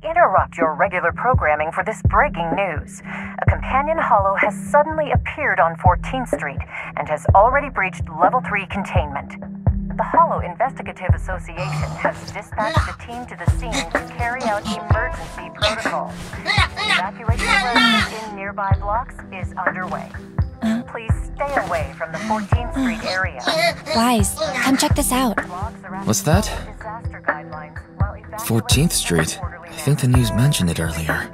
interrupt your regular programming for this breaking news. A companion Holo has suddenly appeared on 14th Street and has already breached Level 3 containment. The Holo Investigative Association has dispatched a team to the scene to carry out emergency protocols. Evacuation of residents in nearby blocks is underway. Please stay away from the 14th Street area. Guys, come check this out. What's that? 14th Street? I think the news mentioned it earlier.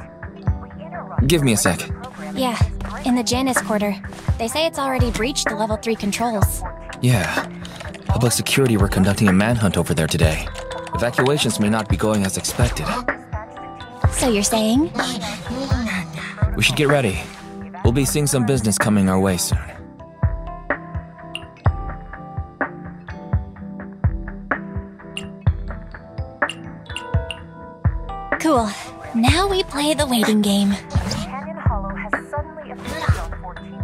Give me a sec. Yeah, in the Janus quarter. They say it's already breached the Level 3 controls. Yeah. Public security were conducting a manhunt over there today. Evacuations may not be going as expected. So you're saying? We should get ready. We'll be seeing some business coming our way soon. Cool. Now we play the waiting game. Companion Holo has suddenly appeared on 14th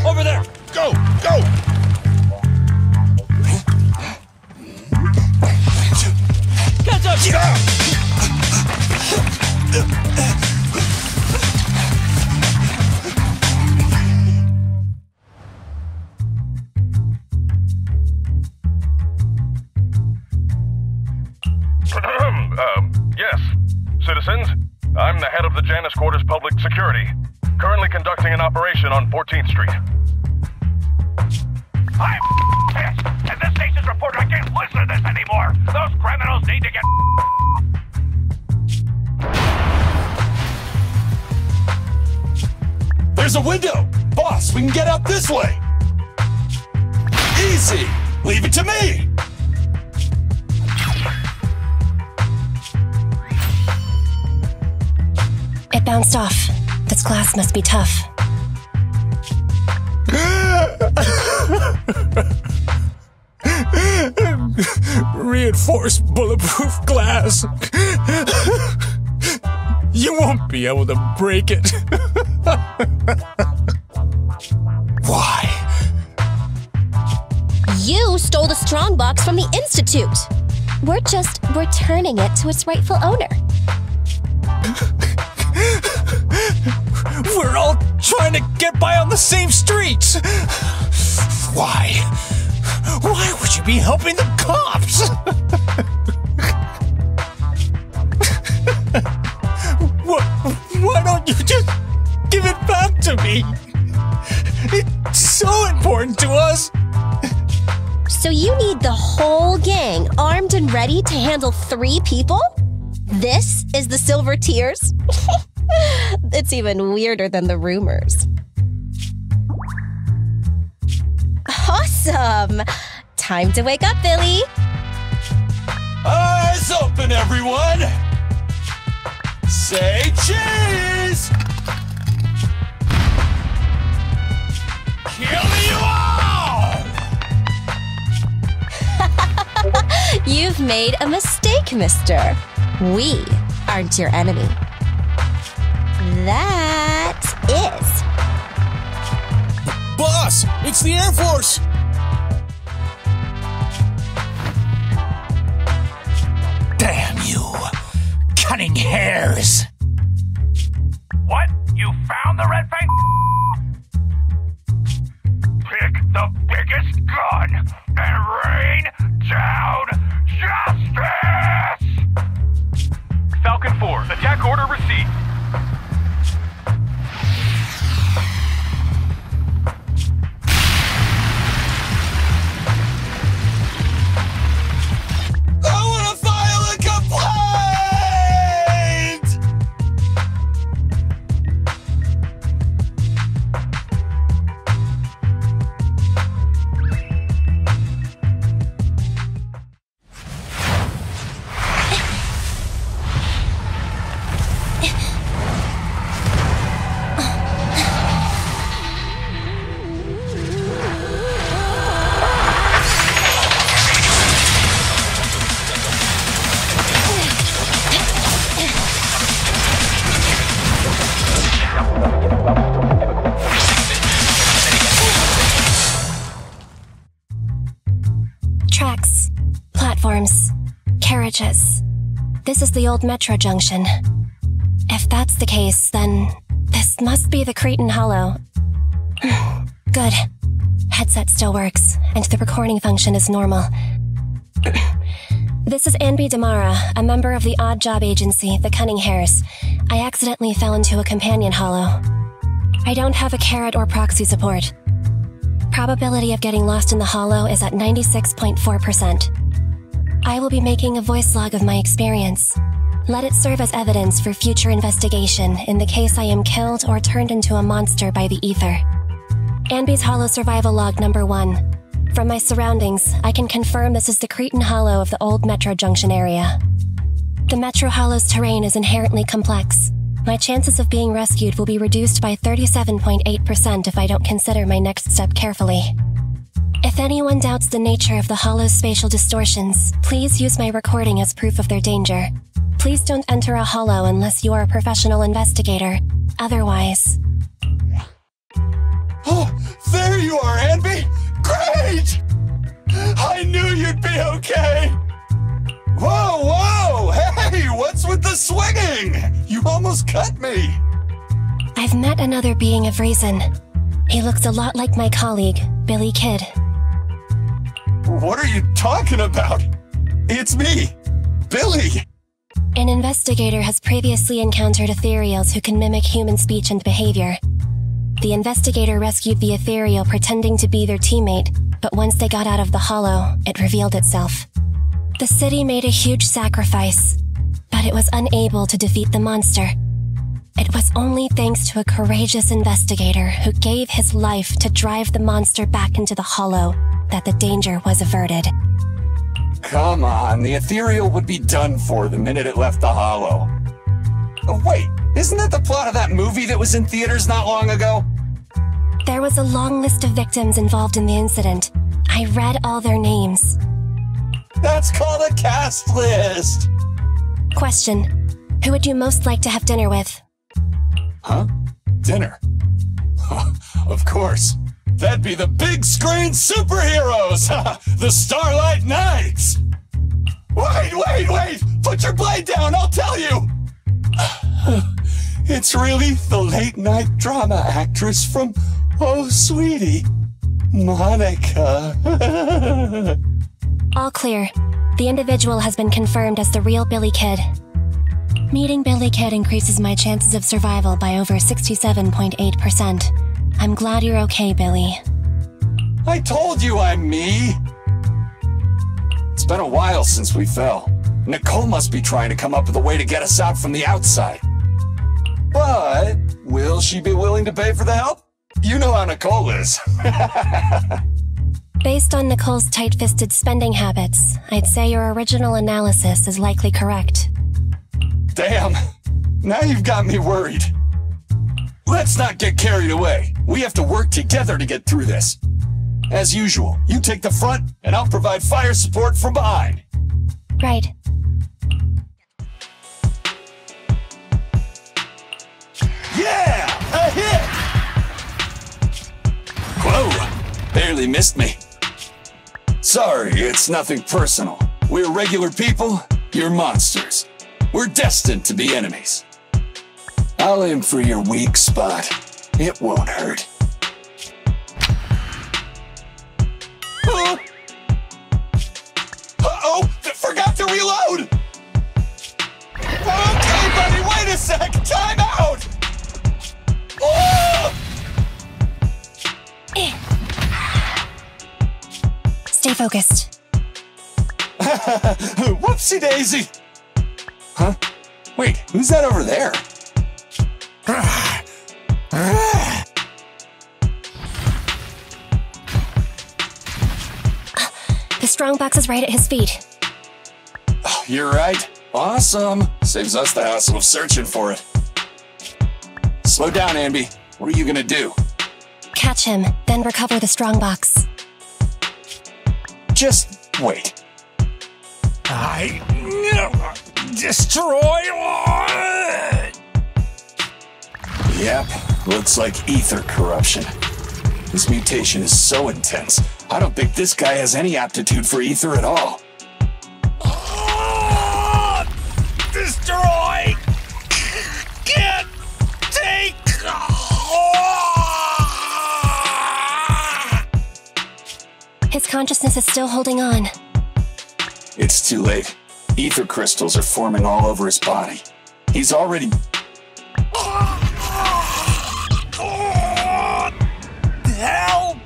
Over there! Go! Go! Catch up! Yes. Citizens, I'm the head of the Janus Quarters Public Security. Currently conducting an operation on 14th Street. I'm pissed! And the station's reporter, I can't listen to this anymore! Those criminals need to get... There's a window! Boss, we can get out this way! Easy! Leave it to me! It bounced off. This glass must be tough. Reinforced bulletproof glass. You won't be able to break it. Why? You stole the strongbox from the Institute. We're just returning it to its rightful owner. We're all trying to get by on the same streets! Why? Why would you be helping the cops? Why don't you just give it back to me? It's so important to us! So you need the whole gang armed and ready to handle 3 people? This is the Silver Tears? It's even weirder than the rumors. Awesome! Time to wake up, Billy! Eyes open, everyone! Say cheese! Kill you all! You've made a mistake, mister. We aren't your enemy. That is. Boss, it's the Air Force! Damn you! Cunning hares! What? You found the red fang? Pick the biggest gun and rain down justice! Falcon 4, attack order received. Tracks, platforms, carriages. This is the old metro junction. If that's the case, then this must be the Cretan Hollow. Good. Headset still works, and the recording function is normal. This is Anby Damara, a member of the odd job agency, the Cunning Hares. I accidentally fell into a companion hollow. I don't have a carrot or proxy support. Probability of getting lost in the hollow is at 96.4%. I will be making a voice log of my experience. Let it serve as evidence for future investigation in the case I am killed or turned into a monster by the ether. Anby's Hollow Survival Log number 1. From my surroundings, I can confirm this is the Cretan Hollow of the old Metro Junction area. The Metro Hollow's terrain is inherently complex. My chances of being rescued will be reduced by 37.8% if I don't consider my next step carefully. If anyone doubts the nature of the Hollow's spatial distortions, please use my recording as proof of their danger. Please don't enter a hollow unless you are a professional investigator. Otherwise... Oh, there you are, Anby! Great! I knew you'd be okay! Whoa, whoa! Hey, what's with the swinging? You almost cut me! I've met another being of reason. He looks a lot like my colleague, Billy Kidd. What are you talking about? It's me, Billy! An investigator has previously encountered ethereals who can mimic human speech and behavior. The investigator rescued the ethereal pretending to be their teammate, but once they got out of the hollow, it revealed itself. The city made a huge sacrifice, but it was unable to defeat the monster. It was only thanks to a courageous investigator who gave his life to drive the monster back into the hollow that the danger was averted. Come on, the ethereal would be done for the minute it left the hollow. Oh, wait, isn't that the plot of that movie that was in theaters not long ago? There was a long list of victims involved in the incident. I read all their names. That's called a cast list! Question. Who would you most like to have dinner with? Huh? Dinner? Of course. That'd be the big screen superheroes! The Starlight Knights! Wait! Put your blade down, I'll tell you! It's really the late-night drama actress from Oh Sweetie, Monica. All clear. The individual has been confirmed as the real Billy Kidd. Meeting Billy Kidd increases my chances of survival by over 67.8%. I'm glad you're okay, Billy. I told you I'm me! It's been a while since we fell. Nicole must be trying to come up with a way to get us out from the outside. But, will she be willing to pay for the help? You know how Nicole is. Based on Nicole's tight-fisted spending habits, I'd say your original analysis is likely correct. Damn, now you've got me worried. Let's not get carried away. We have to work together to get through this. As usual, you take the front, and I'll provide fire support from behind. Right. Yeah! A hit! Whoa! Barely missed me. Sorry, it's nothing personal. We're regular people, you're monsters. We're destined to be enemies. I'll aim for your weak spot. It won't hurt. Uh-oh! Forgot to reload! Okay, buddy, wait a sec! Time out! Oh! Stay focused. Whoopsie daisy! Huh? Wait, who's that over there? The strongbox is right at his feet. Oh, you're right. Awesome. Saves us the hassle of searching for it. Slow down, Anby. What are you gonna do? Catch him, then recover the strongbox. Just wait. I destroy. Yep, looks like ether corruption. This mutation is so intense, I don't think this guy has any aptitude for ether at all. Destroy! Can't take! His consciousness is still holding on. It's too late. Ether crystals are forming all over his body. He's already... Help!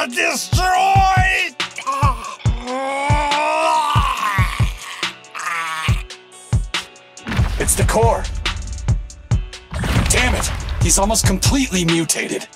Destroy! It's the core. Damn it! He's almost completely mutated.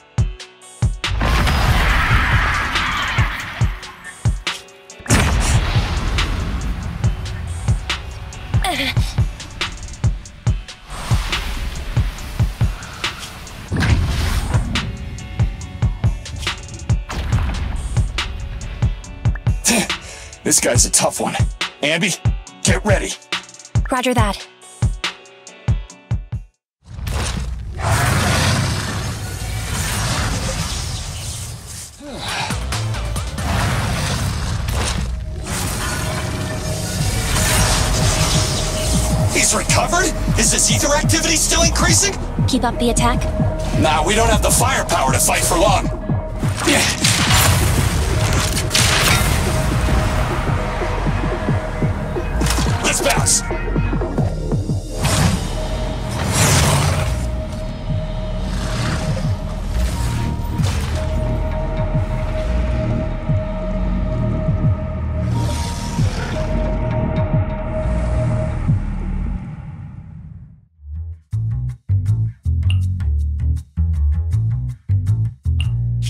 This guy's a tough one. Ambi, get ready. Roger that. He's recovered? Is his ether activity still increasing? Keep up the attack. Nah, we don't have the firepower to fight for long. Let's bounce.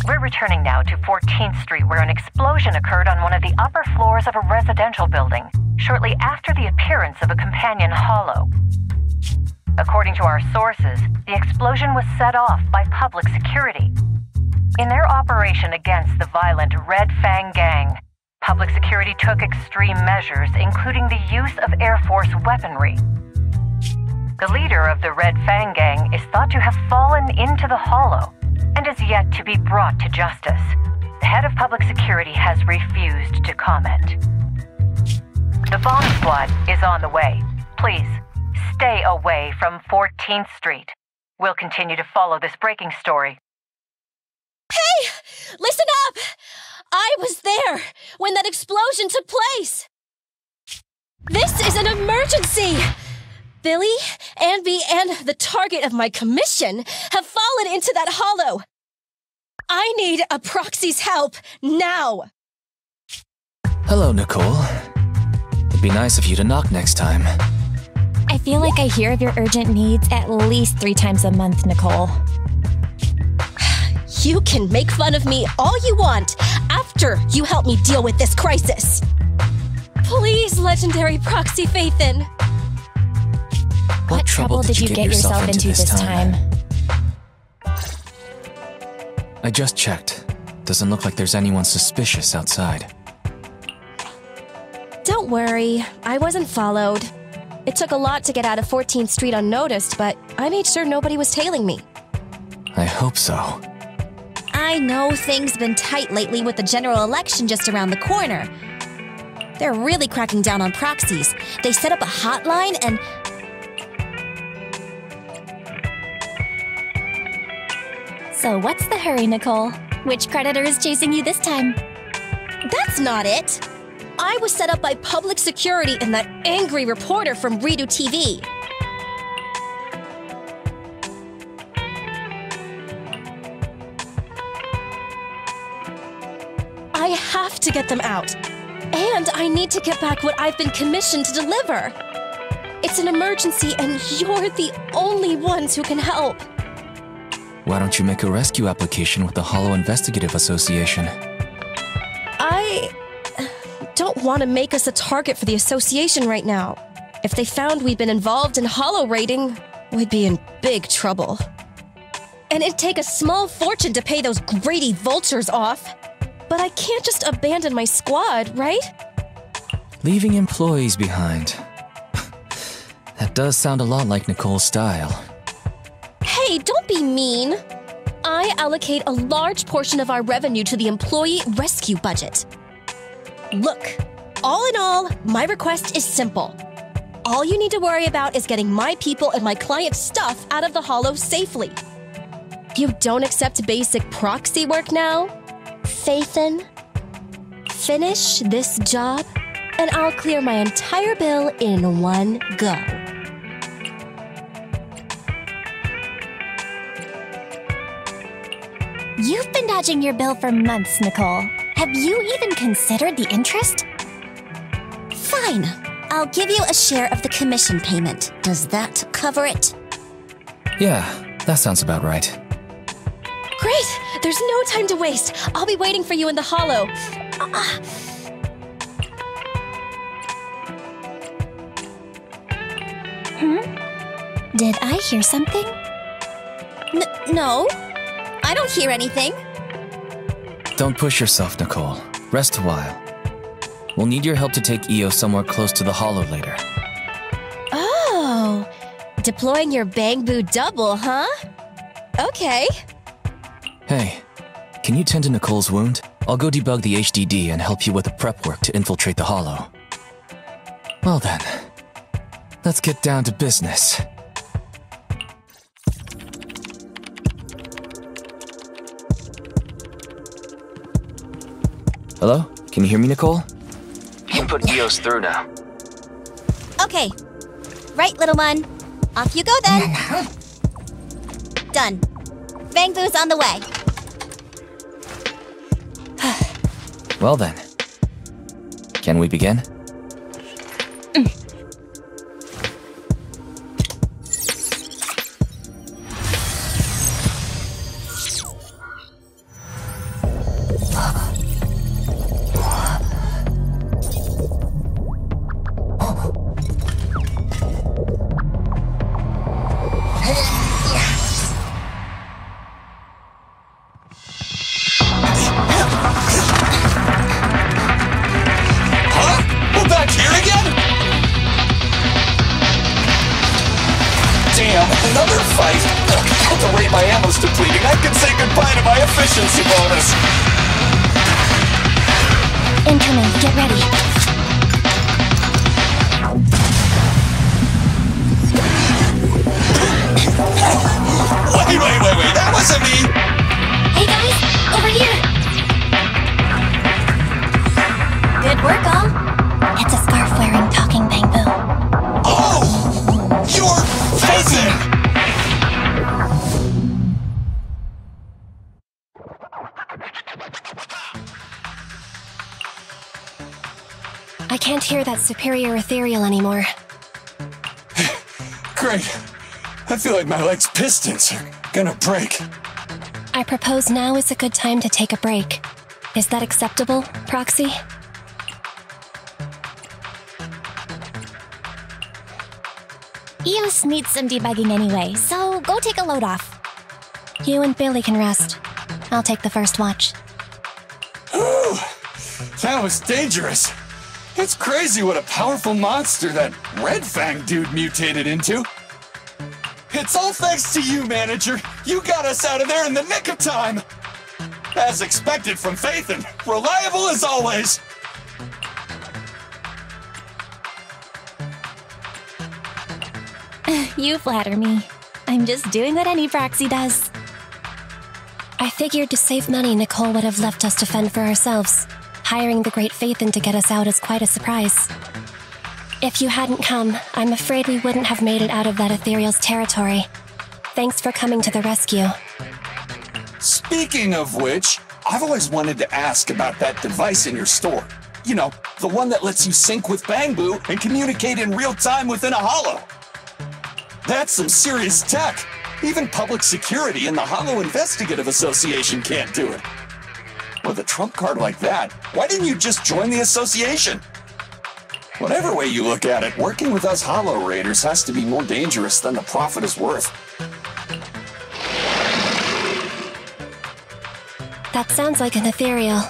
We're returning now to 14th Street, where an explosion occurred on one of the upper floors of a residential building, shortly after the appearance of a companion holo. According to our sources, the explosion was set off by public security. In their operation against the violent Red Fang gang, public security took extreme measures, including the use of Air Force weaponry. The leader of the Red Fang gang is thought to have fallen into the holo and is yet to be brought to justice. The head of public security has refused to comment. The bomb squad is on the way. Please, stay away from 14th Street. We'll continue to follow this breaking story. Hey! Listen up! I was there when that explosion took place! This is an emergency! Billy, Ambi, and the target of my commission have fallen into that holo. I need a proxy's help now. Hello, Nicole. It'd be nice of you to knock next time. I feel like I hear of your urgent needs at least 3 times a month, Nicole. You can make fun of me all you want after you help me deal with this crisis. Please, legendary proxy Faithin. What trouble did you get yourself into this time? I just checked. Doesn't look like there's anyone suspicious outside. Don't worry, I wasn't followed. It took a lot to get out of 14th Street unnoticed, but I made sure nobody was tailing me. I hope so. I know things been tight lately with the general election just around the corner. They're really cracking down on proxies. They set up a hotline and... So what's the hurry, Nicole? Which creditor is chasing you this time? That's not it! I was set up by public security and that angry reporter from Redo TV. I have to get them out. And I need to get back what I've been commissioned to deliver. It's an emergency and you're the only ones who can help. Why don't you make a rescue application with the Holo Investigative Association? I don't want to make us a target for the association right now. If they found we'd been involved in holo raiding, we'd be in big trouble. And it'd take a small fortune to pay those greedy vultures off. But I can't just abandon my squad, right? Leaving employees behind. That does sound a lot like Nicole's style. Hey, don't be mean. I allocate a large portion of our revenue to the employee rescue budget. Look, all in all, my request is simple. All you need to worry about is getting my people and my clients' stuff out of the Holo safely. You don't accept basic proxy work now? Phaethon? Finish this job, and I'll clear my entire bill in one go. You've been dodging your bill for months, Nicole. Have you even considered the interest? Fine. I'll give you a share of the commission payment. Does that cover it? Yeah, that sounds about right. Great! There's no time to waste. I'll be waiting for you in the Holo. Did I hear something? No. I don't hear anything. Don't push yourself, Nicole. Rest a while. We'll need your help to take Io somewhere close to the Holo later. Oh, deploying your Bang Boo double, huh? Okay. Hey, can you tend to Nicole's wound? I'll go debug the HDD and help you with the prep work to infiltrate the Holo. Well then, let's get down to business. Hello? Can you hear me, Nicole? Input EOS through now. Okay. Right, little one. Off you go then. Done. Bang Boo's on the way. Well then. Can we begin? Incoming, get ready. Wait, that wasn't me! Hey guys, over here! Good work, all. It's a scarf-wearing talking Bang Boo. Oh! You're Phaethon! I can't hear that superior ethereal anymore. Great. I feel like my leg's pistons are gonna break. I propose now is a good time to take a break. Is that acceptable, Proxy? EOS needs some debugging anyway, so go take a load off. You and Billy can rest. I'll take the first watch. Ooh, that was dangerous. It's crazy what a powerful monster that Red Fang dude mutated into. It's all thanks to you, Manager. You got us out of there in the nick of time. As expected from Phaethon, reliable as always. You flatter me. I'm just doing what any proxy does. I figured to save money, Nicole would have left us to fend for ourselves. Hiring the great Phaethon to get us out is quite a surprise. If you hadn't come, I'm afraid we wouldn't have made it out of that ethereal's territory. Thanks for coming to the rescue. Speaking of which, I've always wanted to ask about that device in your store. You know, the one that lets you sync with Bang Boo and communicate in real time within a Holo. That's some serious tech. Even public security and the Holo Investigative Association can't do it. With a trump card like that, why didn't you just join the association? Whatever way you look at it, working with us Holo Raiders has to be more dangerous than the profit is worth. That sounds like an ethereal.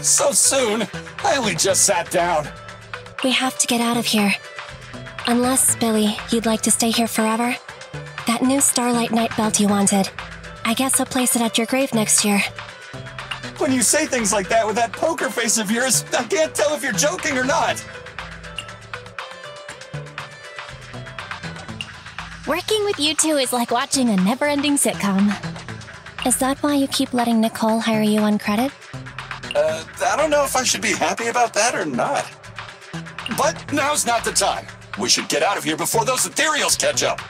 So soon? I only just sat down. We have to get out of here. Unless, Billy, you'd like to stay here forever? That new Starlight Night belt you wanted. I guess I'll place it at your grave next year. When you say things like that with that poker face of yours, I can't tell if you're joking or not. Working with you two is like watching a never-ending sitcom. Is that why you keep letting Nicole hire you on credit? I don't know if I should be happy about that or not. But now's not the time. We should get out of here before those ethereals catch up.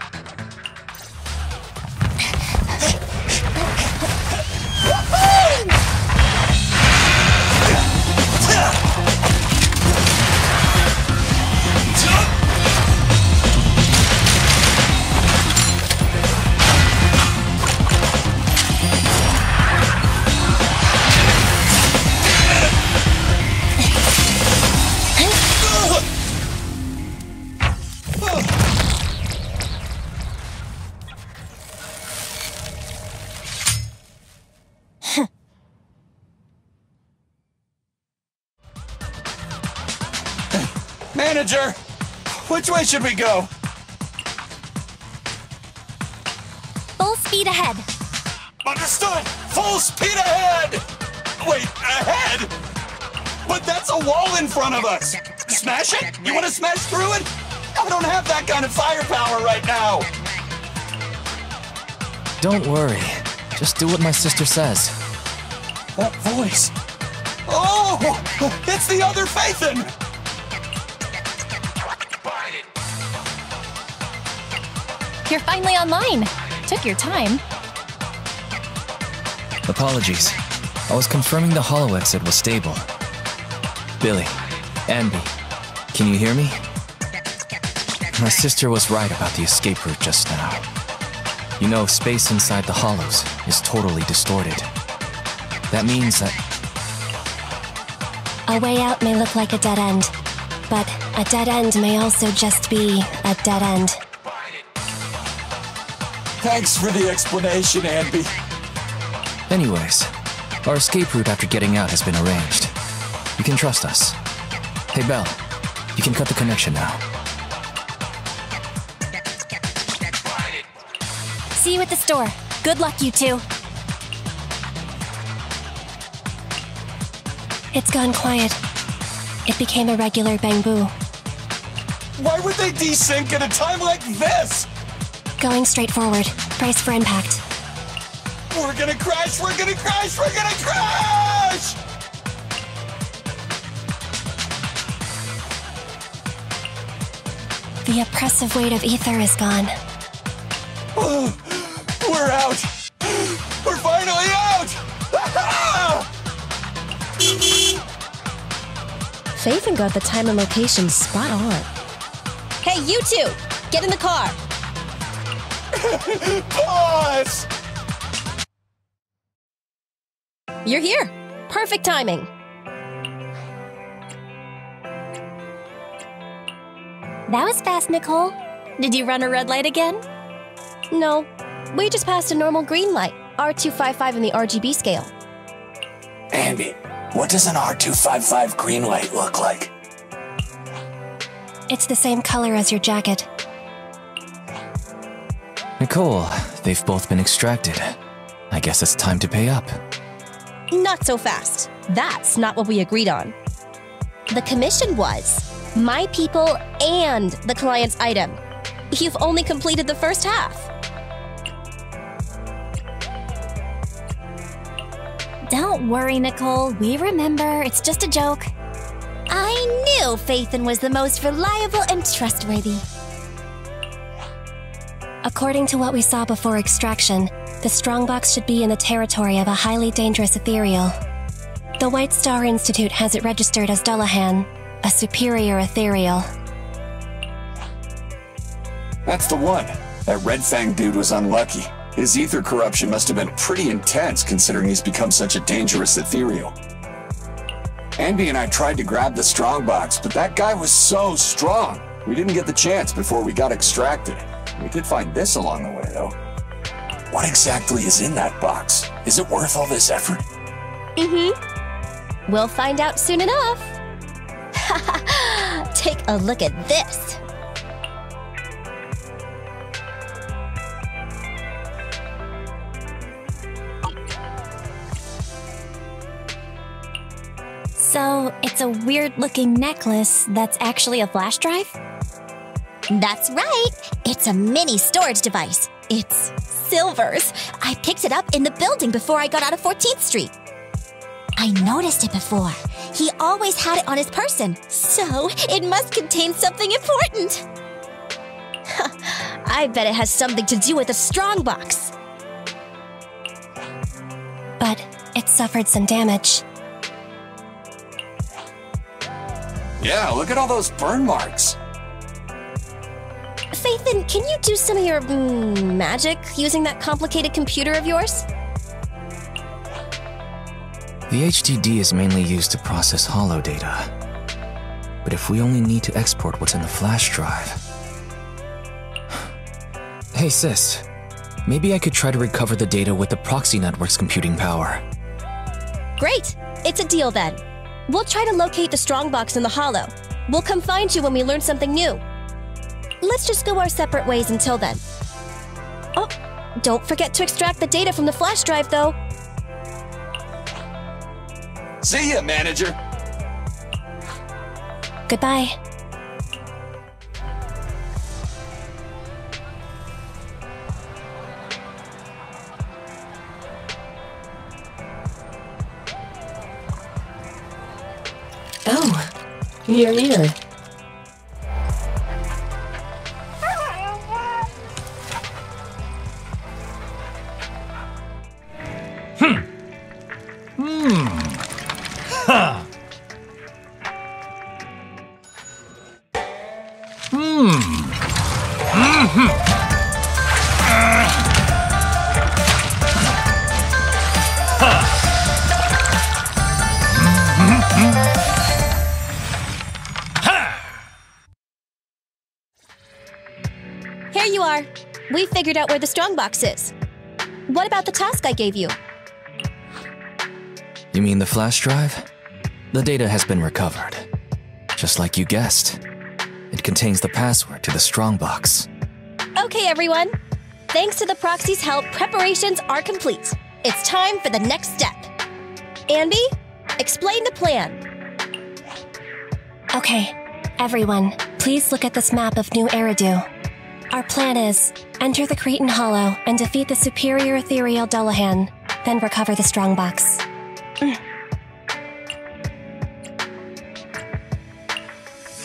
Manager, which way should we go? Full speed ahead. Understood! Full speed ahead! Wait, ahead? But that's a wall in front of us! Smash it? You want to smash through it? I don't have that kind of firepower right now! Don't worry. Just do what my sister says. That voice... Oh! It's the other Phaethon! You're finally online. Took your time. Apologies. I was confirming the holo exit was stable. Billy, Anby, can you hear me? My sister was right about the escape route just now. You know, space inside the holos is totally distorted. That means that... A way out may look like a dead end, but a dead end may also just be a dead end. Thanks for the explanation, Anby. Anyways, our escape route after getting out has been arranged. You can trust us. Hey, Belle, you can cut the connection now. See you at the store. Good luck, you two. It's gone quiet. It became a regular bang-boo. Why would they desync at a time like this? Going straight forward. Brace for impact. We're gonna crash! We're gonna crash! We're gonna crash! The oppressive weight of ether is gone. Oh, we're out! We're finally out! Phaethon got the time and location spot on. Hey, you two! Get in the car! Pause! You're here! Perfect timing! That was fast, Nicole. Did you run a red light again? No, we just passed a normal green light, R255 in the RGB scale. Anby, what does an R255 green light look like? It's the same color as your jacket. Nicole, they've both been extracted. I guess it's time to pay up. Not so fast. That's not what we agreed on. The commission was my people and the client's item. You've only completed the first half. Don't worry, Nicole. We remember. It's just a joke. I knew Phaethon was the most reliable and trustworthy. According to what we saw before extraction, the strongbox should be in the territory of a highly dangerous ethereal. The White Star Institute has it registered as Dullahan, a superior ethereal. That's the one. That Red Fang dude was unlucky. His ether corruption must have been pretty intense considering he's become such a dangerous ethereal. Anby and I tried to grab the strongbox, but that guy was so strong. We didn't get the chance before we got extracted. We did find this along the way, though. What exactly is in that box? Is it worth all this effort? Mm-hmm. We'll find out soon enough. Take a look at this. So, it's a weird-looking necklace that's actually a flash drive? That's right. It's a mini storage device. It's Silver's. I picked it up in the building before I got out of 14th Street. I noticed it before. He always had it on his person, so it must contain something important. I bet it has something to do with the strongbox. But it suffered some damage. Yeah, look at all those burn marks. Faithin, can you do some of your magic using that complicated computer of yours? The HDD is mainly used to process holo data. But if we only need to export what's in the flash drive... Hey sis, maybe I could try to recover the data with the proxy network's computing power. Great! It's a deal then. We'll try to locate the strongbox in the holo. We'll come find you when we learn something new. Let's just go our separate ways until then. Oh, don't forget to extract the data from the flash drive, though. See ya, manager. Goodbye. Oh, you're here. Here you are. We figured out where the strongbox is. What about the task I gave you? You mean the flash drive? The data has been recovered. Just like you guessed. It contains the password to the strongbox. Okay, everyone. Thanks to the proxy's help, preparations are complete. It's time for the next step. Anby, explain the plan. Okay, everyone, please look at this map of New Eridu. Our plan is, enter the Cretan Hollow and defeat the superior ethereal Dullahan, then recover the strongbox.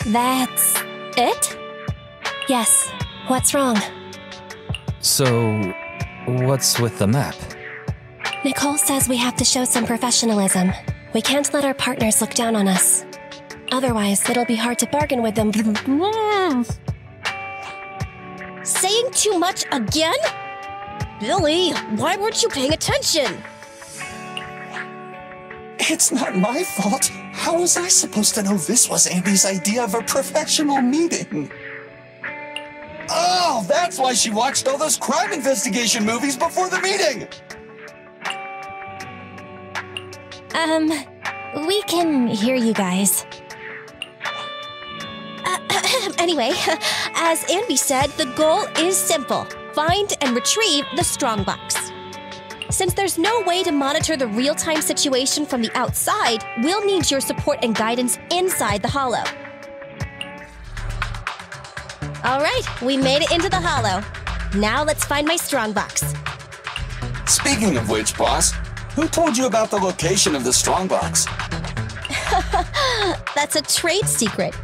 That's it? Yes. What's wrong? So, what's with the map? Nicole says we have to show some professionalism. We can't let our partners look down on us. Otherwise, it'll be hard to bargain with them. Saying too much again? Billy, why weren't you paying attention? It's not my fault. How was I supposed to know this was Andy's idea of a professional meeting? Oh, that's why she watched all those crime investigation movies before the meeting! We can hear you guys. Anyway, as Anby said, the goal is simple. Find and retrieve the strongbox. Since there's no way to monitor the real-time situation from the outside, we'll need your support and guidance inside the holo. All right, we made it into the holo. Now let's find my strongbox. Speaking of which, boss, who told you about the location of the strongbox? That's a trade secret.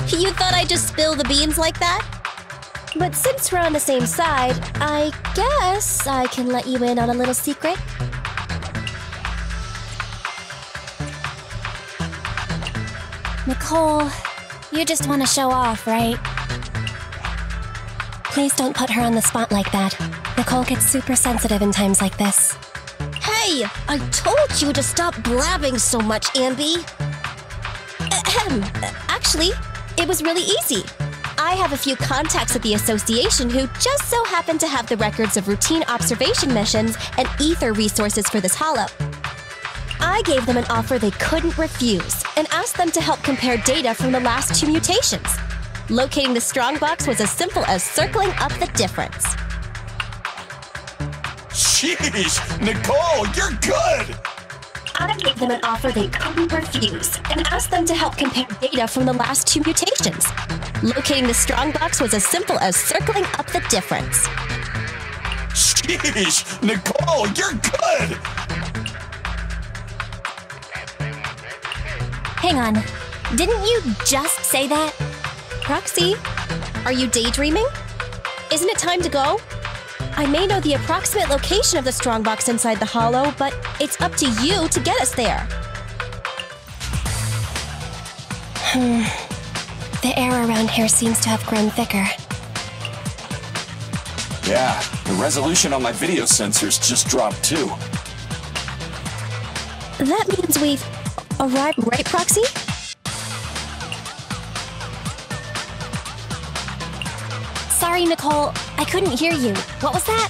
You thought I'd just spill the beans like that? But since we're on the same side, I guess I can let you in on a little secret. Nicole, you just want to show off, right? Please don't put her on the spot like that. Nicole gets super sensitive in times like this. Hey, I told you to stop blabbing so much, Anby. Actually, it was really easy. I have a few contacts at the association who just so happen to have the records of routine observation missions and ether resources for this holo. I gave them an offer they couldn't refuse and asked them to help compare data from the last 2 mutations. Locating the strongbox was as simple as circling up the difference. Sheesh, Nicole, you're good! I gave them an offer they couldn't refuse and asked them to help compare data from the last 2 mutations. Locating the strongbox was as simple as circling up the difference. Sheesh! Nicole, you're good! Hang on. Didn't you just say that? Proxy, are you daydreaming? Isn't it time to go? I may know the approximate location of the strongbox inside the hollow, but it's up to you to get us there. The air around here seems to have grown thicker. Yeah, the resolution on my video sensors just dropped too. That means we've arrived, right, Proxy? Sorry, Nicole. I couldn't hear you. What was that?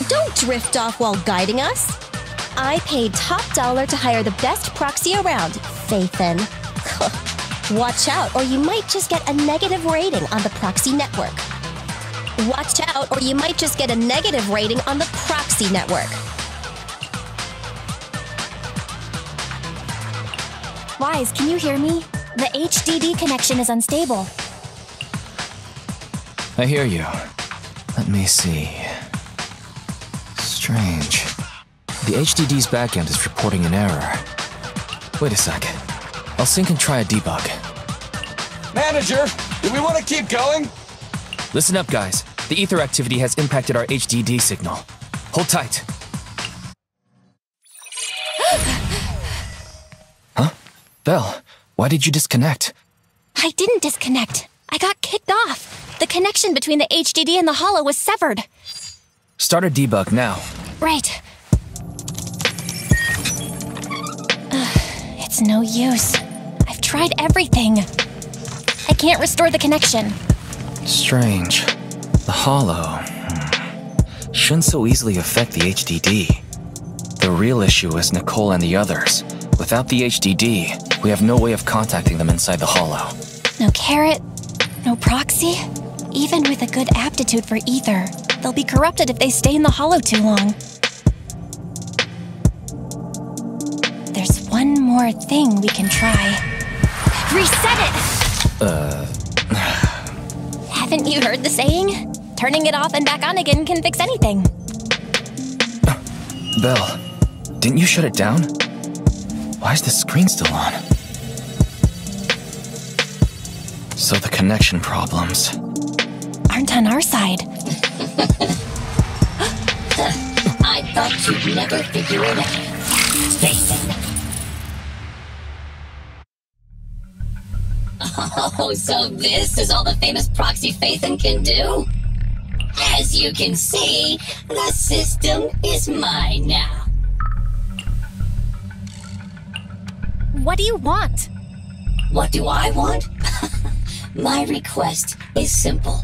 Don't drift off while guiding us. I paid top dollar to hire the best proxy around, Faithin. Watch out, or you might just get a negative rating on the proxy network. Watch out, or you might just get a negative rating on the proxy network. Wise, can you hear me? The HDD connection is unstable. I hear you. Let me see. Strange. The HDD's backend is reporting an error. Wait a sec. I'll sync and try a debug. Manager, do we want to keep going? Listen up, guys. The ether activity has impacted our HDD signal. Hold tight. Huh? Belle, why did you disconnect? I didn't disconnect. I got kicked off. The connection between the HDD and the hollow was severed. Start a debug now. Right. It's no use. I've tried everything. I can't restore the connection. Strange. The hollow shouldn't so easily affect the HDD. The real issue is Nicole and the others. Without the HDD, we have no way of contacting them inside the hollow. No carrot, no proxy. Even with a good aptitude for ether, they'll be corrupted if they stay in the hollow too long. There's one more thing we can try. Reset it! Haven't you heard the saying? Turning it off and back on again can fix anything. Belle, didn't you shut it down? Why is the screen still on? So the connection problems aren't on our side. I thought you'd never figure it out. Face it. Oh, so this is all the famous proxy Faithin can do? As you can see, the system is mine now. What do you want? What do I want? My request is simple.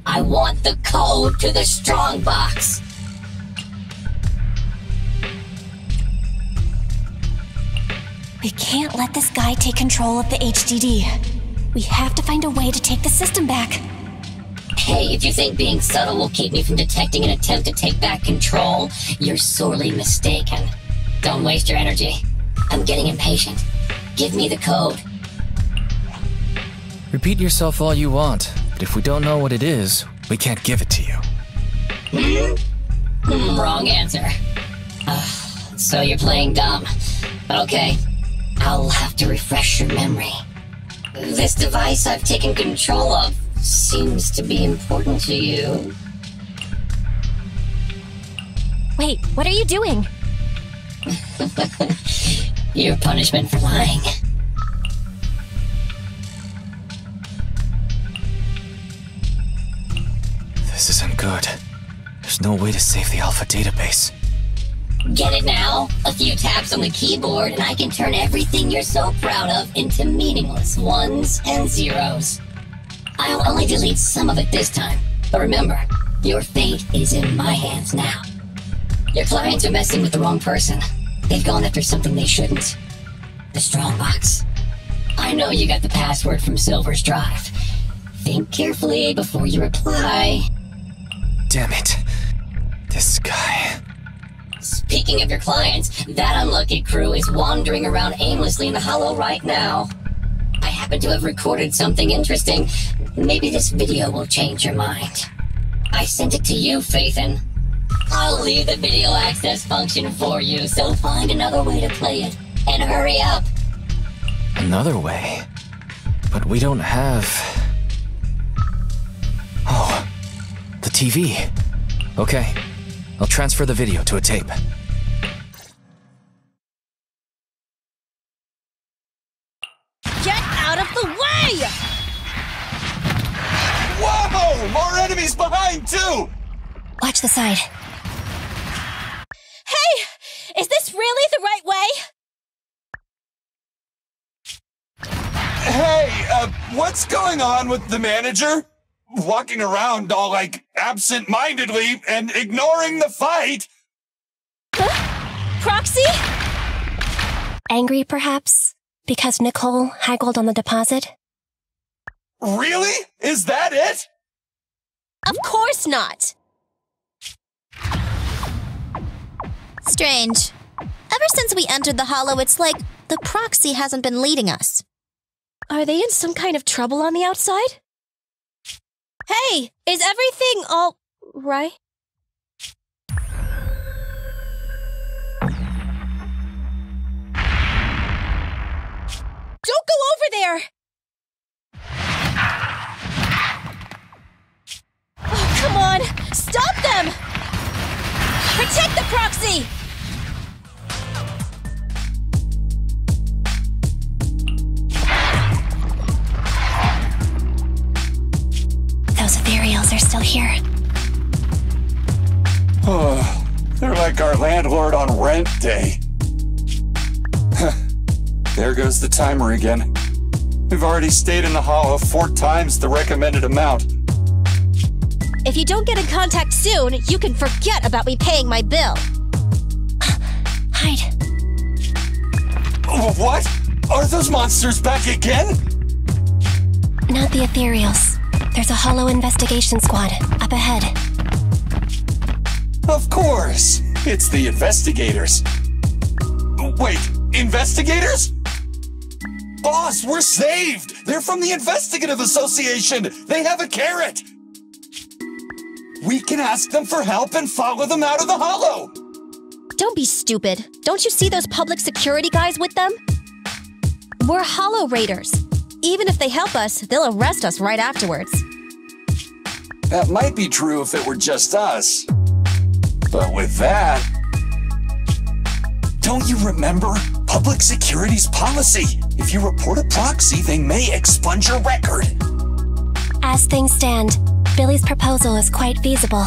I want the code to the strongbox. We can't let this guy take control of the HDD. We have to find a way to take the system back. Hey, if you think being subtle will keep me from detecting an attempt to take back control, you're sorely mistaken. Don't waste your energy. I'm getting impatient. Give me the code. Repeat yourself all you want, but if we don't know what it is, we can't give it to you. Wrong answer. So you're playing dumb. Okay, I'll have to refresh your memory. This device I've taken control of seems to be important to you. Wait, what are you doing? Your punishment for lying. This isn't good. There's no way to save the alpha database. Get it now? A few taps on the keyboard and I can turn everything you're so proud of into meaningless ones and zeros. I'll only delete some of it this time, but remember, your fate is in my hands now. Your clients are messing with the wrong person. They've gone after something they shouldn't. The strongbox. I know you got the password from Silver's drive. Think carefully before you reply. Damn it. This guy. Speaking of your clients, that unlucky crew is wandering around aimlessly in the Hollow right now. I happen to have recorded something interesting. Maybe this video will change your mind. I sent it to you, Faithin. I'll leave the video access function for you, so find another way to play it. And hurry up. Another way? But we don't have... Oh, the TV. Okay, I'll transfer the video to a tape. Get out of the way! Whoa! More enemies behind, too! Watch the side. Hey! Is this really the right way? Hey, what's going on with the manager? Walking around all, like, absent-mindedly and ignoring the fight? Huh? Proxy? Angry, perhaps? Because Nicole haggled on the deposit? Really? Is that it? Of course not! Strange. Ever since we entered the Hollow, it's like the proxy hasn't been leading us. Are they in some kind of trouble on the outside? Hey, is everything all right? Don't go over there! Oh, come on! Stop them! Protect the proxy! Those ethereals are still here. Oh, they're like our landlord on rent day. There goes the timer again. We've already stayed in the Hollow 4 times the recommended amount. If you don't get in contact soon, you can forget about me paying my bill. Hide. What? Are those monsters back again? Not the ethereals. There's a Hollow investigation squad up ahead. Of course. It's the investigators. Wait, investigators? Boss, we're saved! They're from the Investigative Association! They have a carrot! We can ask them for help and follow them out of the Hollow! Don't be stupid. Don't you see those public security guys with them? We're Hollow Raiders. Even if they help us, they'll arrest us right afterwards. That might be true if it were just us. But with that... Don't you remember? Public security's policy. If you report a proxy, they may expunge your record. As things stand, Billy's proposal is quite feasible.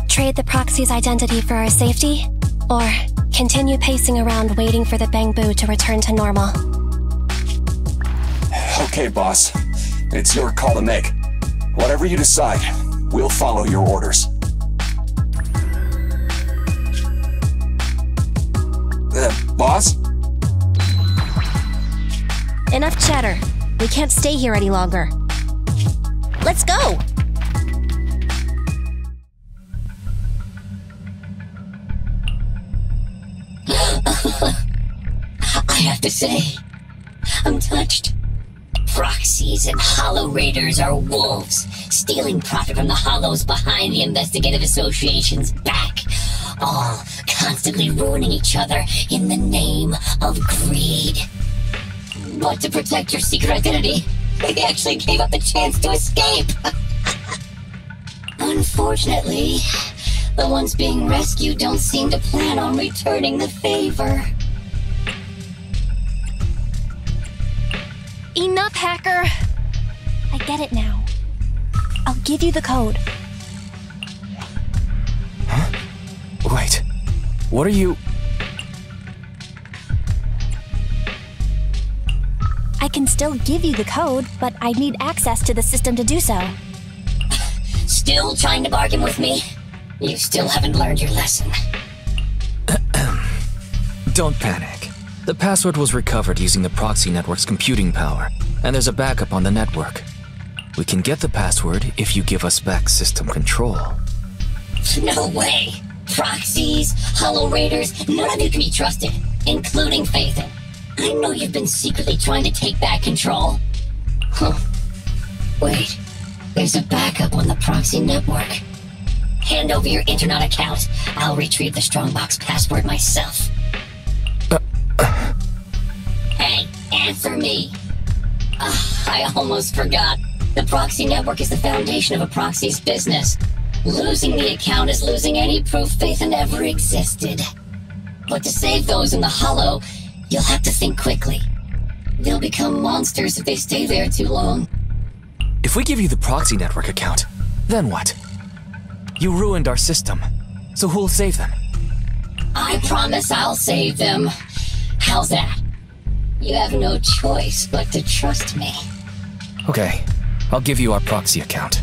Trade the proxy's identity for our safety, or continue pacing around waiting for the Bangbu to return to normal. Okay, boss. It's your call to make. Whatever you decide, we'll follow your orders. Boss? Enough chatter. We can't stay here any longer. Let's go! I have to say, I'm touched. Proxies and Hollow Raiders are wolves, stealing profit from the Hollows behind the Investigative Association's back, all constantly ruining each other in the name of greed. But to protect your secret identity, they actually gave up the chance to escape. Unfortunately, the ones being rescued don't seem to plan on returning the favor. Enough, hacker! I get it now. I'll give you the code. Huh? Wait. What are you... I can still give you the code, but I need access to the system to do so. Still trying to bargain with me? You still haven't learned your lesson. Don't panic. The password was recovered using the proxy network's computing power, and there's a backup on the network. We can get the password if you give us back system control. No way! Proxies, Hollow Raiders, none of you can be trusted, including Phaethon. I know you've been secretly trying to take back control. Huh. Wait, there's a backup on the proxy network. Hand over your internet account. I'll retrieve the Strongbox password myself. Hey, answer me. I almost forgot. The proxy network is the foundation of a proxy's business. Losing the account is losing any proof Phaethon ever existed. But to save those in the Hollow, you'll have to think quickly. They'll become monsters if they stay there too long. If we give you the proxy network account, then what? You ruined our system, so who'll save them? I promise I'll save them. How's that? You have no choice but to trust me. Okay, I'll give you our proxy account.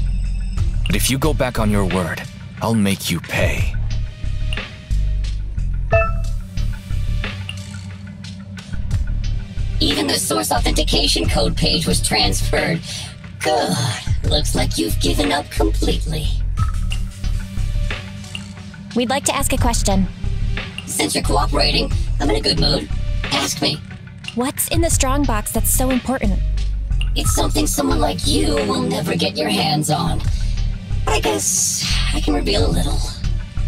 But if you go back on your word, I'll make you pay. Even the source authentication code page was transferred. Good. Looks like you've given up completely. We'd like to ask a question. Since you're cooperating, I'm in a good mood. Ask me. What's in the Strongbox that's so important? It's something someone like you will never get your hands on. But I guess I can reveal a little.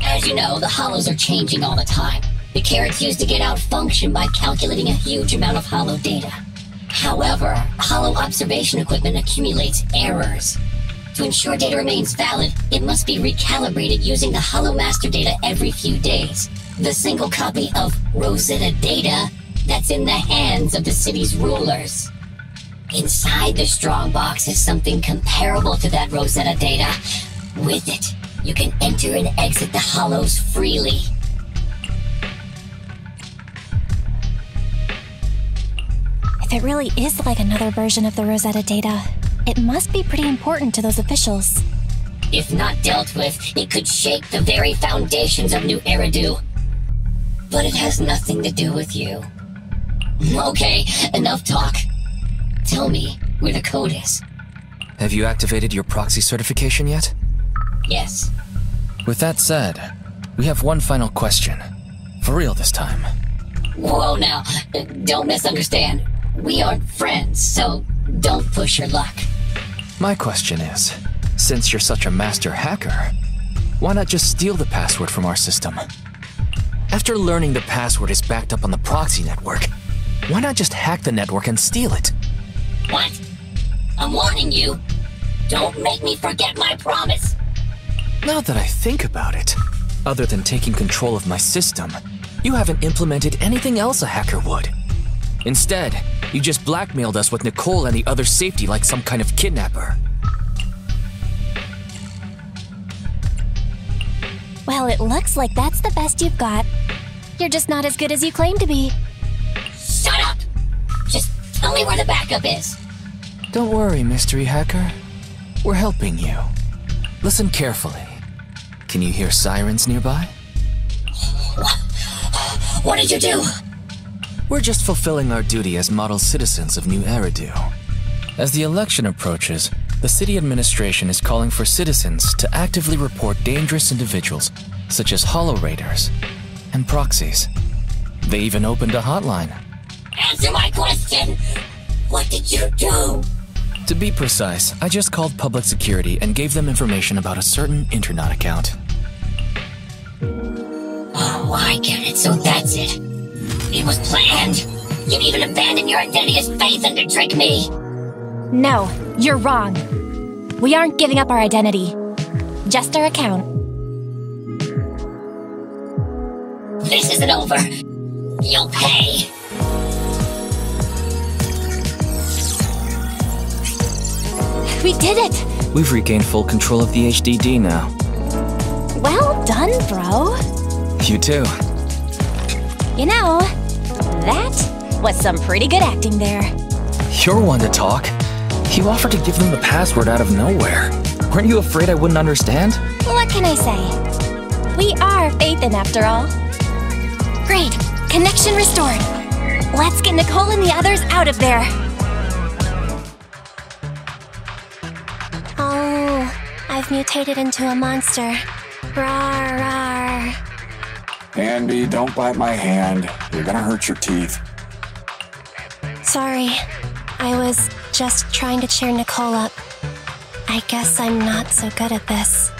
As you know, the Hollows are changing all the time. The carrots used to get out function by calculating a huge amount of Hollow data. However, Hollow observation equipment accumulates errors. To ensure data remains valid, it must be recalibrated using the Hollow master data every few days. The single copy of Rosetta data that's in the hands of the city's rulers. Inside the Strongbox is something comparable to that Rosetta data. With it, you can enter and exit the Hollows freely. If it really is like another version of the Rosetta data, it must be pretty important to those officials. If not dealt with, it could shake the very foundations of New Eridu. But it has nothing to do with you. Okay, enough talk. Tell me where the code is. Have you activated your proxy certification yet? Yes. With that said, we have one final question. For real this time. Whoa now, don't misunderstand. We aren't friends, so don't push your luck. My question is, since you're such a master hacker, why not just steal the password from our system? After learning the password is backed up on the proxy network, why not just hack the network and steal it? What? I'm warning you. Don't make me forget my promise. Now that I think about it, other than taking control of my system, you haven't implemented anything else a hacker would. Instead, you just blackmailed us with Nicole and the other safety like some kind of kidnapper. Well, it looks like that's the best you've got. You're just not as good as you claim to be. Shut up! Just tell me where the backup is. Don't worry, mystery hacker. We're helping you. Listen carefully. Can you hear sirens nearby? What did you do? We're just fulfilling our duty as model citizens of New Eridu. As the election approaches, the city administration is calling for citizens to actively report dangerous individuals, such as Hollow Raiders and proxies. They even opened a hotline. Answer my question! What did you do? To be precise, I just called public security and gave them information about a certain internet account. Oh, I get it, so that's it. It was planned. You'd even abandon your identity as Phaethon to trick me. No, you're wrong. We aren't giving up our identity. Just our account. This isn't over. You'll pay. We did it! We've regained full control of the HDD now. Well done, bro. You too. You know, that was some pretty good acting there. You're one to talk. You offered to give them the password out of nowhere. Weren't you afraid I wouldn't understand? What can I say? We are Phaethon after all. Great. Connection restored. Let's get Nicole and the others out of there. Oh, I've mutated into a monster. Rawr, rawr. Andy, don't bite my hand. You're gonna hurt your teeth. Sorry. I was just trying to cheer Nicole up. I guess I'm not so good at this.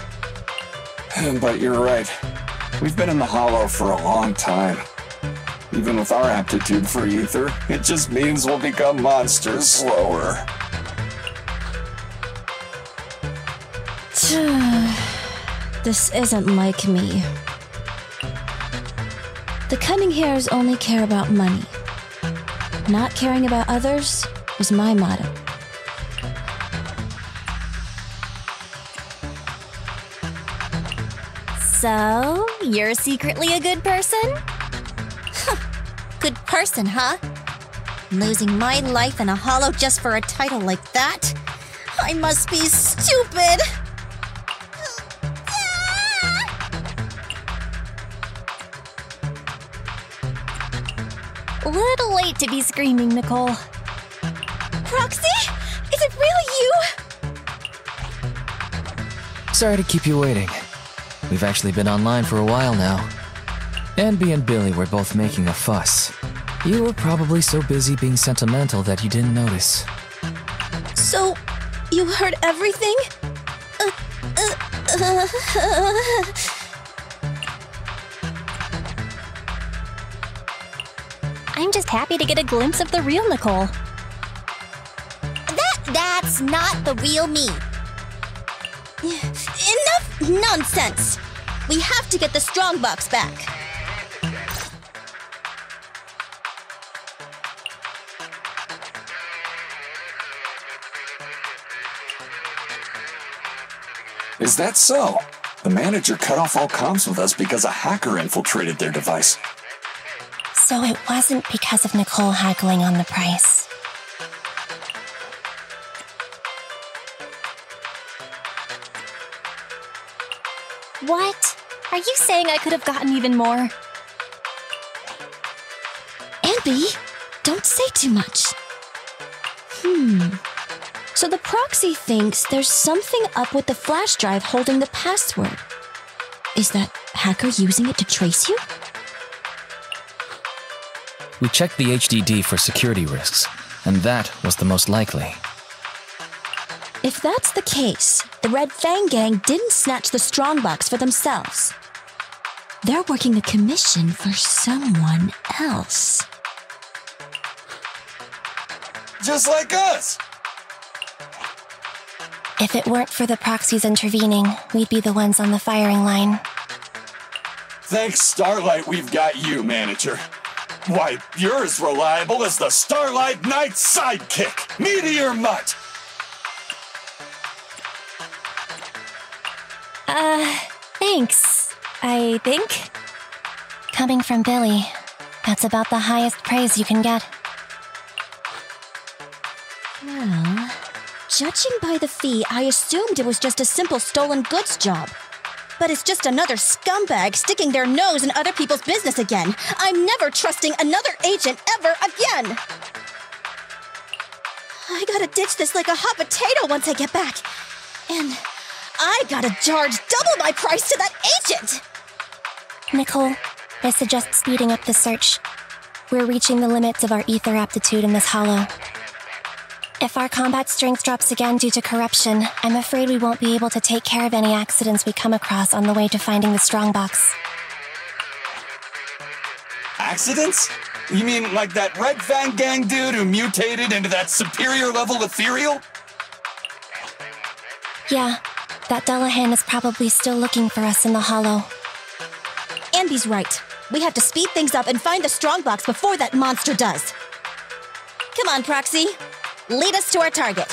But you're right. We've been in the Hollow for a long time. Even with our aptitude for ether, it just means we'll become monsters slower. This isn't like me. The cunning hairs only care about money. Not caring about others is my motto. So, you're secretly a good person? Good person, huh? Losing my life in a hollow just for a title like that? I must be stupid! A little late to be screaming, Nicole. Proxy? Is it really you? Sorry to keep you waiting. We've actually been online for a while now. Anby and Billy were both making a fuss. You were probably so busy being sentimental that you didn't notice. So, you heard everything? I'm just happy to get a glimpse of the real Nicole. That's not the real me. Enough nonsense! We have to get the strongbox back. Is that so? The manager cut off all comms with us because a hacker infiltrated their device. So it wasn't because of Nicole haggling on the price. What? Are you saying I could have gotten even more? Anby, don't say too much. So the proxy thinks there's something up with the flash drive holding the password. Is that hacker using it to trace you? We checked the HDD for security risks, and that was the most likely. If that's the case, the Red Fang gang didn't snatch the strongbox for themselves. They're working a commission for someone else. Just like us! If it weren't for the proxies intervening, we'd be the ones on the firing line. Thanks, Starlight, we've got you, manager. Why, you're as reliable as the Starlight Knight sidekick, Meteor Mutt! Thanks, I think. Coming from Billy, that's about the highest praise you can get. Well, judging by the fee, I assumed it was just a simple stolen goods job. But it's just another scumbag sticking their nose in other people's business again. I'm never trusting another agent ever again! I gotta ditch this like a hot potato once I get back. And I gotta charge double my price to that agent! Nicole, I suggest speeding up the search. We're reaching the limits of our ether aptitude in this hollow. If our combat strength drops again due to corruption, I'm afraid we won't be able to take care of any accidents we come across on the way to finding the strongbox. Accidents? You mean like that Red Fang gang dude who mutated into that superior level ethereal? Yeah, that Dullahan is probably still looking for us in the hollow. Andy's right. We have to speed things up and find the strongbox before that monster does. Come on, Proxy. Lead us to our target.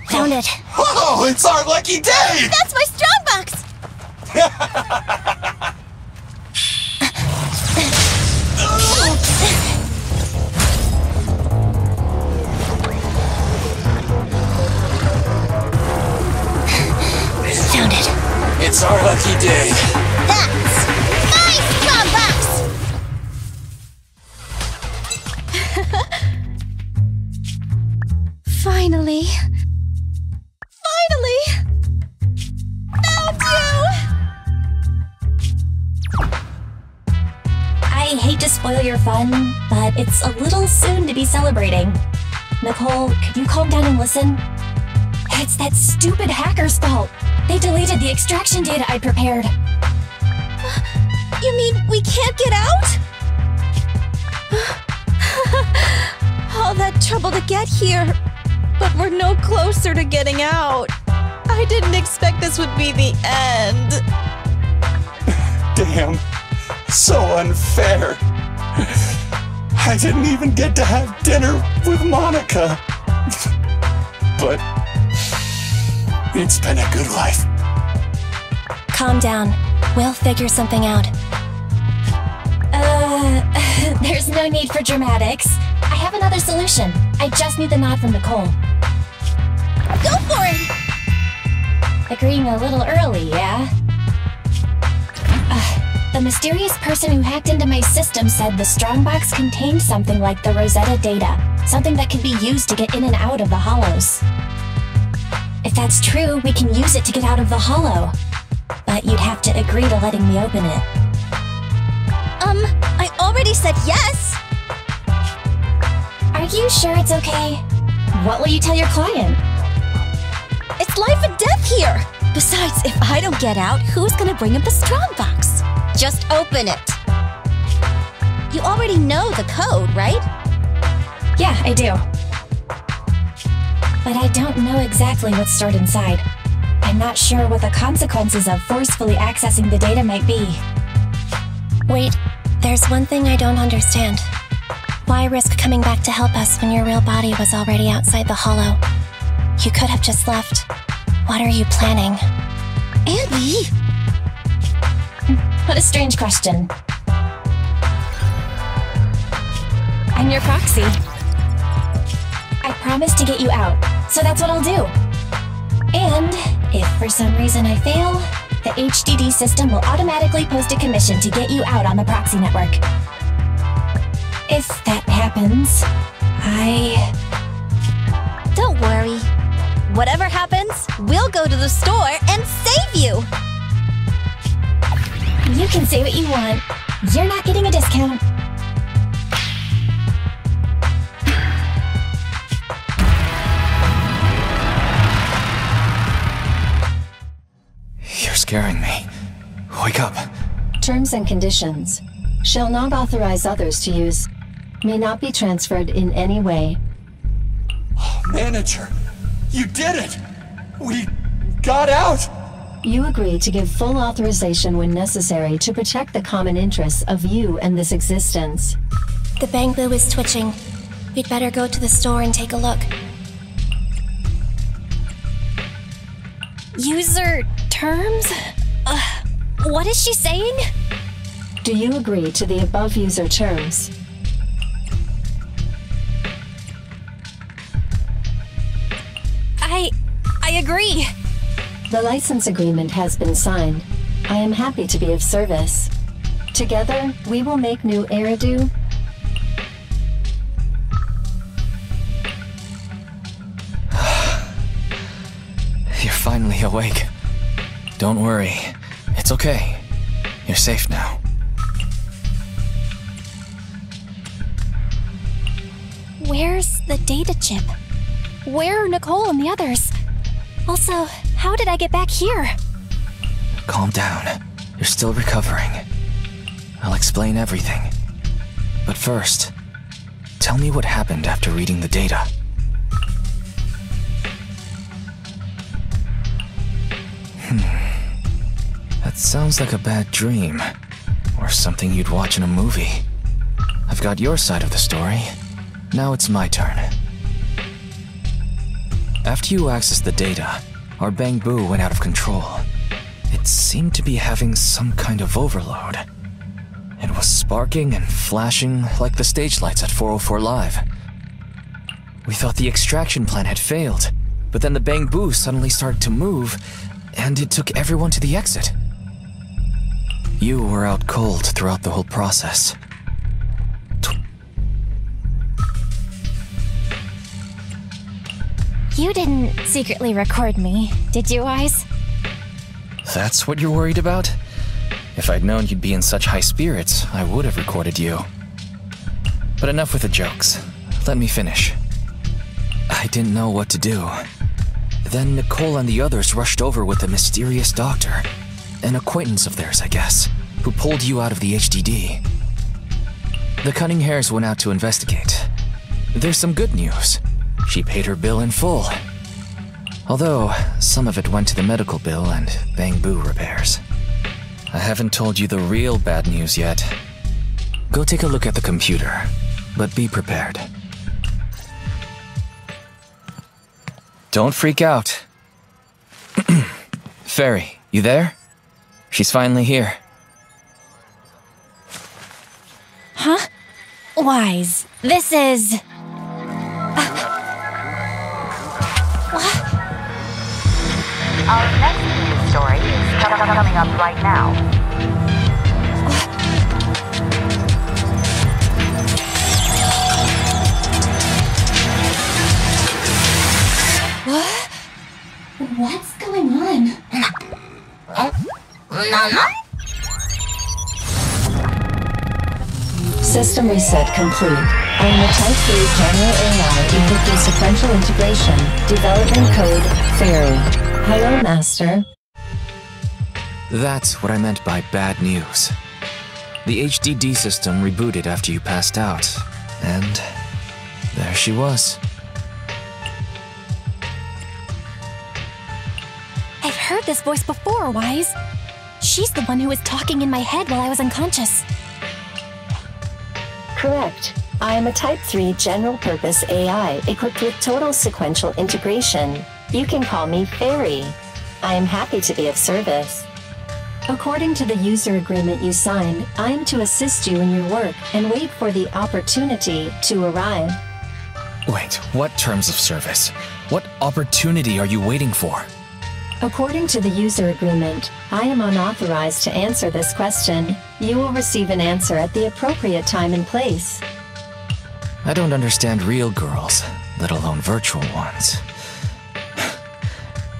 Found it. Oh, it's our lucky day! That's my strongbox! Found it. It's our lucky day. That's my strongbox! Finally. Finally! Found you! I hate to spoil your fun, but it's a little soon to be celebrating. Nicole, could you calm down and listen? It's that stupid hacker's fault. They deleted the extraction data I prepared. You mean we can't get out? All that trouble to get here, but we're no closer to getting out. I didn't expect this would be the end. Damn. So unfair. I didn't even get to have dinner with Monica. But it's been a good life. Calm down. We'll figure something out. There's no need for dramatics. I have another solution. I just need the nod from Nicole. Go for it! Agreeing a little early, yeah? The mysterious person who hacked into my system said the strongbox contained something like the Rosetta data, something that could be used to get in and out of the hollows. If that's true, we can use it to get out of the hollow. But you'd have to agree to letting me open it. I already said yes! Are you sure it's okay? What will you tell your client? It's life and death here! Besides, if I don't get out, who's gonna bring him the strongbox? Just open it. You already know the code, right? Yeah, I do. But I don't know exactly what's stored inside. I'm not sure what the consequences of forcefully accessing the data might be. Wait, there's one thing I don't understand. Why risk coming back to help us when your real body was already outside the hollow? You could have just left. What are you planning? Andy! What a strange question. I'm your proxy. I promised to get you out, so that's what I'll do. And if for some reason I fail, the HDD system will automatically post a commission to get you out on the proxy network. If that happens, Don't worry. Whatever happens, we'll go to the store and save you! You can say what you want. You're not getting a discount. You're scaring me. Wake up. Terms and conditions. Shall not authorize others to use. May not be transferred in any way. Oh, Manager, you did it! We got out! You agree to give full authorization when necessary to protect the common interests of you and this existence. The Bangbu is twitching. We'd better go to the store and take a look. User terms? What is she saying? Do you agree to the above user terms? I agree. The license agreement has been signed. I am happy to be of service. Together, we will make new Eridu. You're finally awake. Don't worry. It's okay. You're safe now. Where's the data chip? Where are Nicole and the others? Also, how did I get back here? Calm down. You're still recovering. I'll explain everything. But first, tell me what happened after reading the data. That sounds like a bad dream. Or something you'd watch in a movie. I've got your side of the story. Now it's my turn. After you accessed the data, our Bangbu went out of control. It seemed to be having some kind of overload. It was sparking and flashing like the stage lights at 404 Live. We thought the extraction plan had failed, but then the Bangbu suddenly started to move, and it took everyone to the exit. You were out cold throughout the whole process. You didn't secretly record me, did you, Wise? That's what you're worried about? If I'd known you'd be in such high spirits, I would have recorded you. But enough with the jokes. Let me finish. I didn't know what to do. Then Nicole and the others rushed over with a mysterious doctor. An acquaintance of theirs, I guess, who pulled you out of the HDD. The Cunning Hares went out to investigate. There's some good news. She paid her bill in full. Although, some of it went to the medical bill and Bang Boo repairs. I haven't told you the real bad news yet. Go take a look at the computer, but be prepared. Don't freak out. Fairy, you there? She's finally here. Huh? Wise, this is... Our next news story is coming up right now. What? What's going on? System reset complete. I am a Type 3 General AI equipped with sequential integration. Development code Fairy. Hello, Master. That's what I meant by bad news. The HDD system rebooted after you passed out, and there she was. I've heard this voice before, Wise. She's the one who was talking in my head while I was unconscious. Correct. I am a Type 3 general-purpose AI equipped with total sequential integration. You can call me Fairy. I am happy to be of service. According to the user agreement you signed, I am to assist you in your work and wait for the opportunity to arrive. Wait, what terms of service? What opportunity are you waiting for? According to the user agreement, I am unauthorized to answer this question. You will receive an answer at the appropriate time and place. I don't understand real girls, let alone virtual ones.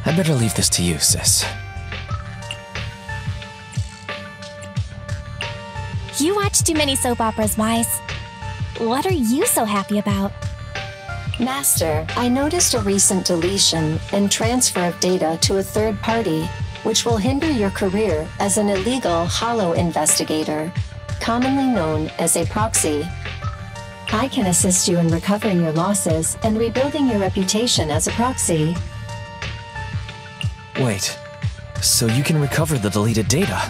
I'd better leave this to you, sis. You watch too many soap operas, Wise. What are you so happy about? Master, I noticed a recent deletion and transfer of data to a third party, which will hinder your career as an illegal holo investigator, commonly known as a proxy. I can assist you in recovering your losses and rebuilding your reputation as a proxy. Wait, so you can recover the deleted data?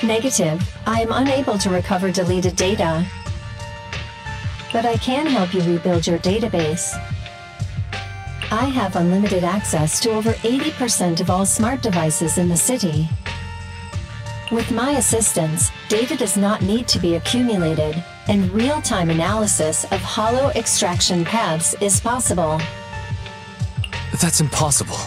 Negative. I am unable to recover deleted data. But I can help you rebuild your database. I have unlimited access to over 80% of all smart devices in the city. With my assistance, data does not need to be accumulated, and real-time analysis of holo extraction paths is possible. That's impossible.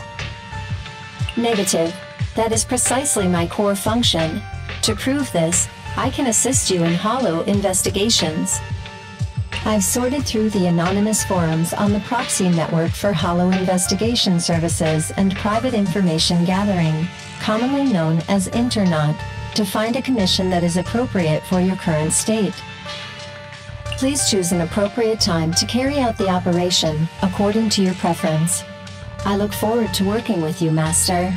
Negative. That is precisely my core function. To prove this, I can assist you in holo investigations. I've sorted through the anonymous forums on the proxy network for holo investigation services and private information gathering, commonly known as Internaut, to find a commission that is appropriate for your current state. Please choose an appropriate time to carry out the operation according to your preference. I look forward to working with you, Master.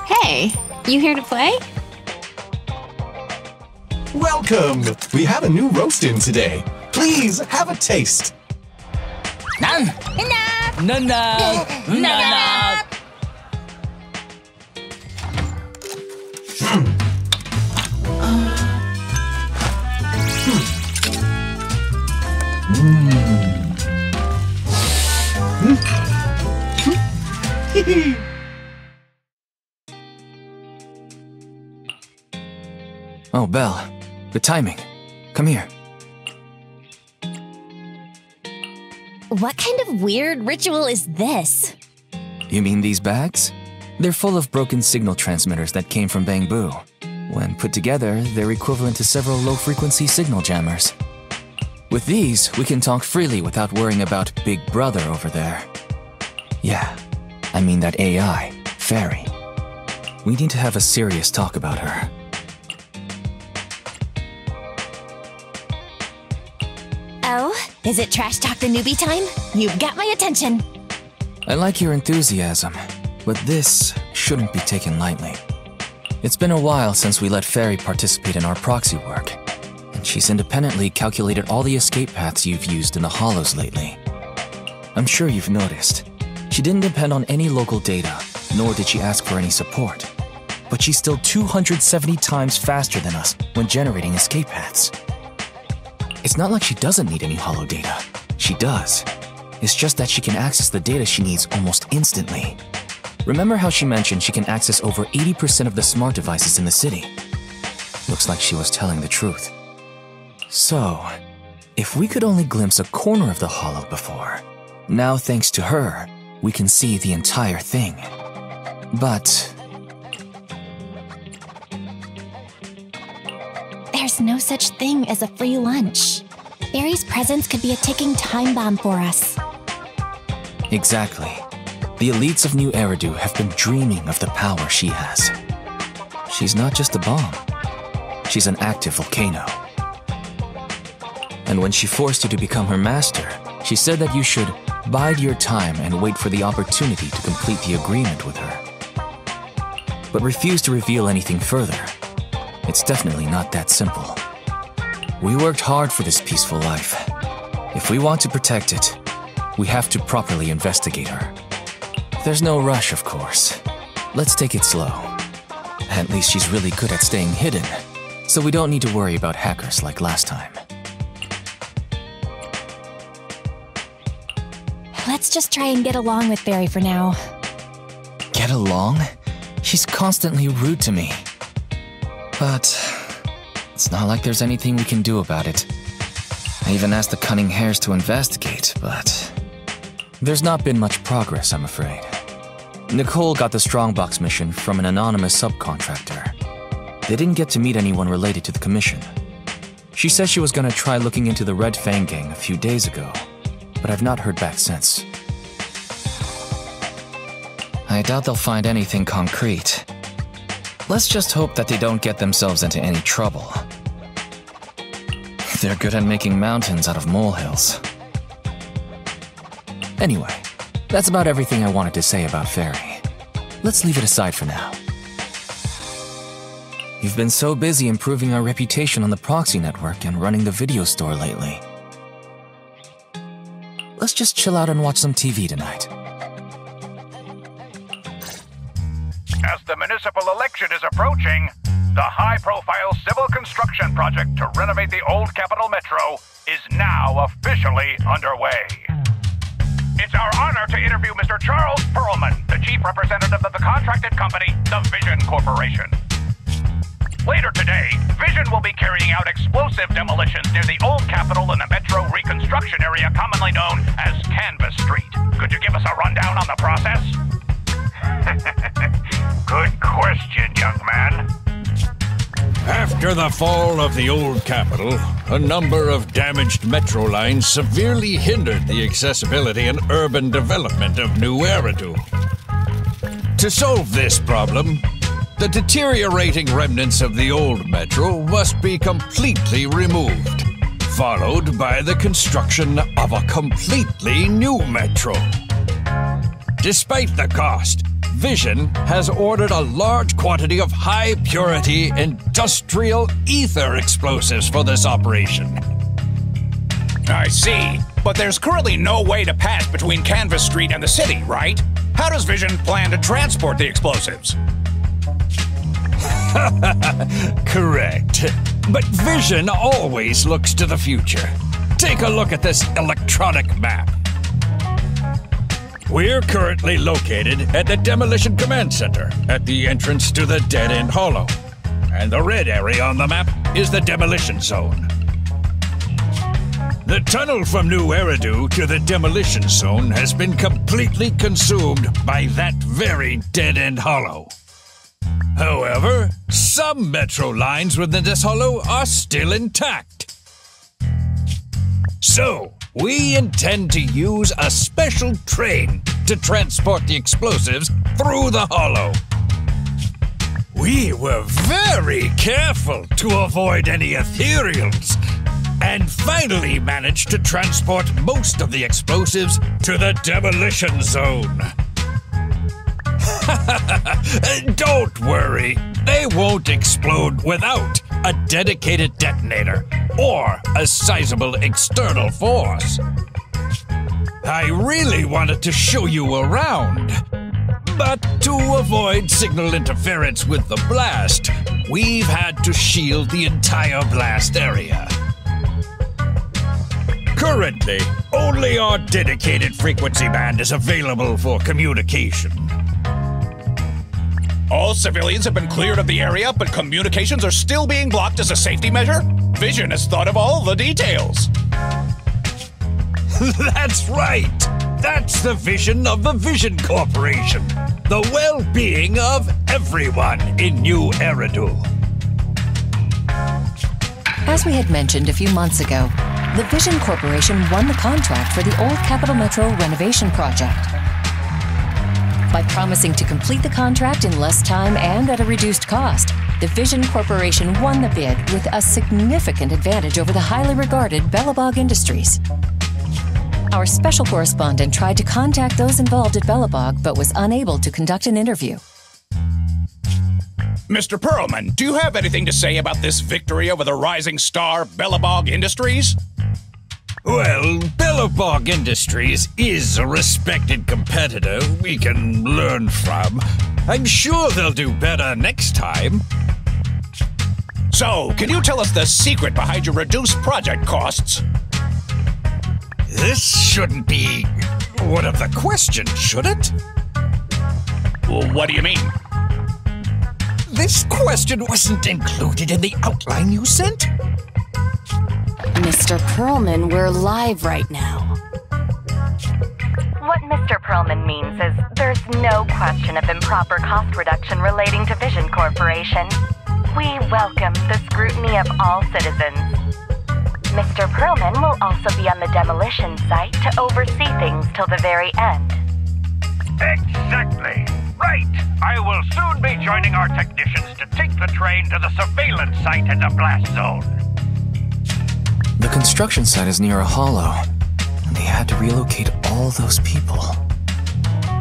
Hey, you here to play? Welcome! We have a new roast in today. Please have a taste. None! None! None! Oh, Belle. Good timing. Come here. What kind of weird ritual is this? You mean these bags? They're full of broken signal transmitters that came from Bang Boo. When put together, they're equivalent to several low-frequency signal jammers. With these, we can talk freely without worrying about Big Brother over there. Yeah, I mean that AI, Fairy. We need to have a serious talk about her. Oh, is it Trash Talk the Newbie time? You've got my attention. I like your enthusiasm, but this shouldn't be taken lightly. It's been a while since we let Fairy participate in our proxy work, and she's independently calculated all the escape paths you've used in the Hollows lately. I'm sure you've noticed. She didn't depend on any local data, nor did she ask for any support. But she's still 270 times faster than us when generating escape paths. It's not like she doesn't need any Hollow data. She does. It's just that she can access the data she needs almost instantly. Remember how she mentioned she can access over 80% of the smart devices in the city? Looks like she was telling the truth. So, if we could only glimpse a corner of the Hollow before, now thanks to her, we can see the entire thing. But There's no such thing as a free lunch. Fairy's presence could be a ticking time bomb for us. exactly. The elites of New Eridu have been dreaming of the power she has. She's not just a bomb. She's an active volcano. And when she forced you to become her master, she said that you should bide your time and wait for the opportunity to complete the agreement with her. But refuse to reveal anything further. It's definitely not that simple. We worked hard for this peaceful life. If we want to protect it, we have to properly investigate her. There's no rush, of course. Let's take it slow. At least she's really good at staying hidden, so we don't need to worry about hackers like last time. Let's just try and get along with Fairy for now. Get along? She's constantly rude to me. But it's not like there's anything we can do about it. I even asked the Cunning Hares to investigate, but there's not been much progress, I'm afraid. Nicole got the Strongbox mission from an anonymous subcontractor. They didn't get to meet anyone related to the commission. She said she was gonna try looking into the Red Fang gang a few days ago, but I've not heard back since. I doubt they'll find anything concrete. Let's just hope that they don't get themselves into any trouble. They're good at making mountains out of molehills. Anyway, that's about everything I wanted to say about Fairy. Let's leave it aside for now. You've been so busy improving our reputation on the proxy network and running the video store lately. Let's just chill out and watch some TV tonight. As the municipal election is approaching, the high-profile civil construction project to renovate the old Capital Metro is now officially underway. It's our honor to interview Mr. Charles Perlman, the chief representative of the contracted company, the Vision Corporation. Later today, Vision will be carrying out explosive demolitions near the old Capitol in the Metro reconstruction area commonly known as Canvas Street. Could you give us a rundown on the process? Good question, young man. After the fall of the old Capitol, a number of damaged metro lines severely hindered the accessibility and urban development of New Eridu. To solve this problem, the deteriorating remnants of the old metro must be completely removed, followed by the construction of a completely new metro. Despite the cost, Vision has ordered a large quantity of high-purity industrial ether explosives for this operation. I see, but there's currently no way to pass between Canvas Street and the city, right? How does Vision plan to transport the explosives? Correct. But Vision always looks to the future. Take a look at this electronic map. We're currently located at the Demolition Command Center, at the entrance to the dead-end hollow. And the red area on the map is the Demolition Zone. The tunnel from New Eridu to the Demolition Zone has been completely consumed by that very dead-end hollow. However, some metro lines within this hollow are still intact. So, we intend to use a special train to transport the explosives through the hollow. We were very careful to avoid any ethereals, and finally managed to transport most of the explosives to the demolition zone. Don't worry, they won't explode without a dedicated detonator or a sizable external force. I really wanted to show you around, but to avoid signal interference with the blast, we've had to shield the entire blast area. Currently, only our dedicated frequency band is available for communication. All civilians have been cleared of the area, but communications are still being blocked as a safety measure? Vision has thought of all the details. That's right! That's the vision of the Vision Corporation. The well-being of everyone in New Eridu. As we had mentioned a few months ago, the Vision Corporation won the contract for the Old Capital Metro renovation project. By promising to complete the contract in less time and at a reduced cost, the Vision Corporation won the bid with a significant advantage over the highly regarded Bellabog Industries. Our special correspondent tried to contact those involved at Bellabog, but was unable to conduct an interview. Mr. Perlman, do you have anything to say about this victory over the rising star Bellabog Industries? Well, Bellabog Industries is a respected competitor we can learn from. I'm sure they'll do better next time. So, can you tell us the secret behind your reduced project costs? This shouldn't be one of the questions, should it? What do you mean? This question wasn't included in the outline you sent? Mr. Perlman, we're live right now. What Mr. Perlman means is there's no question of improper cost reduction relating to Vision Corporation. We welcome the scrutiny of all citizens. Mr. Perlman will also be on the demolition site to oversee things till the very end. Exactly. Right. I will soon be joining our technicians to take the train to the surveillance site in the blast zone. The construction site is near a hollow, and they had to relocate all those people.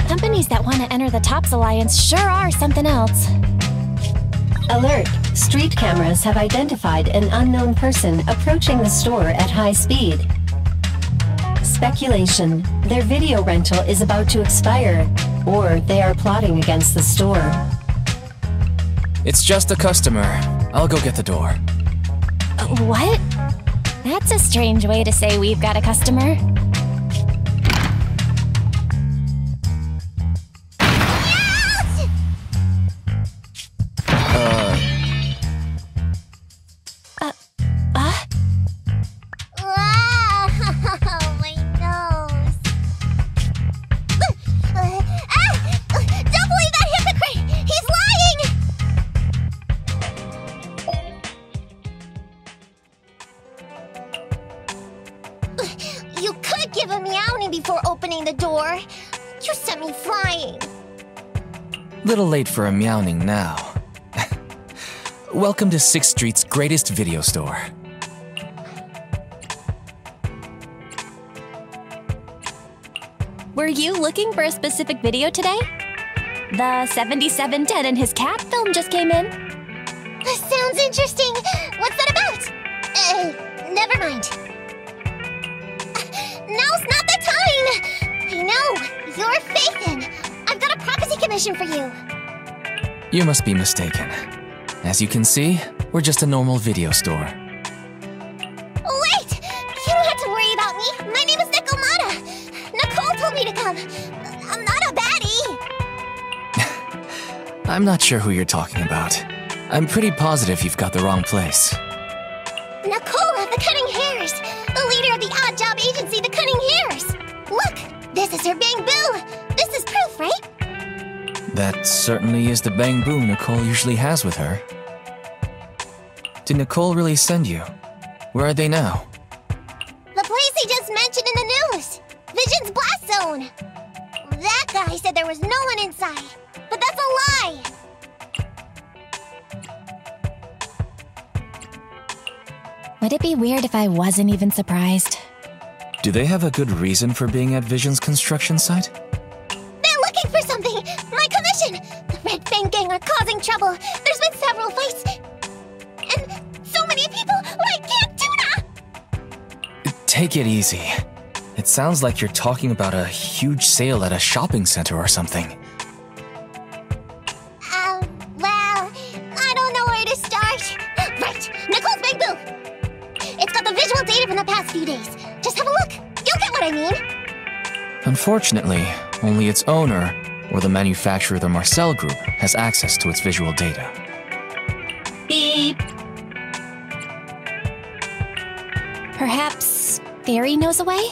Companies that want to enter the TOPS Alliance sure are something else. Alert! Street cameras have identified an unknown person approaching the store at high speed. Speculation. Their video rental is about to expire, or they are plotting against the store. It's just a customer. I'll go get the door. What? That's a strange way to say we've got a customer. Little late for a meowing now. Welcome to 6th Street's greatest video store. Were you looking for a specific video today? The 77 Dead and His Cat film just came in. Sounds interesting. What's that about? Never mind. Now's not the time! I know, you're Faithin. I've got a prophecy commission for you. You must be mistaken. As you can see, we're just a normal video store. Wait! You don't have to worry about me. My name is Nicole. Nicole told me to come. I'm not a baddie. I'm not sure who you're talking about. I'm pretty positive you've got the wrong place. Nicole of the Cunning Hairs, the leader of the odd job agency, the Cunning Hairs. Look, this is her Bang Boo. This is proof, right? That certainly is the bang boo Nicole usually has with her. Did Nicole really send you? Where are they now? The place he just mentioned in the news. Vision's blast zone. That guy said there was no one inside, but that's a lie! Would it be weird if I wasn't even surprised? Do they have a good reason for being at Vision's construction site? They're looking for something! My commission! The Red Fang Gang are causing trouble. There's been several fights. And so many people like Camp Tuna! Take it easy. It sounds like you're talking about a huge sale at a shopping center or something. Well, I don't know where to start. Right, Nicole's Big Boo! It's got the visual data from the past few days. Just have a look. You'll get what I mean. Unfortunately, only its owner, or the manufacturer of the Marcel Group, has access to its visual data. Beep. Perhaps Fairy knows a way?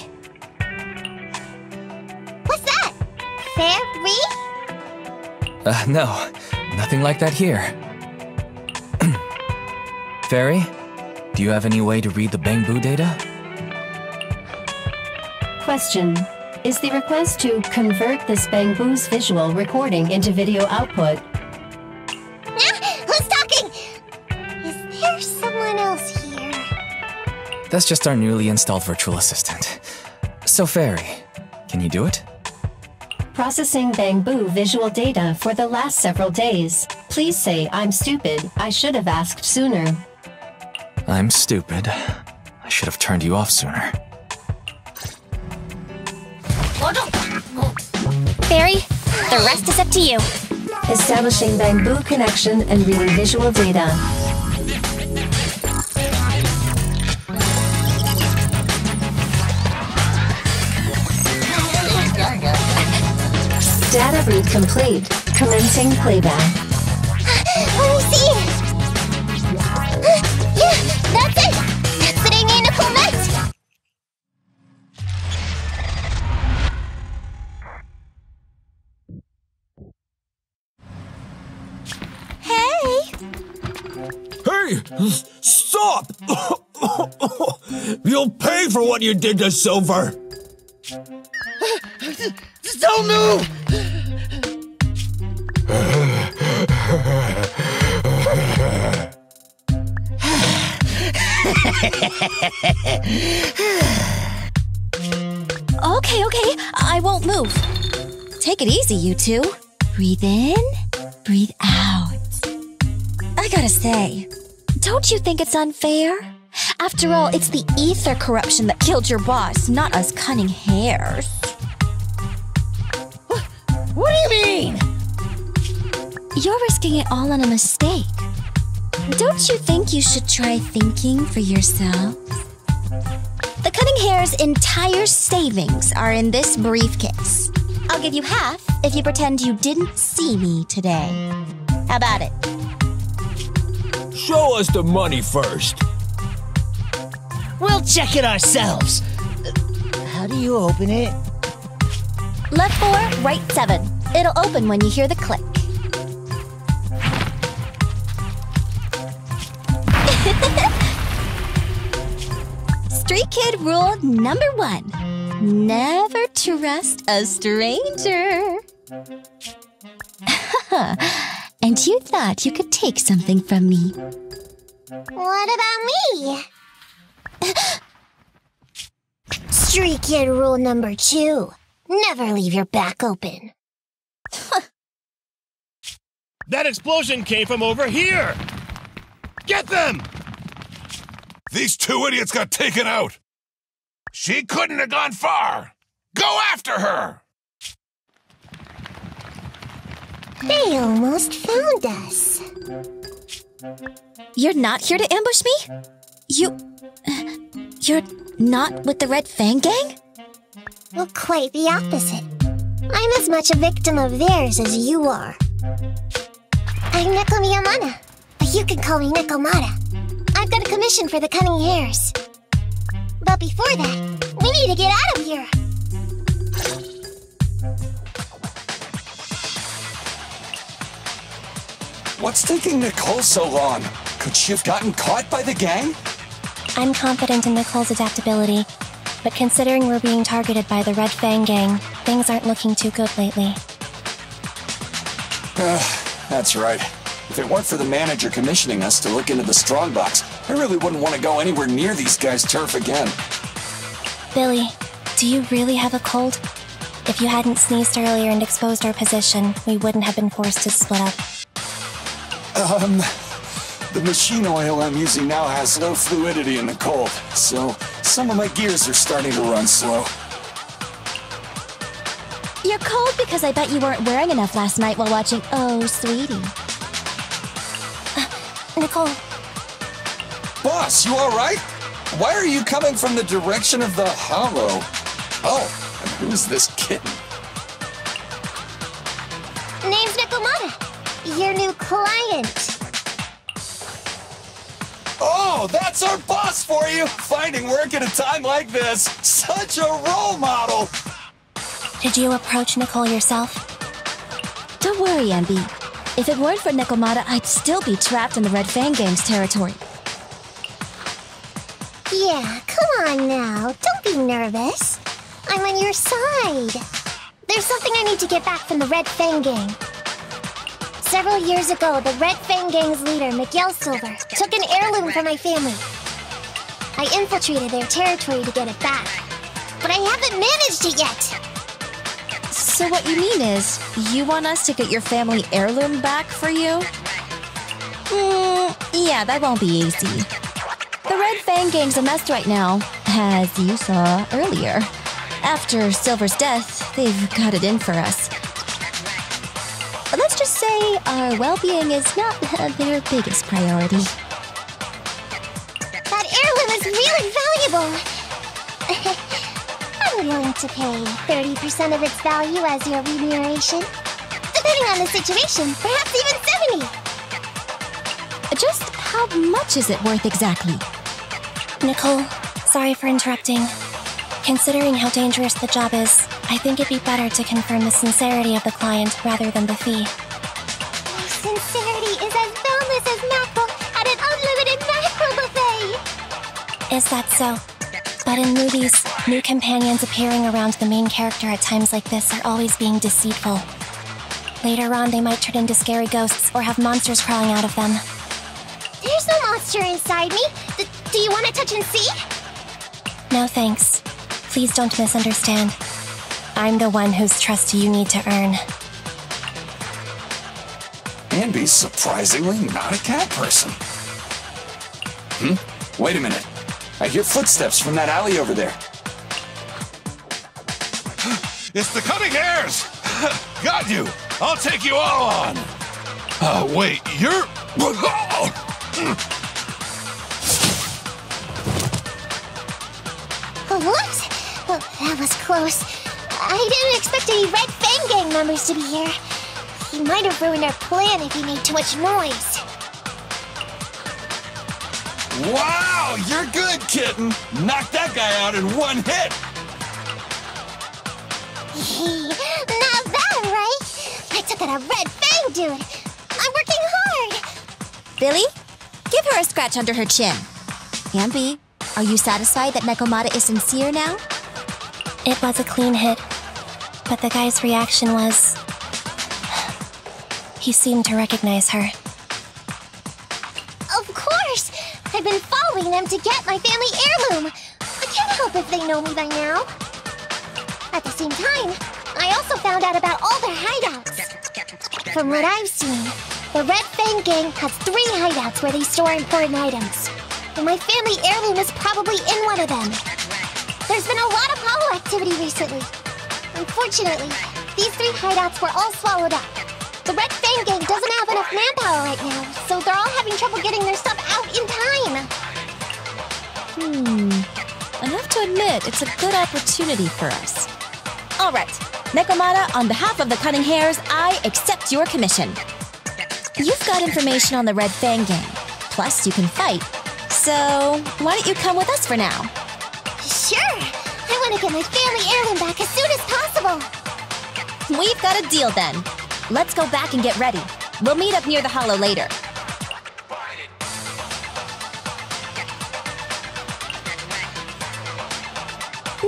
What's that? Fairy? No. Nothing like that here. Fairy, do you have any way to read the Bangbu data? Question. Is the request to convert this Bangbu's visual recording into video output? Who's talking? Is there someone else here? That's just our newly installed virtual assistant. So, Fairy, can you do it? Processing Bangbu visual data for the last several days. Please say I'm stupid. I should have asked sooner. I'm stupid. I should have turned you off sooner. Fairy, the rest is up to you. Establishing Bangbu connection and reading visual data. Data read complete. Commencing playback. Let me see. Yeah, that's it. That's what I mean, Nicole meant. Hey! Stop! You'll pay for what you did to Silver! Don't move! Okay, I won't move. Take it easy, you two. Breathe in, breathe out. I gotta say, don't you think it's unfair? After all, it's the ether corruption that killed your boss, not us cunning hares. What do you mean? You're risking it all on a mistake. Don't you think you should try thinking for yourself? The cunning hare's entire savings are in this briefcase. I'll give you half if you pretend you didn't see me today. How about it? Show us the money first. We'll check it ourselves. How do you open it? Left 4, right 7. It'll open when you hear the click. Street Kid rule number 1. Never trust a stranger. And you thought you could take something from me. What about me? Street Kid rule number 2. Never leave your back open. That explosion came from over here! Get them! These two idiots got taken out! She couldn't have gone far! Go after her! They almost found us. You're not here to ambush me? You're not with the Red Fang Gang? Well, quite the opposite. I'm as much a victim of theirs as you are. I'm Neko Miyamana, but you can call me Nekomata. I've got a commission for the cunning hares. But before that, we need to get out of here. What's taking Nicole so long? Could she have gotten caught by the gang? I'm confident in Nicole's adaptability. But considering we're being targeted by the Red Fang gang, things aren't looking too good lately. That's right. If it weren't for the manager commissioning us to look into the strongbox, I really wouldn't want to go anywhere near these guys' turf again. Billy, do you really have a cold? If you hadn't sneezed earlier and exposed our position, we wouldn't have been forced to split up. The machine oil I'm using now has low fluidity in the cold, so some of my gears are starting to run slow. You're cold because I bet you weren't wearing enough last night while watching Oh, Sweetie. Nicole. Boss, you alright? Why are you coming from the direction of the hollow? Oh, and who's this kitten? Name's Nekomata, your new client. Oh, that's our boss for you! Finding work at a time like this. Such a role model! Did you approach Nicole yourself? Don't worry, Ambi. If it weren't for Nekomata, I'd still be trapped in the Red Fang gang's territory. Yeah, come on now. Don't be nervous. I'm on your side. There's something I need to get back from the Red Fang gang. Several years ago, the Red Fang gang's leader, Miguel Silver, took an heirloom from my family. I infiltrated their territory to get it back, but I haven't managed it yet. So what you mean is, you want us to get your family heirloom back for you? Yeah, that won't be easy. The Red Fang gang's a mess right now, as you saw earlier. After Silver's death, they've got it in for us. But let's just say our well-being is not their biggest priority. That heirloom is really valuable. I'm willing to pay 30% of its value as your remuneration. Depending on the situation, perhaps even 70%. Just how much is it worth exactly? Nicole, sorry for interrupting. Considering how dangerous the job is, I think it'd be better to confirm the sincerity of the client rather than the fee. My sincerity is as boundless as mackerel at an unlimited mackerel buffet! Is that so? But in movies, new companions appearing around the main character at times like this are always being deceitful. Later on, they might turn into scary ghosts or have monsters crawling out of them. There's no monster inside me. Do you want to touch and see? No thanks. Please don't misunderstand. I'm the one whose trust you need to earn. Ambi's surprisingly not a cat person. Wait a minute. I hear footsteps from that alley over there. It's the Cunning Hares! Got you! I'll take you all on! Wait, you're... What? Well, that was close. I didn't expect any Red Fang gang members to be here. He might have ruined our plan if he made too much noise. Wow, you're good, kitten! Knocked that guy out in one hit! Not bad, right? I took out a Red Fang dude. I'm working hard. Billy, give her a scratch under her chin. Ambi, are you satisfied that Nekomata is sincere now? It was a clean hit, but the guy's reaction was... he seemed to recognize her. Of course! I've been following them to get my family heirloom. I can't help if they know me by now. At the same time, I also found out about all their hideouts. From what I've seen, the Red Fang gang has 3 hideouts where they store important items. And my family heirloom is probably in one of them. There's been a lot of hollow activity recently. Unfortunately, these 3 hideouts were all swallowed up. The Red Fang gang doesn't have enough manpower right now, so they're all having trouble getting their stuff out in time. I have to admit, it's a good opportunity for us. All right, Nekomata, on behalf of the Cunning Hares, I accept your commission. You've got information on the Red Fang gang, plus you can fight. So, why don't you come with us for now? Sure! I want to get my family heirloom back as soon as possible! We've got a deal then. Let's go back and get ready. We'll meet up near the hollow later.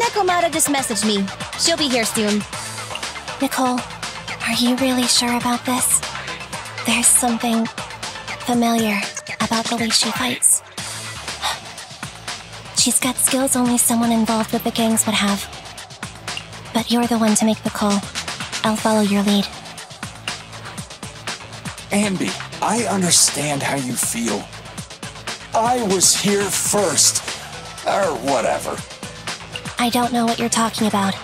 Nekomata just messaged me. She'll be here soon. Nicole, are you really sure about this? There's something familiar about the way she fights. She's got skills only someone involved with the gangs would have. But you're the one to make the call. I'll follow your lead. Ambi, I understand how you feel. I was here first. Or whatever. I don't know what you're talking about.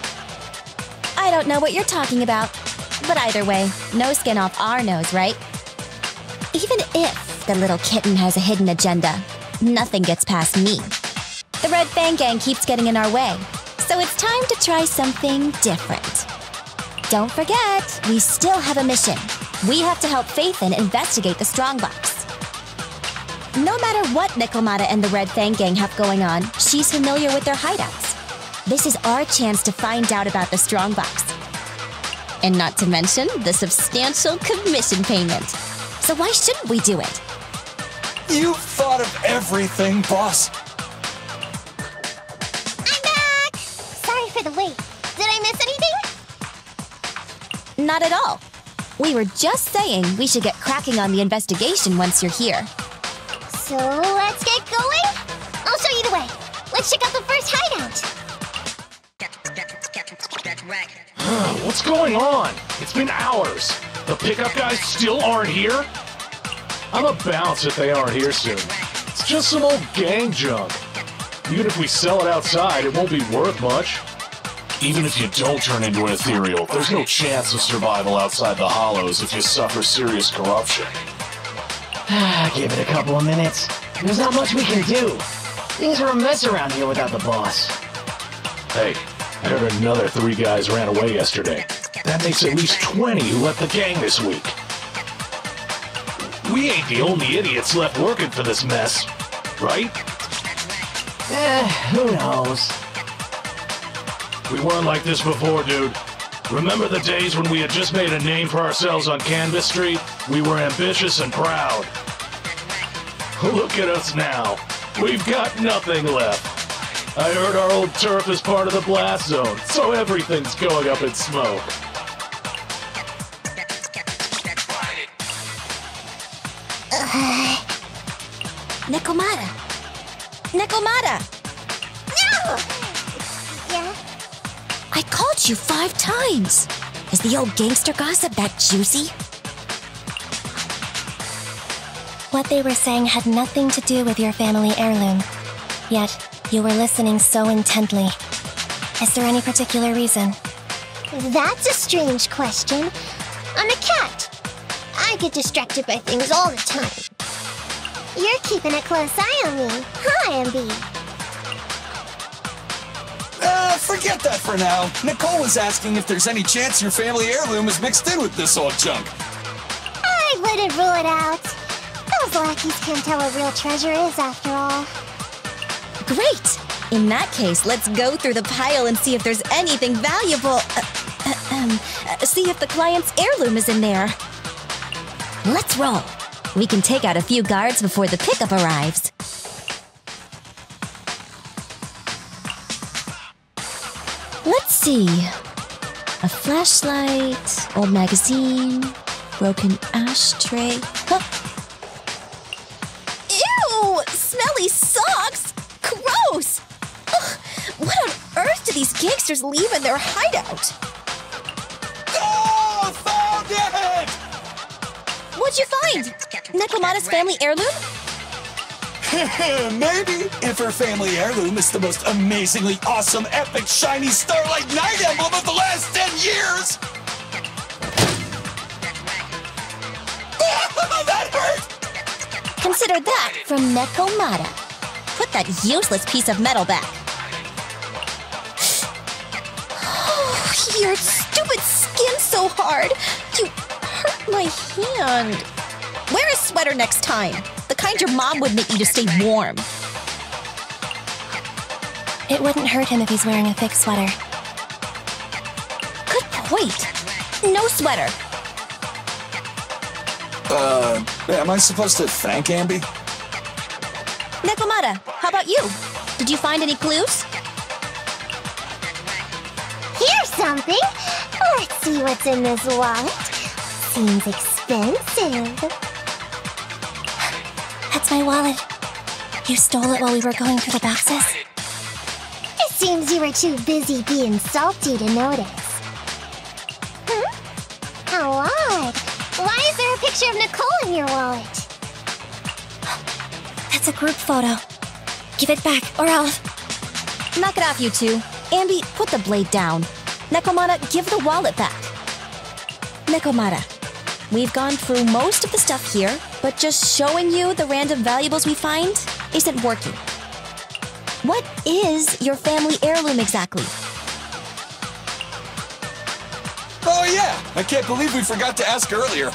I don't know what you're talking about. But either way, no skin off our nose, right? Even if the little kitten has a hidden agenda, nothing gets past me. The Red Fang Gang keeps getting in our way, so it's time to try something different. Don't forget, we still have a mission. We have to help Faithin investigate the Strongbox. No matter what Nekomata and the Red Fang Gang have going on, she's familiar with their hideouts. This is our chance to find out about the Strongbox. And not to mention the substantial commission payment. So why shouldn't we do it? You've thought of everything, boss. I'm back! Sorry for the wait. Did I miss anything? Not at all. We were just saying we should get cracking on the investigation once you're here. So let's get going? I'll show you the way. Let's check out the first hideout. What's going on? It's been hours. The pickup guys still aren't here? I'm a bounce if they aren't here soon. It's just some old gang junk. Even if we sell it outside, it won't be worth much. Even if you don't turn into an ethereal, there's no chance of survival outside the hollows if you suffer serious corruption. Give it a couple of minutes. There's not much we can do. Things are a mess around here without the boss. Hey, I heard another 3 guys ran away yesterday. That makes at least 20 who left the gang this week. We ain't the only idiots left working for this mess, right? Who knows? We weren't like this before, dude. Remember the days when we had just made a name for ourselves on Canvas Street? We were ambitious and proud. Look at us now. We've got nothing left. I heard our old turf is part of the blast zone, so everything's going up in smoke. Nekomata! Nekomata! No! Yeah? I called you 5 times. Is the old gangster gossip that juicy? What they were saying had nothing to do with your family heirloom. Yet, you were listening so intently. Is there any particular reason? That's a strange question. I'm a cat. I get distracted by things all the time. You're keeping a close eye on me, huh, Ambi? Forget that for now. Nicole was asking if there's any chance your family heirloom is mixed in with this old junk. I wouldn't rule it out. Those lackeys can't tell what real treasure is, after all. Great! In that case, let's go through the pile and see if there's anything valuable. See if the client's heirloom is in there. Let's roll. We can take out a few guards before the pickup arrives. Let's see. A flashlight, old magazine, broken ashtray. Huh. Ew! Smelly socks! Gross! Ugh, what on earth do these gangsters leave in their hideout? Oh, found it! What'd you find? Nekomata's family heirloom? Maybe if her family heirloom is the most amazingly awesome, epic, shiny Starlight Night emblem of the last 10 years! That hurt! Consider that from Nekomata. Put that useless piece of metal back. Oh, your stupid skin so hard. You hurt my hand. Wear a sweater next time. The kind your mom would knit you to stay warm. It wouldn't hurt him if he's wearing a thick sweater. Good point. No sweater. Am I supposed to thank Ambi? Nekomata, how about you? Did you find any clues? something. Let's see what's in this wallet. Seems expensive. That's my wallet. You stole it while we were going through the boxes? It seems you were too busy being salty to notice. How odd. Why is there a picture of Nicole in your wallet? That's a group photo. Give it back, or I'll... Knock it off, you two. Ambi, put the blade down. Nekomata, give the wallet back. Nekomata, we've gone through most of the stuff here, but just showing you the random valuables we find isn't working. What is your family heirloom exactly? Oh yeah! I can't believe we forgot to ask earlier.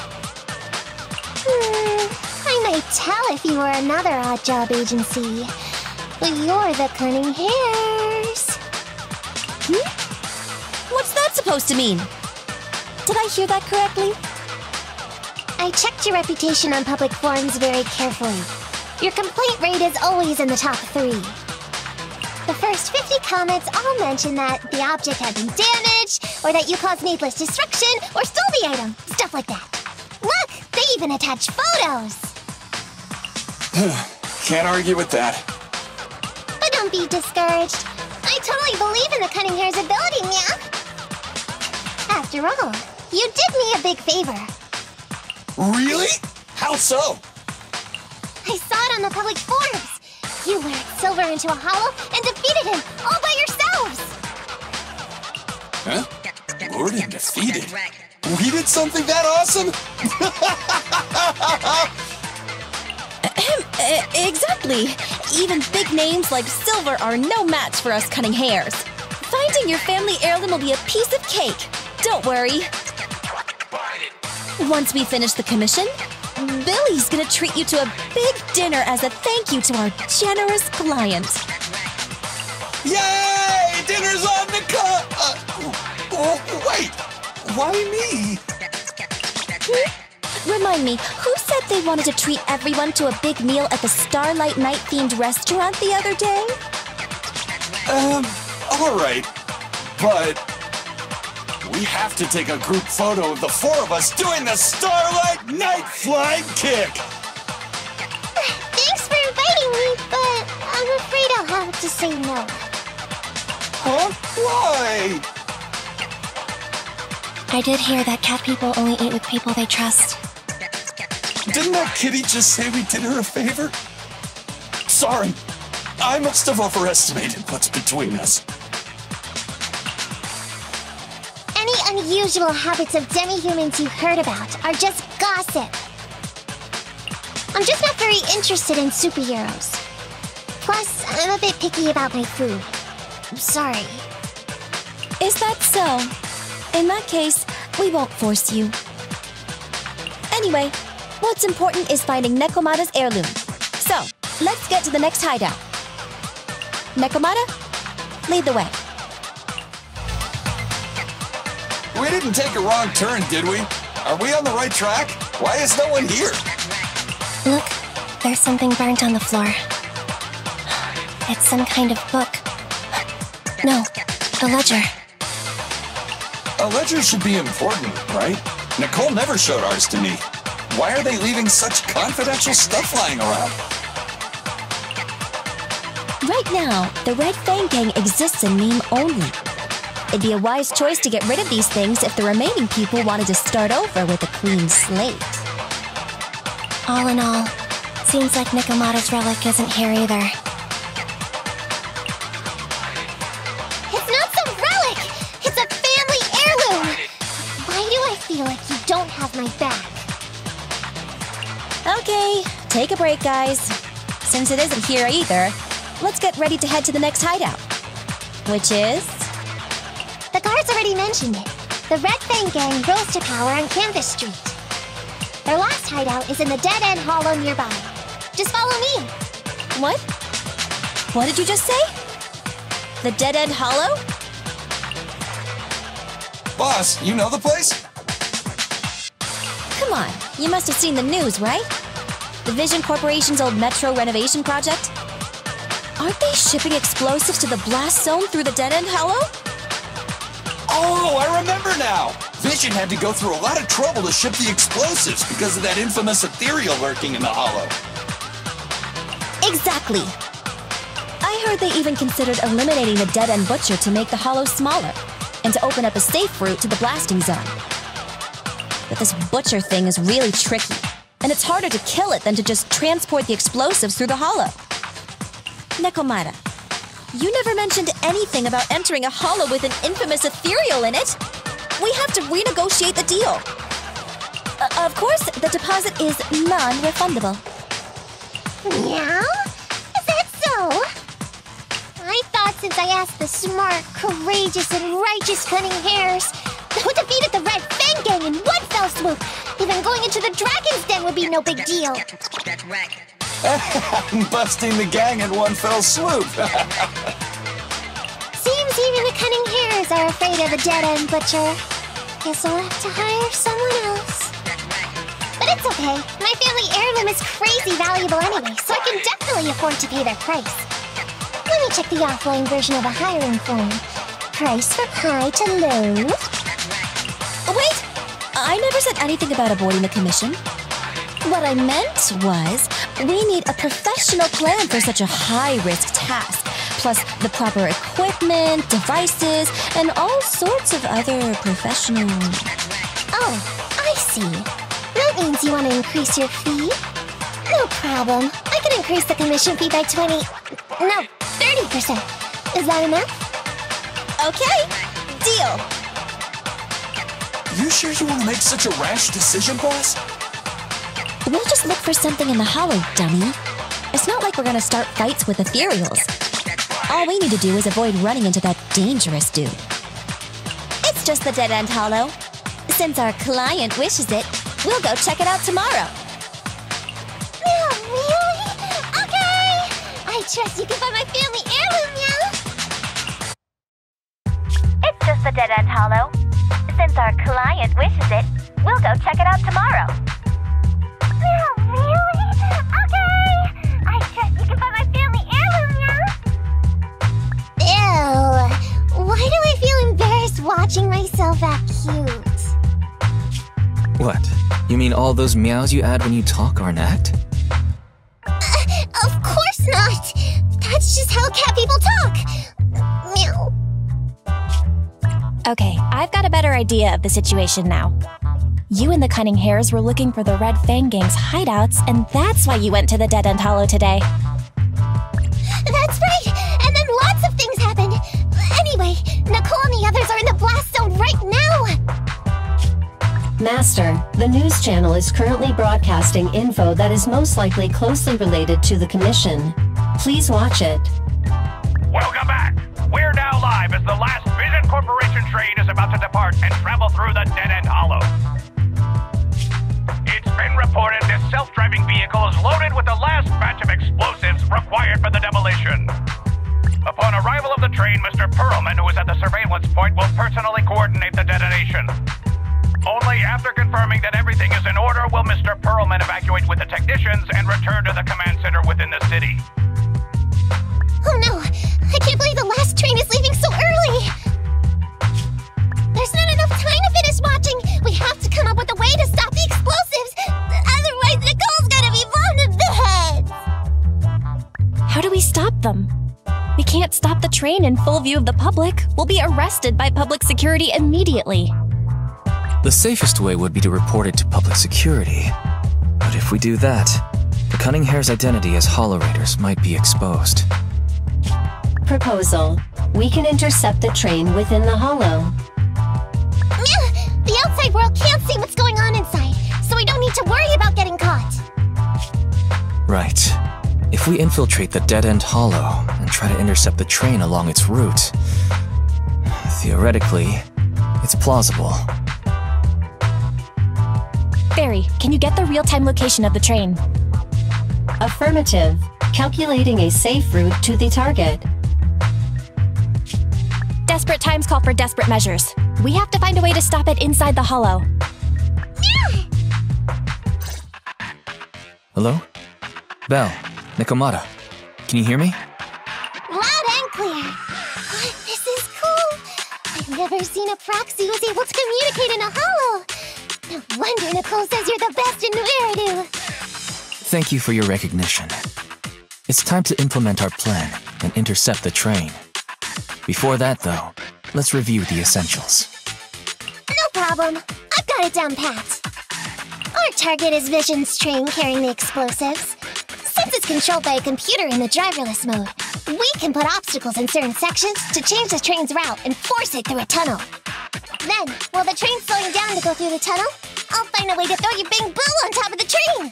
I might tell if you were another odd job agency. But you're the cunning hairs. What's that supposed to mean? Did I hear that correctly? I checked your reputation on public forums very carefully. Your complaint rate is always in the top 3. The first 50 comments all mention that the object had been damaged, or that you caused needless destruction, or stole the item. Stuff like that. Look! They even attach photos! Can't argue with that. But don't be discouraged. I totally believe in the cunning hair's ability, meow. After all, you did me a big favor. Really? How so? I saw it on the public forums. You lured Silver into a hollow and defeated him all by yourselves. Huh? Lured and defeated? We did something that awesome? Exactly. Even big names like Silver are no match for us cunning hairs. Finding your family heirloom will be a piece of cake. Don't worry. Once we finish the commission, Billy's gonna treat you to a big dinner as a thank you to our generous client. Yay! Dinner's on the wait! Why me? Remind me, who said they wanted to treat everyone to a big meal at the Starlight Night-themed restaurant the other day? Alright. But we have to take a group photo of the 4 of us doing the Starlight Night flying kick! Thanks for inviting me, but I'm afraid I'll have to say no. Huh? Why? I did hear that cat people only eat with people they trust. Didn't that kitty just say we did her a favor? Sorry. I must have overestimated what's between us. Any unusual habits of demi-humans you heard about are just gossip. I'm just not very interested in superheroes. Plus, I'm a bit picky about my food. I'm sorry. Is that so? In that case, we won't force you. Anyway, what's important is finding Nekomata's heirloom. So, let's get to the next hideout. Nekomata, lead the way. We didn't take a wrong turn, did we? Are we on the right track? Why is no one here? Look, there's something burnt on the floor. It's some kind of book. No, a ledger. A ledger should be important, right? Nicole never showed ours to me. Why are they leaving such confidential stuff lying around? Right now, the Red Fang Gang exists in name only. It'd be a wise choice to get rid of these things if the remaining people wanted to start over with a clean slate. All in all, seems like Nekomata's relic isn't here either. It's not some relic! It's a family heirloom! Why do I feel like you don't have my back? Okay, take a break, guys. Since it isn't here either, let's get ready to head to the next hideout. Which is... The guards already mentioned it. The Red Fang Gang rose to power on Canvas Street. Their last hideout is in the dead-end hollow nearby. Just follow me. What? What did you just say? The dead-end hollow? Boss, you know the place? Come on, you must have seen the news, right? The Vision Corporation's old metro renovation project? Aren't they shipping explosives to the blast zone through the dead-end hollow? Oh, I remember now! Vision had to go through a lot of trouble to ship the explosives because of that infamous ethereal lurking in the hollow. Exactly. I heard they even considered eliminating the dead-end butcher to make the hollow smaller, and to open up a safe route to the blasting zone. But this butcher thing is really tricky, and it's harder to kill it than to just transport the explosives through the hollow. Nekomata, you never mentioned anything about entering a hollow with an infamous ethereal in it. We have to renegotiate the deal. Of course, the deposit is non-refundable. Meow? Is that so? I thought since I asked the smart, courageous, and righteous cunning hares who defeated the Red Fang Gang in one fell swoop, even going into the Dragon's Den would be no big deal. Busting the gang in one fell swoop. Seems even the cunning hares are afraid of the dead-end butcher. Guess I'll have to hire someone else. But it's okay. My family heirloom is crazy valuable anyway, so I can definitely afford to pay their price. Let me check the offline version of the hiring form. Price from high to low. Wait! I never said anything about avoiding the commission. What I meant was, we need a professional plan for such a high-risk task, plus the proper equipment, devices, and all sorts of other professional... Oh, I see. That means you want to increase your fee? No problem. I can increase the commission fee by 30%. Is that enough? Okay, deal. You sure you want to make such a rash decision, boss? We'll just look for something in the hollow, dummy. It's not like we're gonna start fights with ethereals. All we need to do is avoid running into that dangerous dude. It's just the dead-end hollow. Since our client wishes it, we'll go check it out tomorrow. Oh, really? Okay! I trust you can find my family heirloom now. It's just the dead-end hollow. Since our client wishes it, we'll go check it out tomorrow. Oh, really? Okay! I trust you can find my family heirloom now. Ew. Why do I feel embarrassed watching myself act cute? What? You mean all those meows you add when you talk are an act? Of course not! That's just how cat people talk! Meow. Okay, I've got a better idea of the situation now. You and the cunning hares were looking for the Red Fang Gang's hideouts, and that's why you went to the Dead-End Hollow today. That's right! And then lots of things happened! Anyway, Nicole and the others are in the blast zone right now! Master, the news channel is currently broadcasting info that is most likely closely related to the commission. Please watch it. Welcome back! We're now live as the last Vision Corporation train is about to depart and travel through the Dead-End Hollow. It's been reported this self-driving vehicle is loaded with the last batch of explosives required for the demolition. Upon arrival of the train, Mr. Perlman, who is at the surveillance point, will personally coordinate the detonation. Only after confirming that everything is in order will Mr. Perlman evacuate with the technicians and return to the command center within the city. Oh no! I can't believe the last train is leaving so early! There's not enough time to finish watching! We have to come up with a way to stop the explosives! Otherwise, Nicole's gonna be blown to bits! How do we stop them? We can't stop the train in full view of the public. We'll be arrested by public security immediately. The safest way would be to report it to public security. But if we do that, the cunning hare's identity as Hollow Raiders might be exposed. Proposal. We can intercept the train within the hollow. The outside world can't see what's going on inside, so we don't need to worry about getting caught. Right. If we infiltrate the dead-end hollow and try to intercept the train along its route, theoretically, it's plausible. Barry, can you get the real-time location of the train? Affirmative. Calculating a safe route to the target. Desperate times call for desperate measures. We have to find a way to stop it inside the hollow. Hello? Belle, Nikomata, can you hear me? Loud and clear. This is cool. I've never never seen a proxy who's able to communicate in a holo. No wonder Nicole says you're the best in New Eridu. Thank you for your recognition. It's time to implement our plan and intercept the train. Before that, though, let's review the essentials. No problem. I've got it down pat. Our target is Vision's train carrying the explosives. Since it's controlled by a computer in the driverless mode, we can put obstacles in certain sections to change the train's route and force it through a tunnel. Then, while the train's slowing down to go through the tunnel, I'll find a way to throw your Bing Boo on top of the train!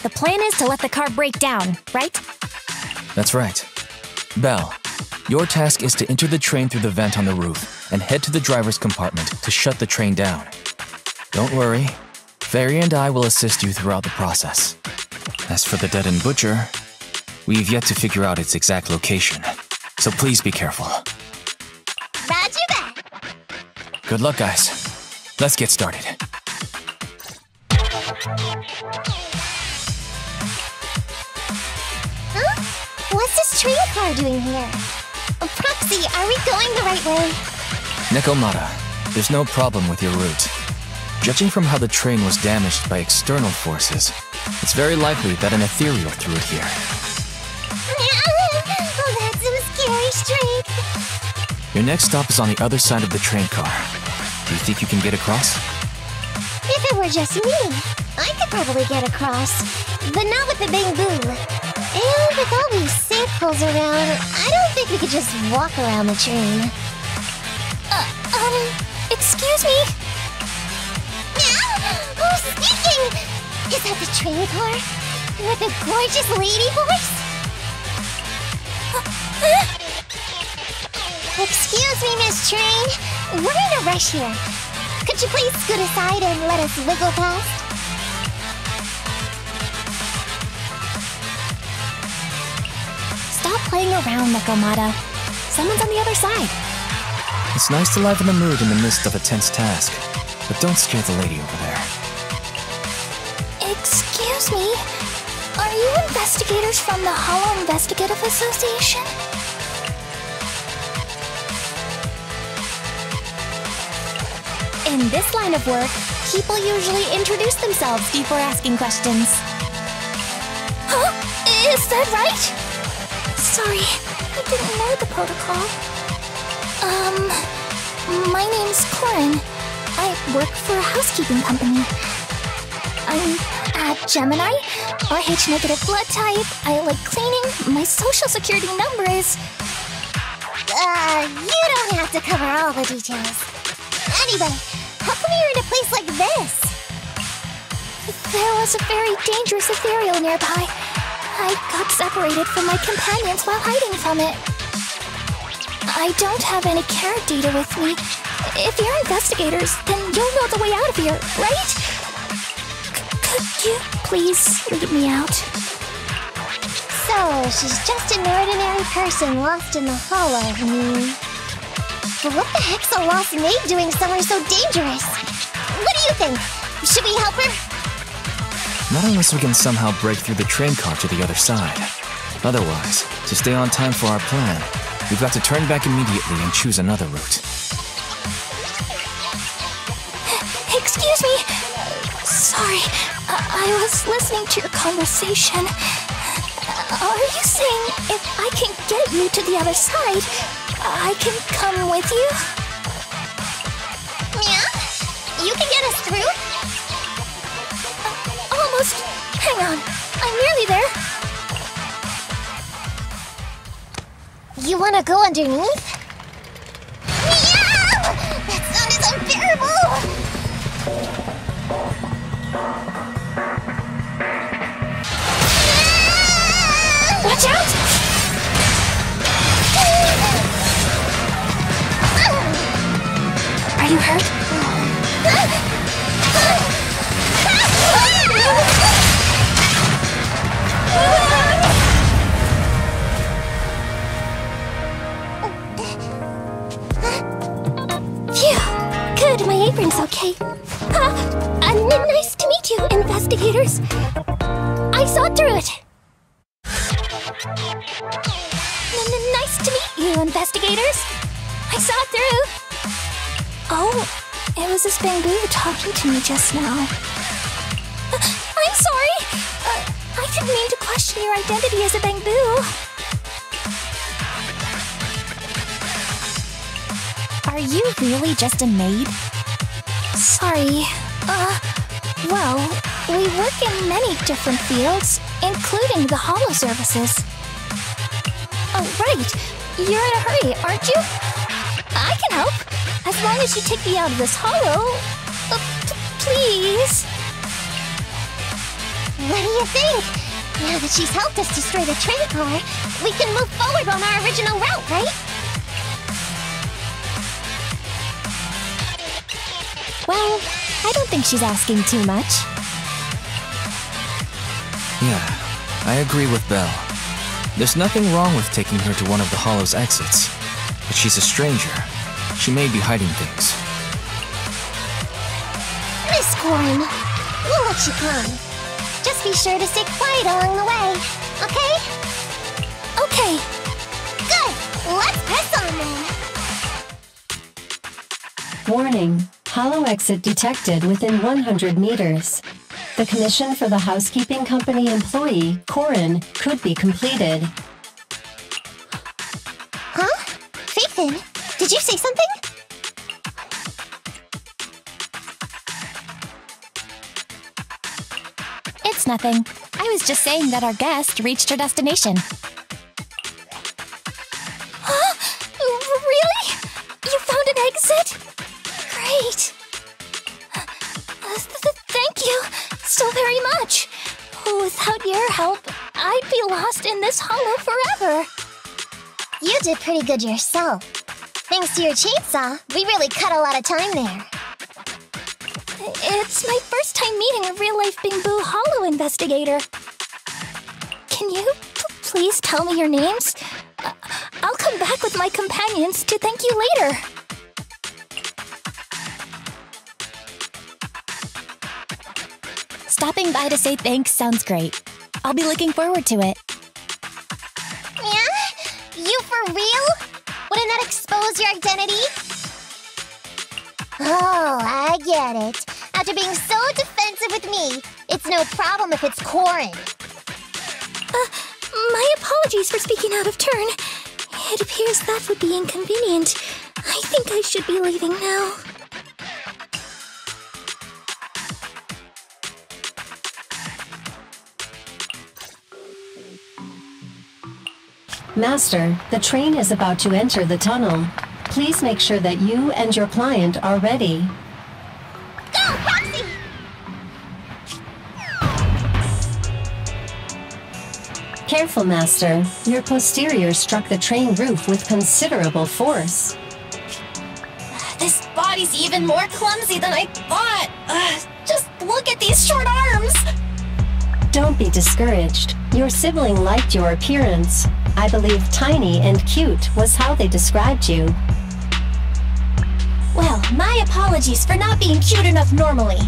The plan is to let the car break down, right? That's right. Belle, your task is to enter the train through the vent on the roof and head to the driver's compartment to shut the train down. Don't worry, Fairy and I will assist you throughout the process. As for the dead-end butcher, we've yet to figure out its exact location, so please be careful. Roger that! Good luck, guys. Let's get started. Huh? What's this train car doing here? Proxy, are we going the right way? Nekomata, there's no problem with your route. Judging from how the train was damaged by external forces, it's very likely that an ethereal threw it here. Oh, that's some scary streak. Your next stop is on the other side of the train car. Do you think you can get across? If it were just me, I could probably get across. But not with the Bing Boo. And with all these sinkholes around, I don't think we could just walk around the train. Excuse me? Who's speaking? Is that the train car? With a gorgeous lady voice? Excuse me, Miss Train. We're in a rush here. Could you please scoot aside and let us wiggle past? Stop playing around, Nekomata. Someone's on the other side. It's nice to liven the mood in the midst of a tense task, but don't scare the lady over there. Excuse me? Are you investigators from the Holo Investigative Association? In this line of work, people usually introduce themselves before asking questions. Huh? Is that right? Sorry, I didn't know the protocol. My name's Corin. I work for a housekeeping company. I'm a Gemini, RH negative blood type, I like cleaning, my social security number is... You don't have to cover all the details. Anyway, how come you're in a place like this? There was a very dangerous ethereal nearby. I got separated from my companions while hiding from it. I don't have any carrot data with me. If you're investigators, then you'll know the way out of here, right? Could you please lead me out? So, she's just an ordinary person lost in the Holo, But what the heck's a lost maid doing somewhere so dangerous? What do you think? Should we help her? Not unless we can somehow break through the train car to the other side. Otherwise, to stay on time for our plan, we've got to turn back immediately and choose another route. Excuse me. Sorry, I was listening to your conversation. Are you saying if I can get you to the other side, I can come with you? Yeah? You can get us through? Almost. Hang on, I'm nearly there. You wanna go underneath? Meow! That sound is unbearable! Watch out! Are you hurt? Phew! Good, my apron's okay. Nice to meet you, investigators. I saw through it. Nice to meet you, investigators. I saw through. Oh, it was this bamboo talking to me just now. I'm sorry. I didn't mean to question your identity as a bamboo. Are you really just a maid? Sorry. Well, we work in many different fields, including the holo services. Oh, right. You're in a hurry, aren't you? I can help. As long as you take me out of this holo. Please. What do you think? Now that she's helped us destroy the train car, we can move forward on our original route, right? Well, I don't think she's asking too much. Yeah, I agree with Belle. There's nothing wrong with taking her to one of the holo's exits. But she's a stranger. She may be hiding things. Miss Corin, we'll let you come. Just be sure to stay quiet along the way, okay? Okay. Good! Let's press on then! Warning. Holo exit detected within 100 meters. The commission for the housekeeping company employee, Corin, could be completed. Huh? Faithin, did you say something? It's nothing. I was just saying that our guest reached her destination. Huh? Really? You found an exit? Great. Thank you so very much. Without your help, I'd be lost in this holo forever. You did pretty good yourself. Thanks to your chainsaw, we really cut a lot of time there. It's my first time meeting a real-life bamboo holo investigator. Can you please tell me your names? I'll come back with my companions to thank you later. Stopping by to say thanks sounds great. I'll be looking forward to it. Yeah? You for real? Wouldn't that expose your identity? Oh, I get it. After being so defensive with me, it's no problem if it's Corin. My apologies for speaking out of turn. It appears that would be inconvenient. I think I should be leaving now. Master, the train is about to enter the tunnel. Please make sure that you and your client are ready. Go, Proxy! Careful, Master. Your posterior struck the train roof with considerable force. This body's even more clumsy than I thought. Just look at these short arms! Don't be discouraged. Your sibling liked your appearance. I believe tiny and cute was how they described you. Well, my apologies for not being cute enough normally.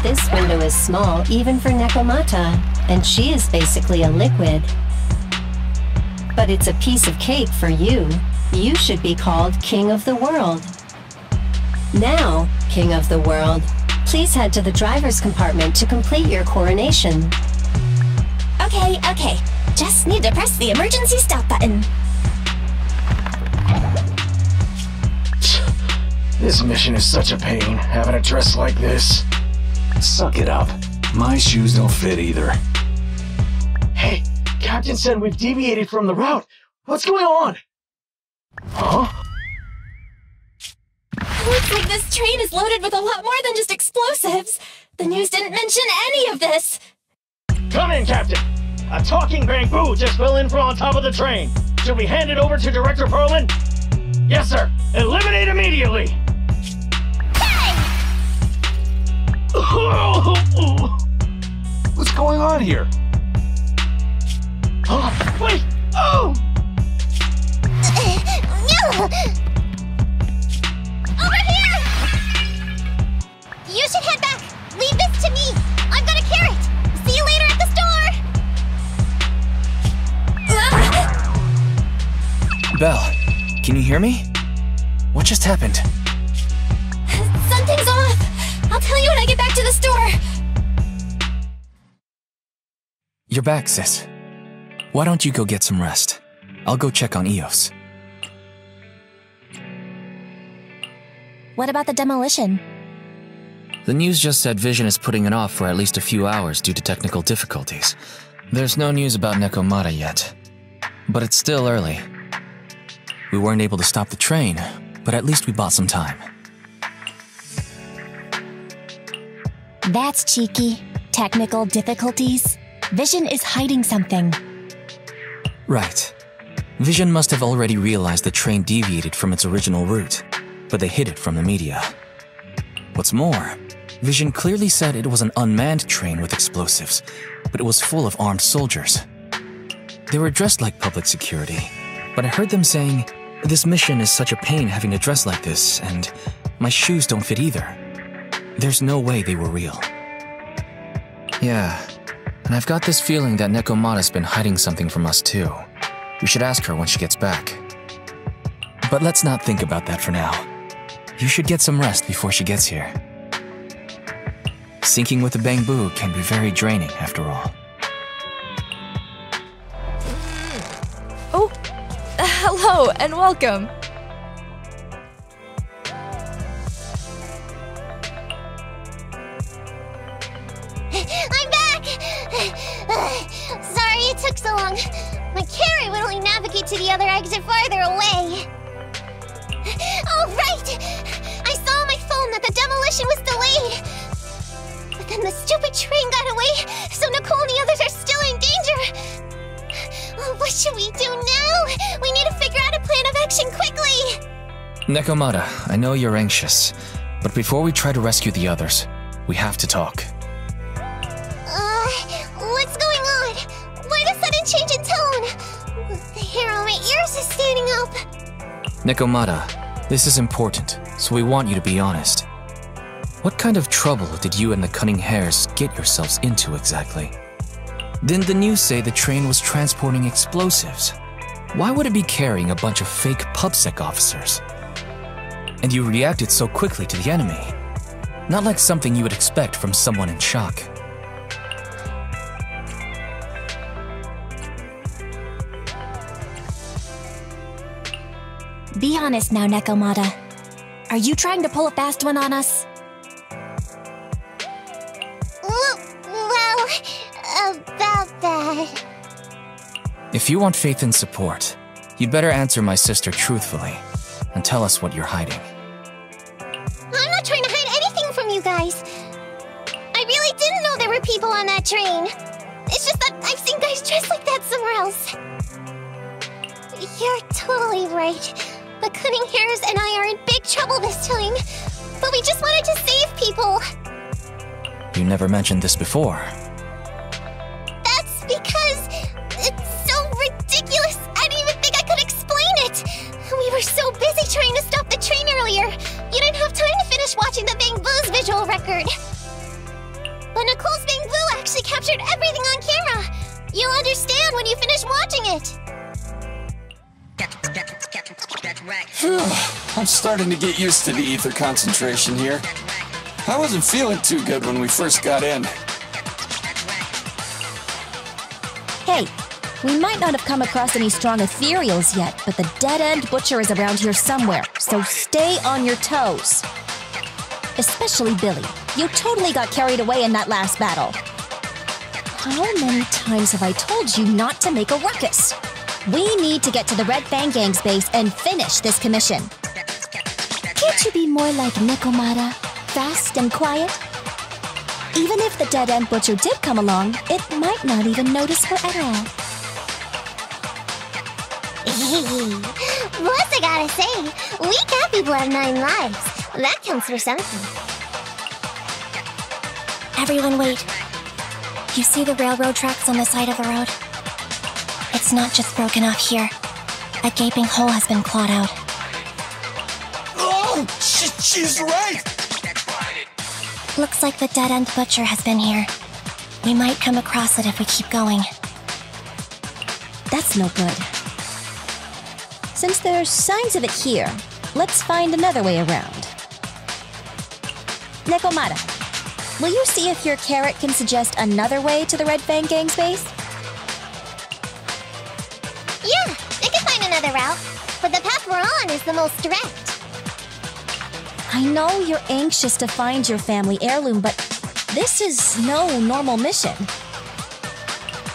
This window is small even for Nekomata, and she is basically a liquid. But it's a piece of cake for you. You should be called King of the World. Now, King of the World, please head to the driver's compartment to complete your coronation. Okay. Just need to press the emergency stop button. This mission is such a pain, having a dress like this. Suck it up. My shoes don't fit either. Hey, Captain said we've deviated from the route. What's going on? Huh? Looks like this train is loaded with a lot more than just explosives. The news didn't mention any of this. Come in, Captain. A talking bamboo just fell in from on top of the train. Should we hand it over to Director Perlman? Yes, sir. Eliminate immediately. Hey! What's going on here? Wait! Oh! Over here! You should head back. Leave this to me. I'm gonna carry it. See you later at the store. hear me? What just happened? Something's off! I'll tell you when I get back to the store! You're back, sis. Why don't you go get some rest? I'll go check on Eos. What about the demolition? The news just said Vision is putting it off for at least a few hours due to technical difficulties. There's no news about Nekomata yet, but it's still early. We weren't able to stop the train, but at least we bought some time. That's cheeky. Technical difficulties. Vision is hiding something. Right. Vision must have already realized the train deviated from its original route, but they hid it from the media. What's more, Vision clearly said it was an unmanned train with explosives, but it was full of armed soldiers. They were dressed like public security, but I heard them saying, "This mission is such a pain having to dress like this, and my shoes don't fit either." There's no way they were real. Yeah, and I've got this feeling that Nekomata's been hiding something from us too. We should ask her when she gets back. But let's not think about that for now. You should get some rest before she gets here. Syncing with the bamboo can be very draining after all. Oh, hello and welcome. I'm back! Sorry it took so long. My carry would only navigate to the other exit farther away. Oh, right! I saw on my phone that the demolition was delayed. But then the stupid train got away, so Nicole and the others are still in danger. Oh, what should we do now? We need to figure out a plan of action quickly! Nekomata, I know you're anxious, but before we try to rescue the others, we have to talk. What's going on? Why the sudden change in tone? The hair on my ears is standing up. Nekomata, this is important, so we want you to be honest. What kind of trouble did you and the Cunning Hares get yourselves into exactly? Didn't the news say the train was transporting explosives? Why would it be carrying a bunch of fake PubSec officers? And you reacted so quickly to the enemy. Not like something you would expect from someone in shock. Be honest now, Nekomata. Are you trying to pull a fast one on us? Well, about that. If you want faith and support, you'd better answer my sister truthfully and tell us what you're hiding. I'm not trying to hide anything from you guys. I really didn't know there were people on that train. It's just that I've seen guys dressed like that somewhere else. You're totally right. The Cunning Hares and I are in big trouble this time. But we just wanted to save people. You never mentioned this before. That's because it's so ridiculous. I didn't even think I could explain it. We were so busy trying to stop the train earlier. You didn't have time to finish watching the Bamboo's visual record. But Nicole's Bamboo actually captured everything on camera. You'll understand when you finish watching it. I'm starting to get used to the ether concentration here. I wasn't feeling too good when we first got in. Hey, we might not have come across any strong ethereals yet, but the dead-end butcher is around here somewhere, so stay on your toes. Especially Billy. You totally got carried away in that last battle. How many times have I told you not to make a ruckus? We need to get to the Red Fang Gang's base and finish this commission. Can't you be more like Nekomata? Fast and quiet? Even if the dead-end butcher did come along, it might not even notice her at all. Plus, I gotta say, we cat people have 9 lives. That counts for something. Everyone wait. You see the railroad tracks on the side of the road? It's not just broken off here. A gaping hole has been clawed out. Oh, she's right! Looks like the dead-end butcher has been here. We might come across it if we keep going. That's no good. Since there's signs of it here, let's find another way around. Nekomata, will you see if your carrot can suggest another way to the Red Fang Gang's base? Yeah, I can find another route, but the path we're on is the most direct. I know you're anxious to find your family heirloom, but this is no normal mission.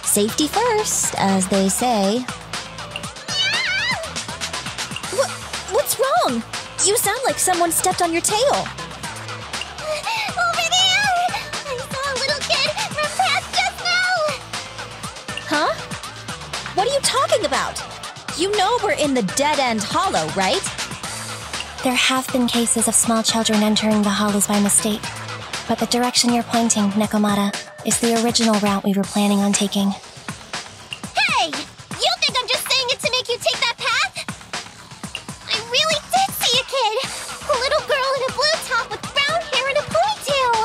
Safety first, as they say. What's wrong? You sound like someone stepped on your tail. Over there! I saw a little kid run past just now! Huh? What are you talking about? You know we're in the dead-end hollow, right? There have been cases of small children entering the hollows by mistake, but the direction you're pointing, Nekomata, is the original route we were planning on taking. Hey! You think I'm just saying it to make you take that path? I really did see a kid! A little girl in a blue top with brown hair and a ponytail!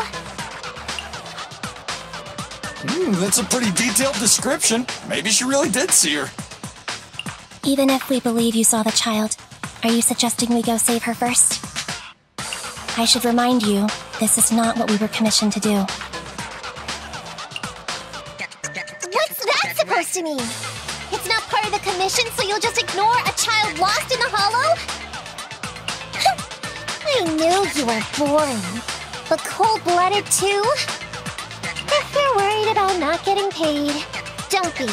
That's a pretty detailed description. Maybe she really did see her. Even if we believe you saw the child, are you suggesting we go save her first? I should remind you, this is not what we were commissioned to do. What's that supposed to mean? It's not part of the commission, so you'll just ignore a child lost in the hollow? I knew you were boring, but cold-blooded too? If you're worried about not getting paid, don't be.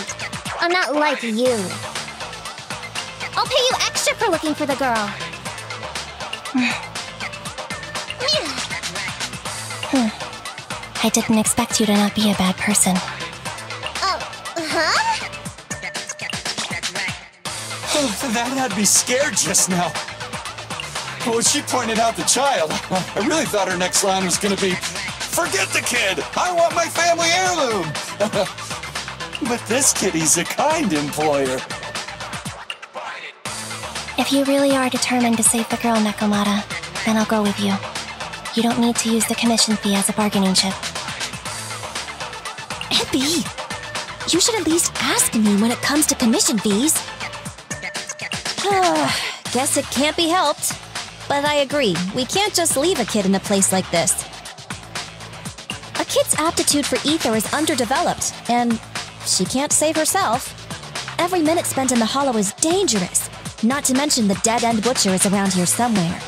I'm not like you. I'll pay you extra for looking for the girl. I didn't expect you to not be a bad person. Huh? That had me scared just now. When she pointed out the child, I really thought her next line was gonna be, "Forget the kid! I want my family heirloom!" But this kitty's a kind employer. If you really are determined to save the girl, Nekomata, then I'll go with you. You don't need to use the commission fee as a bargaining chip. Eppy, you should at least ask me when it comes to commission fees. Guess it can't be helped. But I agree, we can't just leave a kid in a place like this. A kid's aptitude for ether is underdeveloped, and she can't save herself. Every minute spent in the hollow is dangerous, not to mention the dead-end butcher is around here somewhere.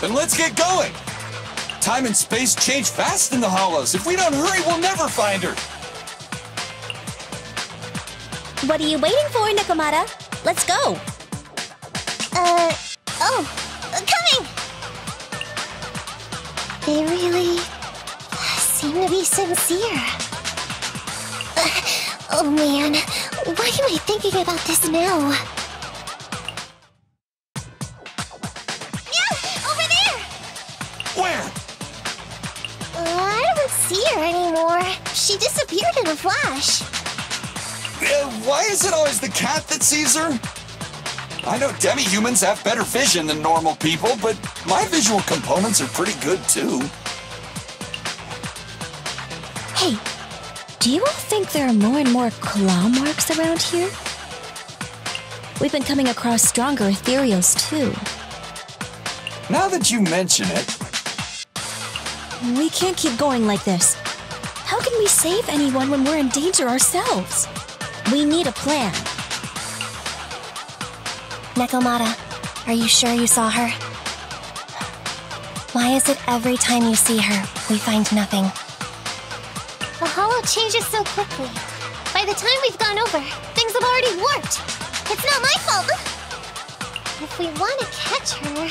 Then let's get going! Time and space change fast in the hollows. If we don't hurry, we'll never find her. What are you waiting for, Nekomata? Let's go! Coming! They really seem to be sincere. Oh man, why am I thinking about this now? Yeah, over there! Where? I don't see her anymore. She disappeared in a flash. Why is it always the cat that sees her? I know demi-humans have better vision than normal people, but my visual components are pretty good too. Hey, do you all think there are more and more claw marks around here? We've been coming across stronger ethereals too. Now that you mention it... We can't keep going like this. How can we save anyone when we're in danger ourselves? We need a plan. Nekomata, are you sure you saw her? Why is it every time you see her, we find nothing? The hollow changes so quickly. By the time we've gone over, things have already warped. It's not my fault. If we want to catch her,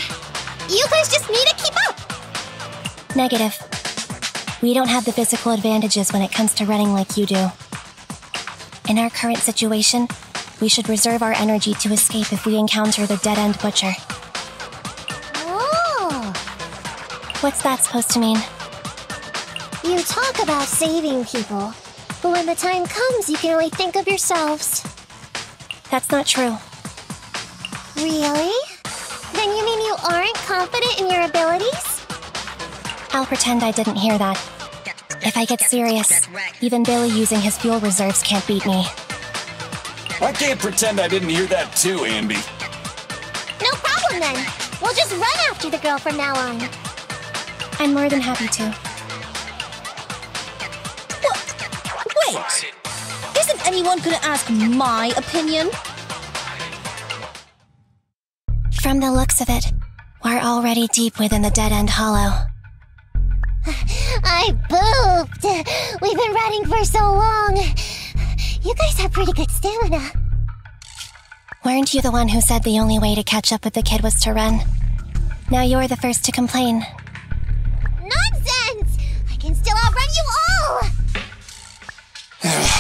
you guys just need to keep up. Negative. We don't have the physical advantages when it comes to running like you do. In our current situation, we should reserve our energy to escape if we encounter the dead-end butcher. Oh! What's that supposed to mean? You talk about saving people, but when the time comes, you can only think of yourselves. That's not true. Really? Then you mean you aren't confident in your abilities? I'll pretend I didn't hear that. If I get serious, even Billy using his fuel reserves can't beat me. I can't pretend I didn't hear that too, Ambi. No problem then. We'll just run after the girl from now on. I'm more than happy to. Wait! Isn't anyone gonna ask my opinion? From the looks of it, we're already deep within the dead-end hollow. I pooped! We've been running for so long. You guys have pretty good stamina. Weren't you the one who said the only way to catch up with the kid was to run? Now you're the first to complain. Nonsense! I can still outrun you all!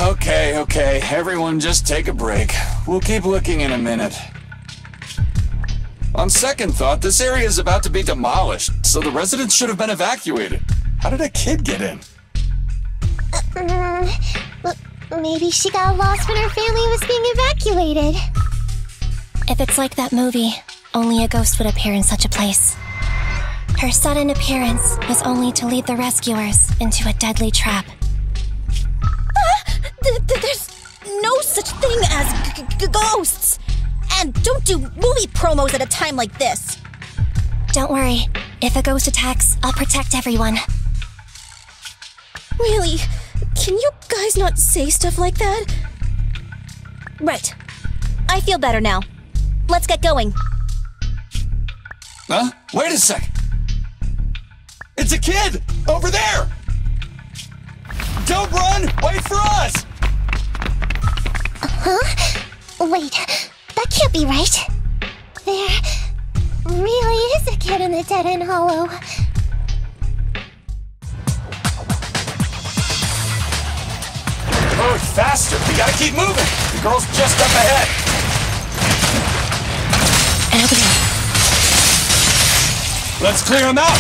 Okay. Everyone just take a break. We'll keep looking in a minute. On second thought, this area is about to be demolished, so the residents should have been evacuated. How did a kid get in? Maybe she got lost when her family was being evacuated. If it's like that movie, only a ghost would appear in such a place. Her sudden appearance was only to lead the rescuers into a deadly trap. There's no such thing as ghosts! And don't do movie promos at a time like this! Don't worry. If a ghost attacks, I'll protect everyone. Really? Can you guys not say stuff like that? Right. I feel better now. Let's get going. Huh? Wait a sec! It's a kid! Over there! Don't run! Wait for us! Huh? Wait, that can't be right. There really is a kid in the dead-end hollow. Oh, faster! We gotta keep moving! The girl's just up ahead! Let's clear him out!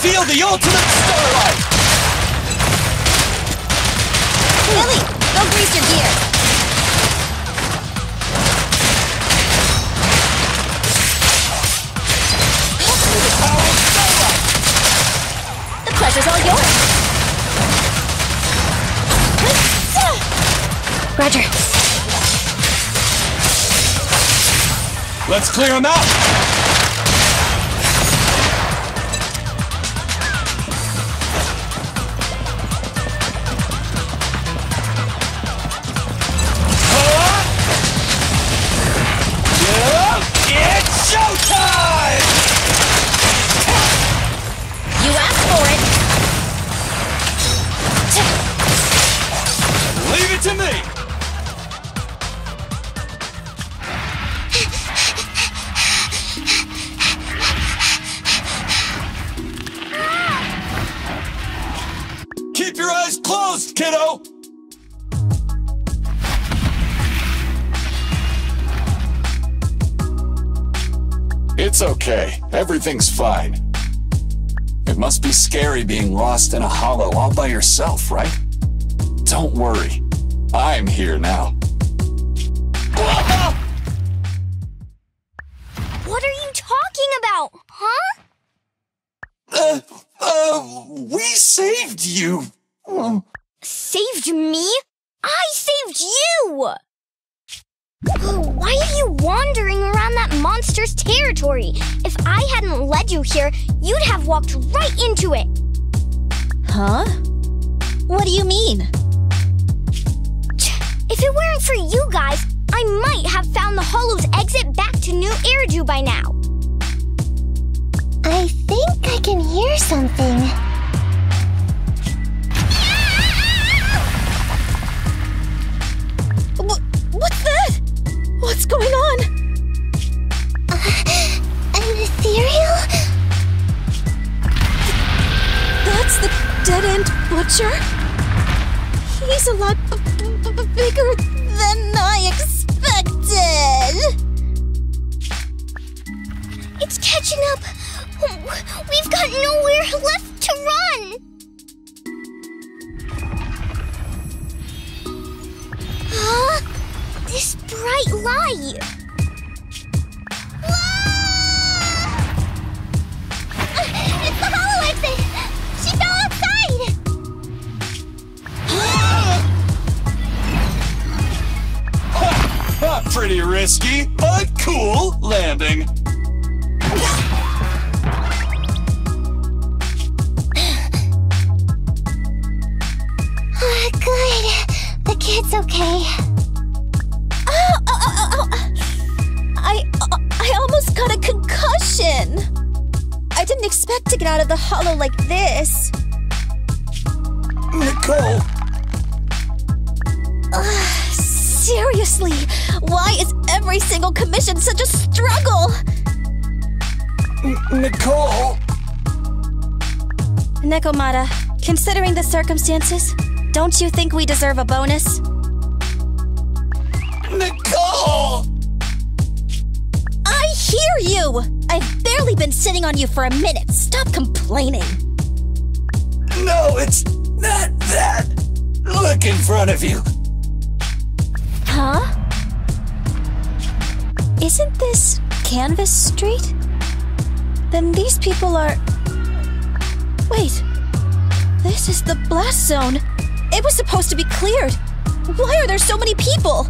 Feel the ultimate starlight! Lily, go grease your gear. The pleasure's all yours. Roger. Let's clear him out! It's showtime! You asked for it. Leave it to me! Keep your eyes closed, kiddo! It's okay. Everything's fine. It must be scary being lost in a hollow all by yourself, right? Don't worry. I'm here now. What are you talking about, huh? We saved you. Saved me? I saved you! Why are you wandering around that monster's territory? If I hadn't led you here, you'd have walked right into it. Huh? What do you mean? If it weren't for you guys, I might have found the hollow's exit back to New Eridu by now. I think I can hear something. What's that? What's going on? An ethereal? That's the dead-end butcher? He's a lot bigger than I expected. It's catching up. We've got nowhere left to run. Huh? This bright light. expect to get out of the hollow like this. Nicole! Seriously, why is every single commission such a struggle? Nicole! Nekomata, considering the circumstances, don't you think we deserve a bonus? Nicole! I hear you! I've barely been sitting on you for a minute. Stop complaining. No, it's not that. Look in front of you. Huh? Isn't this Canvas Street? Then these people are... Wait. This is the blast zone. It was supposed to be cleared. Why are there so many people?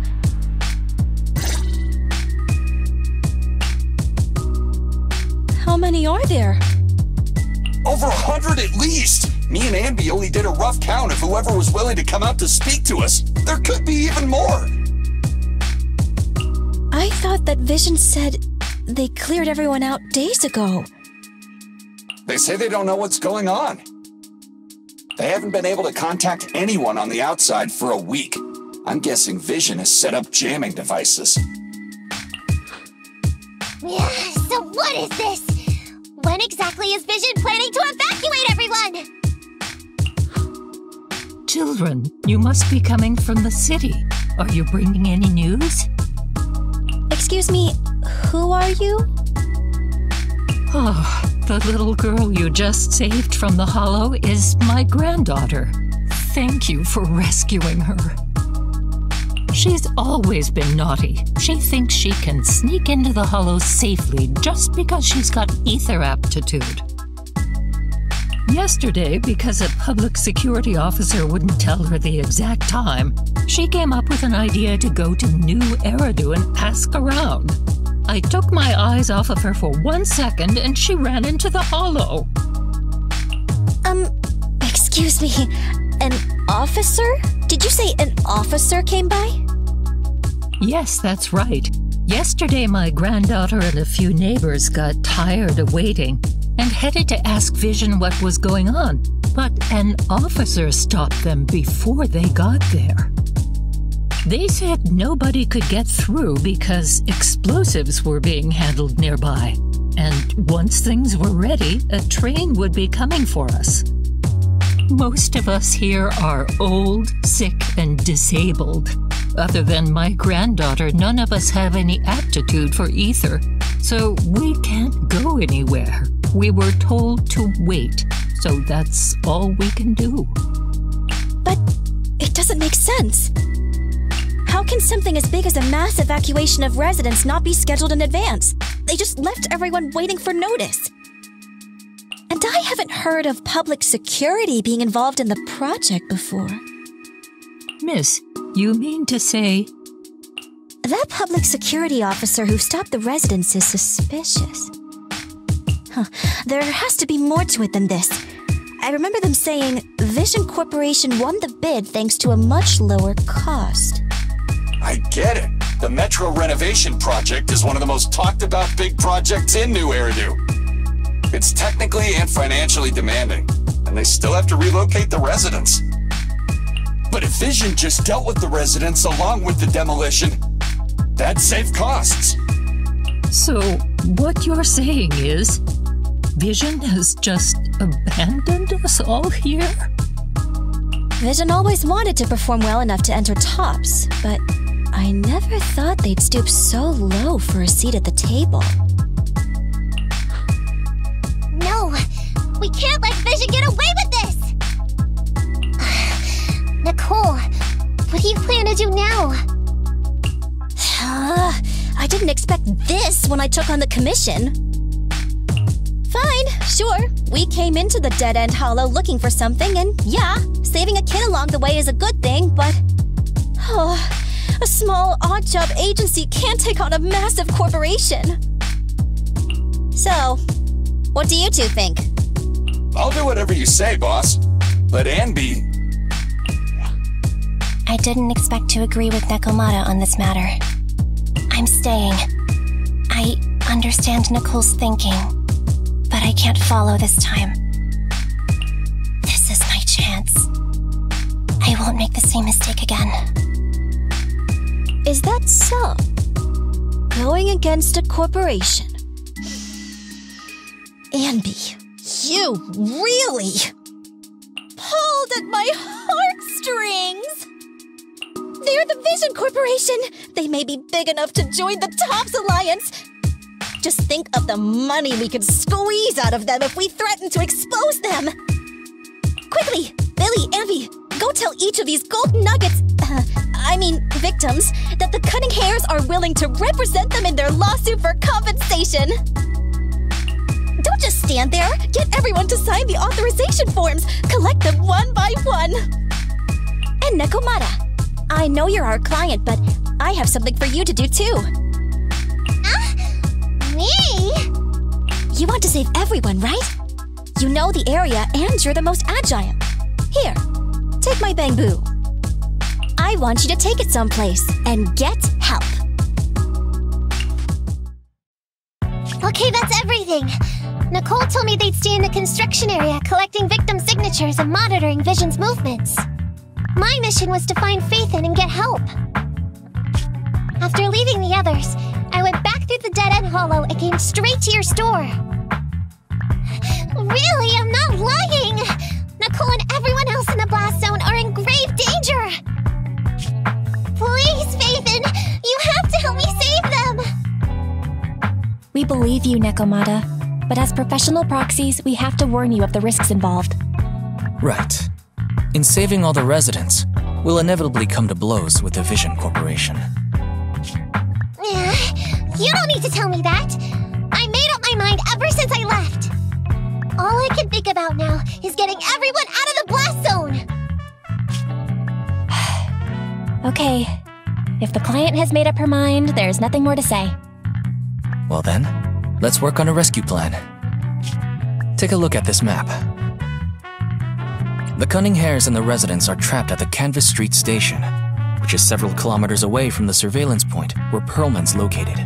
How many are there? Over 100 at least. Me and Anby only did a rough count of whoever was willing to come out to speak to us. There could be even more. I thought that Vision said they cleared everyone out days ago. They say they don't know what's going on. They haven't been able to contact anyone on the outside for a week. I'm guessing Vision has set up jamming devices. Yeah, so what is this? When exactly is Vision planning to evacuate everyone? Children, you must be coming from the city. Are you bringing any news? Excuse me, who are you? Oh, the little girl you just saved from the hollow is my granddaughter. Thank you for rescuing her. She's always been naughty. She thinks she can sneak into the hollow safely just because she's got ether aptitude. Yesterday, because a public security officer wouldn't tell her the exact time, she came up with an idea to go to New Eridu and ask around. I took my eyes off of her for 1 second and she ran into the hollow. Excuse me, an officer? Did you say an officer came by? Yes, that's right. Yesterday, my granddaughter and a few neighbors got tired of waiting and headed to ask Vision what was going on, but an officer stopped them before they got there. They said nobody could get through because explosives were being handled nearby, and once things were ready, a train would be coming for us. Most of us here are old, sick, and disabled. Other than my granddaughter, none of us have any aptitude for ether, so we can't go anywhere. We were told to wait, so that's all we can do. But it doesn't make sense. How can something as big as a mass evacuation of residents not be scheduled in advance? They just left everyone waiting for notice. And I haven't heard of public security being involved in the project before. Miss, you mean to say... That public security officer who stopped the residents is suspicious. There has to be more to it than this. I remember them saying Vision Corporation won the bid thanks to a much lower cost. I get it. The Metro renovation project is one of the most talked about big projects in New Eridu. It's technically and financially demanding, and they still have to relocate the residents. But if Vision just dealt with the residents along with the demolition, that'd save costs. So, what you're saying is, Vision has just abandoned us all here? Vision always wanted to perform well enough to enter tops, but I never thought they'd stoop so low for a seat at the table. No! We can't let Vision get away with this! Nicole, what do you plan to do now? I didn't expect this when I took on the commission. Fine, sure. We came into the dead-end hollow looking for something, and yeah, saving a kid along the way is a good thing, but... a small, odd-job agency can't take on a massive corporation. So, what do you two think? I'll do whatever you say, boss. Let Anby... I didn't expect to agree with Nekomata on this matter. I'm staying. I understand Nicole's thinking, but but I can't follow this time. This is my chance. I won't make the same mistake again. Is that so? Going against a corporation? Anby, you really pulled at my heartstrings! They're the Vision Corporation! They may be big enough to join the TOPS Alliance! Just think of the money we could squeeze out of them if we threaten to expose them! Quickly! Billy, Anby, go tell each of these gold nuggets, victims, that the Cunning Hares are willing to represent them in their lawsuit for compensation! Don't just stand there! Get everyone to sign the authorization forms! Collect them one by one! And Nekomata, I know you're our client, but I have something for you to do too. Me? You want to save everyone, right? You know the area and you're the most agile. Here, take my bamboo. I want you to take it someplace and get help. Okay, that's everything. Nicole told me they'd stay in the construction area collecting victim signatures and monitoring Vision's movements. My mission was to find Faithin and get help. After leaving the others, I went back through the dead-end hollow and came straight to your store. Really, I'm not lying! Nicole and everyone else in the blast zone are in grave danger! Please, Faithin! You have to help me save them! We believe you, Nekomata, but as professional proxies, we have to warn you of the risks involved. Right. In saving all the residents, we'll inevitably come to blows with the Vision Corporation. You don't need to tell me that! I made up my mind ever since I left! All I can think about now is getting everyone out of the blast zone! Okay. If the client has made up her mind, there's nothing more to say. Well then, let's work on a rescue plan. Take a look at this map. The Cunning Hares and the residents are trapped at the Canvas Street station, which is several kilometers away from the surveillance point where Perlman's located.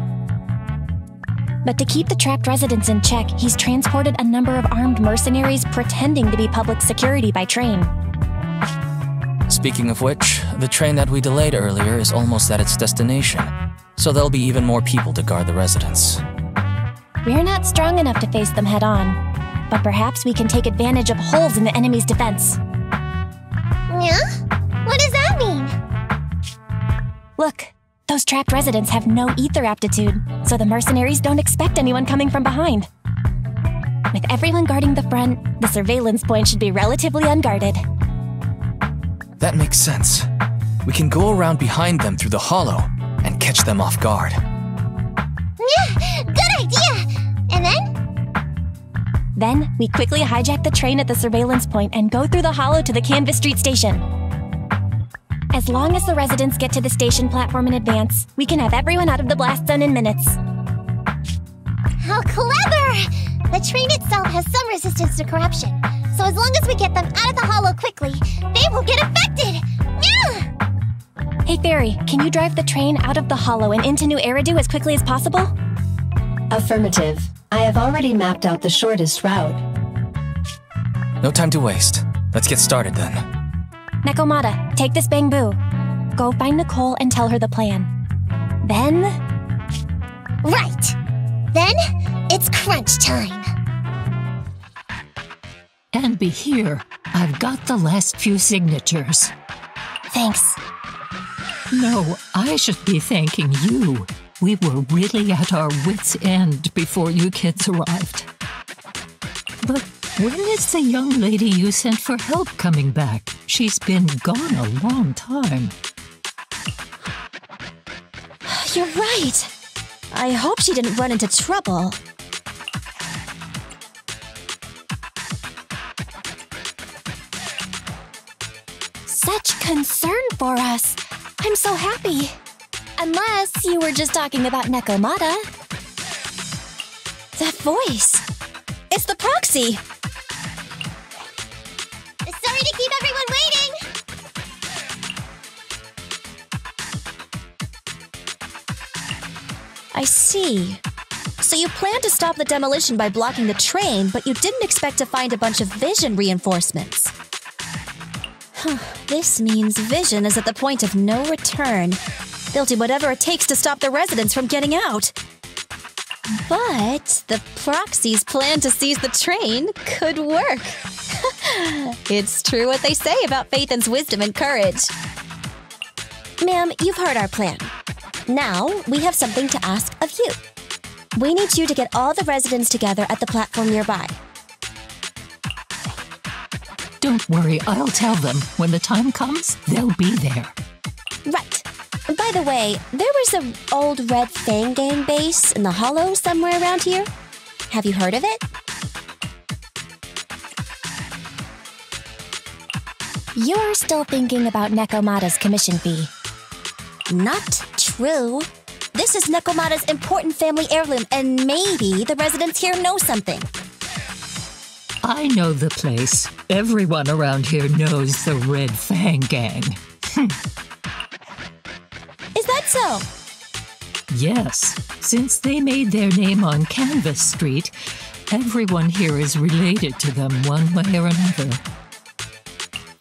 But to keep the trapped residents in check, he's transported a number of armed mercenaries pretending to be public security by train. Speaking of which, the train that we delayed earlier is almost at its destination, so there'll be even more people to guard the residents. We're not strong enough to face them head-on, but perhaps we can take advantage of holes in the enemy's defense. Yeah? What does that mean? Look, those trapped residents have no ether aptitude, so the mercenaries don't expect anyone coming from behind. With everyone guarding the front, the surveillance point should be relatively unguarded. That makes sense. We can go around behind them through the hollow and catch them off guard. Yeah, good idea! And then? Then, we quickly hijack the train at the surveillance point and go through the hollow to the Canvas Street station. As long as the residents get to the station platform in advance, we can have everyone out of the blast zone in minutes. How clever! The train itself has some resistance to corruption, so as long as we get them out of the hollow quickly, they won't get affected! Yeah! Hey Fairy, can you drive the train out of the hollow and into New Eridu as quickly as possible? Affirmative. I have already mapped out the shortest route. No time to waste. Let's get started then. Nekomata, take this bamboo. Go find Nicole and tell her the plan. Then... Right! Then, it's crunch time. And be here. I've got the last few signatures. Thanks. No, I should be thanking you. We were really at our wits' end before you kids arrived. But when is the young lady you sent for help coming back? She's been gone a long time. You're right. I hope she didn't run into trouble. Such concern for us. I'm so happy. Unless you were just talking about Nekomata. That voice. It's the proxy. Sorry to keep everyone waiting. I see. So So you planned to stop the demolition by blocking the train, but you didn't expect to find a bunch of vision reinforcements. This means Vision is at the point of no return. They'll do whatever it takes to stop the residents from getting out. But the proxy's plan to seize the train could work. It's true what they say about Phaethon's wisdom and courage. Ma'am, you've heard our plan. Now, we have something to ask of you. We need you to get all the residents together at the platform nearby. Don't worry, I'll tell them. When the time comes, they'll be there. Right. By the way, there was an old Red Fang Gang base in the Hollow somewhere around here. Have you heard of it? You're still thinking about Nekomata's commission fee. Not true. This is Nekomata's important family heirloom, and maybe the residents here know something. I know the place. Everyone around here knows the Red Fang Gang. Is that so? Yes. Since they made their name on Canvas Street, everyone here is related to them one way or another.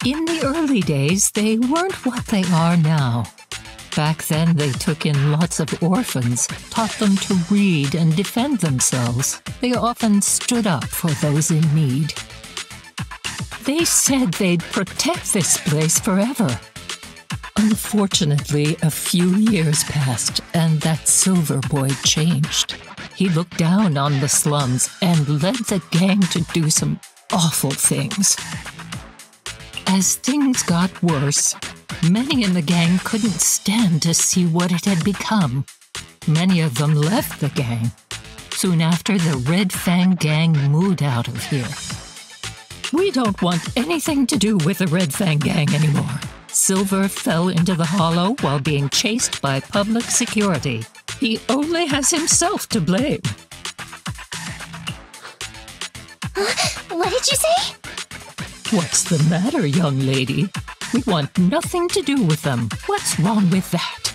In the early days, they weren't what they are now. Back then, they took in lots of orphans, taught them to read and defend themselves. They often stood up for those in need. They said they'd protect this place forever. Unfortunately, a few years passed, and that Silver Boy changed. He looked down on the slums and led the gang to do some awful things. As things got worse, many in the gang couldn't stand to see what it had become. Many of them left the gang. Soon after, the Red Fang Gang moved out of here. We don't want anything to do with the Red Fang Gang anymore. Silver fell into the Hollow while being chased by public security. He only has himself to blame. What did you say? What's the matter, young lady? We want nothing to do with them. What's wrong with that?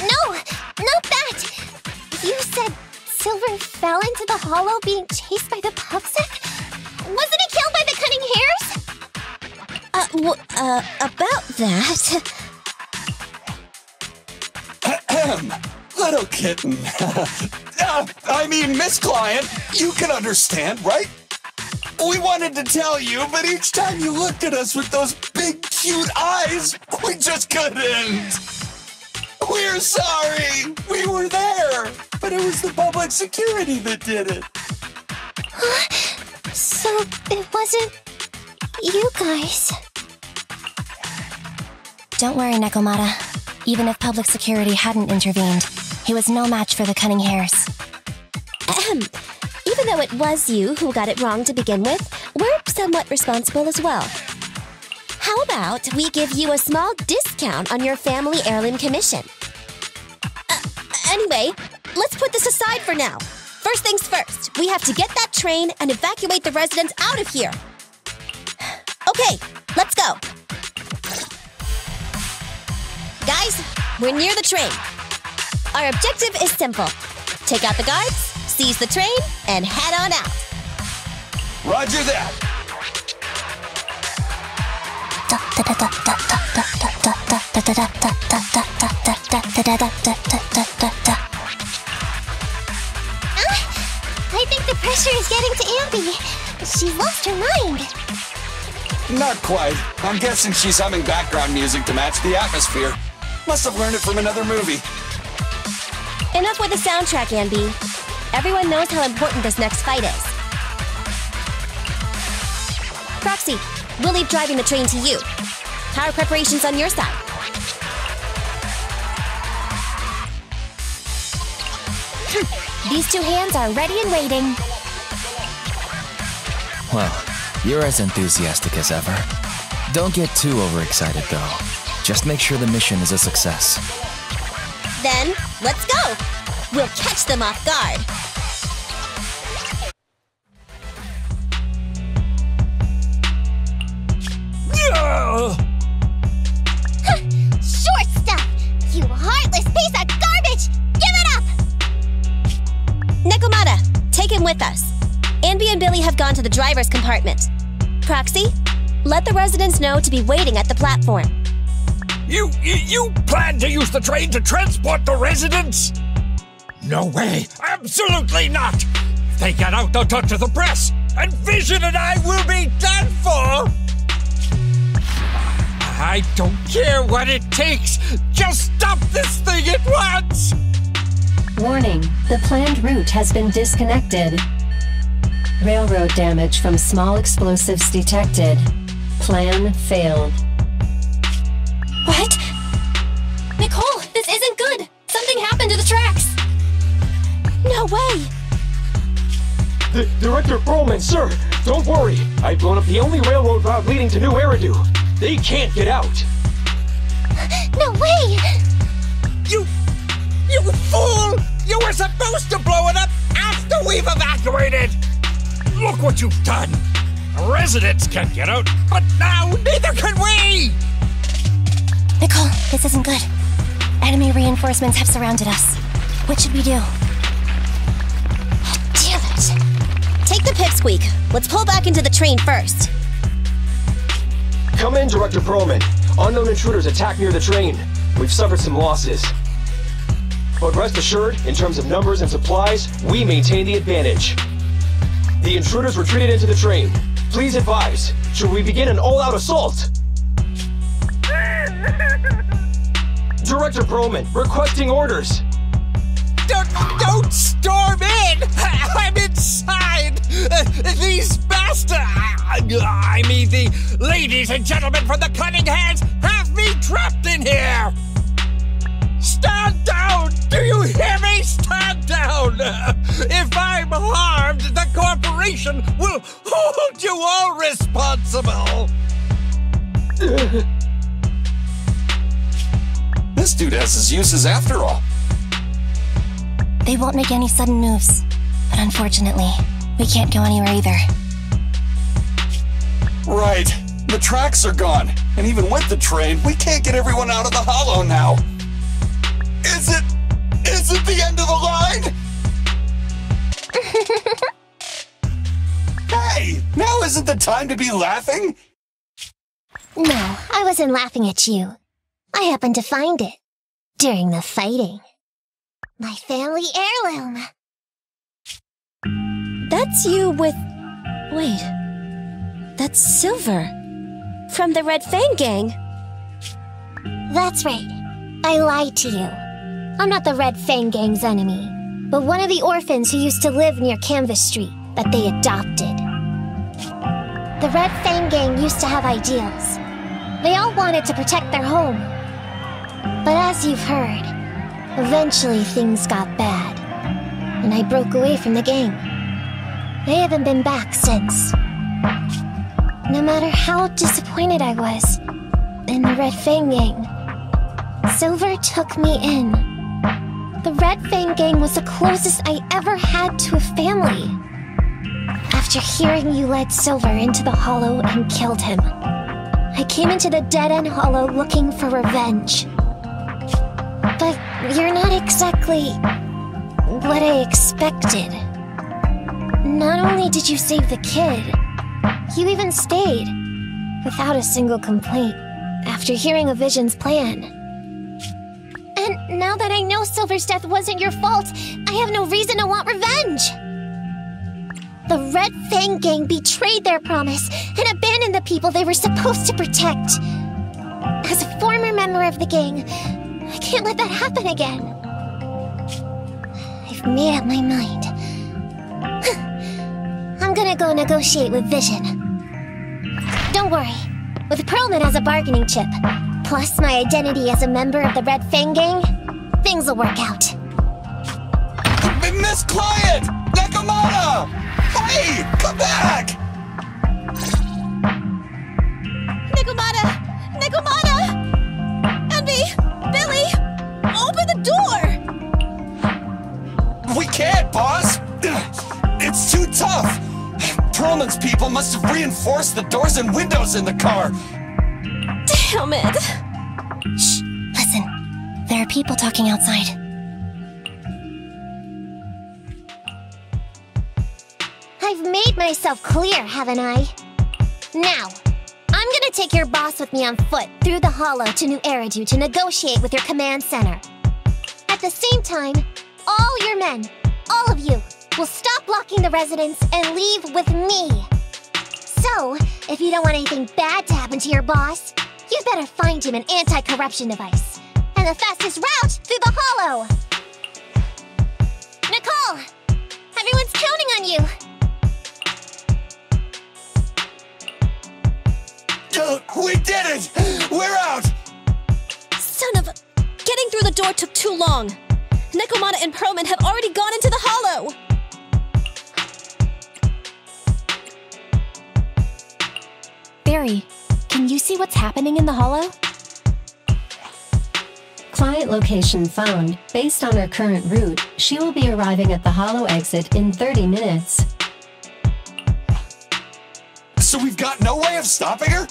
No, not that! You said Silver fell into the Hollow being chased by the PubSec? Wasn't he killed by the Cunning Hares? About that... Little kitten. I mean, Miss Client, you can understand, right? We wanted to tell you, but each time you looked at us with those big, cute eyes, we just couldn't. We're sorry. We were there, but it was the public security that did it. So it wasn't you guys. Don't worry, Nekomata. Even if public security hadn't intervened, he was no match for the Cunning Hares. Even though it was you who got it wrong to begin with, we're somewhat responsible as well. How about we give you a small discount on your family heirloom commission? Anyway, let's put this aside for now. First things first, we have to get that train and evacuate the residents out of here. Okay, let's go. Guys, we're near the train. Our objective is simple. Take out the guards, seize the train, and head on out. Roger that. I think the pressure is getting to Ambi. She's lost her mind. Not quite. I'm guessing she's humming background music to match the atmosphere. Must have learned it from another movie. Enough with the soundtrack, Ambi. Everyone knows how important this next fight is. Proxy, we'll leave driving the train to you. How are preparations on your side? These two hands are ready and waiting. Well, you're as enthusiastic as ever. Don't get too overexcited, though. Just make sure the mission is a success. Then, let's go! We'll catch them off guard. Short stuff! You heartless piece of garbage! Give it up! have gone to the driver's compartment. Proxy, let the residents know to be waiting at the platform. You plan to use the train to transport the residents? No way! Absolutely not! If they get out, they'll talk to the press, and Vision and I will be done for! I don't care what it takes! Just stop this thing at once! Warning, the planned route has been disconnected. Railroad damage from small explosives detected. Plan failed. What? Nicole, this isn't good! Something happened to the tracks! No way! Director Perlman, sir, don't worry. I've blown up the only railroad route leading to New Eridu. They can't get out. No way! You fool! You were supposed to blow it up after we've evacuated! Look what you've done! Residents can't get out, but now neither can we! Nicole, this isn't good. Enemy reinforcements have surrounded us. What should we do? Damn it! Take the pipsqueak. Let's pull back into the train first. Come in, Director Perlman. Unknown intruders attacked near the train. We've suffered some losses. But rest assured, in terms of numbers and supplies, we maintain the advantage. The intruders retreated into the train. Please advise, should we begin an all-out assault? Director Perlman, requesting orders. Don't storm in! I'm inside! These bastards! I mean, the ladies and gentlemen from the Cunning Hands have me trapped in here! Stand down! Do you hear me? Stand down! If I'm harmed, the corporation will hold you all responsible! This dude has his uses after all. They won't make any sudden moves. But unfortunately, we can't go anywhere either. Right. The tracks are gone. And even with the train, we can't get everyone out of the hollow now. Is it the end of the line? Hey, now isn't the time to be laughing? No, I wasn't laughing at you. I happened to find it during the fighting. My family heirloom. That's you with... Wait. That's Silver. From the Red Fang Gang. That's right. I lied to you. I'm not the Red Fang Gang's enemy, but one of the orphans who used to live near Canvas Street that they adopted. The Red Fang Gang used to have ideals. They all wanted to protect their home. But as you've heard, eventually things got bad, and I broke away from the gang. I haven't been back since. No matter how disappointed I was in the Red Fang Gang, Silver took me in. The Red Fang Gang was the closest I ever had to a family. After hearing you led Silver into the hollow and killed him, I came into the dead-end hollow looking for revenge. But you're not exactly what I expected. Not only did you save the kid, you even stayed, without a single complaint, after hearing a Vision's plan. And now that I know Silver's death wasn't your fault, I have no reason to want revenge! The Red Fang Gang betrayed their promise and abandoned the people they were supposed to protect. As a former member of the gang, I can't let that happen again. I've made up my mind. I'm gonna go negotiate with Vision. Don't worry. With Perlman as a bargaining chip, plus my identity as a member of the Red Fang Gang, things will work out. Miss Client! Nakamata! Hey! Come back! Nakamata! Nakamata! Envy! Billy! Open the door! We can't, boss! It's too tough! Perlman's people must have reinforced the doors and windows in the car! Damn it! Shh! Listen. There are people talking outside. I've made myself clear, haven't I? Now, I'm gonna take your boss with me on foot through the Hollow to New Eridu to negotiate with your command center. At the same time, all your men, all of you, will stop blocking the residents and leave with me. So, if you don't want anything bad to happen to your boss, you better find him an anti-corruption device. And the fastest route through the Hollow! Nicole! Everyone's counting on you! We did it! We're out! Son of a... Getting through the door took too long. Nekomata and Perlman have already gone into the Hollow! Barry, can you see what's happening in the Hollow? Client location found. Based on her current route, she will be arriving at the Hollow exit in 30 minutes. So we've got no way of stopping her?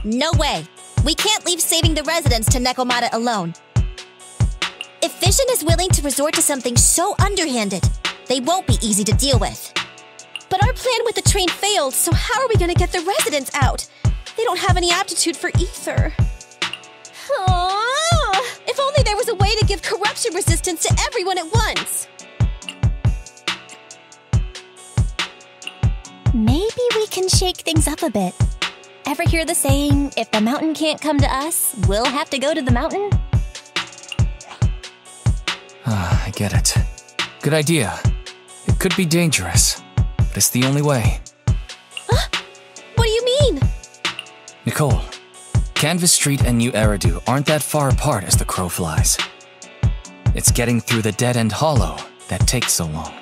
No way. We can't leave saving the residents to Nekomata alone. If Vision is willing to resort to something so underhanded, they won't be easy to deal with. But our plan with the train failed, so how are we gonna get the residents out? They don't have any aptitude for ether. Aww. If only there was a way to give corruption resistance to everyone at once. Maybe we can shake things up a bit. Ever hear the saying, if the mountain can't come to us, we'll have to go to the mountain? I get it. Good idea. It could be dangerous, but it's the only way. Huh? What do you mean? Nicole, Canvas Street and New Eridu aren't that far apart as the crow flies. It's getting through the dead-end hollow that takes so long.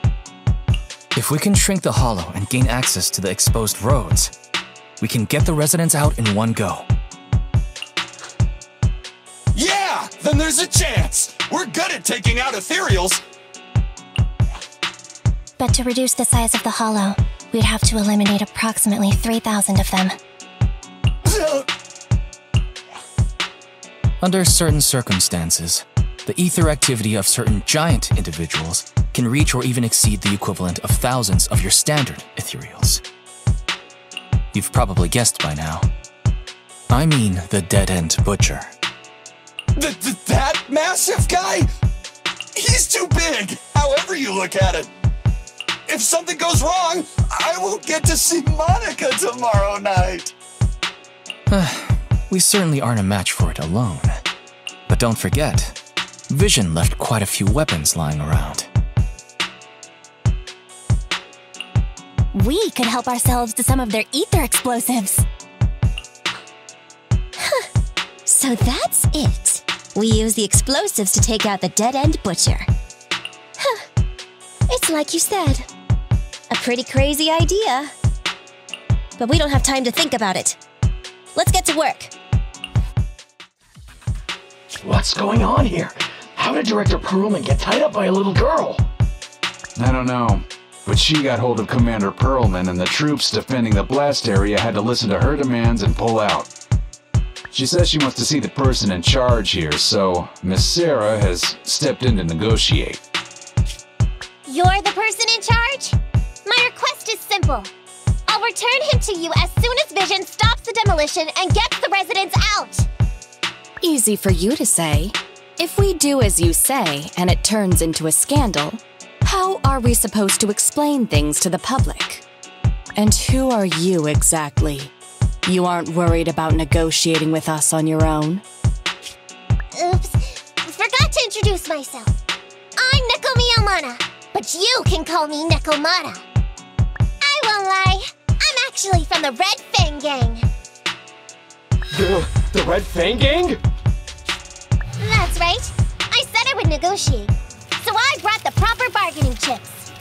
If we can shrink the hollow and gain access to the exposed roads, we can get the residents out in one go. Yeah! Then there's a chance! We're good at taking out ethereals! But to reduce the size of the Hollow, we'd have to eliminate approximately 3,000 of them. Under certain circumstances, the ether activity of certain giant individuals can reach or even exceed the equivalent of thousands of your standard ethereals. You've probably guessed by now. I mean the dead-end butcher. That massive guy? He's too big, however you look at it. If something goes wrong, I won't get to see Monica tomorrow night. We certainly aren't a match for it alone. But don't forget, Vision left quite a few weapons lying around. We could help ourselves to some of their ether explosives. So that's it. We use the explosives to take out the dead-end butcher. It's like you said. A pretty crazy idea. But we don't have time to think about it. Let's get to work. What's going on here? How did Director Perlman get tied up by a little girl? I don't know, but she got hold of Commander Perlman, and the troops defending the blast area had to listen to her demands and pull out. She says she wants to see the person in charge here, so Miss Sarah has stepped in to negotiate. You're the person in charge? My request is simple. I'll return him to you as soon as Vision stops the demolition and gets the residents out. Easy for you to say. If we do as you say and it turns into a scandal, how are we supposed to explain things to the public? And who are you exactly? You aren't worried about negotiating with us on your own? Oops, forgot to introduce myself. I'm Neko Miyamana, but you can call me Nekomata. I won't lie, I'm actually from the Red Fang Gang. The Red Fang Gang? That's right. I said I would negotiate, so I brought the proper bargaining chips.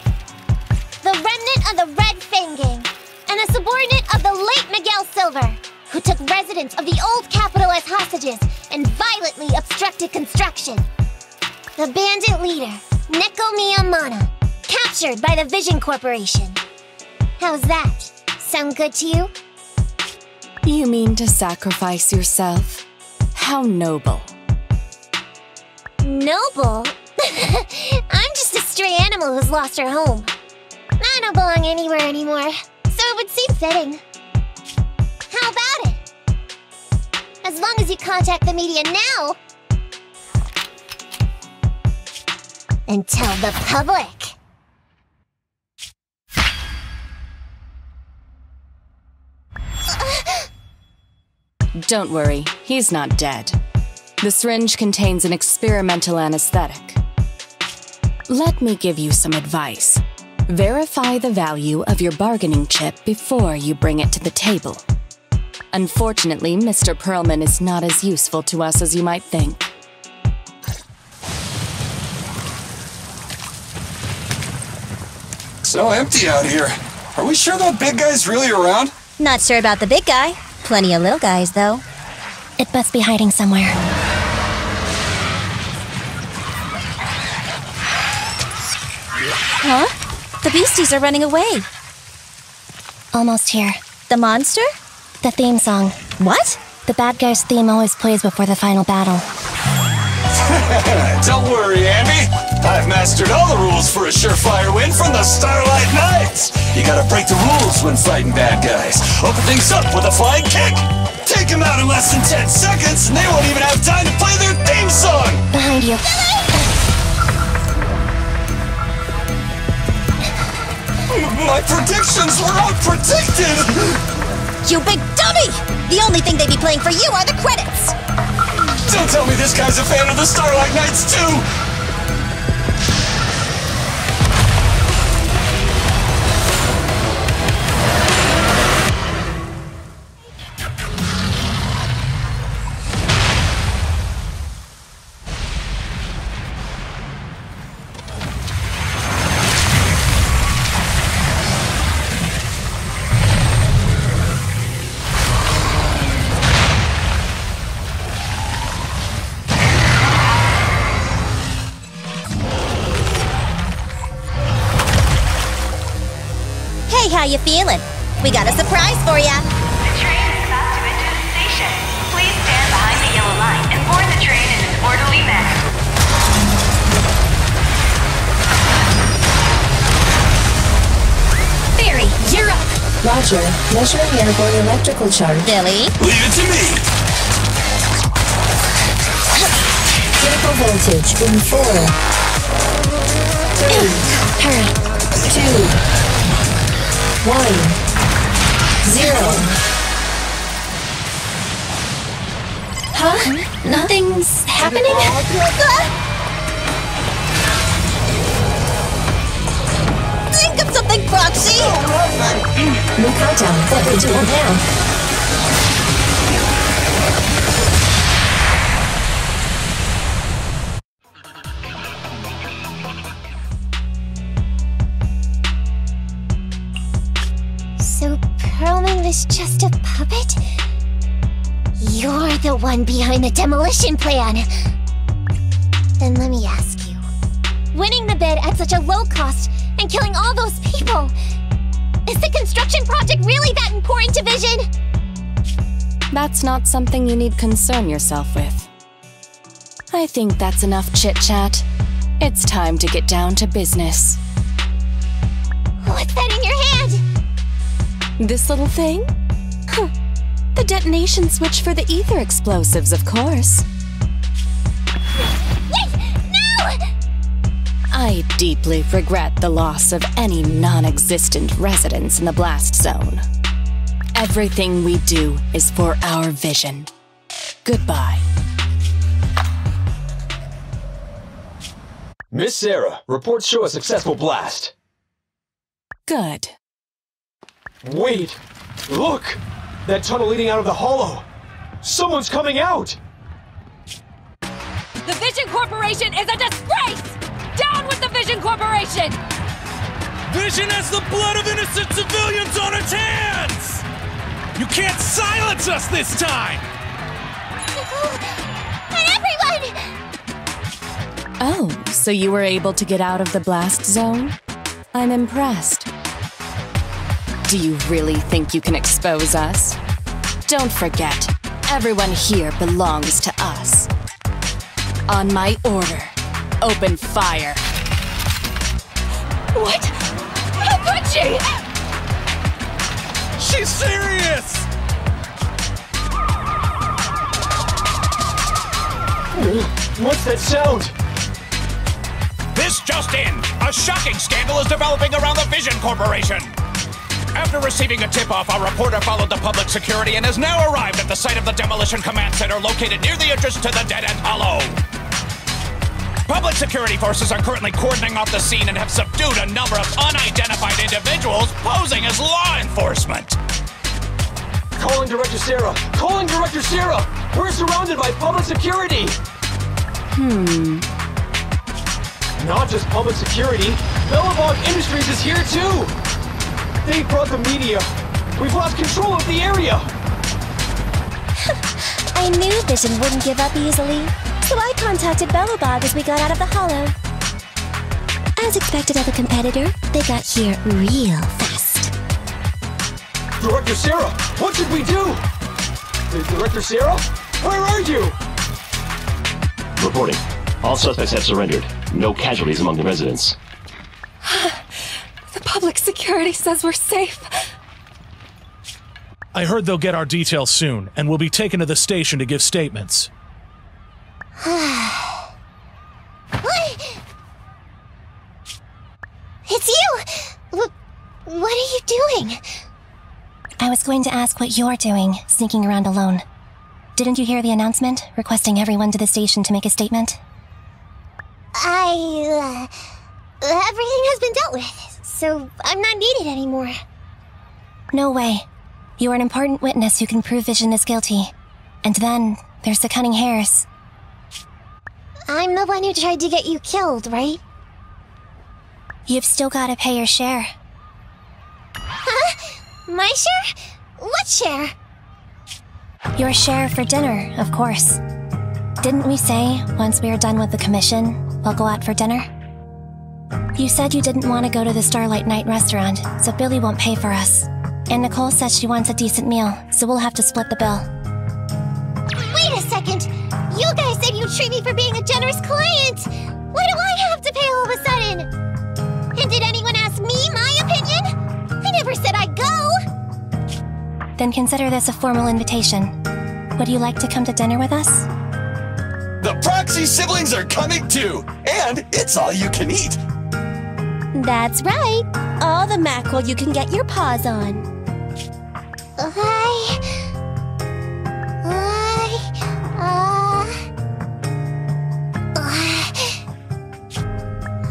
The remnant of the Red Fang Gang, and a subordinate of the late Miguel Silver, who took residents of the old capital as hostages and violently obstructed construction. The bandit leader, Neko Miyamana, captured by the Vision Corporation. How's that? Sound good to you? You mean to sacrifice yourself? How noble. Noble? I'm just a stray animal who's lost her home. I don't belong anywhere anymore, so it would seem fitting. How about it? As long as you contact the media now and tell the public. Don't worry, he's not dead. The syringe contains an experimental anesthetic. Let me give you some advice. Verify the value of your bargaining chip before you bring it to the table. Unfortunately, Mr. Perlman is not as useful to us as you might think. So empty out here. Are we sure that big guy's really around? Not sure about the big guy. Plenty of little guys, though. It must be hiding somewhere. Huh? The beasties are running away. Almost here. The monster? The theme song. What? The bad guy's theme always plays before the final battle. Don't worry, Andy. I've mastered all the rules for a surefire win from the Starlight Knights. You gotta break the rules when fighting bad guys. Open things up with a flying kick. Take them out in less than 10 seconds, and they won't even have time to play their theme song. Behind you. My predictions were unpredicted! You big dummy! The only thing they'd be playing for you are the credits! Don't tell me this guy's a fan of the Starlight Knights, too! Hey, how you feeling? We got a surprise for ya. The train is about to enter the station. Please stand behind the yellow line and board the train in an orderly manner. Barry, you're up! Roger, measuring airborne electrical charge. Billy? Leave it to me! Critical voltage in 4, 3, Hurry. 2, 1, 0. Huh? Nothing's happening? Think of something, Proxy! New countdown. What we do now? So Perlman was just a puppet? You're the one behind the demolition plan! Then let me ask you. Winning the bid at such a low cost and killing all those people, is the construction project really that important to Vision? That's not something you need concern yourself with. I think that's enough chit-chat. It's time to get down to business. What's that in your hand? This little thing? Huh. The detonation switch for the ether explosives, of course. Wait! No! I deeply regret the loss of any non-existent residents in the blast zone. Everything we do is for our vision. Goodbye. Miss Sarah, reports show a successful blast. Good. Wait! Look! That tunnel leading out of the hollow! Someone's coming out! The Vision Corporation is a disgrace! Down with the Vision Corporation! Vision has the blood of innocent civilians on its hands! You can't silence us this time! And everyone! Oh, so you were able to get out of the blast zone? I'm impressed. Do you really think you can expose us? Don't forget, everyone here belongs to us. On my order, open fire. What? How could she? She's serious! What's that sound? This just in! A shocking scandal is developing around the Vision Corporation! After receiving a tip-off, our reporter followed the public security and has now arrived at the site of the Demolition Command Center located near the entrance to the Dead-End Hollow. Public security forces are currently cordoning off the scene and have subdued a number of unidentified individuals posing as law enforcement. Calling Director Sarah! Calling Director Sarah! We're surrounded by public security! Not just public security, Bellabog Industries is here too! They brought the media! We've lost control of the area! I knew Vision wouldn't give up easily, so I contacted Bellabog as we got out of the hollow. As expected of a competitor, they got here real fast. Director Sarah, what should we do? Director Sarah? Where are you? Reporting. All suspects have surrendered. No casualties among the residents. The public security says we're safe. I heard they'll get our details soon, and we'll be taken to the station to give statements. What? It's you! What are you doing? I was going to ask what you're doing, sneaking around alone. Didn't you hear the announcement, requesting everyone to the station to make a statement? Everything has been dealt with, so I'm not needed anymore. No way. You are an important witness who can prove Vision is guilty. And then, there's the cunning hares. I'm the one who tried to get you killed, right? You've still got to pay your share. Huh? My share? What share? Your share for dinner, of course. Didn't we say, once we are done with the commission, we'll go out for dinner? You said you didn't want to go to the Starlight Night restaurant, so Billy won't pay for us. And Nicole says she wants a decent meal, so we'll have to split the bill. Wait a second! You guys said you'd treat me for being a generous client! Why do I have to pay all of a sudden? And did anyone ask me my opinion? I never said I'd go! Then consider this a formal invitation. Would you like to come to dinner with us? The Proxy siblings are coming too! And it's all you can eat! That's right! All the mackerel you can get your paws on.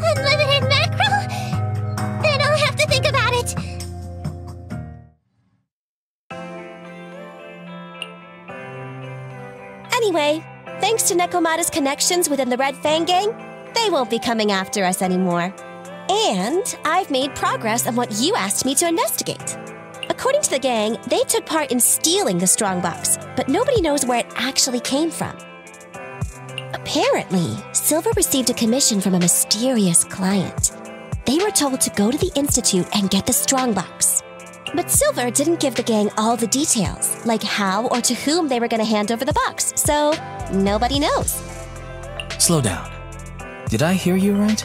Unlimited mackerel? Then I'll have to think about it. Anyway, thanks to Nekomata's connections within the Red Fang gang, they won't be coming after us anymore. And I've made progress on what you asked me to investigate. According to the gang, they took part in stealing the strongbox, but nobody knows where it actually came from. Apparently, Silver received a commission from a mysterious client. They were told to go to the Institute and get the strongbox. But Silver didn't give the gang all the details, like how or to whom they were going to hand over the box, so nobody knows. Slow down. Did I hear you right?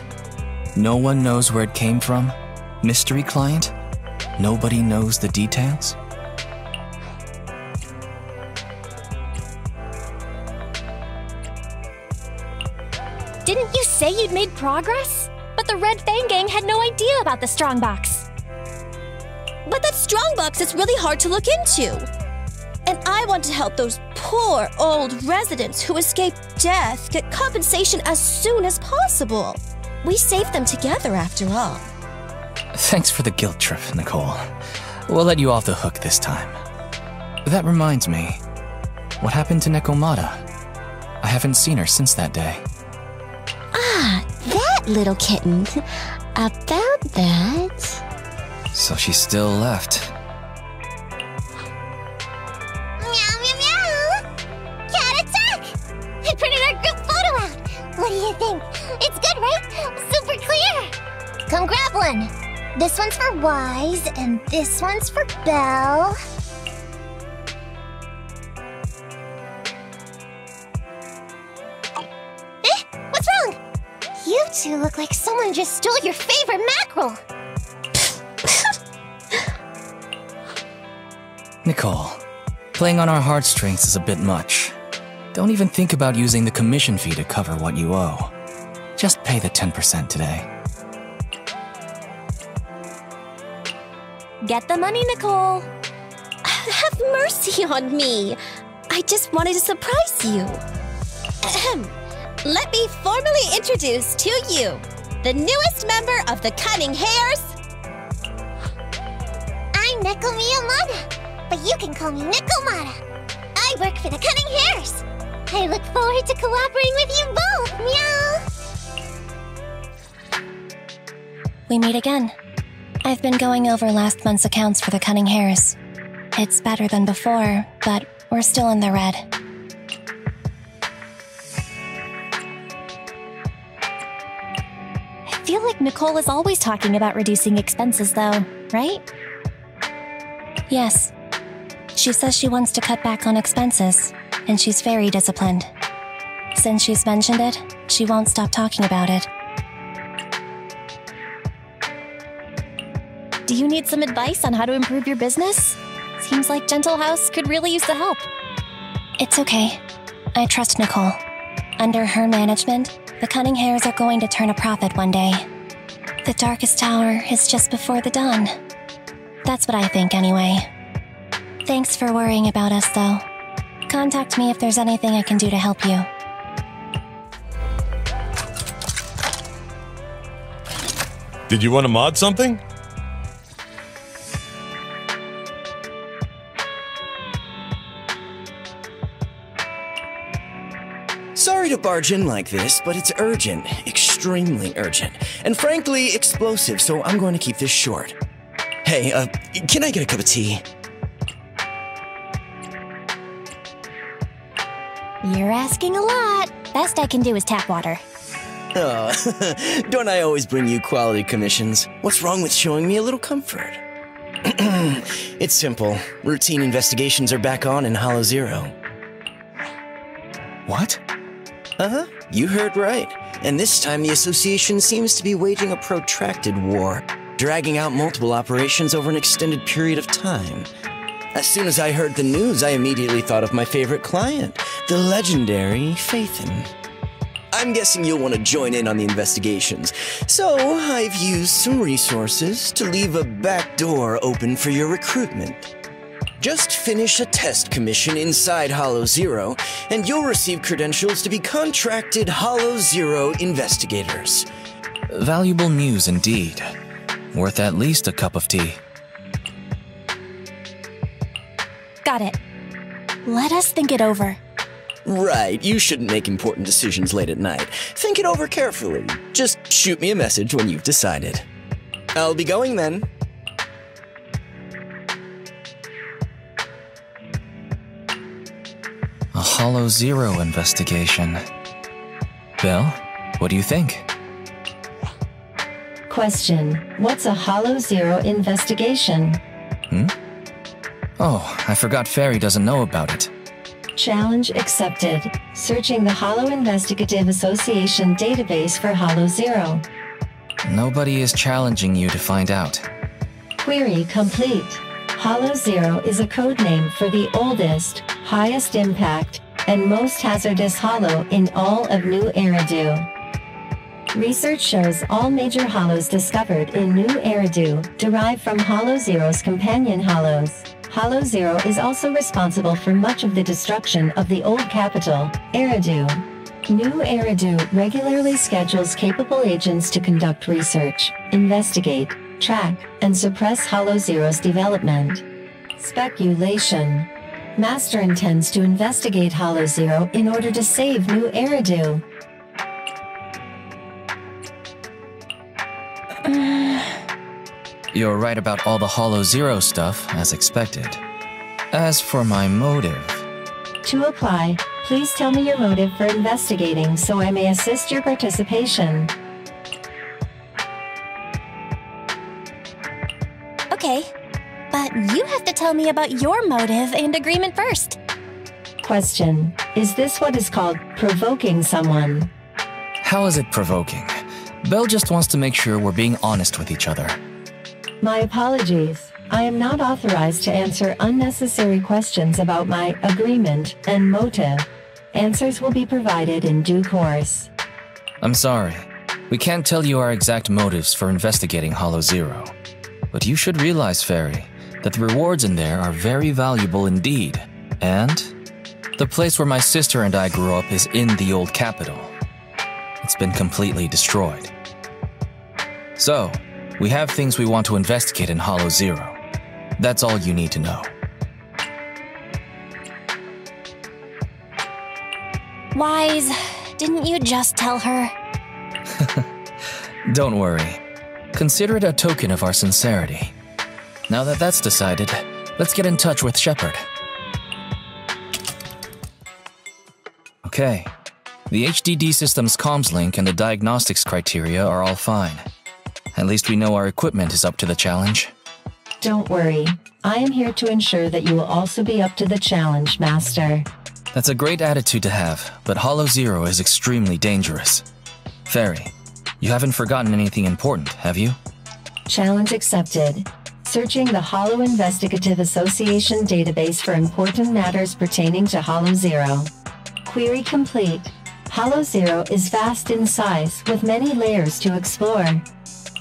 No one knows where it came from? Mystery client? Nobody knows the details? Didn't you say you'd made progress? But the Red Fang gang had no idea about the strongbox. But that strongbox is really hard to look into. And I want to help those poor old residents who escaped death get compensation as soon as possible. We saved them together after all. Thanks for the guilt trip, Nicole. We'll let you off the hook this time. That reminds me, what happened to Nekomata? I haven't seen her since that day. Ah, that little kitten. About that... So she still left. Meow, meow, meow! Cat attack! I printed our group photo out! What do you think? It's good, right? Super clear! Come grab one. This one's for Wise, and this one's for Belle. What's wrong? You two look like someone just stole your favorite mackerel. Nicole, playing on our heartstrings is a bit much. Don't even think about using the commission fee to cover what you owe. Just pay the 10% today. Get the money, Nicole. Have mercy on me. I just wanted to surprise you. Ahem. Let me formally introduce to you the newest member of the Cunning Hares. I'm Neko Miyamada, but you can call me Nekomata. I work for the Cunning Hares. I look forward to cooperating with you both, meow! We meet again. I've been going over last month's accounts for the Cunning Hares. It's better than before, but we're still in the red. I feel like Nicole is always talking about reducing expenses, though, right? Yes. She says she wants to cut back on expenses, and she's very disciplined. Since she's mentioned it, she won't stop talking about it. Do you need some advice on how to improve your business? Seems like Gentle House could really use the help. It's okay. I trust Nicole. Under her management, the Cunning Hares are going to turn a profit one day. The darkest hour is just before the dawn. That's what I think anyway. Thanks for worrying about us, though. Contact me if there's anything I can do to help you. Did you want to mod something? Sorry to barge in like this, but it's urgent, extremely urgent, and frankly explosive, so I'm going to keep this short. Hey, can I get a cup of tea? You're asking a lot. Best I can do is tap water. Oh, don't I always bring you quality commissions? What's wrong with showing me a little comfort? It's simple. Routine investigations are back on in Hollow Zero. What? Uh-huh, you heard right. And this time the Association seems to be waging a protracted war, dragging out multiple operations over an extended period of time. As soon as I heard the news, I immediately thought of my favorite client, the legendary Phaethon. I'm guessing you'll want to join in on the investigations, so I've used some resources to leave a back door open for your recruitment. Just finish a test commission inside Hollow Zero, and you'll receive credentials to be contracted Hollow Zero investigators. Valuable news indeed. Worth at least a cup of tea. Got it. Let us think it over. Right, you shouldn't make important decisions late at night. Think it over carefully. Just shoot me a message when you've decided. I'll be going then. A Hollow Zero investigation. Bill, what do you think? Question: what's a Hollow Zero investigation? Oh, I forgot Fairy doesn't know about it. Challenge accepted. Searching the Hollow Investigative Association database for Hollow Zero. Nobody is challenging you to find out. Query complete. Hollow Zero is a codename for the oldest, highest impact, and most hazardous hollow in all of New Eridu. Research shows all major hollows discovered in New Eridu derive from Hollow Zero's companion hollows. Hollow Zero is also responsible for much of the destruction of the old capital, Eridu. New Eridu regularly schedules capable agents to conduct research, investigate, track, and suppress Hollow Zero's development. Speculation. Master intends to investigate Hollow Zero in order to save New Eridu. You're right about all the Hollow Zero stuff, as expected. As for my motive... To apply, please tell me your motive for investigating so I may assist your participation. Okay, but you have to tell me about your motive and agreement first. Question: is this what is called provoking someone? How is it provoking? Belle just wants to make sure we're being honest with each other. My apologies. I am not authorized to answer unnecessary questions about my agreement and motive. Answers will be provided in due course. I'm sorry. We can't tell you our exact motives for investigating Hollow Zero. But you should realize, Fairy, that the rewards in there are very valuable indeed. And the place where my sister and I grew up is in the old capital. It's been completely destroyed. So, we have things we want to investigate in Hollow Zero. That's all you need to know. Wise, didn't you just tell her? Don't worry. Consider it a token of our sincerity. Now that that's decided, let's get in touch with Shepard. Okay. The HDD system's comms link and the diagnostics criteria are all fine. At least we know our equipment is up to the challenge. Don't worry. I am here to ensure that you will also be up to the challenge, Master. That's a great attitude to have, but Hollow Zero is extremely dangerous. Fairy, you haven't forgotten anything important, have you? Challenge accepted. Searching the Hollow Investigative Association database for important matters pertaining to Hollow Zero. Query complete. Hollow Zero is vast in size, with many layers to explore.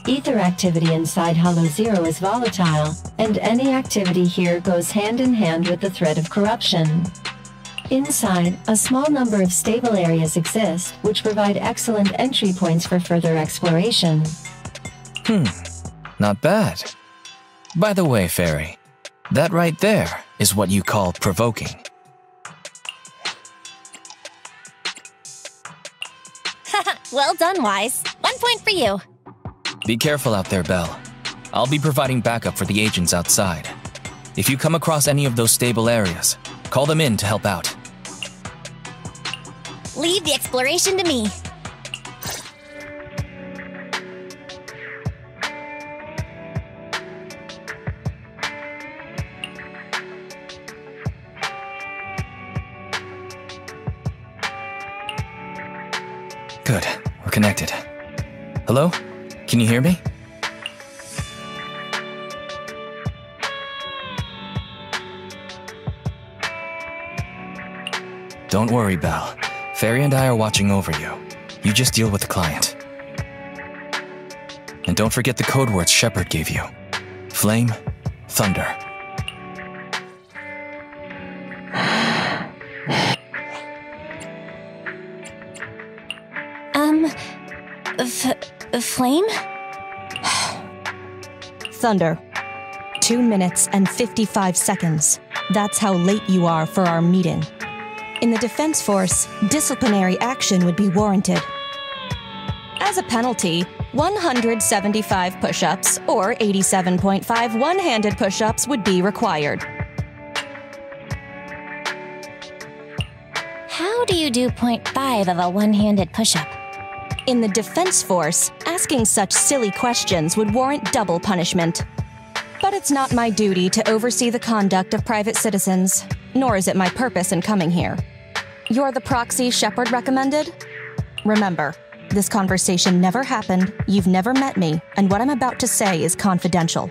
Ether activity inside Hollow Zero is volatile, and any activity here goes hand in hand with the threat of corruption. Inside, a small number of stable areas exist, which provide excellent entry points for further exploration. Not bad. By the way, Fairy, that right there is what you call provoking. Well done, Wise. 1 point for you. Be careful out there, Belle. I'll be providing backup for the agents outside. If you come across any of those stable areas, call them in to help out. Leave the exploration to me. Good. We're connected. Hello? Can you hear me? Don't worry, Belle. Fairy and I are watching over you. You just deal with the client. And don't forget the code words Shepard gave you. Flame, thunder. Flame? Thunder. 2 minutes and 55 seconds. That's how late you are for our meeting. In the Defense Force, disciplinary action would be warranted. As a penalty, 175 push-ups or 87.5 one-handed push-ups would be required. How do you do 0.5 of a one-handed push-up? In the Defense Force, asking such silly questions would warrant double punishment. But it's not my duty to oversee the conduct of private citizens, nor is it my purpose in coming here. You're the proxy Shepard recommended? Remember, this conversation never happened, you've never met me, and what I'm about to say is confidential.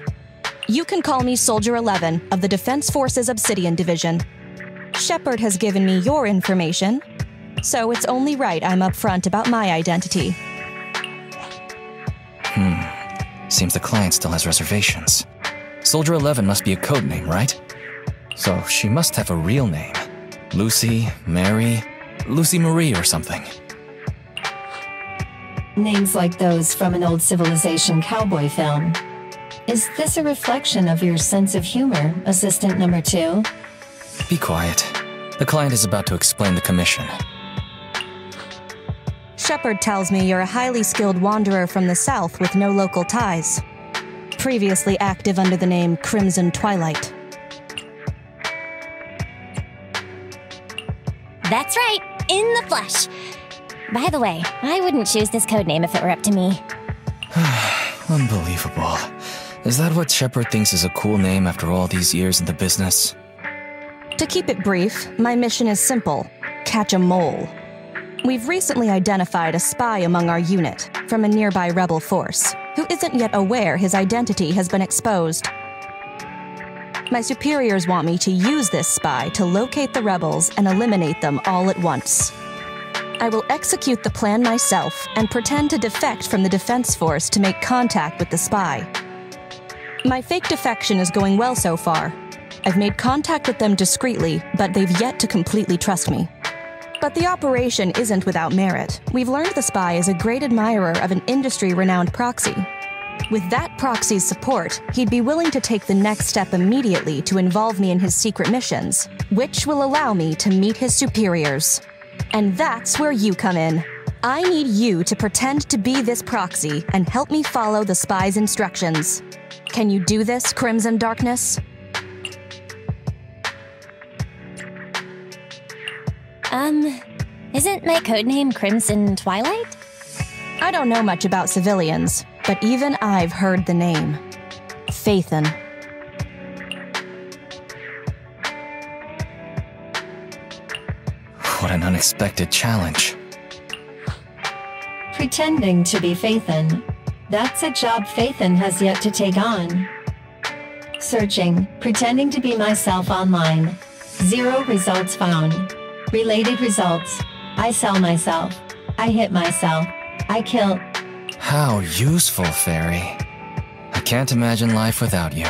You can call me Soldier 11 of the Defense Force's Obsidian Division. Shepard has given me your information, so it's only right I'm upfront about my identity. Seems the client still has reservations. Soldier 11 must be a code name, right? So she must have a real name. Lucy, Mary, Lucy Marie or something. Names like those from an old civilization cowboy film. Is this a reflection of your sense of humor, Assistant Number 2? Be quiet. The client is about to explain the commission. Shepard tells me you're a highly skilled wanderer from the south with no local ties. Previously active under the name Crimson Twilight. That's right, in the flesh. By the way, I wouldn't choose this codename if it were up to me. Unbelievable. Is that what Shepard thinks is a cool name after all these years in the business? To keep it brief, my mission is simple: catch a mole. We've recently identified a spy among our unit from a nearby rebel force who isn't yet aware his identity has been exposed. My superiors want me to use this spy to locate the rebels and eliminate them all at once. I will execute the plan myself and pretend to defect from the defense force to make contact with the spy. My fake defection is going well so far. I've made contact with them discreetly, but they've yet to completely trust me. But the operation isn't without merit. We've learned the spy is a great admirer of an industry-renowned proxy. With that proxy's support, he'd be willing to take the next step immediately to involve me in his secret missions, which will allow me to meet his superiors. And that's where you come in. I need you to pretend to be this proxy and help me follow the spy's instructions. Can you do this, Crimson Darkness? Isn't my codename Crimson Twilight? I don't know much about civilians, but even I've heard the name. Phaethon. What an unexpected challenge. Pretending to be Phaethon. That's a job Phaethon has yet to take on. Searching. Pretending to be myself online. 0 results found. Related results. I sell myself. I hit myself. I kill. How useful, Fairy. I can't imagine life without you.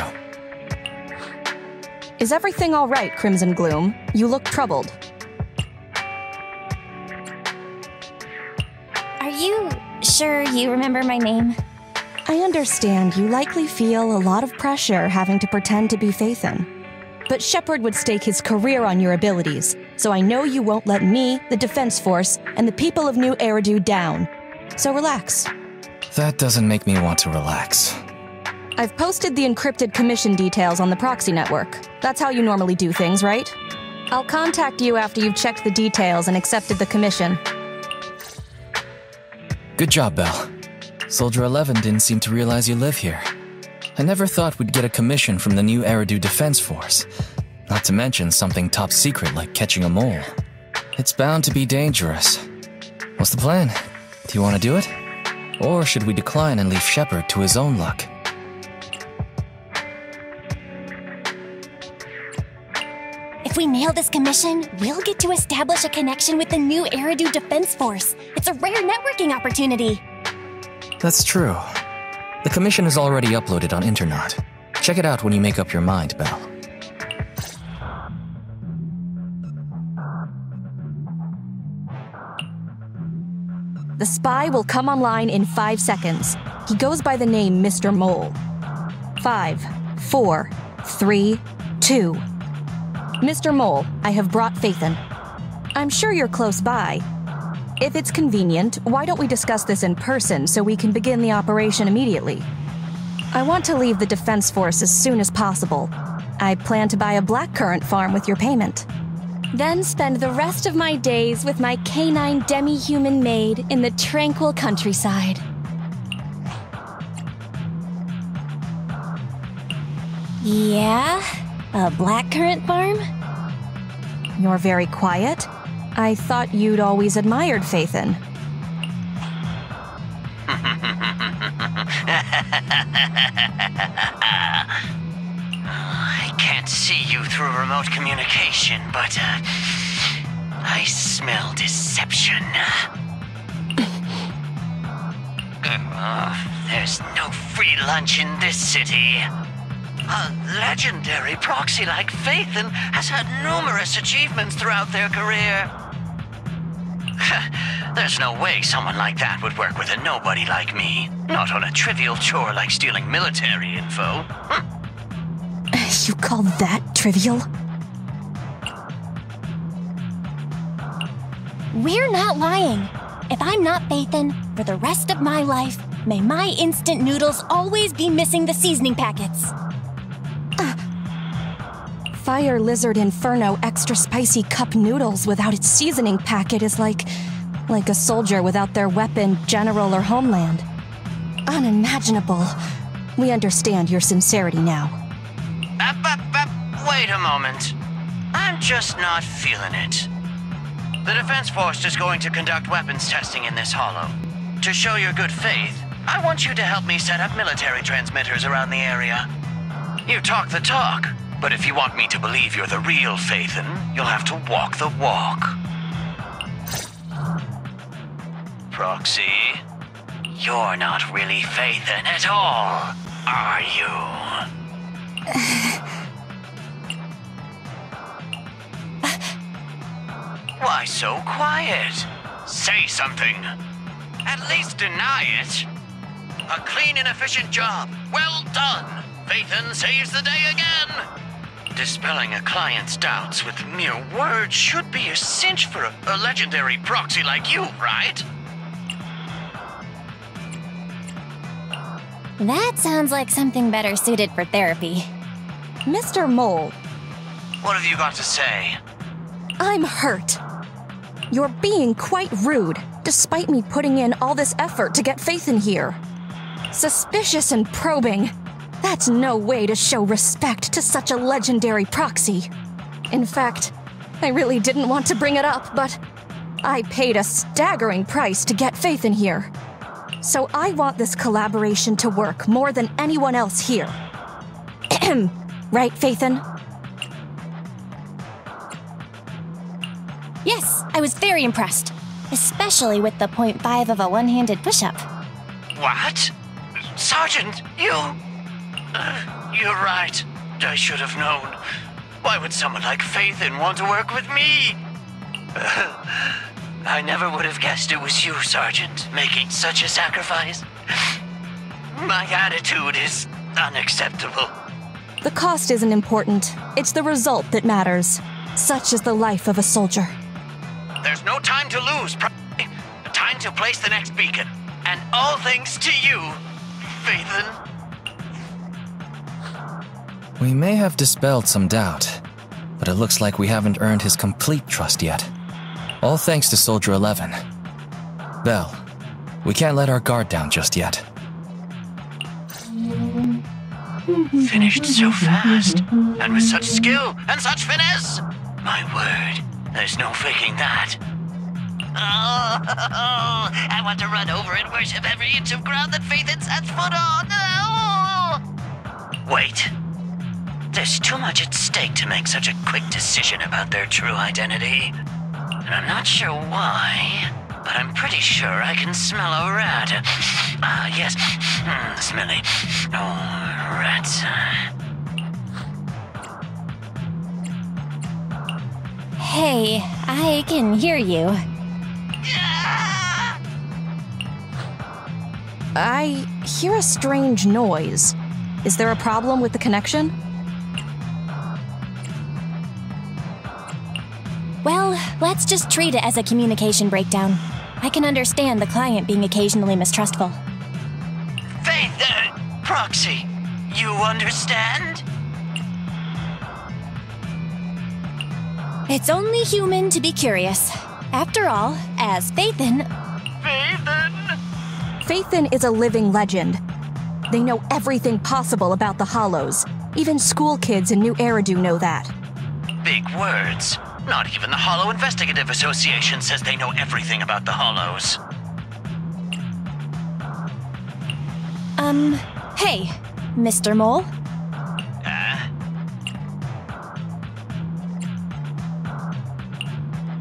Is everything all right, Crimson Gloom? You look troubled. Are you sure you remember my name? I understand you likely feel a lot of pressure having to pretend to be Phaethon. But Shepard would stake his career on your abilities, so I know you won't let me, the Defense Force, and the people of New Eridu down. So relax. That doesn't make me want to relax. I've posted the encrypted commission details on the proxy network. That's how you normally do things, right? I'll contact you after you've checked the details and accepted the commission. Good job, Belle. Soldier 11 didn't seem to realize you live here. I never thought we'd get a commission from the New Eridu Defense Force. Not to mention something top secret like catching a mole. It's bound to be dangerous. What's the plan? Do you want to do it? Or should we decline and leave Shepard to his own luck? If we nail this commission, we'll get to establish a connection with the New Eridu Defense Force. It's a rare networking opportunity. That's true. The commission is already uploaded on Internet. Check it out when you make up your mind, Belle. The spy will come online in 5 seconds. He goes by the name Mr. Mole. 5, 4, 3, 2. Mr. Mole, I have brought Phaethon. I'm sure you're close by. If it's convenient, why don't we discuss this in person so we can begin the operation immediately? I want to leave the Defense Force as soon as possible. I plan to buy a blackcurrant farm with your payment. Then spend the rest of my days with my canine demi-human maid in the tranquil countryside. Yeah? A blackcurrant farm? You're very quiet. I thought you'd always admired Phaethon. I can't see you through remote communication, but I smell deception. There's no free lunch in this city. A legendary proxy like Phaethon has had numerous achievements throughout their career. There's no way someone like that would work with a nobody like me. Not on a trivial chore like stealing military info. You call that trivial? We're not lying. If I'm not Phaethon, for the rest of my life, may my instant noodles always be missing the seasoning packets. Fire Lizard Inferno extra spicy cup noodles without its seasoning packet is like a soldier without their weapon, general, or homeland. Unimaginable. We understand your sincerity now. Wait a moment. I'm just not feeling it. The Defense Force is going to conduct weapons testing in this hollow. To show your good faith, I want you to help me set up military transmitters around the area. You talk the talk, But if you want me to believe you're the real Phaethon, you'll have to walk the walk. Proxy, you're not really Phaethon at all, are you? Why so quiet? Say something. At least deny it. A clean and efficient job. Well done. Phaethon saves the day again. Dispelling a client's doubts with mere words should be a cinch for a legendary proxy like you, right? That sounds like something better suited for therapy. Mr. Mole. What have you got to say? I'm hurt. You're being quite rude, despite me putting in all this effort to get Phaethon here. Suspicious and probing. That's no way to show respect to such a legendary proxy. In fact, I really didn't want to bring it up, but I paid a staggering price to get Phaethon here. So I want this collaboration to work more than anyone else here. Right, Phaethon? Yes, I was very impressed. Especially with the 0.5 of a one-handed push-up. What? Sergeant, you... you're right. I should have known. Why would someone like Phaethon want to work with me? I never would have guessed it was you, Sergeant, making such a sacrifice. My attitude is unacceptable. The cost isn't important. It's the result that matters. Such is the life of a soldier. There's no time to lose, time to place the next beacon. And all thanks to you, Phaethon. We may have dispelled some doubt, but it looks like we haven't earned his complete trust yet. All thanks to Soldier 11. Belle, we can't let our guard down just yet. Finished so fast, and with such skill and such finesse. My word, there's no faking that. Oh, I want to run over and worship every inch of ground that Phaethon sets foot on. Oh. Wait. There's too much at stake to make such a quick decision about their true identity. And I'm not sure why, but I'm pretty sure I can smell a rat. Ah, yes. Smelly. Oh, rats. Hey, I can hear you. I hear a strange noise. Is there a problem with the connection? Well, let's just treat it as a communication breakdown. I can understand the client being occasionally mistrustful. Phaethon! Proxy, you understand? It's only human to be curious. After all, as Phaethon... Phaethon? Phaethon is a living legend. They know everything possible about the Hollows. Even school kids in New Eridu know that. Big words. Not even the Hollow Investigative Association says they know everything about the Hollows. Hey, Mr. Mole?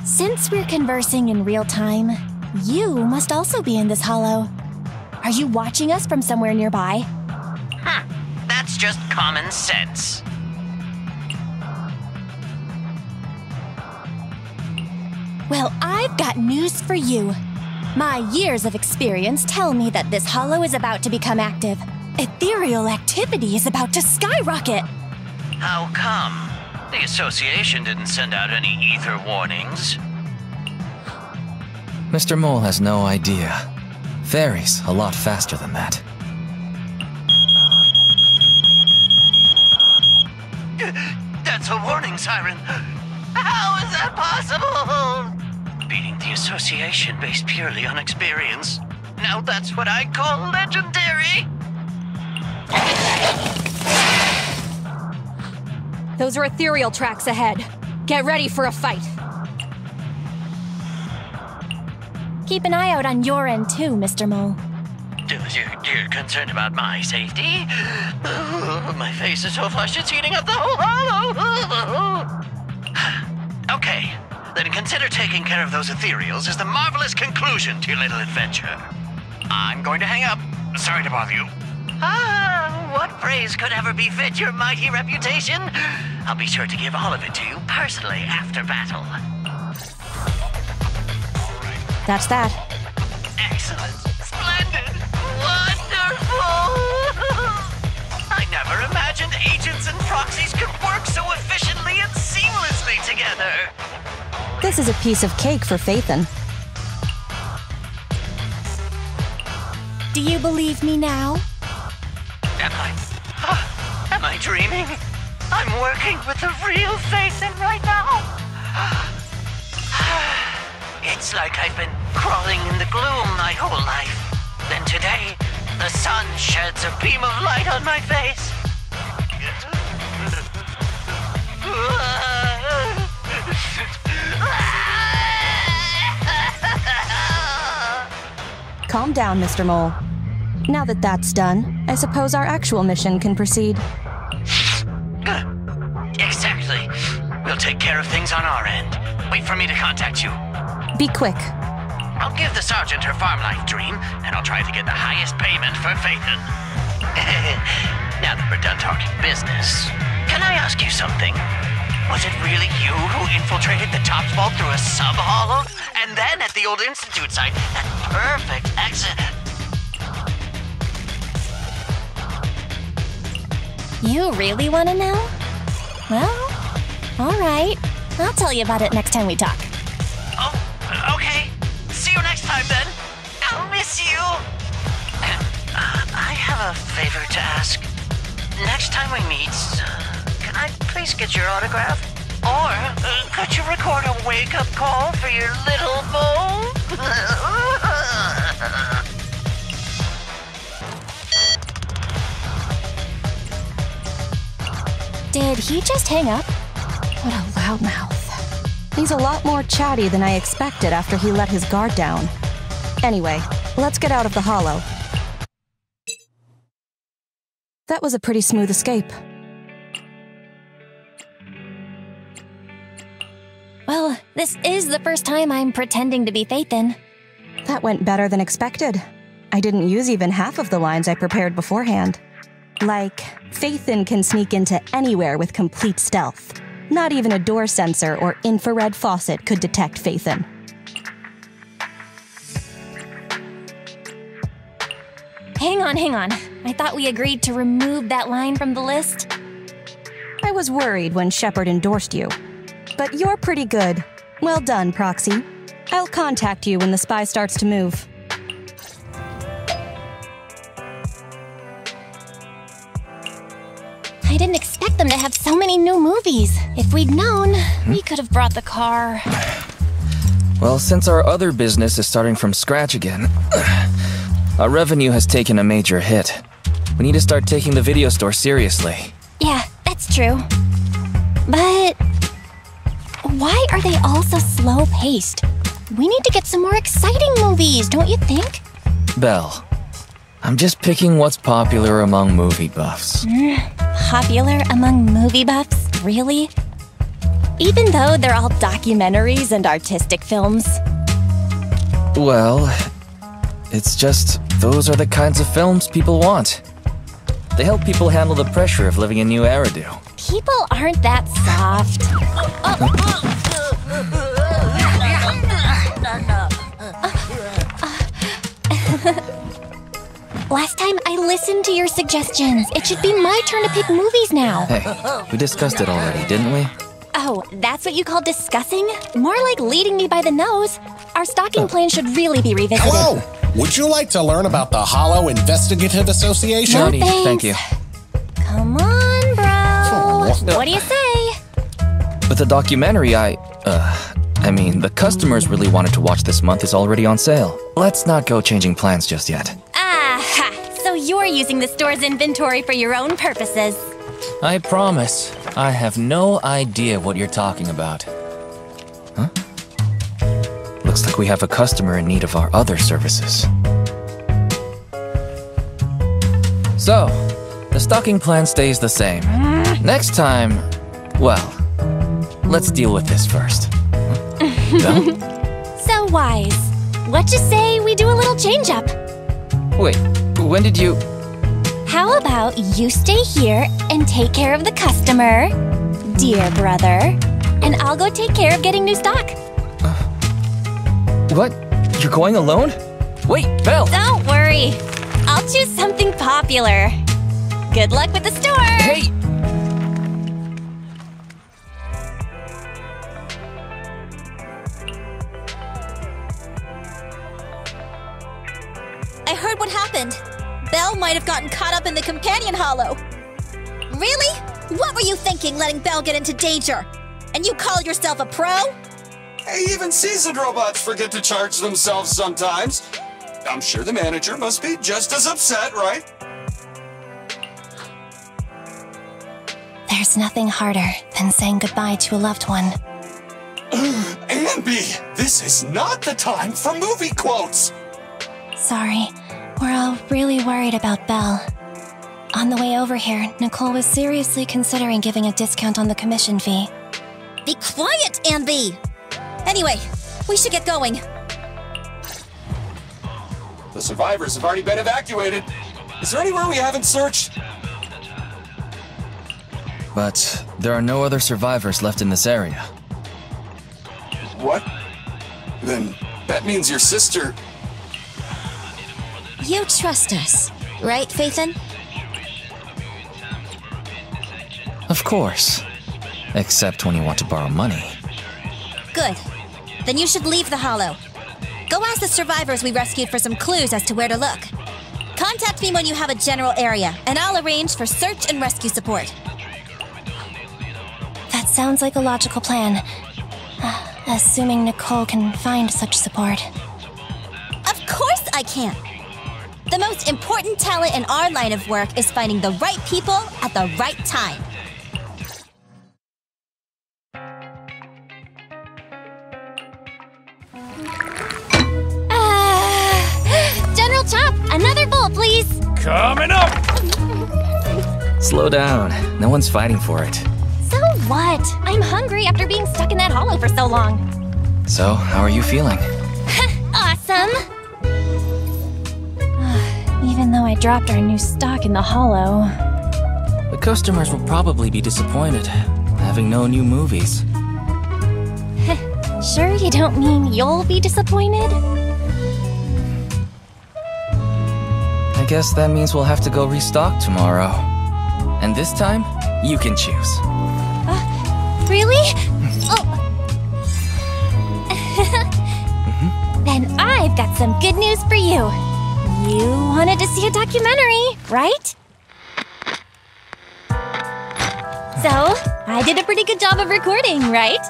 Since we're conversing in real time, you must also be in this hollow. Are you watching us from somewhere nearby? That's just common sense. Well, I've got news for you. My years of experience tell me that this hollow is about to become active. Ethereal activity is about to skyrocket. How come? The association didn't send out any ether warnings. Mr. Mole has no idea. Varies a lot faster than that. That's a warning siren. How is that possible? Beating the association based purely on experience. Now that's what I call legendary. Those are ethereal tracks ahead. Get ready for a fight. Keep an eye out on your end too, Mr. Mole. You're concerned about my safety? My face is so flushed it's heating up the whole hollow. Okay, then consider taking care of those ethereals as the marvelous conclusion to your little adventure. I'm going to hang up. Sorry to bother you. What praise could ever befit your mighty reputation? I'll be sure to give all of it to you personally after battle. That's that. Excellent. Splendid. Wonderful. I never imagined agents and proxies could work so efficiently and seamlessly together. This is a piece of cake for Phaethon. Do you believe me now? Am I dreaming? I'm working with the real Phaethon right now. It's like I've been crawling in the gloom my whole life. Then today, the sun sheds a beam of light on my face. Calm down, Mr. Mole. Now that that's done, I suppose our actual mission can proceed. Exactly. We'll take care of things on our end. Wait for me to contact you. Be quick. I'll give the sergeant her farm life dream, and I'll try to get the highest payment for Phaethon. Now that we're done talking business, can I ask you something? Was it really you who infiltrated the Tops Vault through a sub-hollow? And then at the old Institute site, that perfect exit... You really want to know? Well, alright. I'll tell you about it next time we talk. Oh, okay. See you next time then. I'll miss you. I have a favor to ask. Next time we meet, can I please get your autograph? Or could you record a wake-up call for your little mole? Did he just hang up? What a loudmouth. He's a lot more chatty than I expected after he let his guard down. Anyway, let's get out of the hollow. That was a pretty smooth escape. Well, this is the first time I'm pretending to be Phaethon. That went better than expected. I didn't use even half of the lines I prepared beforehand. Like, Phaethon can sneak into anywhere with complete stealth. Not even a door sensor or infrared faucet could detect Phaethon. Hang on. I thought we agreed to remove that line from the list. I was worried when Shepard endorsed you. But you're pretty good. Well done, Proxy. I'll contact you when the spy starts to move. I didn't expect them to have so many new movies. If we'd known, we could have brought the car. Well, since our other business is starting from scratch again, our revenue has taken a major hit. We need to start taking the video store seriously. Yeah, that's true. But why are they all so slow-paced? We need to get some more exciting movies, don't you think? Belle, I'm just picking what's popular among movie buffs. Popular among movie buffs? Really? Even though they're all documentaries and artistic films? Well, it's just those are the kinds of films people want. They help people handle the pressure of living in New Eridu. People aren't that soft. Last time I listened to your suggestions. It should be my turn to pick movies now. Hey, we discussed it already, didn't we? Oh, that's what you call discussing? More like leading me by the nose. Our stocking plan should really be revisited. Hello! Would you like to learn about the Hollow Investigative Association? No, thank you. Come on, bro. What do you say? But the documentary I mean, the customers really wanted to watch this month is already on sale. Let's not go changing plans just yet. Aha! So you're using the store's inventory for your own purposes. I promise, I have no idea what you're talking about. Huh? Looks like we have a customer in need of our other services. So, the stocking plan stays the same. Next time, well, let's deal with this first. No? So wise. What you say we do a little change-up? Wait, when did you... How about you stay here and take care of the customer, dear brother, and I'll go take care of getting new stock. What? You're going alone? Wait, Belle! Don't worry. I'll choose something popular. Good luck with the store! Hey! I heard what happened. Belle might have gotten caught up in the companion hollow. Really? What were you thinking, letting Belle get into danger? And you call yourself a pro? Hey, even seasoned robots forget to charge themselves sometimes. I'm sure the manager must be just as upset, right? There's nothing harder than saying goodbye to a loved one. Anby, this is not the time for movie quotes! Sorry, we're all really worried about Belle. On the way over here, Nicole was seriously considering giving a discount on the commission fee. Be quiet, Anby! Anyway, we should get going. The survivors have already been evacuated. Is there anywhere we haven't searched? But there are no other survivors left in this area. What? Then that means your sister... You trust us, right, Phaethon? Of course. Except when you want to borrow money. Good. Then you should leave the hollow. Go ask the survivors we rescued for some clues as to where to look. Contact me when you have a general area, and I'll arrange for search and rescue support. That sounds like a logical plan. Assuming Nicole can find such support. Of course I can! The most important talent in our line of work is finding the right people at the right time. General Chop, another bowl, please! Coming up! Slow down. No one's fighting for it. So what? I'm hungry after being stuck in that hollow for so long. So, how are you feeling? Awesome! Even though I dropped our new stock in the hollow. The customers will probably be disappointed, having no new movies. Sure you don't mean you'll be disappointed? I guess that means we'll have to go restock tomorrow. And this time, you can choose. Really? Oh. Then I've got some good news for you. You wanted to see a documentary, right? So, I did a pretty good job of recording, right?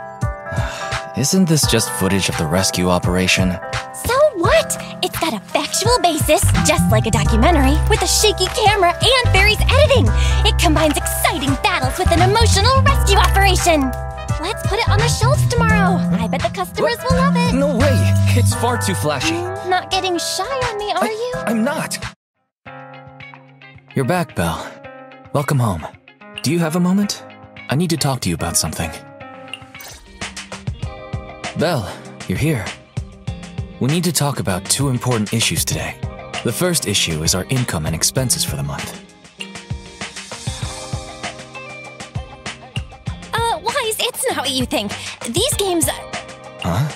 Isn't this just footage of the rescue operation? So what? It's got a factual basis, just like a documentary, with a shaky camera and Barry's editing. It combines exciting battles with an emotional rescue operation. Let's put it on the shelves tomorrow. I bet the customers will love it. No way! It's far too flashy. Not getting shy on me, are you? I'm not. You're back, Belle. Welcome home. Do you have a moment? I need to talk to you about something. Belle, you're here. We need to talk about two important issues today. The first issue is our income and expenses for the month. Wise, it's not what you think. These games... Huh?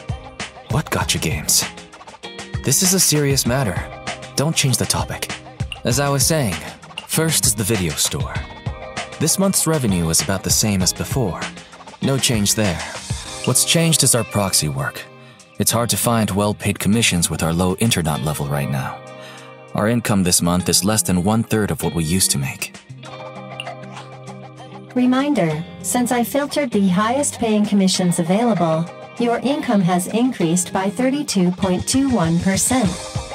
What gotcha games? This is a serious matter. Don't change the topic. As I was saying, first is the video store. This month's revenue is about the same as before. No change there. What's changed is our proxy work. It's hard to find well-paid commissions with our low internet level right now. Our income this month is less than 1/3 of what we used to make. Reminder, since I filtered the highest paying commissions available, your income has increased by 32.21%,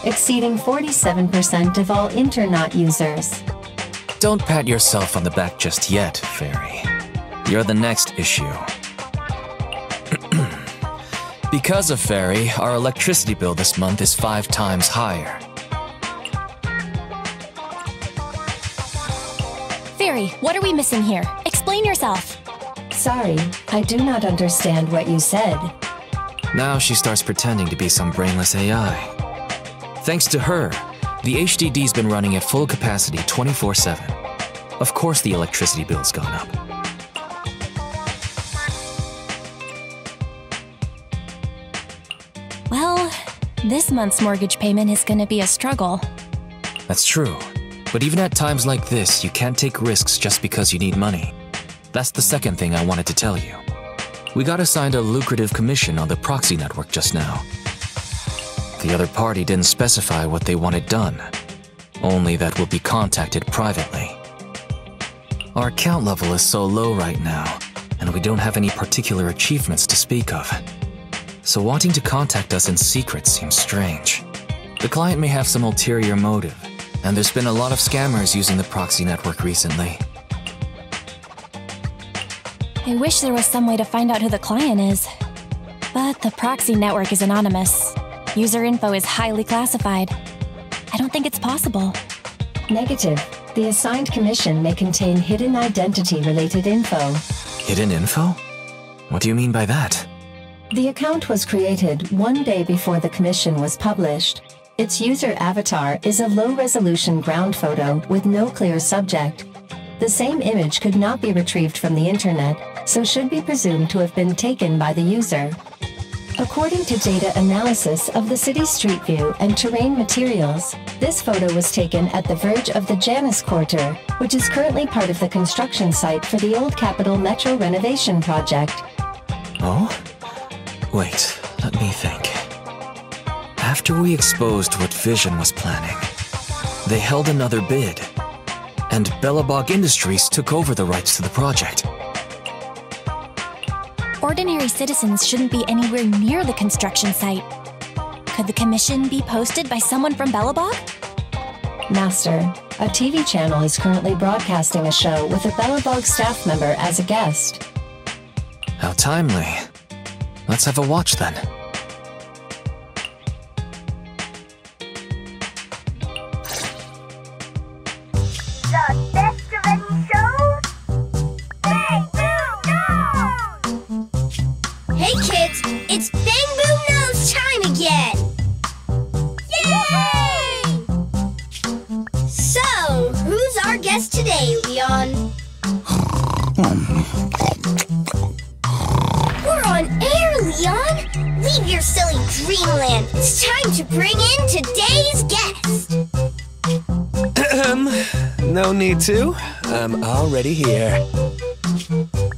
exceeding 47% of all internet users. Don't pat yourself on the back just yet, Fairy. You're the next issue. Because of Fairy, our electricity bill this month is 5 times higher. sorry. What are we missing here? Explain yourself. Sorry, I do not understand what you said. Now she starts pretending to be some brainless AI. Thanks to her, the HDD's been running at full capacity 24/7. Of course the electricity bill's gone up. Well, this month's mortgage payment is gonna be a struggle. That's true. But even at times like this, you can't take risks just because you need money. That's the second thing I wanted to tell you. We got assigned a lucrative commission on the proxy network just now. The other party didn't specify what they wanted done, only that we'll be contacted privately. Our account level is so low right now, and we don't have any particular achievements to speak of. So wanting to contact us in secret seems strange. The client may have some ulterior motive, and there's been a lot of scammers using the proxy network recently. I wish there was some way to find out who the client is. But the proxy network is anonymous. User info is highly classified. I don't think it's possible. Negative. The assigned commission may contain hidden identity-related info. Hidden info? What do you mean by that? The account was created one day before the commission was published. Its user avatar is a low-resolution ground photo with no clear subject. The same image could not be retrieved from the internet, so should be presumed to have been taken by the user. According to data analysis of the city street view and terrain materials, this photo was taken at the verge of the Janus Quarter, which is currently part of the construction site for the Old Capital Metro renovation project. Oh? Wait, let me think. After we exposed what Vision was planning, they held another bid, and Belobog Industries took over the rights to the project. Ordinary citizens shouldn't be anywhere near the construction site. Could the commission be posted by someone from Belobog? Master, a TV channel is currently broadcasting a show with a Belobog staff member as a guest. How timely. Let's have a watch then. The best of any shows? Bang Boom Nose! Hey kids, it's Bang Boom Nose time again! Yay! So, who's our guest today, Leon? We're on air, Leon! Leave your silly dreamland. It's time to bring in today's guest. No need to. I'm already here.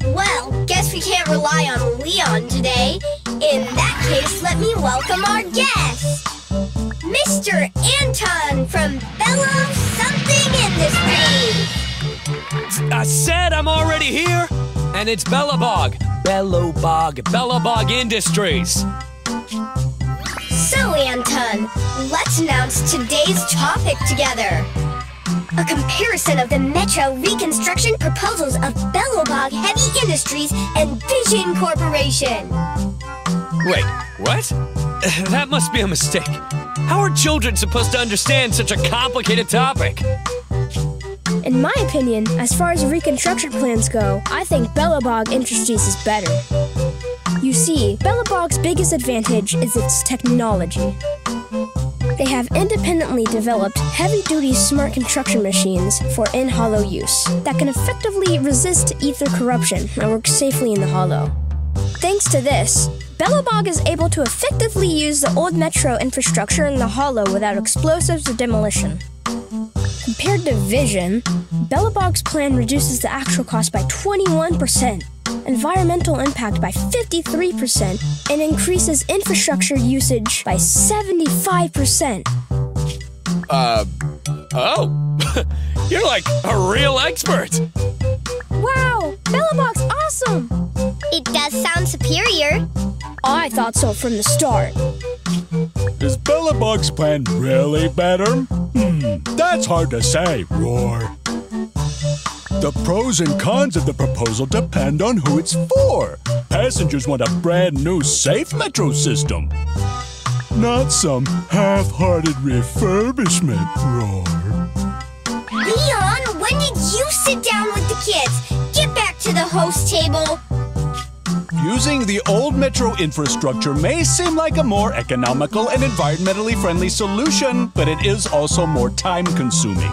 Well, guess we can't rely on Leon today. In that case, let me welcome our guest. Mr. Anton from Bello Something Industries. I said I'm already here, and it's Belobog. Belobog Industries. So, Anton, let's announce today's topic together. A comparison of the Metro reconstruction proposals of Belobog Heavy Industries and Vision Corporation. Wait, what? That must be a mistake. How are children supposed to understand such a complicated topic? In my opinion, as far as reconstruction plans go, I think Belobog Industries is better. You see, Belobog's biggest advantage is its technology. They have independently developed heavy-duty smart construction machines for in-hollow use that can effectively resist ether corruption and work safely in the hollow. Thanks to this, Belobog is able to effectively use the old metro infrastructure in the hollow without explosives or demolition. Compared to Vision, Belobog's plan reduces the actual cost by 21%, environmental impact by 53%, and increases infrastructure usage by 75%. Oh, you're like a real expert. Wow, Belobog's awesome! It does sound superior. I thought so from the start. Is Belobog's plan really better? That's hard to say, Roar. The pros and cons of the proposal depend on who it's for. Passengers want a brand new safe metro system, not some half-hearted refurbishment, Roar. Leon, when did you sit down with the kids. Get back to the host table. Using the old metro infrastructure may seem like a more economical and environmentally friendly solution, but it is also more time-consuming.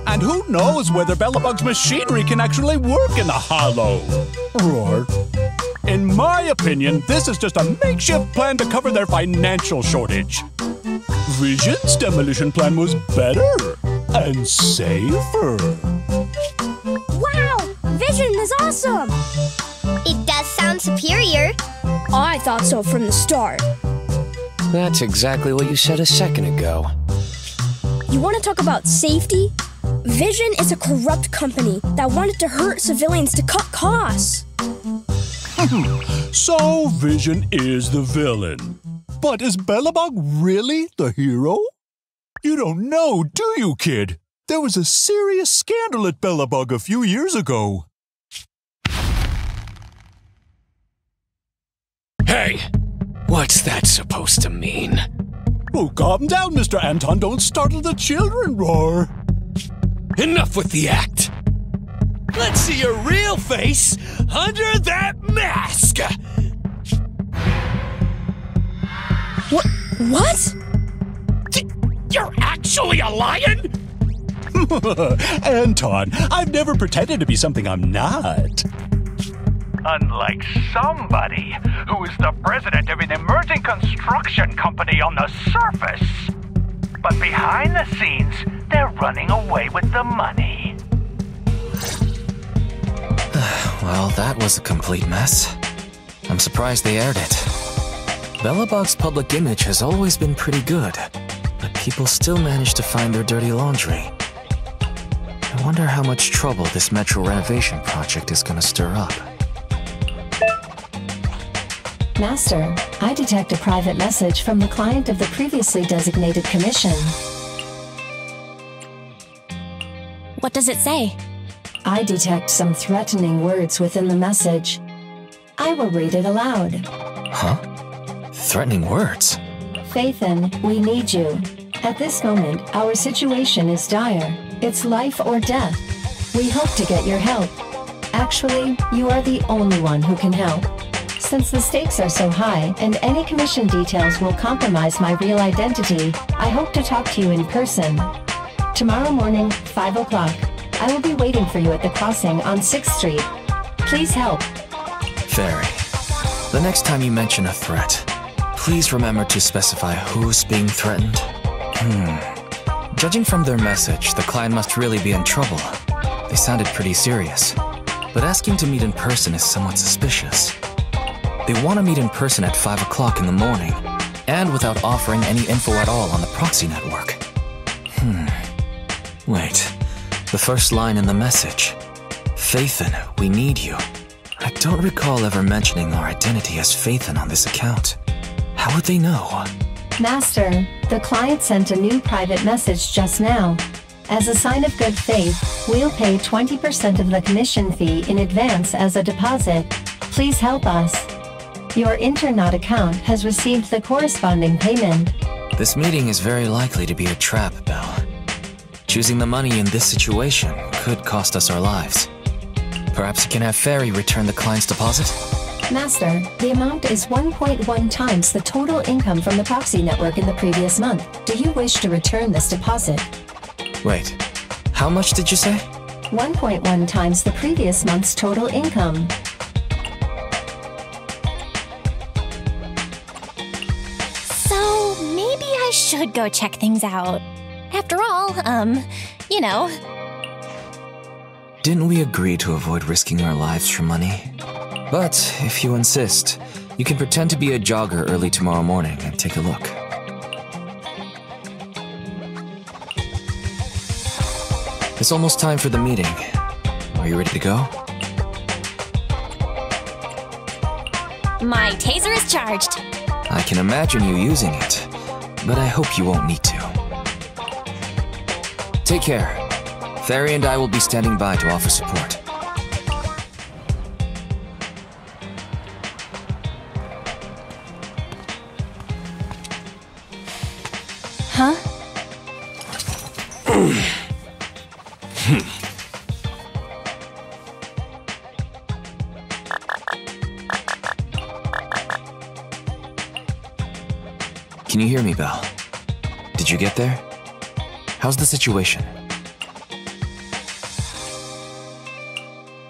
And who knows whether Belobog's machinery can actually work in the hollow? Roar. In my opinion, this is just a makeshift plan to cover their financial shortage. Vision's demolition plan was better and safer. Wow! Vision is awesome! It does sound superior. I thought so from the start. That's exactly what you said a second ago. You want to talk about safety? Vision is a corrupt company that wanted to hurt civilians to cut costs. So Vision is the villain. But is Belobog really the hero? You don't know, do you, kid? There was a serious scandal at Belobog a few years ago. Hey, what's that supposed to mean? Oh, calm down, Mr. Anton. Don't startle the children, Roar. Enough with the act. Let's see your real face under that mask! What? You're actually a lion? Anton, I've never pretended to be something I'm not. Unlike somebody who is the president of an emerging construction company on the surface. But behind the scenes, they're running away with the money. Well, that was a complete mess. I'm surprised they aired it. Belobog's public image has always been pretty good, but people still manage to find their dirty laundry. I wonder how much trouble this metro renovation project is gonna stir up. Master, I detect a private message from the client of the previously designated commission. What does it say? I detect some threatening words within the message. I will read it aloud. Huh? Threatening words? Phaethon, we need you. At this moment, our situation is dire. It's life or death. We hope to get your help. Actually, you are the only one who can help. Since the stakes are so high, and any commission details will compromise my real identity, I hope to talk to you in person. Tomorrow morning, 5 o'clock. I will be waiting for you at the crossing on 6th Street. Please help. Fairy, the next time you mention a threat, please remember to specify who's being threatened. Judging from their message, the client must really be in trouble. They sounded pretty serious, but asking to meet in person is somewhat suspicious. They want to meet in person at 5 o'clock in the morning, and without offering any info at all on the proxy network. Wait, the first line in the message. Phaethon, we need you. I don't recall ever mentioning our identity as Phaethon on this account. How would they know? Master, the client sent a new private message just now. As a sign of good faith, we'll pay 20% of the commission fee in advance as a deposit. Please help us. Your Internaut account has received the corresponding payment. This meeting is very likely to be a trap, Belle. Choosing the money in this situation could cost us our lives. Perhaps you can have Fairy return the client's deposit? Master, the amount is 1.1 times the total income from the proxy network in the previous month. Do you wish to return this deposit? Wait, how much did you say? 1.1 times the previous month's total income. So, maybe I should go check things out. After all, you know. Didn't we agree to avoid risking our lives for money? But if you insist, you can pretend to be a jogger early tomorrow morning and take a look. It's almost time for the meeting. Are you ready to go? My taser is charged. I can imagine you using it, but I hope you won't need to. Take care. Fairy and I will be standing by to offer support. Huh? Can you hear me, Belle? Did you get there? How's the situation?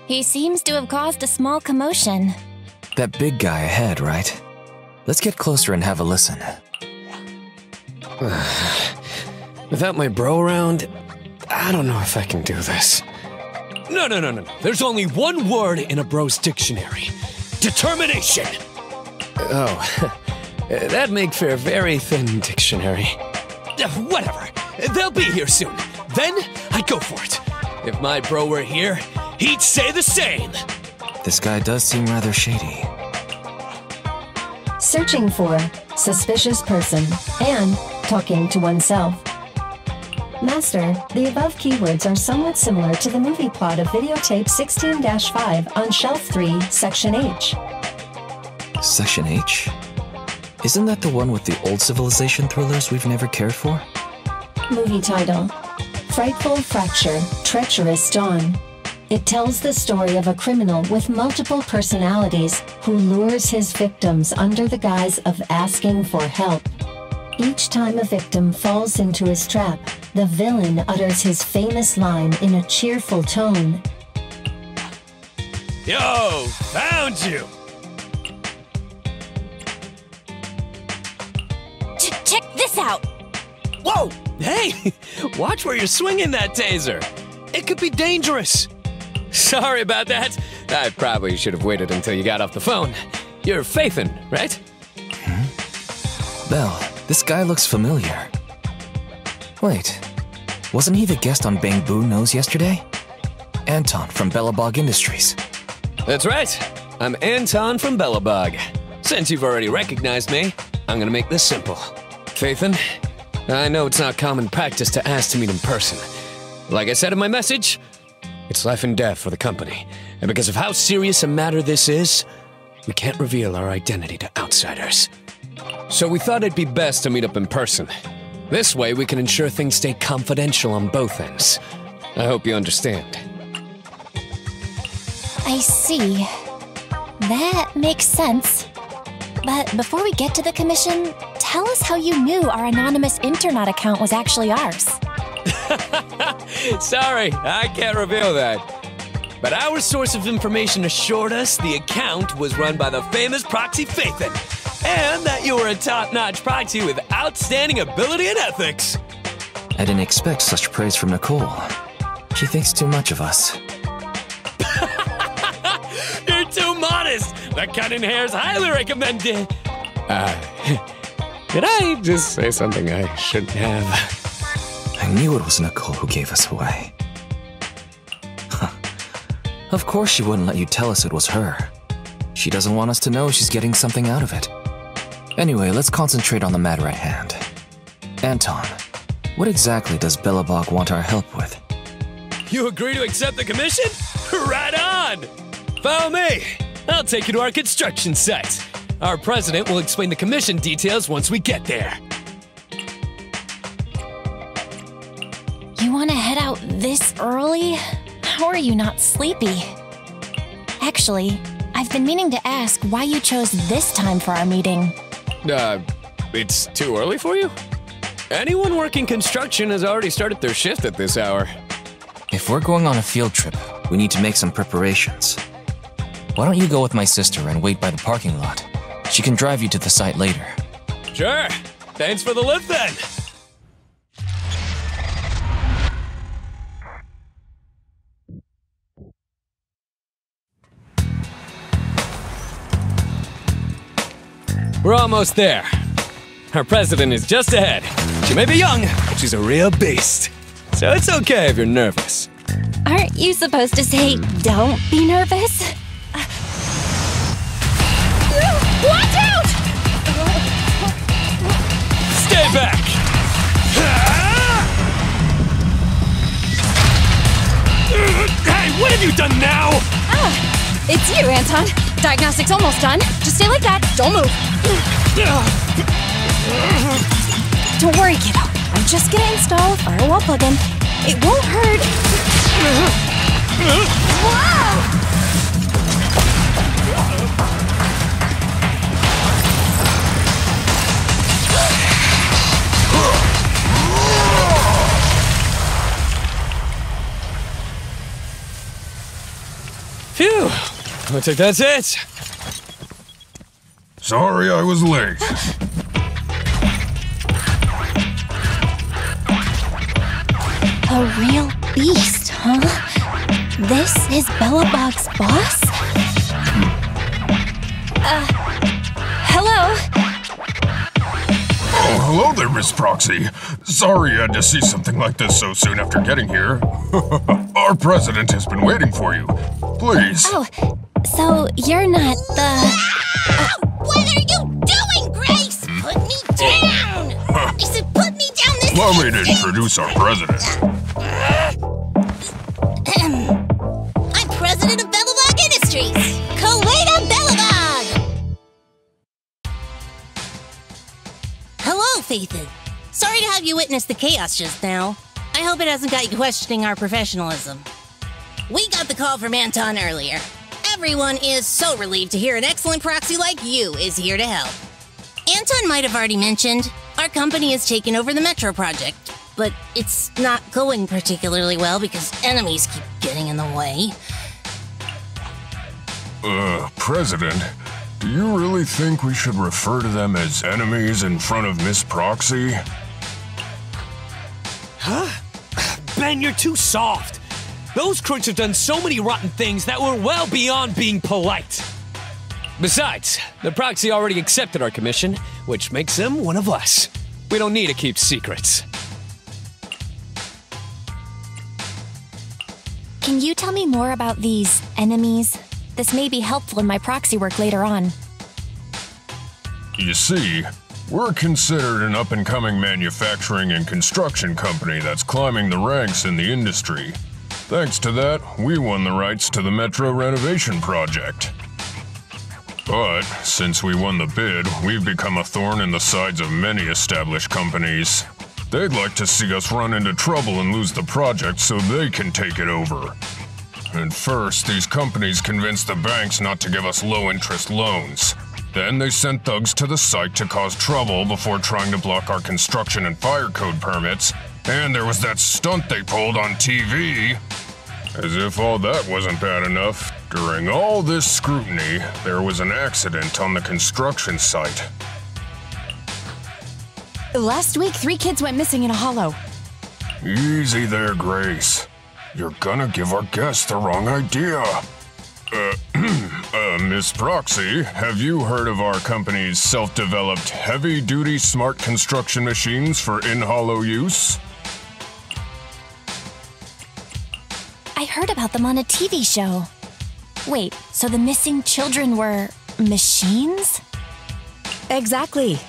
He seems to have caused a small commotion. That big guy ahead, right? Let's get closer and have a listen. Without my bro around, I don't know if I can do this. No. There's only one word in a bro's dictionary. Determination! Oh, that'd make for a very thin dictionary. Whatever. They'll be here soon. Then, I'd go for it. If my bro were here, he'd say the same. This guy does seem rather shady. Searching for suspicious person and talking to oneself. Master, the above keywords are somewhat similar to the movie plot of videotape 16-5 on Shelf 3, Section H. Section H? Isn't that the one with the old civilization thrillers we've never cared for? Movie title: Frightful Fracture, Treacherous Dawn. It tells the story of a criminal with multiple personalities who lures his victims under the guise of asking for help. Each time a victim falls into his trap, the villain utters his famous line in a cheerful tone. Yo, found you! Check this out! Whoa! Hey! Watch where you're swinging that taser! It could be dangerous! Sorry about that. I probably should have waited until you got off the phone. You're Faithin, right? Belle, this guy looks familiar. Wait, wasn't he the guest on Bang Boo Nose yesterday? Anton from Bellabog Industries. That's right. I'm Anton from Bellabog. Since you've already recognized me, I'm gonna make this simple. Faithin, I know it's not common practice to ask to meet in person. Like I said in my message, it's life and death for the company. And because of how serious a matter this is, we can't reveal our identity to outsiders. So we thought it'd be best to meet up in person. This way we can ensure things stay confidential on both ends. I hope you understand. I see. That makes sense. But before we get to the commission, tell us how you knew our anonymous internet account was actually ours. Sorry, I can't reveal that. But our source of information assured us the account was run by the famous proxy Faithin, and that you were a top-notch proxy with outstanding ability and ethics. I didn't expect such praise from Nicole. She thinks too much of us. You're too modest. The cut in hair's highly recommended. Did I just say something I shouldn't have? I knew it was Nicole who gave us away. Huh. Of course she wouldn't let you tell us it was her. She doesn't want us to know she's getting something out of it. Anyway, let's concentrate on the matter at hand. Anton, what exactly does Bellabog want our help with? You agree to accept the commission? Right on! Follow me. I'll take you to our construction site. Our president will explain the commission details once we get there. You want to head out this early? How are you not sleepy? Actually, I've been meaning to ask why you chose this time for our meeting. It's too early for you? Anyone working construction has already started their shift at this hour. If we're going on a field trip, we need to make some preparations. Why don't you go with my sister and wait by the parking lot? She can drive you to the site later. Sure. Thanks for the lift then. We're almost there. Our president is just ahead. She may be young, but she's a real beast. So it's okay if you're nervous. Aren't you supposed to say, don't be nervous? Watch out! Stay back! Hey, what have you done now? It's you, Anton. Diagnostic's almost done. Just stay like that. Don't move. Don't worry, kiddo. I'm just gonna install a firewall plugin. It won't hurt. Whoa! Looks like that's it. Sorry I was late. A real beast, huh? This is Belobog's boss? Hello? Oh, hello there, Miss Proxy. Sorry you had to see something like this so soon after getting here. Our president has been waiting for you. Please. Oh, so you're not the... What are you doing, Grace? Put me down! I said put me down this Allow me to introduce our president. I'm president of Belobog Industries, Kawada Belobog! Hello, Faithin. Sorry to have you witness the chaos just now. I hope it hasn't got you questioning our professionalism. We got the call from Anton earlier. Everyone is so relieved to hear an excellent proxy like you is here to help. Anton might have already mentioned, our company has taken over the Metro project, but it's not going particularly well because enemies keep getting in the way. President, do you really think we should refer to them as enemies in front of Miss Proxy? Huh? Ben, you're too soft. Those crooks have done so many rotten things that were well beyond being polite. Besides, the proxy already accepted our commission, which makes them one of us. We don't need to keep secrets. Can you tell me more about these enemies? This may be helpful in my proxy work later on. You see, we're considered an up-and-coming manufacturing and construction company that's climbing the ranks in the industry. Thanks to that, we won the rights to the Metro renovation project. But, since we won the bid, we've become a thorn in the sides of many established companies. They'd like to see us run into trouble and lose the project so they can take it over. At first, these companies convinced the banks not to give us low-interest loans. Then they sent thugs to the site to cause trouble before trying to block our construction and fire code permits. And there was that stunt they pulled on TV. As if all that wasn't bad enough, during all this scrutiny, there was an accident on the construction site. Last week, 3 kids went missing in a hollow. Easy there, Grace. You're gonna give our guests the wrong idea. Miss Proxy, have you heard of our company's self-developed heavy-duty smart construction machines for in-hollow use? I heard about them on a TV show. Wait, so the missing children were machines? Exactly.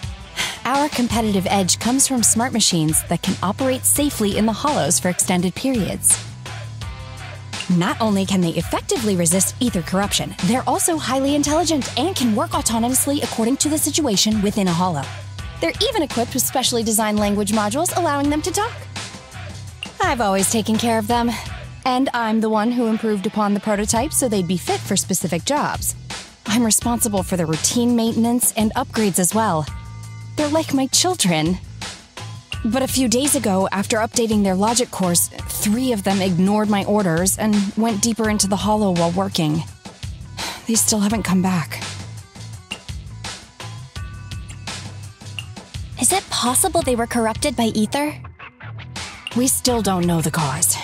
Our competitive edge comes from smart machines that can operate safely in the hollows for extended periods. Not only can they effectively resist ether corruption, they're also highly intelligent and can work autonomously according to the situation within a hollow. They're even equipped with specially designed language modules allowing them to talk. I've always taken care of them, and I'm the one who improved upon the prototype so they'd be fit for specific jobs. I'm responsible for the routine maintenance and upgrades as well. They're like my children. But a few days ago, after updating their logic cores, 3 of them ignored my orders and went deeper into the hollow while working. They still haven't come back. Is it possible they were corrupted by ether? We still don't know the cause.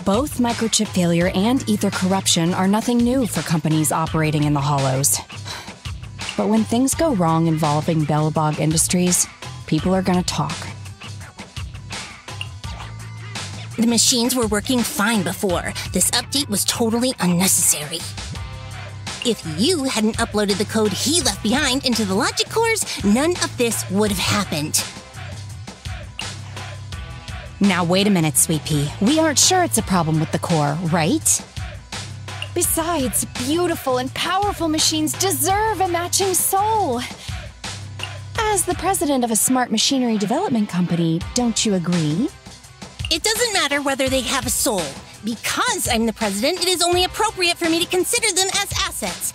Both microchip failure and ether corruption are nothing new for companies operating in the hollows. But when things go wrong involving Belobog Industries, people are gonna talk. The machines were working fine before. This update was totally unnecessary. If you hadn't uploaded the code he left behind into the logic cores, none of this would have happened. Now wait a minute, Sweet Pea. We aren't sure it's a problem with the core, right? Besides, beautiful and powerful machines deserve a matching soul. As the president of a smart machinery development company, don't you agree? It doesn't matter whether they have a soul. Because I'm the president, it is only appropriate for me to consider them as assets.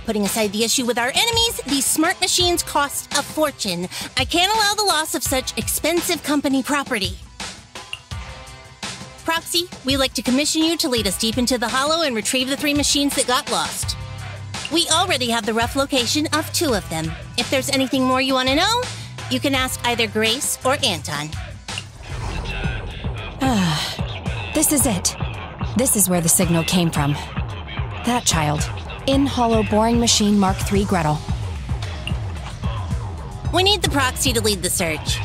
Putting aside the issue with our enemies, these smart machines cost a fortune. I can't allow the loss of such expensive company property. Proxy, we'd like to commission you to lead us deep into the hollow and retrieve the 3 machines that got lost. We already have the rough location of 2 of them. If there's anything more you want to know, you can ask either Grace or Anton. This is it. This is where the signal came from. That child. In hollow boring machine Mark III Gretel. We need the proxy to lead the search.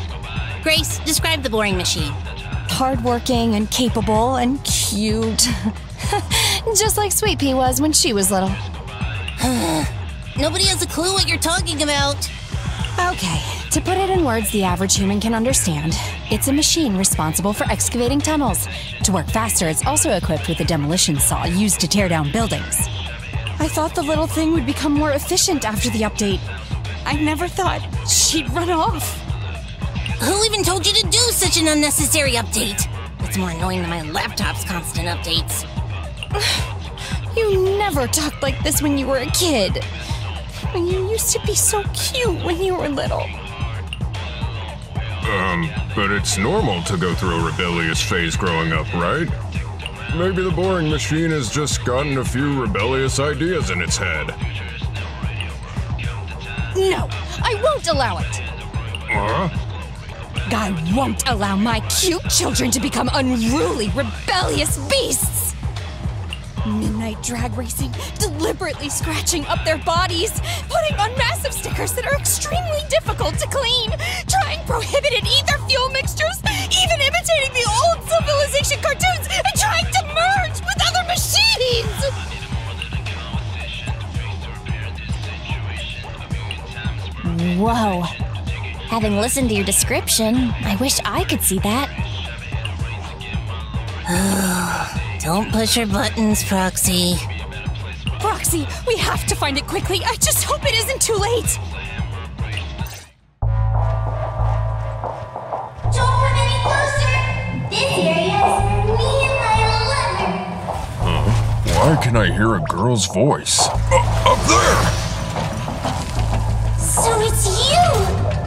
Grace, describe the boring machine. Hardworking and capable and cute. Just like Sweet Pea was when she was little. Nobody has a clue what you're talking about. Okay, to put it in words the average human can understand, it's a machine responsible for excavating tunnels. To work faster, it's also equipped with a demolition saw used to tear down buildings. I thought the little thing would become more efficient after the update. I never thought she'd run off. Who even told you to do such an unnecessary update? It's more annoying than my laptop's constant updates. You never talked like this when you were a kid. You used to be so cute when you were little. But it's normal to go through a rebellious phase growing up, right? Maybe the boring machine has just gotten a few rebellious ideas in its head. No, I won't allow it. Huh? I won't allow my cute children to become unruly, rebellious beasts! Midnight drag racing, deliberately scratching up their bodies, putting on massive stickers that are extremely difficult to clean, trying prohibited ether fuel mixtures, even imitating the old civilization cartoons, and trying to merge with other machines! Whoa. Having listened to your description, I wish I could see that. Don't push your buttons, Proxy. Proxy, we have to find it quickly. I just hope it isn't too late. Don't come any closer! This area is me and my lover! Why can I hear a girl's voice? Up there! So it's you!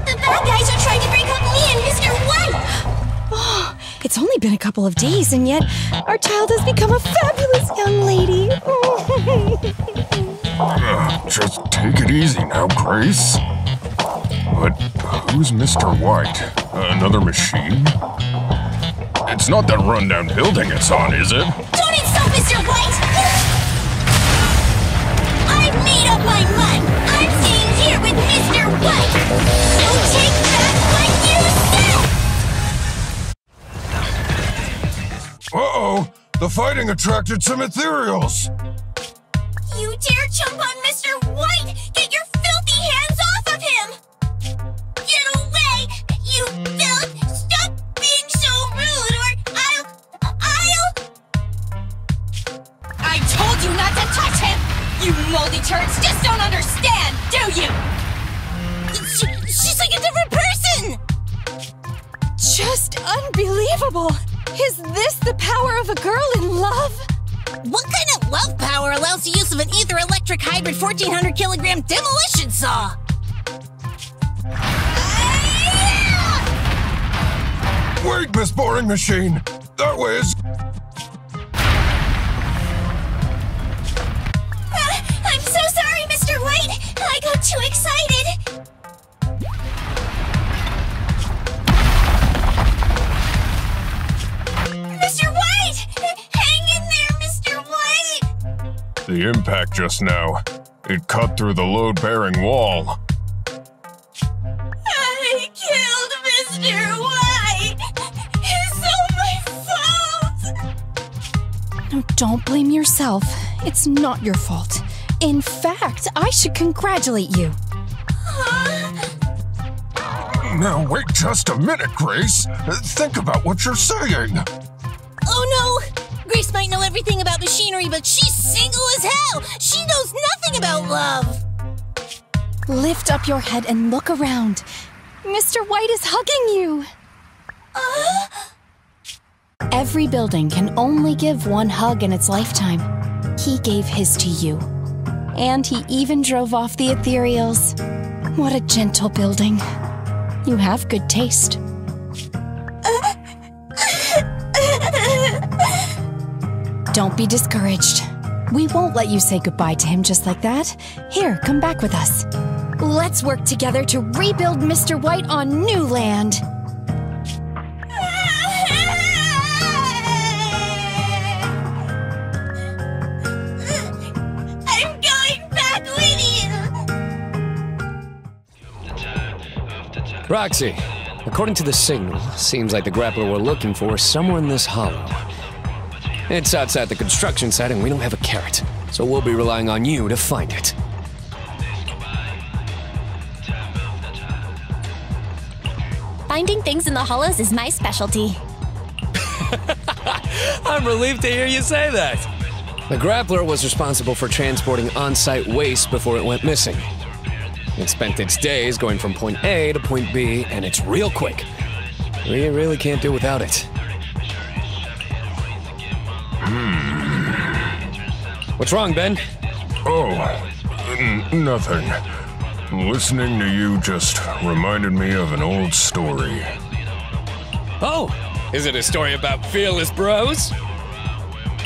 The bad guys are trying to break up me and Mr. White! Oh, it's only been a couple of days, and yet our child has become a fabulous young lady. Just take it easy now, Grace. But who's Mr. White? Another machine? It's not that rundown building it's on, is it? Don't insult Mr. White! I've made up my mind! I'm staying here with Mr. White! So take back what you said! Uh-oh! The fighting attracted some ethereals! You dare jump on Mr. White! Get your filthy hands off of him! Get away! You filth! Stop being so rude or I'll... I told you not to touch him! You moldy turds just don't understand, do you? She's like a different person! Just unbelievable! Is this the power of a girl in love? What kind of love power allows the use of an ether-electric hybrid 1,400 kilogram demolition saw? Wait, Miss Boring Machine! That way is... I'm so sorry, Mr. White! I got too excited! Mr. White! Hang in there, Mr. White! The impact just now. It cut through the load-bearing wall. I killed Mr. White! It's all my fault! No, don't blame yourself. It's not your fault. In fact, I should congratulate you. Now wait just a minute, Grace. Think about what you're saying. Oh no! Grace might know everything about machinery, but she's single as hell! She knows nothing about love! Lift up your head and look around. Mr. White is hugging you. Every building can only give one hug in its lifetime. He gave his to you. And he even drove off the ethereals. What a gentle building. You have good taste. Don't be discouraged. We won't let you say goodbye to him just like that. Here, come back with us. Let's work together to rebuild Mr. White on new land. I'm going back with you! Roxy, according to the signal, seems like the grappler we're looking for is somewhere in this hollow. It's outside the construction site and we don't have a carrot, so we'll be relying on you to find it. Finding things in the hollows is my specialty. I'm relieved to hear you say that. The grappler was responsible for transporting on-site waste before it went missing. It spent its days going from point A to point B, and it's real quick. We really can't do without it. What's wrong, Ben? Oh, nothing. Listening to you just reminded me of an old story. Oh, is it a story about fearless bros?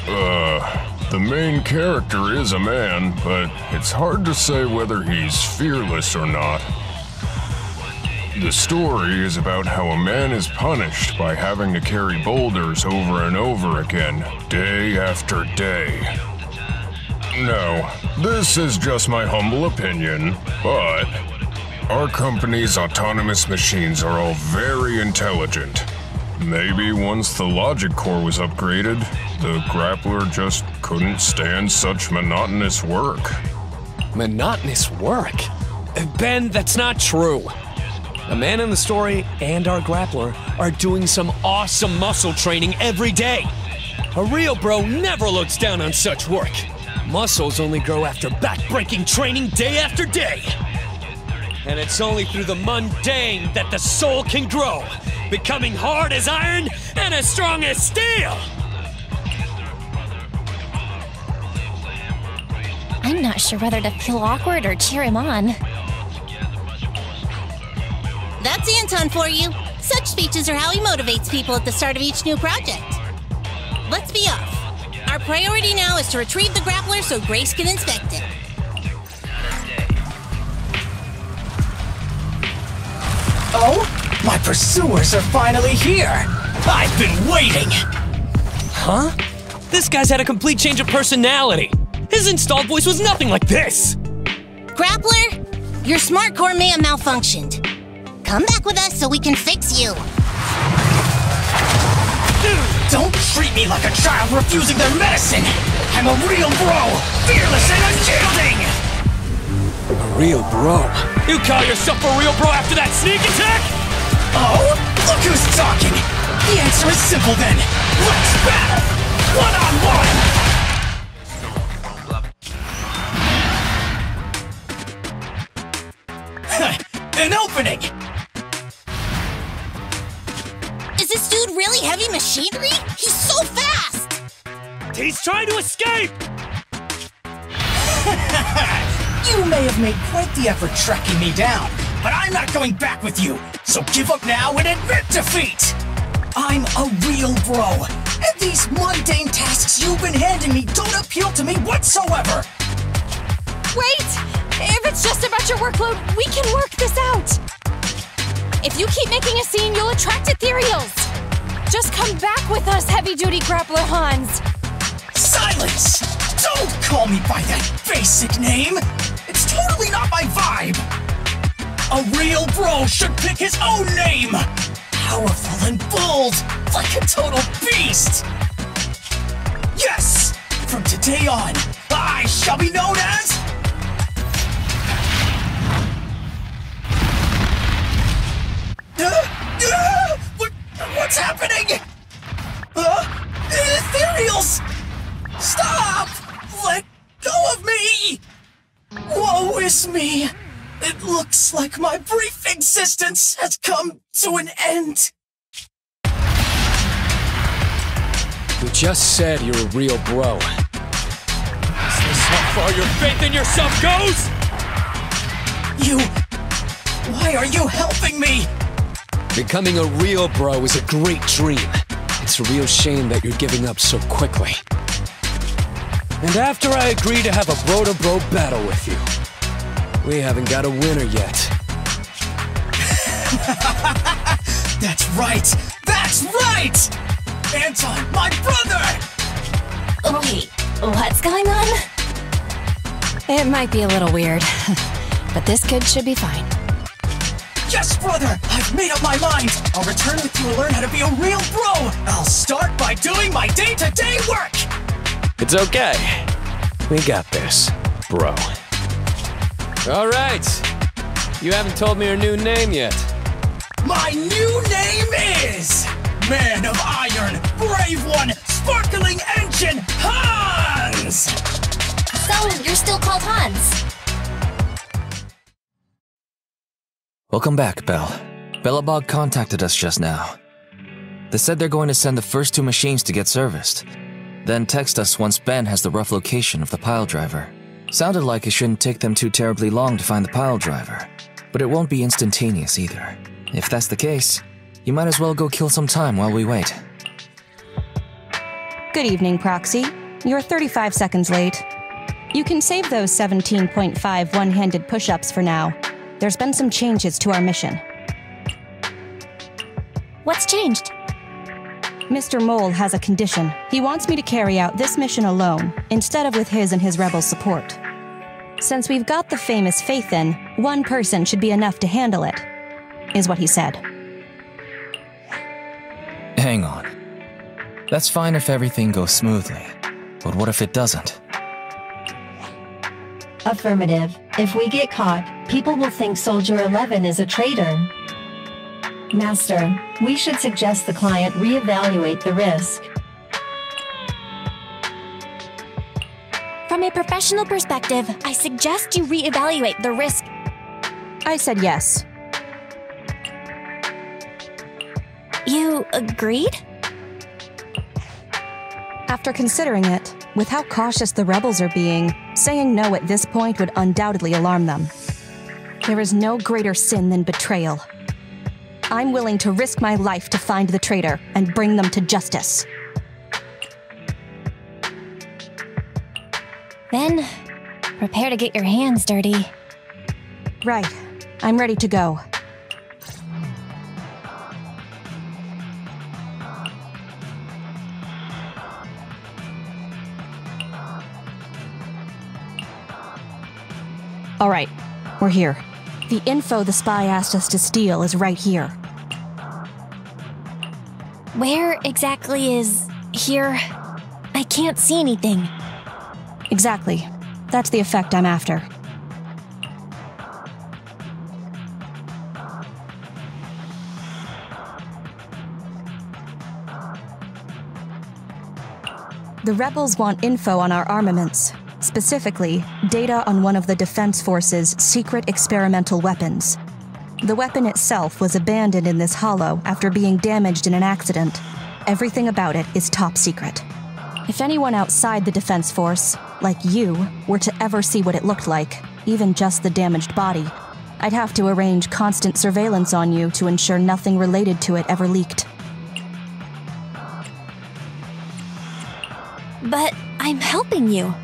The main character is a man, but it's hard to say whether he's fearless or not. The story is about how a man is punished by having to carry boulders over and over again, day after day. No, this is just my humble opinion, but our company's autonomous machines are all very intelligent. Maybe once the logic core was upgraded, the grappler just couldn't stand such monotonous work. Monotonous work? Ben, that's not true. The man in the story and our grappler are doing some awesome muscle training every day. A real bro never looks down on such work. Muscles only grow after back-breaking training day after day. And it's only through the mundane that the soul can grow, becoming hard as iron and as strong as steel. I'm not sure whether to feel awkward or cheer him on. That's Anton for you. Such speeches are how he motivates people at the start of each new project. Let's be off. Our priority now is to retrieve the grappler so Grace can inspect it. Oh? My pursuers are finally here! I've been waiting! Huh? This guy's had a complete change of personality. His installed voice was nothing like this. Grappler, your smart core may have malfunctioned. Come back with us so we can fix you. Don't treat me like a child refusing their medicine! I'm a real bro! Fearless and unyielding! A real bro? You call yourself a real bro after that sneak attack? Oh? Look who's talking! The answer is simple then! Let's battle! One-on-one! An opening! Is this dude really heavy machinery? He's so fast! He's trying to escape! You may have made quite the effort tracking me down, but I'm not going back with you, so give up now and admit defeat! I'm a real bro, and these mundane tasks you've been handing me don't appeal to me whatsoever! Wait! If it's just about your workload, we can work this out! If you keep making a scene, you'll attract ethereals! Just come back with us, heavy-duty grappler Hans! Silence! Don't call me by that basic name! It's totally not my vibe! A real bro should pick his own name! Powerful and bold, like a total beast! Yes! From today on, I shall be known as... What's happening? Ethereals! Stop! Let go of me! Woe is me! It looks like my brief existence has come to an end. You just said you're a real bro. Is this how far your faith in yourself goes? Why are you helping me? Becoming a real bro is a great dream. It's a real shame that you're giving up so quickly. And after I agree to have a bro-to-bro battle with you, we haven't got a winner yet. That's right! That's right! Anton, my brother! Wait, what's going on? It might be a little weird, but this kid should be fine. Yes, brother! I've made up my mind! I'll return with you and learn how to be a real bro! I'll start by doing my day-to-day work! It's okay. We got this, bro. All right. You haven't told me your new name yet. My new name is... Man of Iron, Brave One, Sparkling Engine, Hans! So, you're still called Hans? Welcome back, Belle. Belobog contacted us just now. They said they're going to send the first 2 machines to get serviced, then text us once Ben has the rough location of the pile driver. Sounded like it shouldn't take them too terribly long to find the pile driver, but it won't be instantaneous either. If that's the case, you might as well go kill some time while we wait. Good evening, Proxy. You're 35 seconds late. You can save those 17.5 one-handed push-ups for now. There's been some changes to our mission. What's changed? Mr. Mole has a condition. He wants me to carry out this mission alone, instead of with his and his rebel support. Since we've got the famous faith in, one person should be enough to handle it, is what he said. Hang on. That's fine if everything goes smoothly, but what if it doesn't? Affirmative. If we get caught, people will think Soldier 11 is a traitor. Master, we should suggest the client reevaluate the risk. From a professional perspective, I suggest you reevaluate the risk. I said yes. You agreed? After considering it, with how cautious the rebels are being, saying no at this point would undoubtedly alarm them. There is no greater sin than betrayal. I'm willing to risk my life to find the traitor and bring them to justice. Then, prepare to get your hands dirty. Right. I'm ready to go. All right, we're here. The info the spy asked us to steal is right here. Where exactly is here? I can't see anything. Exactly. That's the effect I'm after. The rebels want info on our armaments. Specifically, data on one of the Defense Force's secret experimental weapons. The weapon itself was abandoned in this hollow after being damaged in an accident. Everything about it is top secret. If anyone outside the Defense Force, like you, were to ever see what it looked like, even just the damaged body, I'd have to arrange constant surveillance on you to ensure nothing related to it ever leaked. But I'm helping you.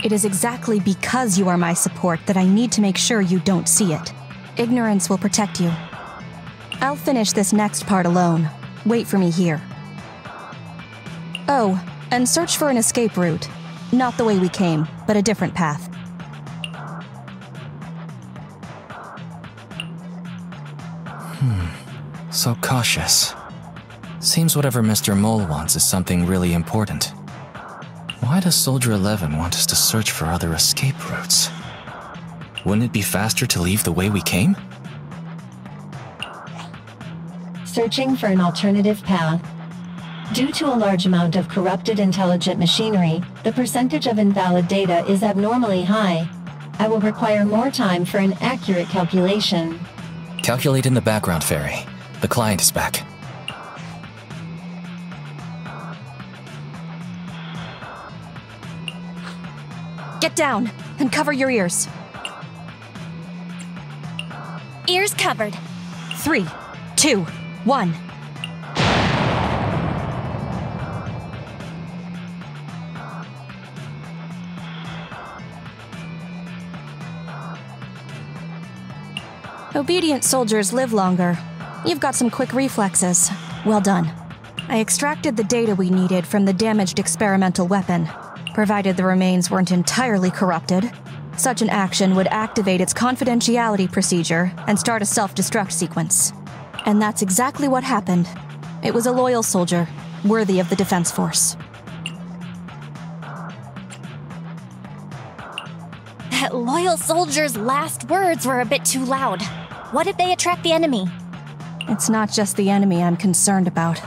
It is exactly because you are my support that I need to make sure you don't see it. Ignorance will protect you. I'll finish this next part alone. Wait for me here. Oh, and search for an escape route. Not the way we came, but a different path. So cautious. Seems whatever Mr. Mole wants is something really important. Why does Soldier 11 want us to search for other escape routes? Wouldn't it be faster to leave the way we came? Searching for an alternative path. Due to a large amount of corrupted intelligent machinery, the percentage of invalid data is abnormally high. I will require more time for an accurate calculation. Calculate in the background, Fairy. The client is back. Get down and cover your ears. Ears covered. 3, 2, 1. Obedient soldiers live longer. You've got some quick reflexes. Well done. I extracted the data we needed from the damaged experimental weapon, provided the remains weren't entirely corrupted. Such an action would activate its confidentiality procedure and start a self-destruct sequence. And that's exactly what happened. It was a loyal soldier, worthy of the Defense Force. That loyal soldier's last words were a bit too loud. What if they attract the enemy? It's not just the enemy I'm concerned about.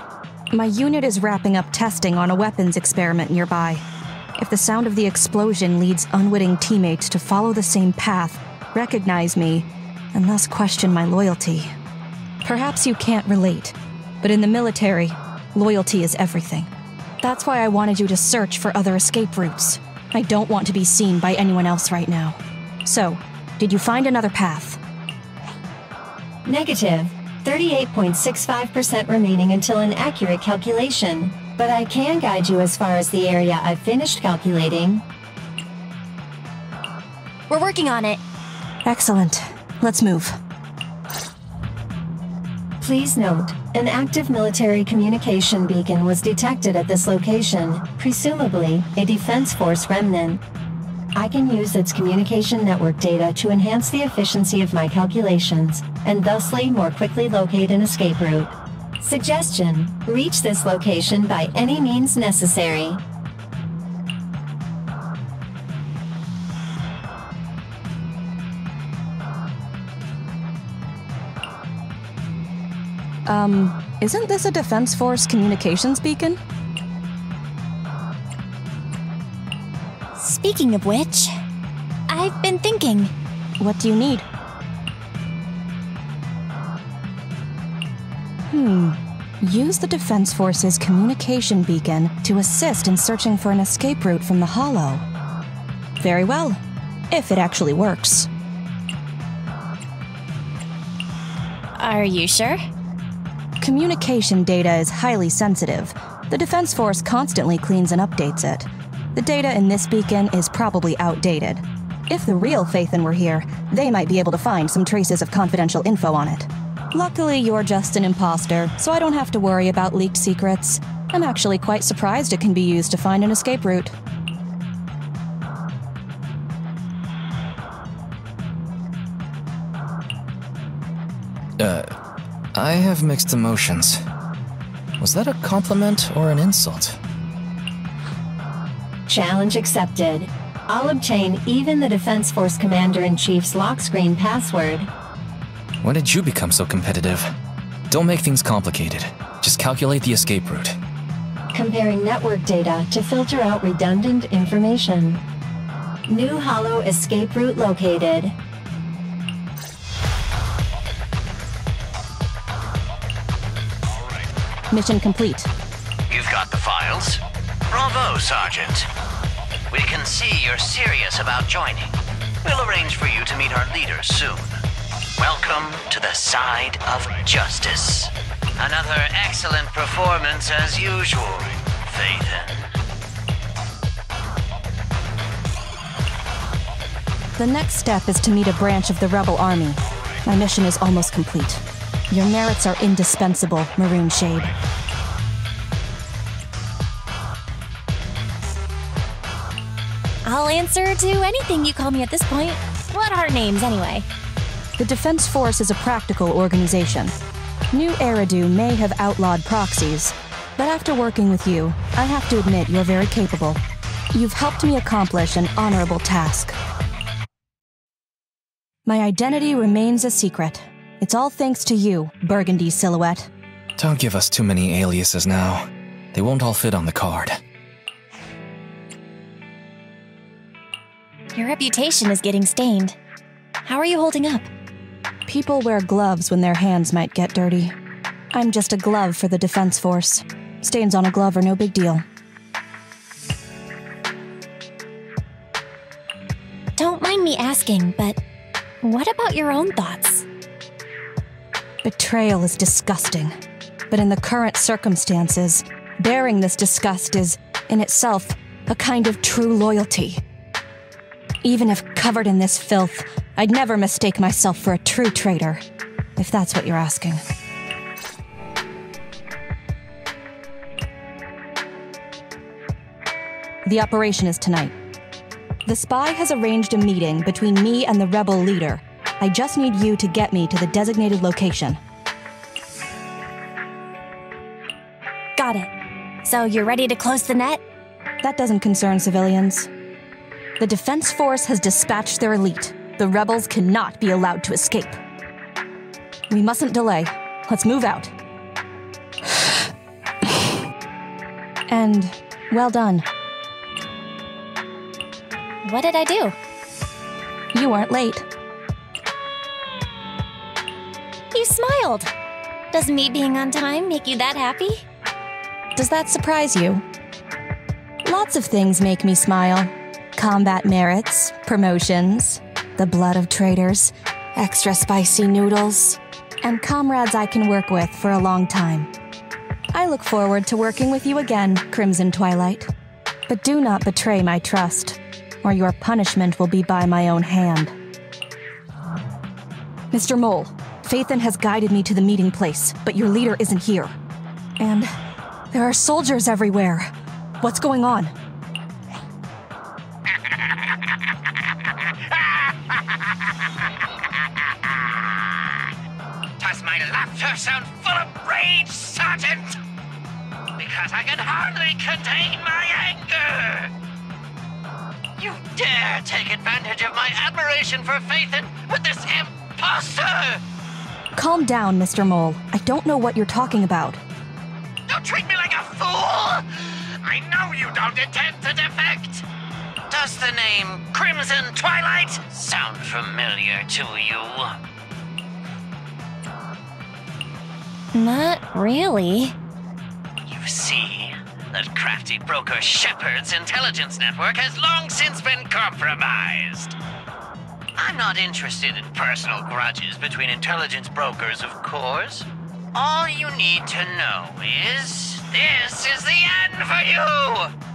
My unit is wrapping up testing on a weapons experiment nearby. If the sound of the explosion leads unwitting teammates to follow the same path, recognize me, and thus question my loyalty. Perhaps you can't relate, but in the military, loyalty is everything. That's why I wanted you to search for other escape routes. I don't want to be seen by anyone else right now. So, did you find another path? Negative. 38.65% remaining until an accurate calculation. But I can guide you as far as the area I've finished calculating. We're working on it. Excellent. Let's move. Please note, an active military communication beacon was detected at this location, presumably a Defense Force remnant. I can use its communication network data to enhance the efficiency of my calculations, and thusly more quickly locate an escape route. Suggestion: reach this location by any means necessary. Isn't this a Defense Force communications beacon? Speaking of which, I've been thinking. What do you need? Use the Defense Force's communication beacon to assist in searching for an escape route from the Hollow. Very well, if it actually works. Are you sure? Communication data is highly sensitive. The Defense Force constantly cleans and updates it. The data in this beacon is probably outdated. If the real Phaethon were here, they might be able to find some traces of confidential info on it. Luckily, you're just an imposter, so I don't have to worry about leaked secrets. I'm actually quite surprised it can be used to find an escape route. I have mixed emotions. Was that a compliment or an insult? Challenge accepted. I'll obtain even the Defense Force Commander-in-Chief's lock screen password. When did you become so competitive? Don't make things complicated. Just calculate the escape route. Comparing network data to filter out redundant information. New Hollow escape route located. Mission complete. You've got the files? Bravo, Sergeant. We can see you're serious about joining. We'll arrange for you to meet our leaders soon. Welcome to the side of justice. Another excellent performance as usual, Phaethon. The next step is to meet a branch of the Rebel Army. My mission is almost complete. Your merits are indispensable, Maroon Shade. I'll answer to anything you call me at this point. What are names, anyway? The Defense Force is a practical organization. New Eridu may have outlawed proxies, but after working with you, I have to admit you're very capable. You've helped me accomplish an honorable task. My identity remains a secret. It's all thanks to you, Burgundy Silhouette. Don't give us too many aliases now. They won't all fit on the card. Your reputation is getting stained. How are you holding up? People wear gloves when their hands might get dirty. I'm just a glove for the Defense Force. Stains on a glove are no big deal. Don't mind me asking, but what about your own thoughts? Betrayal is disgusting. But in the current circumstances, bearing this disgust is, in itself, a kind of true loyalty. Even if covered in this filth, I'd never mistake myself for a true traitor, if that's what you're asking. The operation is tonight. The spy has arranged a meeting between me and the rebel leader. I just need you to get me to the designated location. Got it. So you're ready to close the net? That doesn't concern civilians. The Defense Force has dispatched their elite. The rebels cannot be allowed to escape. We mustn't delay. Let's move out. And well done. What did I do? You weren't late. You smiled. Does me being on time make you that happy? Does that surprise you? Lots of things make me smile. Combat merits, promotions, the blood of traitors, extra spicy noodles, and comrades I can work with for a long time. I look forward to working with you again, Crimson Twilight. But do not betray my trust, or your punishment will be by my own hand. Mr. Mole, Phaethon has guided me to the meeting place, but your leader isn't here. And there are soldiers everywhere. What's going on? Does my laughter sound full of rage, Sergeant? Because I can hardly contain my anger. You dare take advantage of my admiration for Phaethon with this imposter! Calm down, Mr. Mole. I don't know what you're talking about. Don't treat me like a fool! I know you don't intend to defect! Does the name Crimson Twilight sound familiar to you? Not really. You see, that crafty broker Shepard's intelligence network has long since been compromised. I'm not interested in personal grudges between intelligence brokers, of course. All you need to know is, this is the end for you!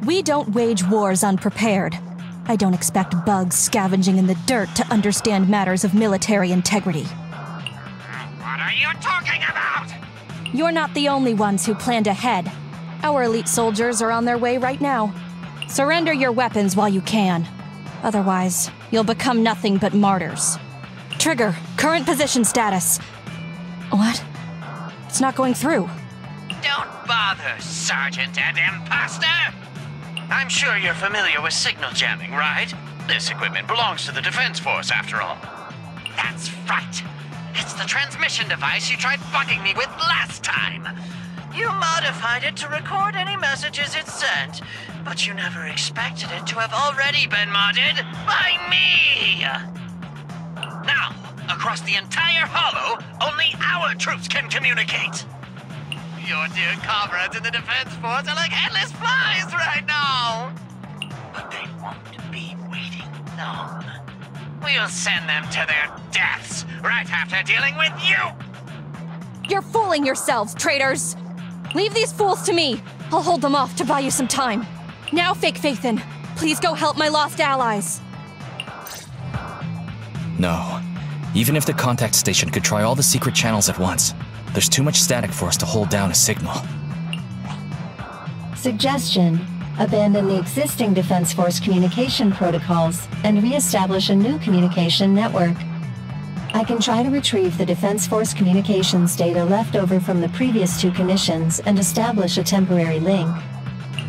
We don't wage wars unprepared. I don't expect bugs scavenging in the dirt to understand matters of military integrity. What are you talking about? You're not the only ones who planned ahead. Our elite soldiers are on their way right now. Surrender your weapons while you can. Otherwise, you'll become nothing but martyrs. Trigger, current position status. What? It's not going through. Don't bother, Sergeant and Imposter! I'm sure you're familiar with signal jamming, right? This equipment belongs to the Defense Force, after all. That's right. It's the transmission device you tried bugging me with last time. You modified it to record any messages it sent, but you never expected it to have already been modded by me! Now, across the entire Hollow, only our troops can communicate. Your dear comrades in the Defense Force are like headless flies right now! But they won't be waiting long. We'll send them to their deaths right after dealing with you! You're fooling yourselves, traitors! Leave these fools to me! I'll hold them off to buy you some time. Now, Fake Phaethon, please go help my lost allies. No. Even if the contact station could try all the secret channels at once, there's too much static for us to hold down a signal. Suggestion: abandon the existing Defense Force communication protocols and re-establish a new communication network. I can try to retrieve the Defense Force communications data left over from the previous two commissions and establish a temporary link.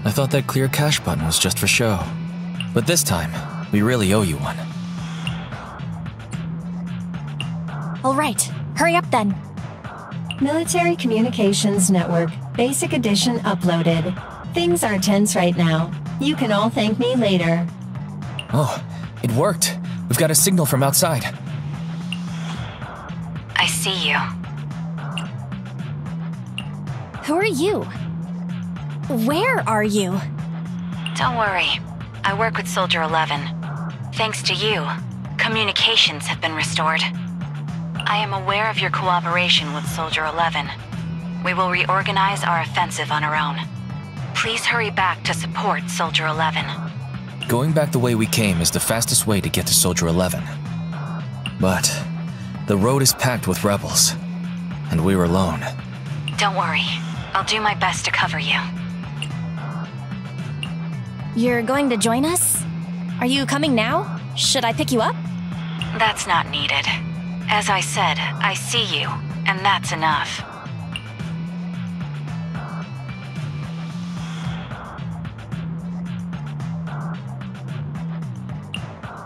I thought that clear cache button was just for show. But this time, we really owe you one. All right, hurry up then. Military Communications Network, Basic Edition uploaded. Things are tense right now. You can all thank me later. Oh, it worked. We've got a signal from outside. I see you. Who are you? Where are you? Don't worry. I work with Soldier 11. Thanks to you, communications have been restored. I am aware of your cooperation with Soldier 11. We will reorganize our offensive on our own. Please hurry back to support Soldier 11. Going back the way we came is the fastest way to get to Soldier 11. But the road is packed with rebels, and we're alone. Don't worry. I'll do my best to cover you. You're going to join us? Are you coming now? Should I pick you up? That's not needed. As I said, I see you, and that's enough.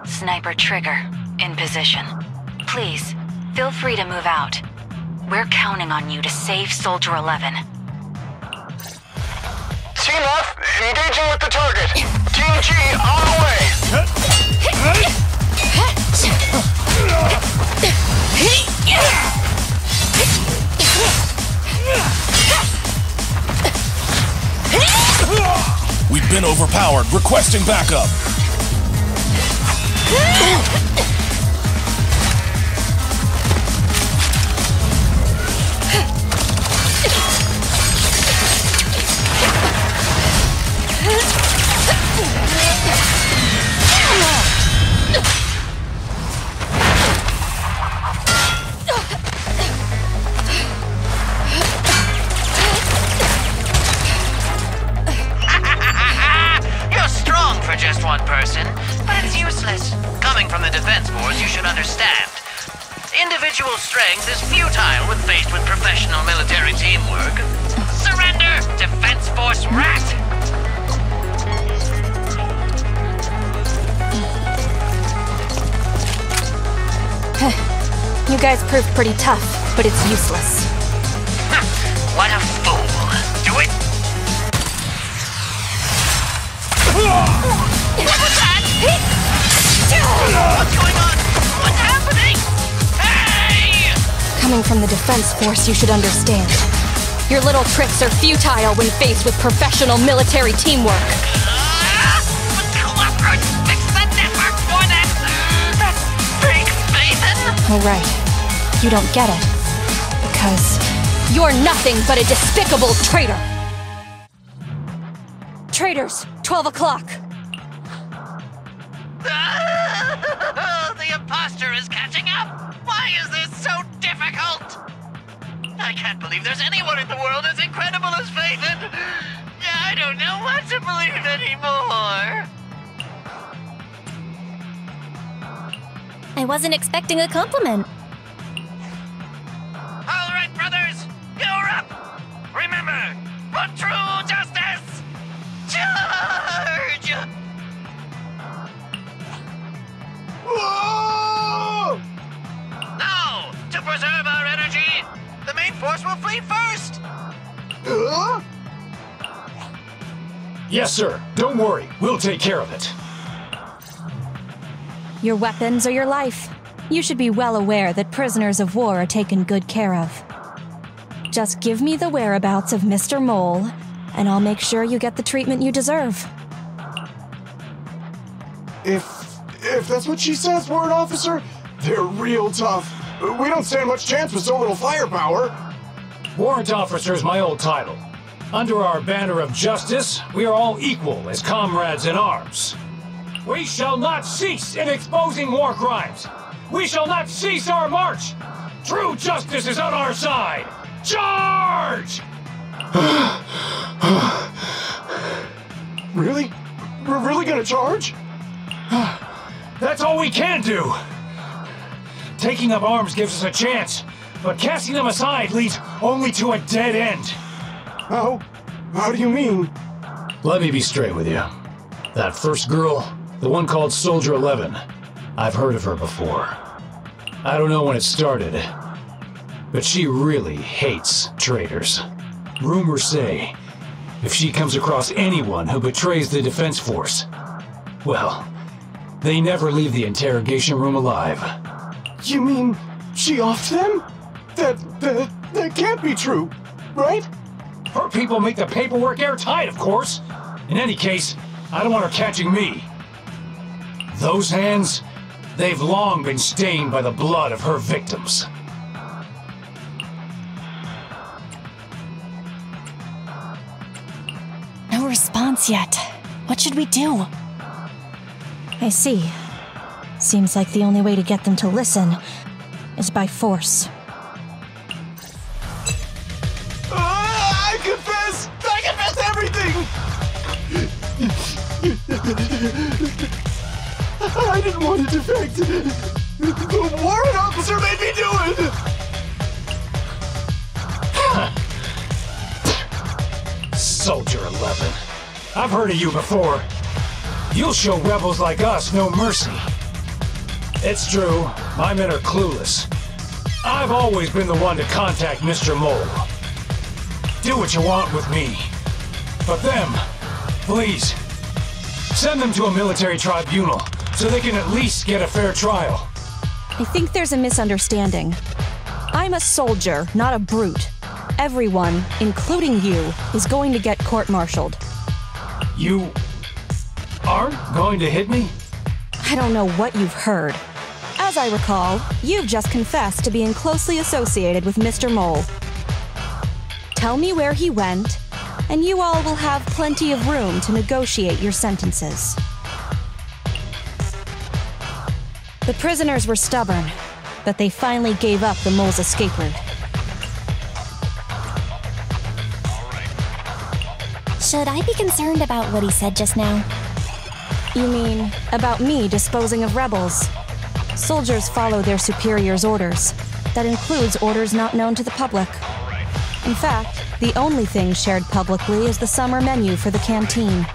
Sniper trigger, in position. Please, feel free to move out. We're counting on you to save Soldier 11. Team F, engaging with the target. Team G, on the way. We've been overpowered. Requesting backup. You're strong for just one person, but it's useless. Coming from the Defense Force, you should understand. Individual strength is futile when faced with professional military teamwork. Surrender, Defense Force rat! You guys proved pretty tough, but it's useless. What a fool. Do it! What was that? What's going on? What's happening? Hey! Coming from the Defense Force, you should understand. Your little tricks are futile when faced with professional military teamwork. Cooperate! Fix the network for that! Big Nathan! All right. You don't get it. Because you're nothing but a despicable traitor. Traitors, 12 o'clock. The imposter is catching up! Why is this so difficult? I can't believe there's anyone in the world as incredible as Phaethon! I don't know what to believe anymore! I wasn't expecting a compliment. All right, brothers, you're up! Remember, for true justice, charge! Whoa! Now, to preserve our energy, the main force will flee first! Yes, sir. Don't worry. We'll take care of it. Your weapons or your life. You should be well aware that prisoners of war are taken good care of. Just give me the whereabouts of Mr. Mole, and I'll make sure you get the treatment you deserve. If that's what she says, Warrant Officer, they're real tough. We don't stand much chance with so little firepower. Warrant Officer is my old title. Under our banner of justice, we are all equal as comrades in arms. We shall not cease in exposing war crimes. We shall not cease our march. True justice is on our side. Charge! Really? We're really gonna charge? That's all we can do. Taking up arms gives us a chance, but casting them aside leads only to a dead end. How do you mean? Let me be straight with you. That first girl, the one called Soldier 11, I've heard of her before. I don't know when it started, but she really hates traitors. Rumors say, if she comes across anyone who betrays the Defense Force, well, they never leave the interrogation room alive. You mean she offed them? That can't be true, right? Her people make the paperwork airtight, of course. In any case, I don't want her catching me. Those hands, they've long been stained by the blood of her victims. response yet. What should we do? I see. Seems like the only way to get them to listen is by force. I confess! I confess everything! I didn't want to defect. The warrant officer made me do it! Soldier 11. I've heard of you before. You'll show rebels like us no mercy. It's true, my men are clueless. I've always been the one to contact Mr. Mole. Do what you want with me. But them, please, send them to a military tribunal so they can at least get a fair trial. I think there's a misunderstanding. I'm a soldier, not a brute. Everyone, including you, is going to get court-martialed. You aren't going to hit me? I don't know what you've heard. As I recall, you've just confessed to being closely associated with Mr. Mole. Tell me where he went, and you all will have plenty of room to negotiate your sentences. The prisoners were stubborn, but they finally gave up the Mole's escape route. Should I be concerned about what he said just now? You mean about me disposing of rebels? Soldiers follow their superiors' orders. That includes orders not known to the public. In fact, the only thing shared publicly is the summer menu for the canteen.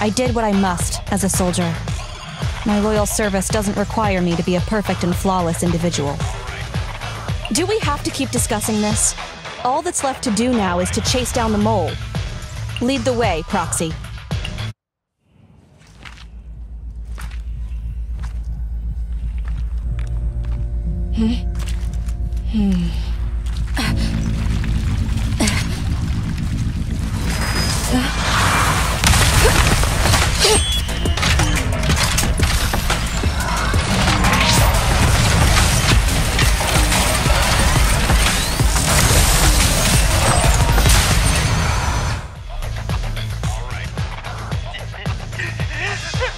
I did what I must as a soldier. My loyal service doesn't require me to be a perfect and flawless individual. Do we have to keep discussing this? All that's left to do now is to chase down the Mole. Lead the way, Proxy.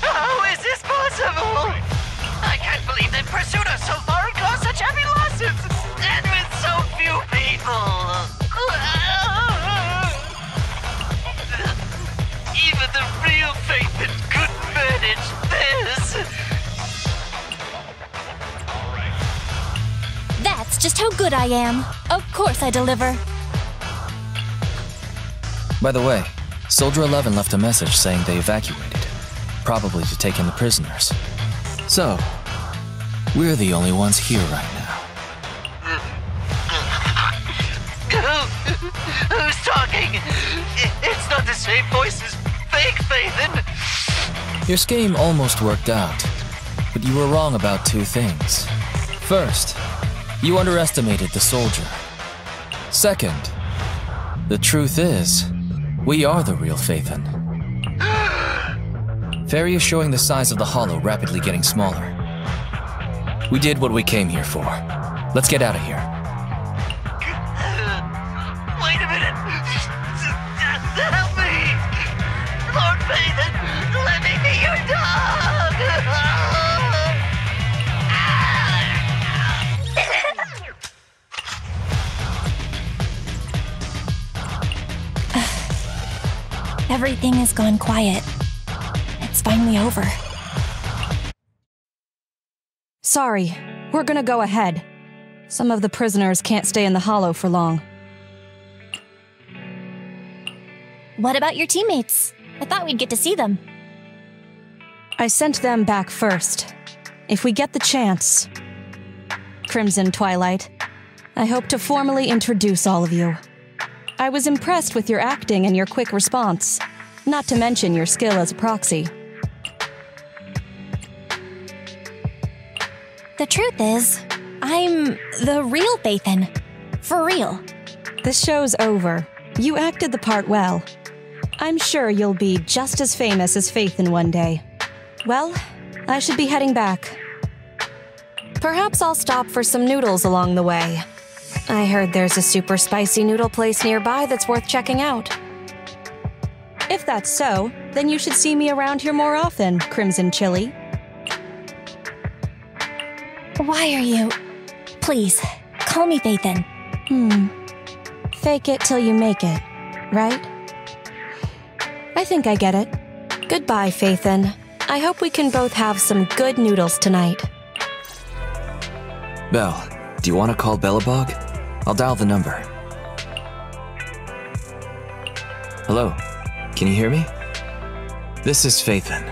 How is this possible? I can't believe they pursued us so far and caused such heavy losses, and with so few people. Even the real Faithin couldn't manage this. That's just how good I am. Of course I deliver. By the way, Soldier 11 left a message saying they evacuated, probably to take in the prisoners. So, we're the only ones here right now. Who's talking? It's not the same voice as fake Faithin. Your scheme almost worked out, but you were wrong about two things. First, you underestimated the soldier. Second, the truth is, we are the real Faithin. Fairy is showing the size of the hollow rapidly getting smaller. We did what we came here for. Let's get out of here. Wait a minute! Help me! Lord Faithin, let me be your dog! Everything has gone quiet. It's finally over. Sorry, we're gonna go ahead. Some of the prisoners can't stay in the hollow for long. What about your teammates? I thought we'd get to see them. I sent them back first. If we get the chance. Crimson Twilight, I hope to formally introduce all of you. I was impressed with your acting and your quick response, not to mention your skill as a proxy. The truth is, I'm the real Faithin. For real. The show's over. You acted the part well. I'm sure you'll be just as famous as Faithin one day. Well, I should be heading back. Perhaps I'll stop for some noodles along the way. I heard there's a super spicy noodle place nearby that's worth checking out. If that's so, then you should see me around here more often, Crimson Chili. Why are you... Please, call me Phaethon. Fake it till you make it, right? I think I get it. Goodbye, Phaethon. I hope we can both have some good noodles tonight. Belle, do you want to call Belobog? I'll dial the number. Hello, can you hear me? This is Phaethon.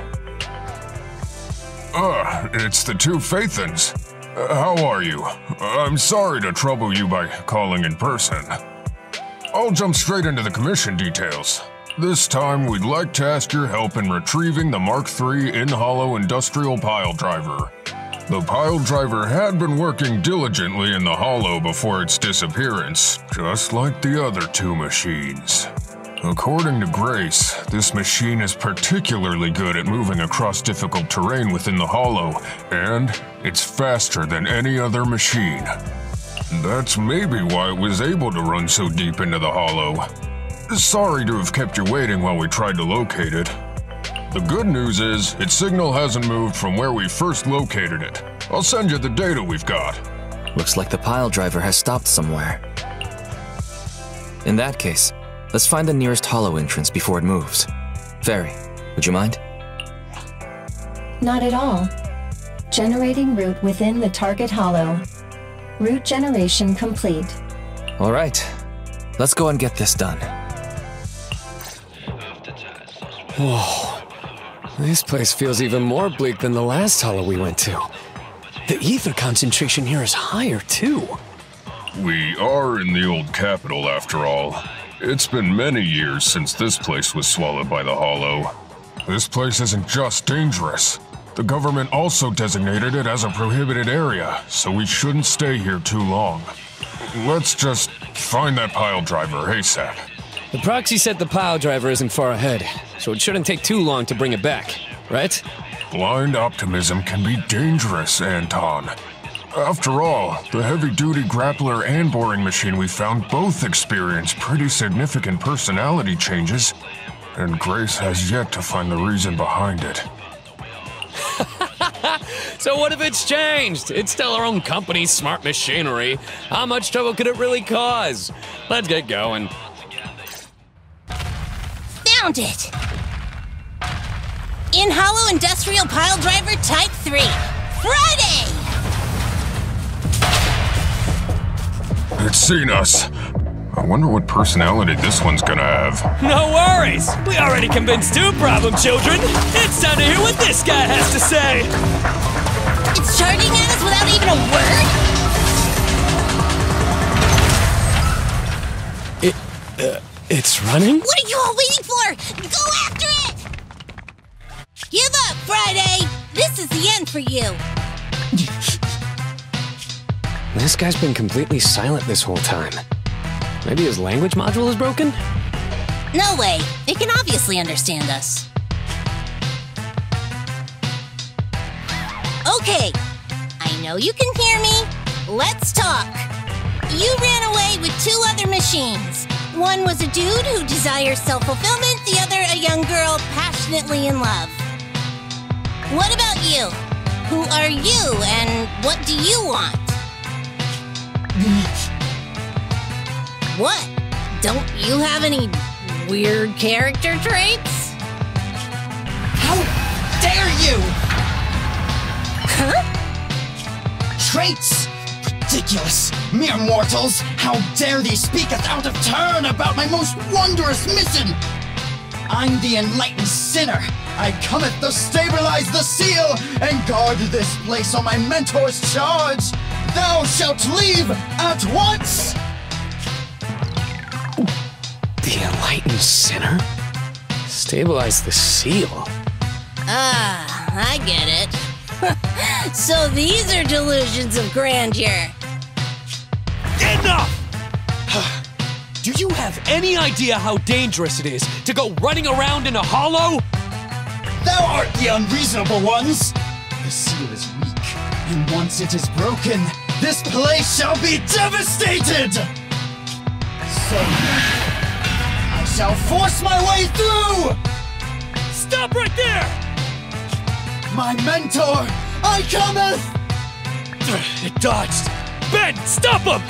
It's the two Phaethons. How are you? I'm sorry to trouble you by calling in person. I'll jump straight into the commission details. This time, we'd like to ask your help in retrieving the Mark III in-hollow industrial pile driver. The pile driver had been working diligently in the hollow before its disappearance, just like the other two machines. According to Grace, this machine is particularly good at moving across difficult terrain within the hollow, and it's faster than any other machine. That's maybe why it was able to run so deep into the hollow. Sorry to have kept you waiting while we tried to locate it. The good news is, its signal hasn't moved from where we first located it. I'll send you the data we've got. Looks like the pile driver has stopped somewhere. In that case, let's find the nearest hollow entrance before it moves. Fairy, would you mind? Not at all. Generating route within the target hollow. Route generation complete. All right, let's go and get this done. Whoa. This place feels even more bleak than the last hollow we went to. The ether concentration here is higher, too. We are in the old capital, after all. It's been many years since this place was swallowed by the hollow. This place isn't just dangerous. The government also designated it as a prohibited area, so we shouldn't stay here too long. Let's just find that pile driver ASAP. The proxy said the pile driver isn't far ahead, so it shouldn't take too long to bring it back, right? Blind optimism can be dangerous, Anton. After all, the heavy-duty grappler and boring machine we found both experienced pretty significant personality changes, and Grace has yet to find the reason behind it. So what if it's changed? It's still our own company's smart machinery. How much trouble could it really cause? Let's get going. Found it! In-hollow industrial pile driver type 3. Friday! It's seen us. I wonder what personality this one's gonna have. No worries! We already convinced two problem children! It's time to hear what this guy has to say! It's charging at us without even a word? It's running? What are you all waiting for? Go after it! Give up, Friday! This is the end for you! This guy's been completely silent this whole time. Maybe his language module is broken? No way! It can obviously understand us. Okay, I know you can hear me. Let's talk. You ran away with two other machines. One was a dude who desires self-fulfillment, the other a young girl passionately in love. What about you? Who are you, and what do you want? What? Don't you have any weird character traits? How dare you! Huh? Traits? Ridiculous! Mere mortals! How dare they speak out of turn about my most wondrous mission! I'm the enlightened sinner! I cometh to stabilize the seal and guard this place on my mentor's charge! Thou shalt leave at once! The enlightened sinner? Stabilize the seal? Ah, I get it. So these are delusions of grandeur. Enough! Do you have any idea how dangerous it is to go running around in a hollow? Thou art the unreasonable ones! The seal is weak, and once it is broken, this place shall be devastated! So, I shall force my way through! Stop right there! My mentor, I cometh! It dodged. Ben, stop him!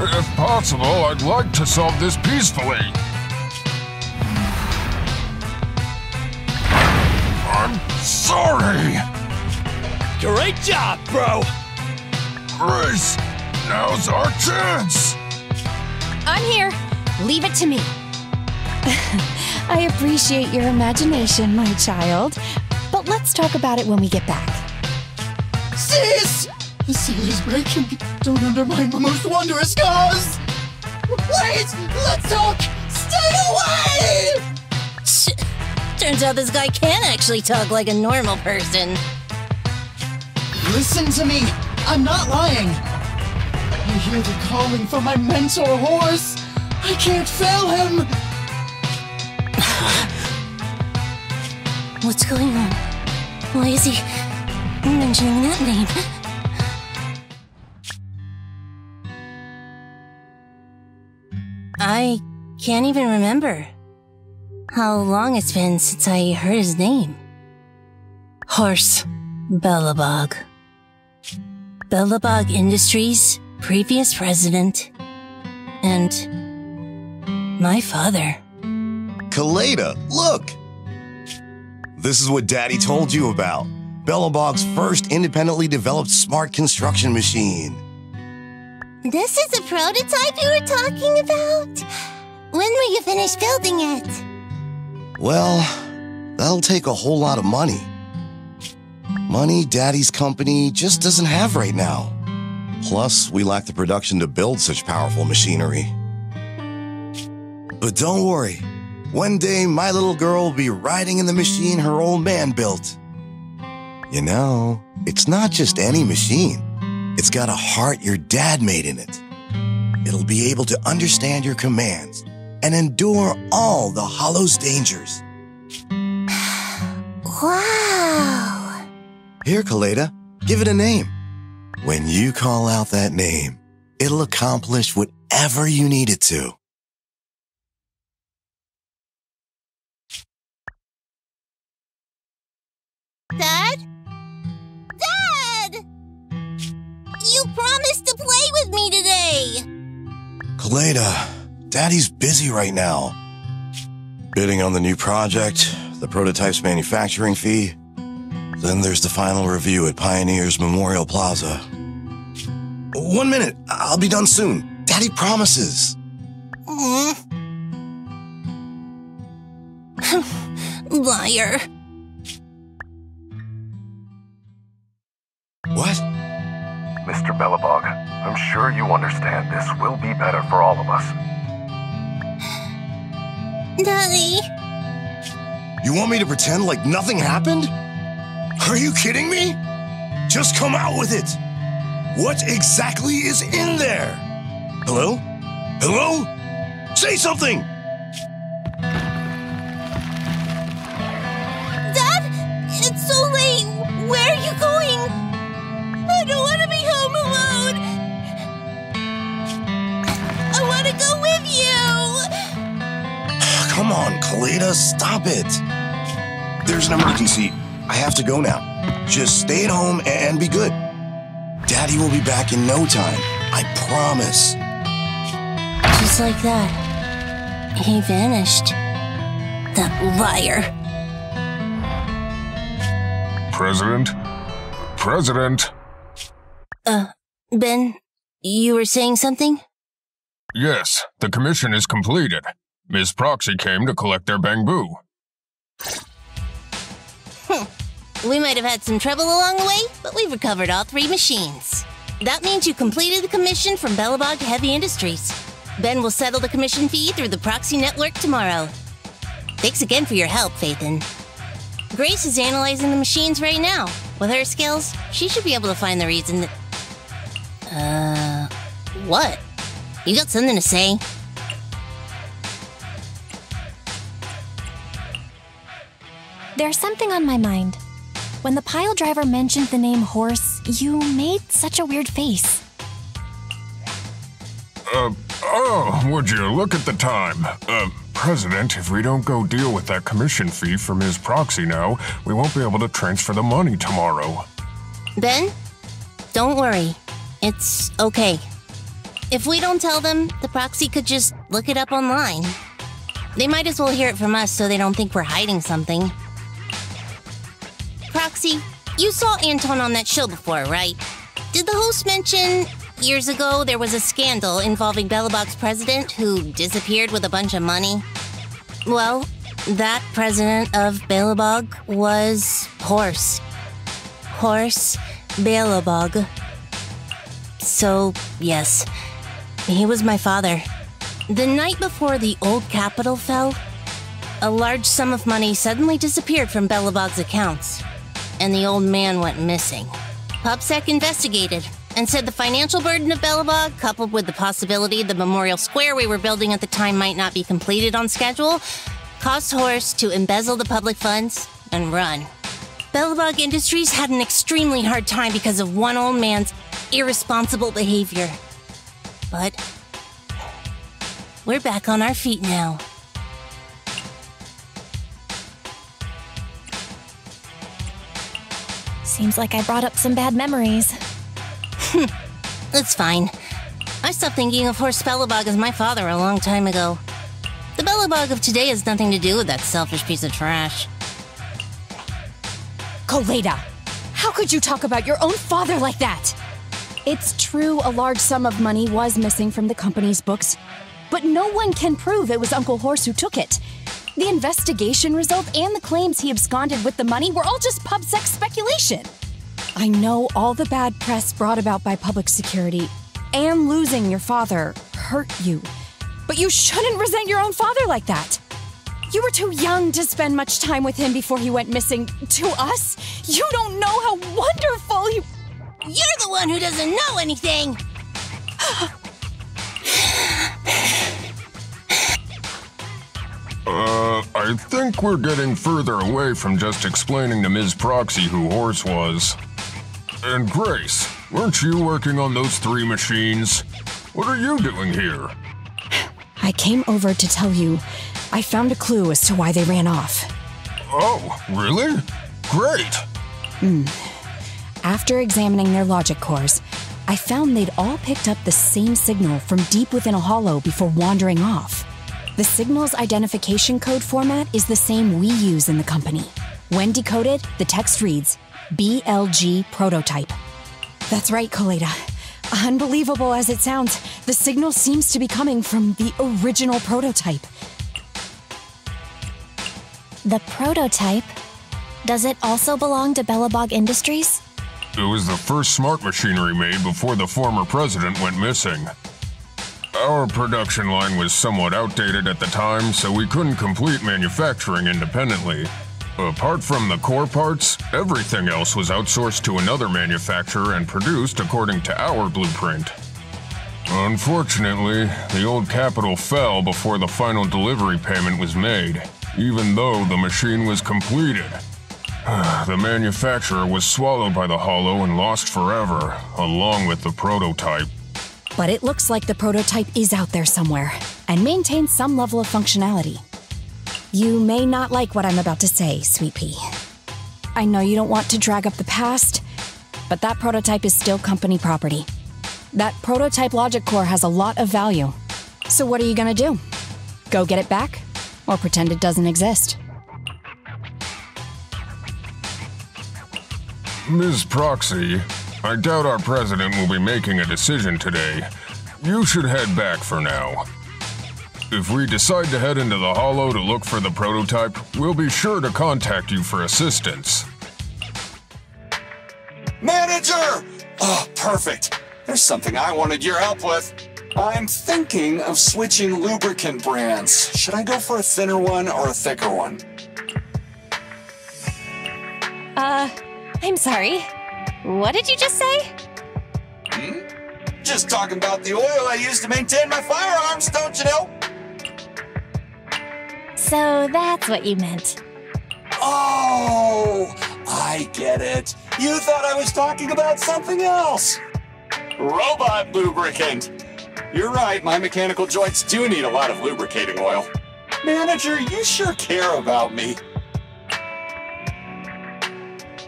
If possible, I'd like to solve this peacefully. I'm sorry! Great job, bro! Grace, now's our chance! I'm here. Leave it to me. I appreciate your imagination, my child. But let's talk about it when we get back. Sis! The seal is breaking. Don't undermine my most wondrous cause! Wait! Let's talk! Stay away! Turns out this guy can actually talk like a normal person. Listen to me! I'm not lying! I hear the calling from my mentor horse! I can't fail him! What's going on? Why is he mentioning that name? I can't even remember how long it's been since I heard his name. Horse Belobog. Belobog Industries' previous president, and my father. Kaleda, look! This is what Daddy told you about. Belobog's first independently developed smart construction machine. This is the prototype you were talking about? When will you finish building it? Well, that'll take a whole lot of money. Money Daddy's company just doesn't have right now. Plus, we lack the production to build such powerful machinery. But don't worry. One day, my little girl will be riding in the machine her old man built. You know, it's not just any machine. It's got a heart your dad made in it. It'll be able to understand your commands and endure all the Hollow's dangers. Wow! Here, Kaleda, give it a name. When you call out that name, it'll accomplish whatever you need it to. Dad? Dad! You promised to play with me today! Kaleda, Daddy's busy right now. Bidding on the new project, the prototype's manufacturing fee. Then there's the final review at Pioneer's Memorial Plaza. 1 minute, I'll be done soon. Daddy promises. Liar. What? Mr. Belobog, I'm sure you understand this will be better for all of us. Daddy. You want me to pretend like nothing happened? Are you kidding me? Just come out with it. What exactly is in there? Hello? Hello? Say something! Dad, it's so late. Where are you going? I don't want to be home alone. I want to go with you. Come on, Kaleda, stop it. There's an emergency. I have to go now. Just stay at home and be good. Daddy will be back in no time. I promise. Just like that, he vanished. That liar. President? President? Ben, you were saying something? Yes, the commission is completed. Miss Proxy came to collect their bamboo. We might have had some trouble along the way, but we've recovered all 3 machines. That means you completed the commission from Belobog Heavy Industries. Ben will settle the commission fee through the proxy network tomorrow. Thanks again for your help, Phaethon. Grace is analyzing the machines right now. With her skills, she should be able to find the reason that... what? You got something to say? There's something on my mind. When the pile driver mentioned the name horse, you made such a weird face. Oh, would you look at the time? President, if we don't go deal with that commission fee for Ms. Proxy now, we won't be able to transfer the money tomorrow. Ben, don't worry. It's okay. If we don't tell them, the Proxy could just look it up online. They might as well hear it from us so they don't think we're hiding something. Proxy, you saw Anton on that show before, right? Did the host mention years ago there was a scandal involving Belobog's president who disappeared with a bunch of money? Well, that president of Belobog was Horse Belobog. So, yes, he was my father. The night before the old capital fell, a large sum of money suddenly disappeared from Belobog's accounts, and the old man went missing. PubSec investigated and said the financial burden of Belobog, coupled with the possibility the memorial square we were building at the time might not be completed on schedule, caused Horse to embezzle the public funds and run. Belobog Industries had an extremely hard time because of one old man's irresponsible behavior. But we're back on our feet now. Seems like I brought up some bad memories. It's fine. I stopped thinking of Horse Belobog as my father a long time ago. The Belobog of today has nothing to do with that selfish piece of trash. Koleda, how could you talk about your own father like that? It's true a large sum of money was missing from the company's books, but no one can prove it was Uncle Horse who took it. The investigation result and the claims he absconded with the money were all just PubSec speculation. I know all the bad press brought about by public security and losing your father hurt you, but you shouldn't resent your own father like that. You were too young to spend much time with him before he went missing. To us, you don't know how wonderful he... You're the one who doesn't know anything! I think we're getting further away from just explaining to Ms. Proxy who Horse was. And Grace, weren't you working on those 3 machines? What are you doing here? I came over to tell you I found a clue as to why they ran off. Oh, really? Great! After examining their logic cores, I found they'd all picked up the same signal from deep within a hollow before wandering off. The signal's identification code format is the same we use in the company. When decoded, the text reads, BLG prototype. That's right, Koleda. Unbelievable as it sounds, the signal seems to be coming from the original prototype. The prototype? Does it also belong to Belobog Industries? It was the first smart machinery made before the former president went missing. Our production line was somewhat outdated at the time, so we couldn't complete manufacturing independently. Apart from the core parts, everything else was outsourced to another manufacturer and produced according to our blueprint. Unfortunately, the old capital fell before the final delivery payment was made, even though the machine was completed. The manufacturer was swallowed by the hollow and lost forever, along with the prototype. But it looks like the prototype is out there somewhere, and maintains some level of functionality. You may not like what I'm about to say, Sweet Pea. I know you don't want to drag up the past, but that prototype is still company property. That prototype logic core has a lot of value. So what are you gonna do? Go get it back? Or pretend it doesn't exist? Ms. Proxy, I doubt our president will be making a decision today. You should head back for now. If we decide to head into the hollow to look for the prototype, we'll be sure to contact you for assistance. Manager! Oh, perfect. There's something I wanted your help with. I'm thinking of switching lubricant brands. Should I go for a thinner one or a thicker one? I'm sorry. What did you just say? Just talking about the oil I use to maintain my firearms, don't you know? So that's what you meant. Oh, I get it. You thought I was talking about something else. Robot lubricant. You're right, my mechanical joints do need a lot of lubricating oil. Manager, you sure care about me.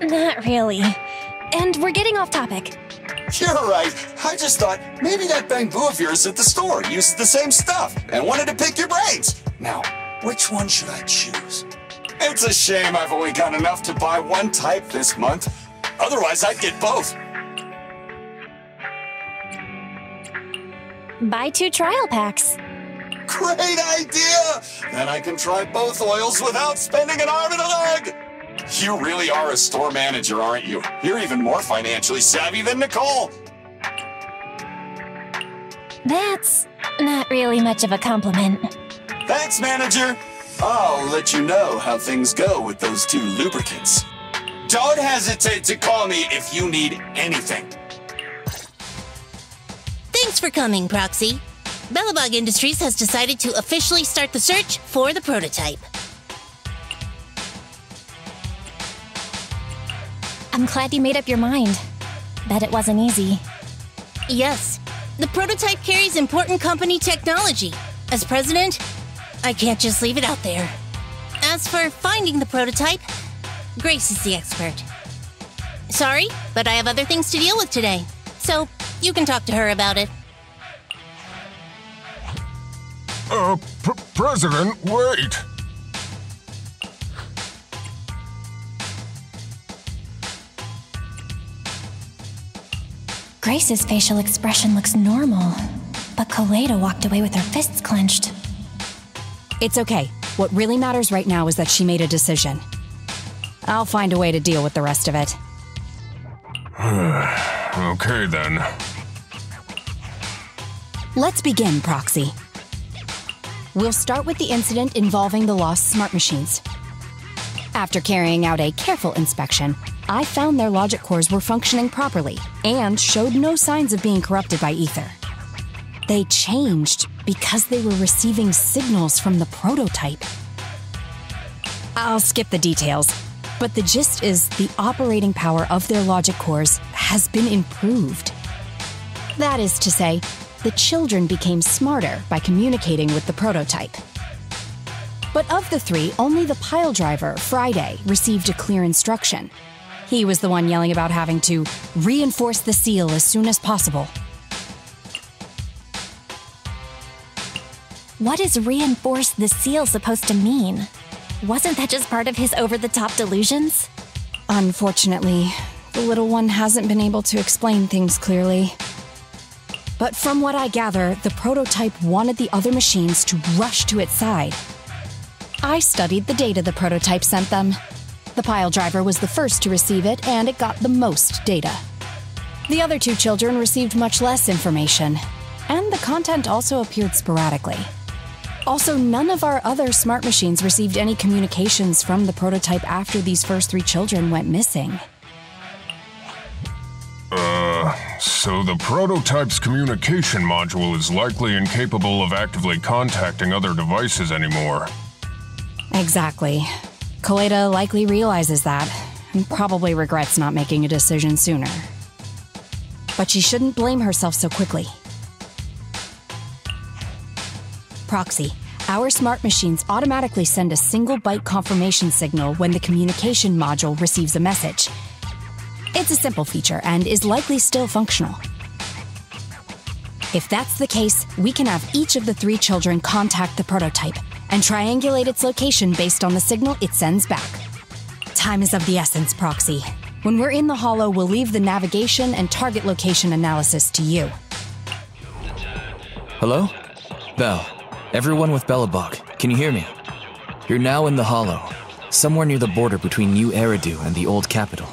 Not really. And we're getting off topic. You're right. I just thought maybe that bamboo of yours at the store uses the same stuff and wanted to pick your brains. Now, which one should I choose? It's a shame I've only got enough to buy one type this month. Otherwise, I'd get both. Buy 2 trial packs. Great idea! Then I can try both oils without spending an arm and a leg! You really are a store manager, aren't you? You're even more financially savvy than Nicole! That's not really much of a compliment. Thanks, manager! I'll let you know how things go with those 2 lubricants. Don't hesitate to call me if you need anything. Thanks for coming, Proxy. Bellabog Industries has decided to officially start the search for the prototype. I'm glad you made up your mind. Bet it wasn't easy. Yes, the prototype carries important company technology. As president, I can't just leave it out there. As for finding the prototype, Grace is the expert. Sorry, but I have other things to deal with today, so you can talk to her about it. President, wait! Grace's facial expression looks normal, but Coletta walked away with her fists clenched. It's okay. What really matters right now is that she made a decision. I'll find a way to deal with the rest of it. Okay, then. Let's begin, Proxy. We'll start with the incident involving the lost smart machines. After carrying out a careful inspection, I found their logic cores were functioning properly and showed no signs of being corrupted by ether. They changed because they were receiving signals from the prototype. I'll skip the details, but the gist is the operating power of their logic cores has been improved. That is to say, the children became smarter by communicating with the prototype. But of the 3, only the pile driver, Friday, received a clear instruction. He was the one yelling about having to reinforce the seal as soon as possible. What is reinforce the seal supposed to mean? Wasn't that just part of his over-the-top delusions? Unfortunately, the little one hasn't been able to explain things clearly. But from what I gather, the prototype wanted the other machines to rush to its side. I studied the data the prototype sent them. The pile driver was the first to receive it, and it got the most data. The other 2 children received much less information, and the content also appeared sporadically. Also, none of our other smart machines received any communications from the prototype after these first 3 children went missing. So the prototype's communication module is likely incapable of actively contacting other devices anymore. Exactly. Coletta likely realizes that, and probably regrets not making a decision sooner. But she shouldn't blame herself so quickly. Proxy, our smart machines automatically send a single byte confirmation signal when the communication module receives a message. It's a simple feature and is likely still functional. If that's the case, we can have each of the 3 children contact the prototype and triangulate its location based on the signal it sends back. Time is of the essence, Proxy. When we're in the holo, we'll leave the navigation and target location analysis to you. Hello? Belle. Everyone with Bellabog, can you hear me? You're now in the holo, somewhere near the border between New Eridu and the old capital.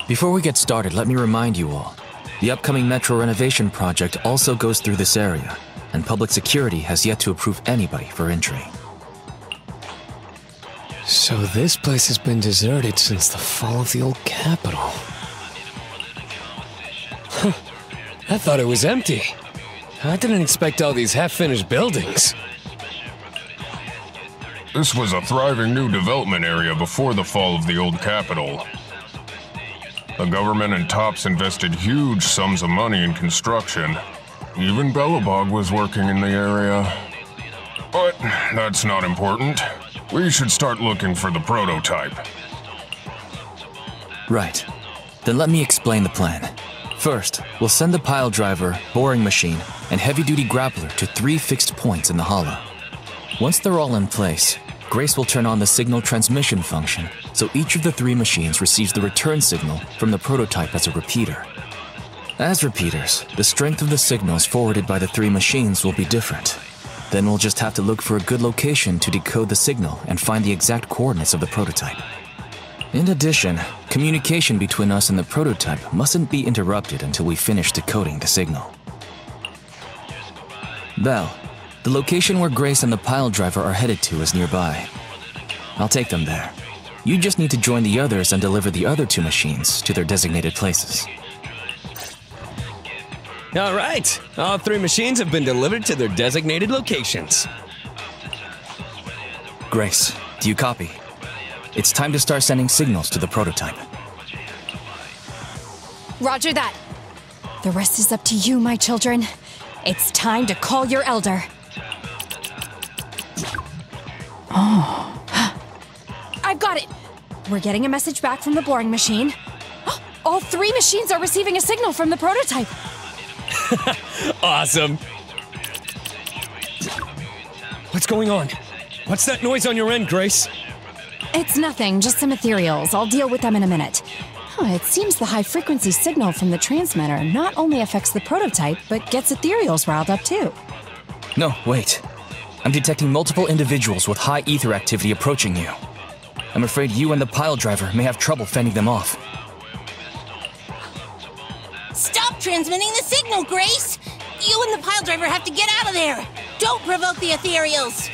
Before we get started, let me remind you all, the upcoming metro renovation project also goes through this area, and public security has yet to approve anybody for entry. So this place has been deserted since the fall of the old capital. Huh. I thought it was empty. I didn't expect all these half-finished buildings. This was a thriving new development area before the fall of the old capital. The government and TOPS invested huge sums of money in construction, Even Belobog was working in the area. But that's not important. We should start looking for the prototype. Right. Then let me explain the plan. First, we'll send the pile driver, boring machine, and heavy-duty grappler to 3 fixed points in the hollow. Once they're all in place, Grace will turn on the signal transmission function, so each of the 3 machines receives the return signal from the prototype as a repeater. As repeaters, the strength of the signals forwarded by the 3 machines will be different. Then we'll just have to look for a good location to decode the signal and find the exact coordinates of the prototype. In addition, communication between us and the prototype mustn't be interrupted until we finish decoding the signal. Belle, the location where Grace and the pile driver are headed to is nearby. I'll take them there. You just need to join the others and deliver the other 2 machines to their designated places. All right, all 3 machines have been delivered to their designated locations. Grace, do you copy? It's time to start sending signals to the prototype. Roger that. The rest is up to you, my children. It's time to call your elder. Oh. I've got it. We're getting a message back from the boring machine. All 3 machines are receiving a signal from the prototype. Awesome. What's going on? What's that noise on your end, Grace? It's nothing, just some ethereals. I'll deal with them in a minute. It seems the high-frequency signal from the transmitter not only affects the prototype, but gets ethereals riled up too. No, wait. I'm detecting multiple individuals with high ether activity approaching you. I'm afraid you and the pile driver may have trouble fending them off. Stop transmitting the signal, Grace! You and the pile driver have to get out of there! Don't provoke the ethereals!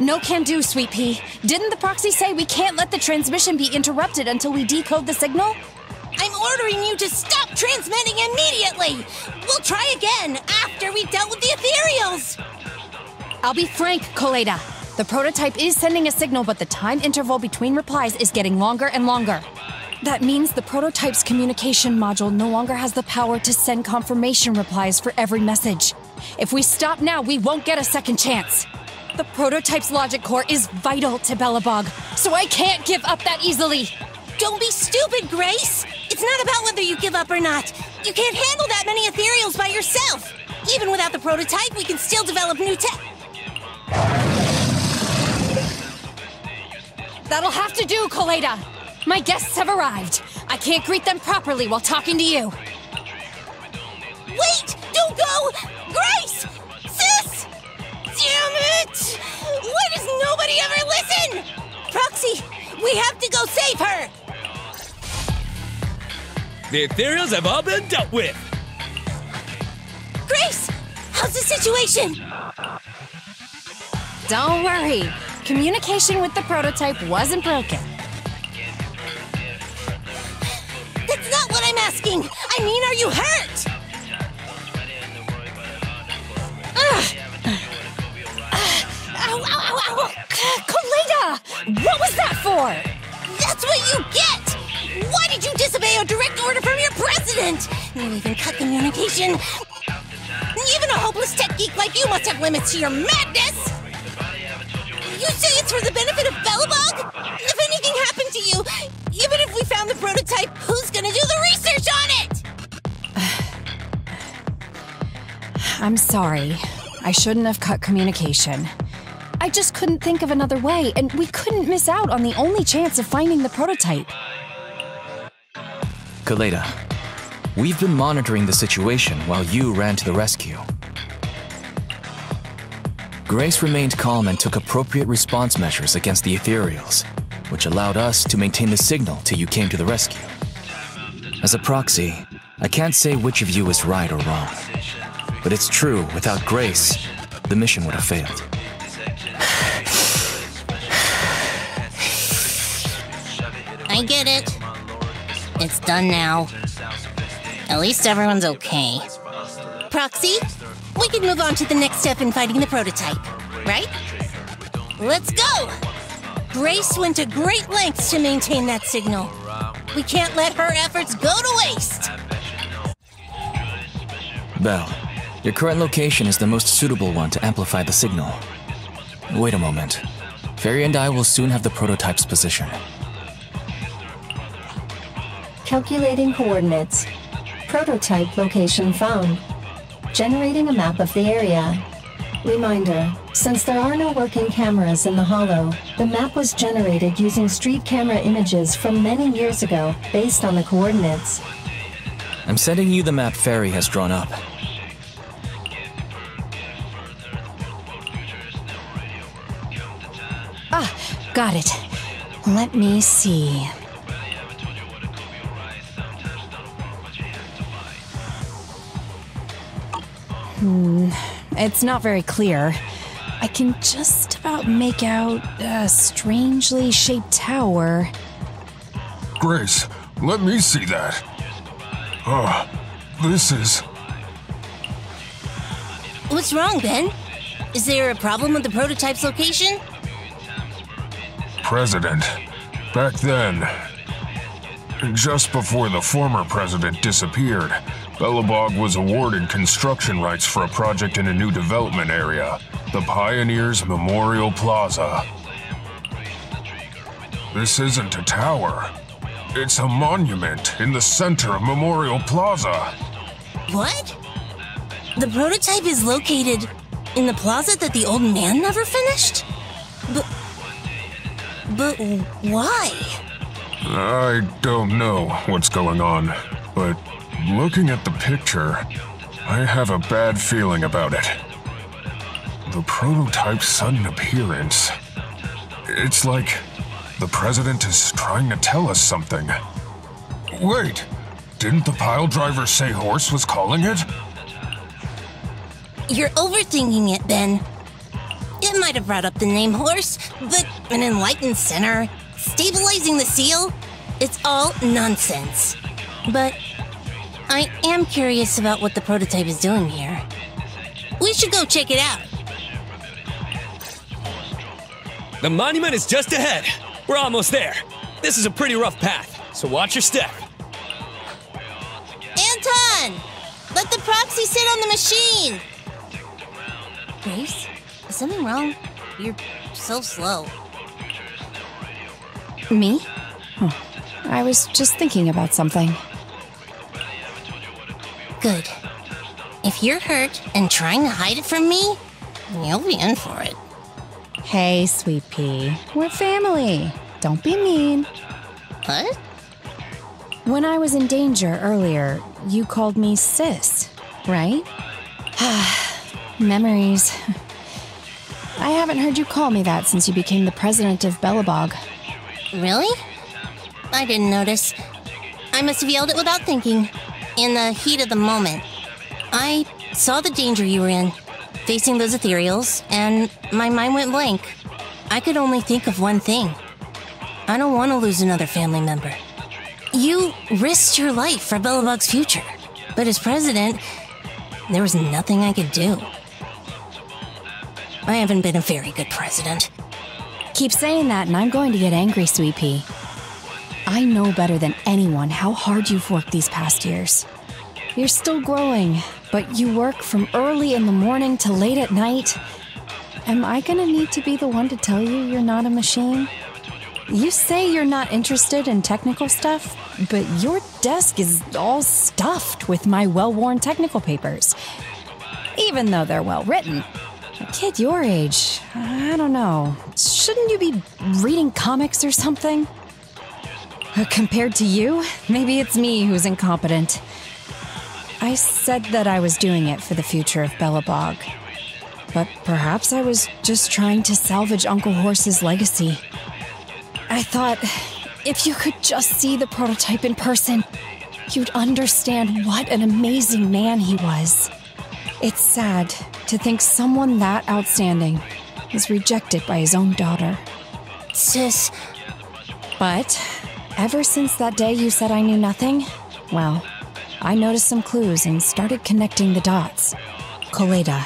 No can do, Sweet Pea. Didn't the proxy say we can't let the transmission be interrupted until we decode the signal? I'm ordering you to stop transmitting immediately! We'll try again after we've dealt with the ethereals! I'll be frank, Coleda. The prototype is sending a signal, but the time interval between replies is getting longer and longer. That means the prototype's communication module no longer has the power to send confirmation replies for every message. If we stop now, we won't get a second chance. The prototype's logic core is vital to Belobog, so I can't give up that easily. Don't be stupid, Grace! It's not about whether you give up or not. You can't handle that many ethereals by yourself. Even without the prototype, we can still develop new tech. That'll have to do, Coleda. My guests have arrived. I can't greet them properly while talking to you. Wait! Don't go! Grace! Sis! Damn it! Why does nobody ever listen? Proxy, we have to go save her! The ethereals have all been dealt with. Grace! How's the situation? Don't worry. Communication with the prototype wasn't broken. That's not what I'm asking! I mean, are you hurt? Coleda! What was that for? That's what you get! Why did you disobey a direct order from your president? You even cut communication. Even a hopeless tech geek like you must have limits to your madness! You say it's for the benefit of Belobog? If anything happened to you, even if we found the prototype, who's gonna do the research on it? I'm sorry. I shouldn't have cut communication. I just couldn't think of another way, and we couldn't miss out on the only chance of finding the prototype. Coleda, we've been monitoring the situation while you ran to the rescue. Grace remained calm and took appropriate response measures against the ethereals, which allowed us to maintain the signal till you came to the rescue. As a proxy, I can't say which of you is right or wrong. But it's true, without Grace, the mission would have failed. I get it. It's done now. At least everyone's okay. Proxy, we can move on to the next step in fighting the prototype, right? Let's go! Grace went to great lengths to maintain that signal. We can't let her efforts go to waste. Belle, your current location is the most suitable one to amplify the signal. Wait a moment. Fairy and I will soon have the prototype's position. Calculating coordinates. Prototype location found. Generating a map of the area. Reminder, since there are no working cameras in the Hollow, the map was generated using street camera images from many years ago based on the coordinates. I'm sending you the map Fairy has drawn up. Ah, got it. Let me see. It's not very clear. I can just about make out a strangely shaped tower. Grace, let me see that. Oh, this is... What's wrong, Ben? Is there a problem with the prototype's location? President. Back then, just before the former president disappeared, Belobog was awarded construction rights for a project in a new development area, the Pioneers Memorial Plaza. This isn't a tower. It's a monument in the center of Memorial Plaza. What? The prototype is located in the plaza that the old man never finished? But why? I don't know what's going on, but looking at the picture, I have a bad feeling about it. The prototype's sudden appearance. It's like the president is trying to tell us something. Wait, didn't the pile driver say horse was calling it? You're overthinking it, Ben. It might have brought up the name horse, but an enlightened center, stabilizing the seal, it's all nonsense. But I am curious about what the prototype is doing here. We should go check it out. The monument is just ahead. We're almost there. This is a pretty rough path, so watch your step. Anton! Let the proxy sit on the machine! Grace, is something wrong? You're so slow. Me? Oh, I was just thinking about something. Good. If you're hurt and trying to hide it from me, you'll be in for it. Hey, Sweet Pea. We're family. Don't be mean. What? When I was in danger earlier, you called me sis, right? Memories. I haven't heard you call me that since you became the president of Belobog. Really? I didn't notice. I must have yelled it without thinking. In the heat of the moment. I saw the danger you were in, facing those ethereals, and my mind went blank. I could only think of one thing. I don't want to lose another family member. You risked your life for Belobog's future, but as president, there was nothing I could do. I haven't been a very good president. Keep saying that and I'm going to get angry, Sweet Pea. I know better than anyone how hard you've worked these past years. You're still growing, but you work from early in the morning to late at night. Am I gonna need to be the one to tell you you're not a machine? You say you're not interested in technical stuff, but your desk is all stuffed with my well-worn technical papers. Even though they're well-written. A kid your age, I don't know. Shouldn't you be reading comics or something? Compared to you, maybe it's me who's incompetent. I said that I was doing it for the future of Belobog. But perhaps I was just trying to salvage Uncle Horse's legacy. I thought, if you could just see the prototype in person, you'd understand what an amazing man he was. It's sad to think someone that outstanding is rejected by his own daughter. Sis. But ever since that day you said I knew nothing, well, I noticed some clues and started connecting the dots. Koleda,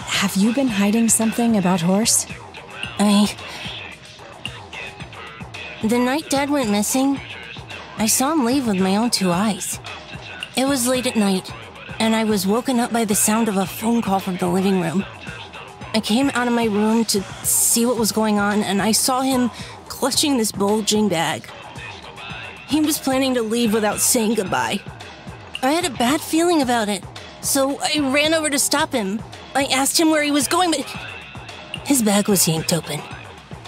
have you been hiding something about Horse? The night Dad went missing, I saw him leave with my own two eyes. It was late at night, and I was woken up by the sound of a phone call from the living room. I came out of my room to see what was going on, and I saw him clutching this bulging bag. He was planning to leave without saying goodbye. I had a bad feeling about it, so I ran over to stop him. I asked him where he was going, but his bag was yanked open,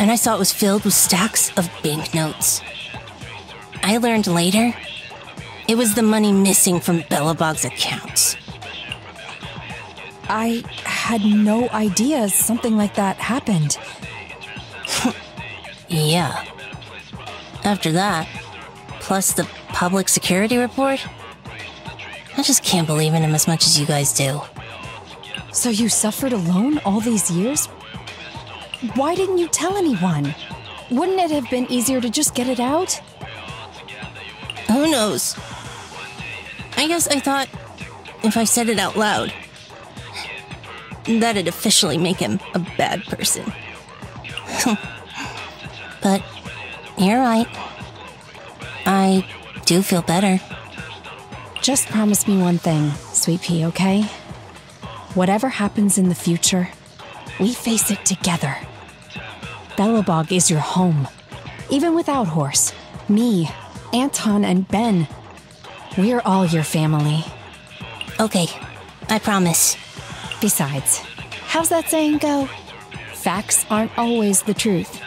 and I saw it was filled with stacks of banknotes. I learned later it was the money missing from Belobog's accounts. I had no idea something like that happened. Yeah. After that, plus the public security report, I just can't believe in him as much as you guys do. So you suffered alone all these years? Why didn't you tell anyone? Wouldn't it have been easier to just get it out? Who knows? I guess I thought if I said it out loud, that'd officially make him a bad person. But you're right. I do feel better. Just promise me one thing, Sweet Pea, okay? Whatever happens in the future, we face it together. Belobog is your home. Even without Horse, me, Anton, and Ben, we're all your family. Okay, I promise. Besides, how's that saying go? Facts aren't always the truth.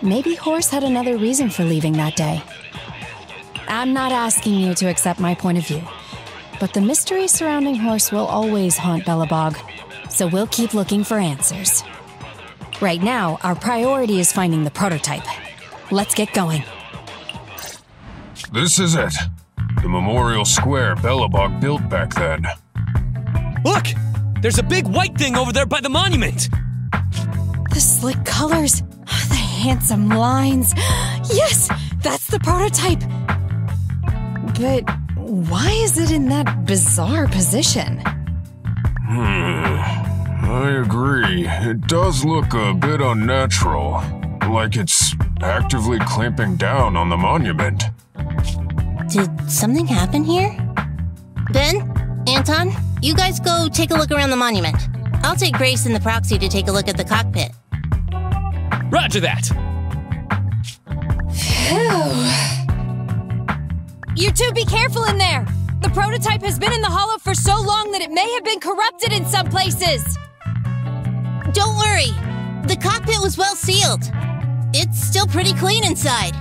Maybe Horse had another reason for leaving that day. I'm not asking you to accept my point of view, but the mystery surrounding Horse will always haunt Belobog, so we'll keep looking for answers. Right now, our priority is finding the prototype. Let's get going. This is it. The memorial square Belobog built back then. Look! There's a big white thing over there by the monument! The slick colors, the handsome lines. Yes, that's the prototype. But why is it in that bizarre position? I agree. It does look a bit unnatural. Like it's actively clamping down on the monument. Did something happen here? Ben? Anton? You guys go take a look around the monument. I'll take Grace and the proxy to take a look at the cockpit. Roger that! You two be careful in there! The prototype has been in the hollow for so long that it may have been corrupted in some places! Don't worry! The cockpit was well sealed. It's still pretty clean inside.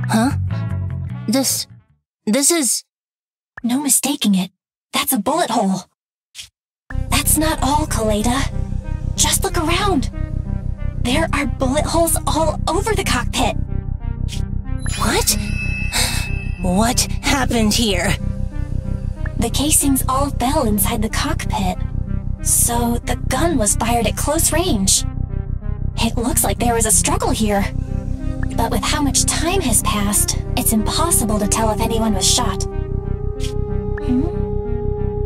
Huh? This is... No mistaking it. That's a bullet hole. That's not all, Kaleda. Just look around. There are bullet holes all over the cockpit. What? What happened here? The casings all fell inside the cockpit, so the gun was fired at close range. It looks like there was a struggle here. But with how much time has passed, it's impossible to tell if anyone was shot.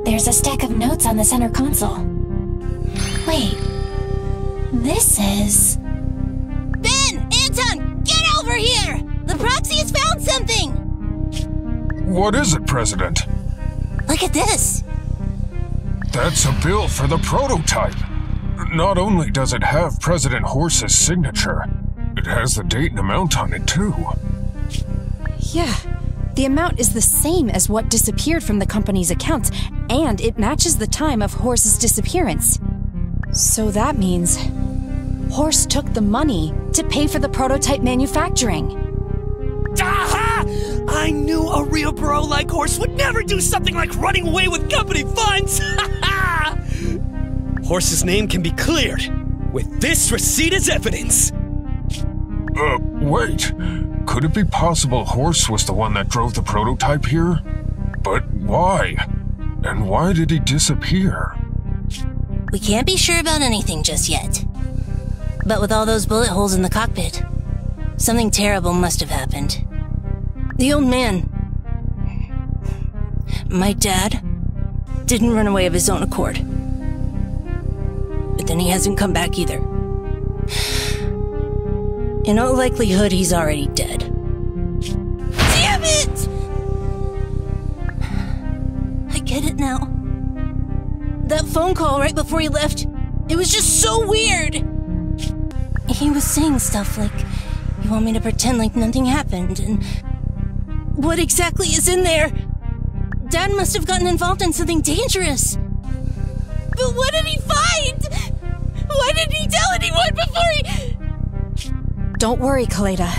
There's a stack of notes on the center console. Wait. This is... Ben! Anton! Get over here! The proxy has found something! What is it, President? Look at this! That's a bill for the prototype. Not only does it have President Horse's signature, it has the date and amount on it, too. Yeah, the amount is the same as what disappeared from the company's accounts, and it matches the time of Horse's disappearance. So that means Horse took the money to pay for the prototype manufacturing. Aha! I knew a real bro like Horse would never do something like running away with company funds! Horse's name can be cleared with this receipt as evidence. Wait. Could it be possible Horse was the one that drove the prototype here? But why? And why did he disappear? We can't be sure about anything just yet. But with all those bullet holes in the cockpit, something terrible must have happened. The old man, my dad, didn't run away of his own accord. But then he hasn't come back either. In all likelihood, he's already dead. Damn it! I get it now. That phone call right before he left, it was just so weird. He was saying stuff like, you want me to pretend like nothing happened, and what exactly is in there? Dad must have gotten involved in something dangerous. But what did he find? Why didn't he tell anyone before he... Don't worry, Kaleda.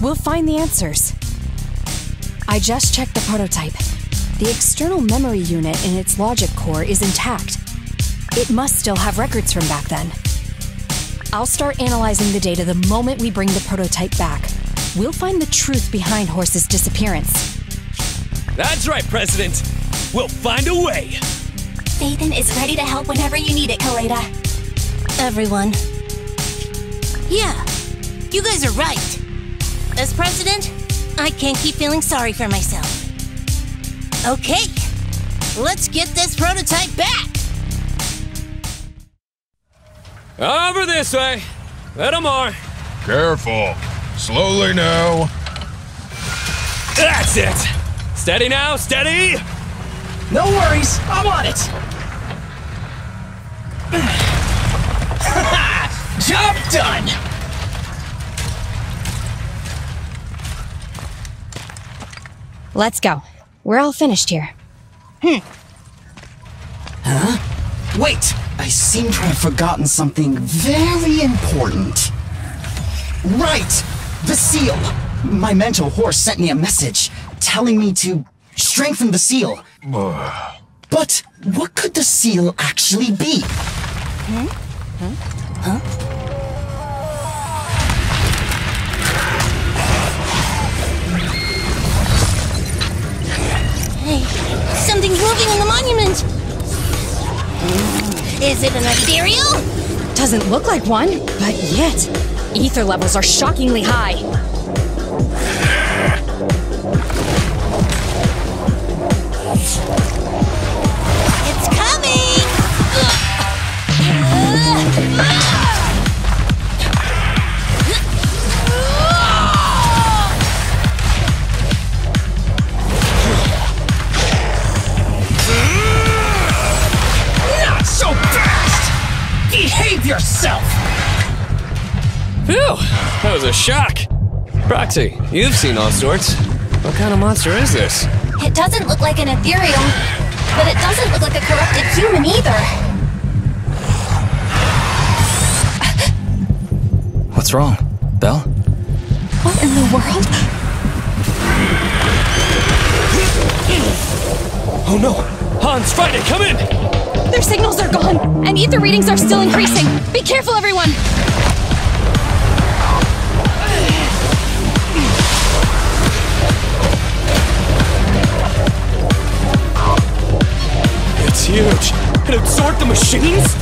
We'll find the answers. I just checked the prototype. The external memory unit in its logic core is intact. It must still have records from back then. I'll start analyzing the data the moment we bring the prototype back. We'll find the truth behind Horse's disappearance. That's right, President. We'll find a way. Phaethon is ready to help whenever you need it, Kaleda. Everyone. Yeah, you guys are right. As president, I can't keep feeling sorry for myself. Okay, let's get this prototype back. Over this way. Little more. Careful. Slowly now. That's it. Steady now, steady. No worries, I'm on it. Job done. Let's go. We're all finished here. Huh? Wait, I seem to have forgotten something very important. Right! The seal! My mentor Horse sent me a message telling me to strengthen the seal. But what could the seal actually be? Hey, something's moving in the monument! Is it an ethereal? Doesn't look like one, but yet, ether levels are shockingly high. It's coming! Not so fast! Behave yourself! Phew, that was a shock. Proxy, you've seen all sorts. What kind of monster is this? It doesn't look like an ethereal, but it doesn't look like a corrupted human either. What's wrong? Belle? What in the world? Oh no! Hans, Friday, come in! Their signals are gone, and ether readings are still increasing. Be careful, everyone! It's huge. It absorbed the machines?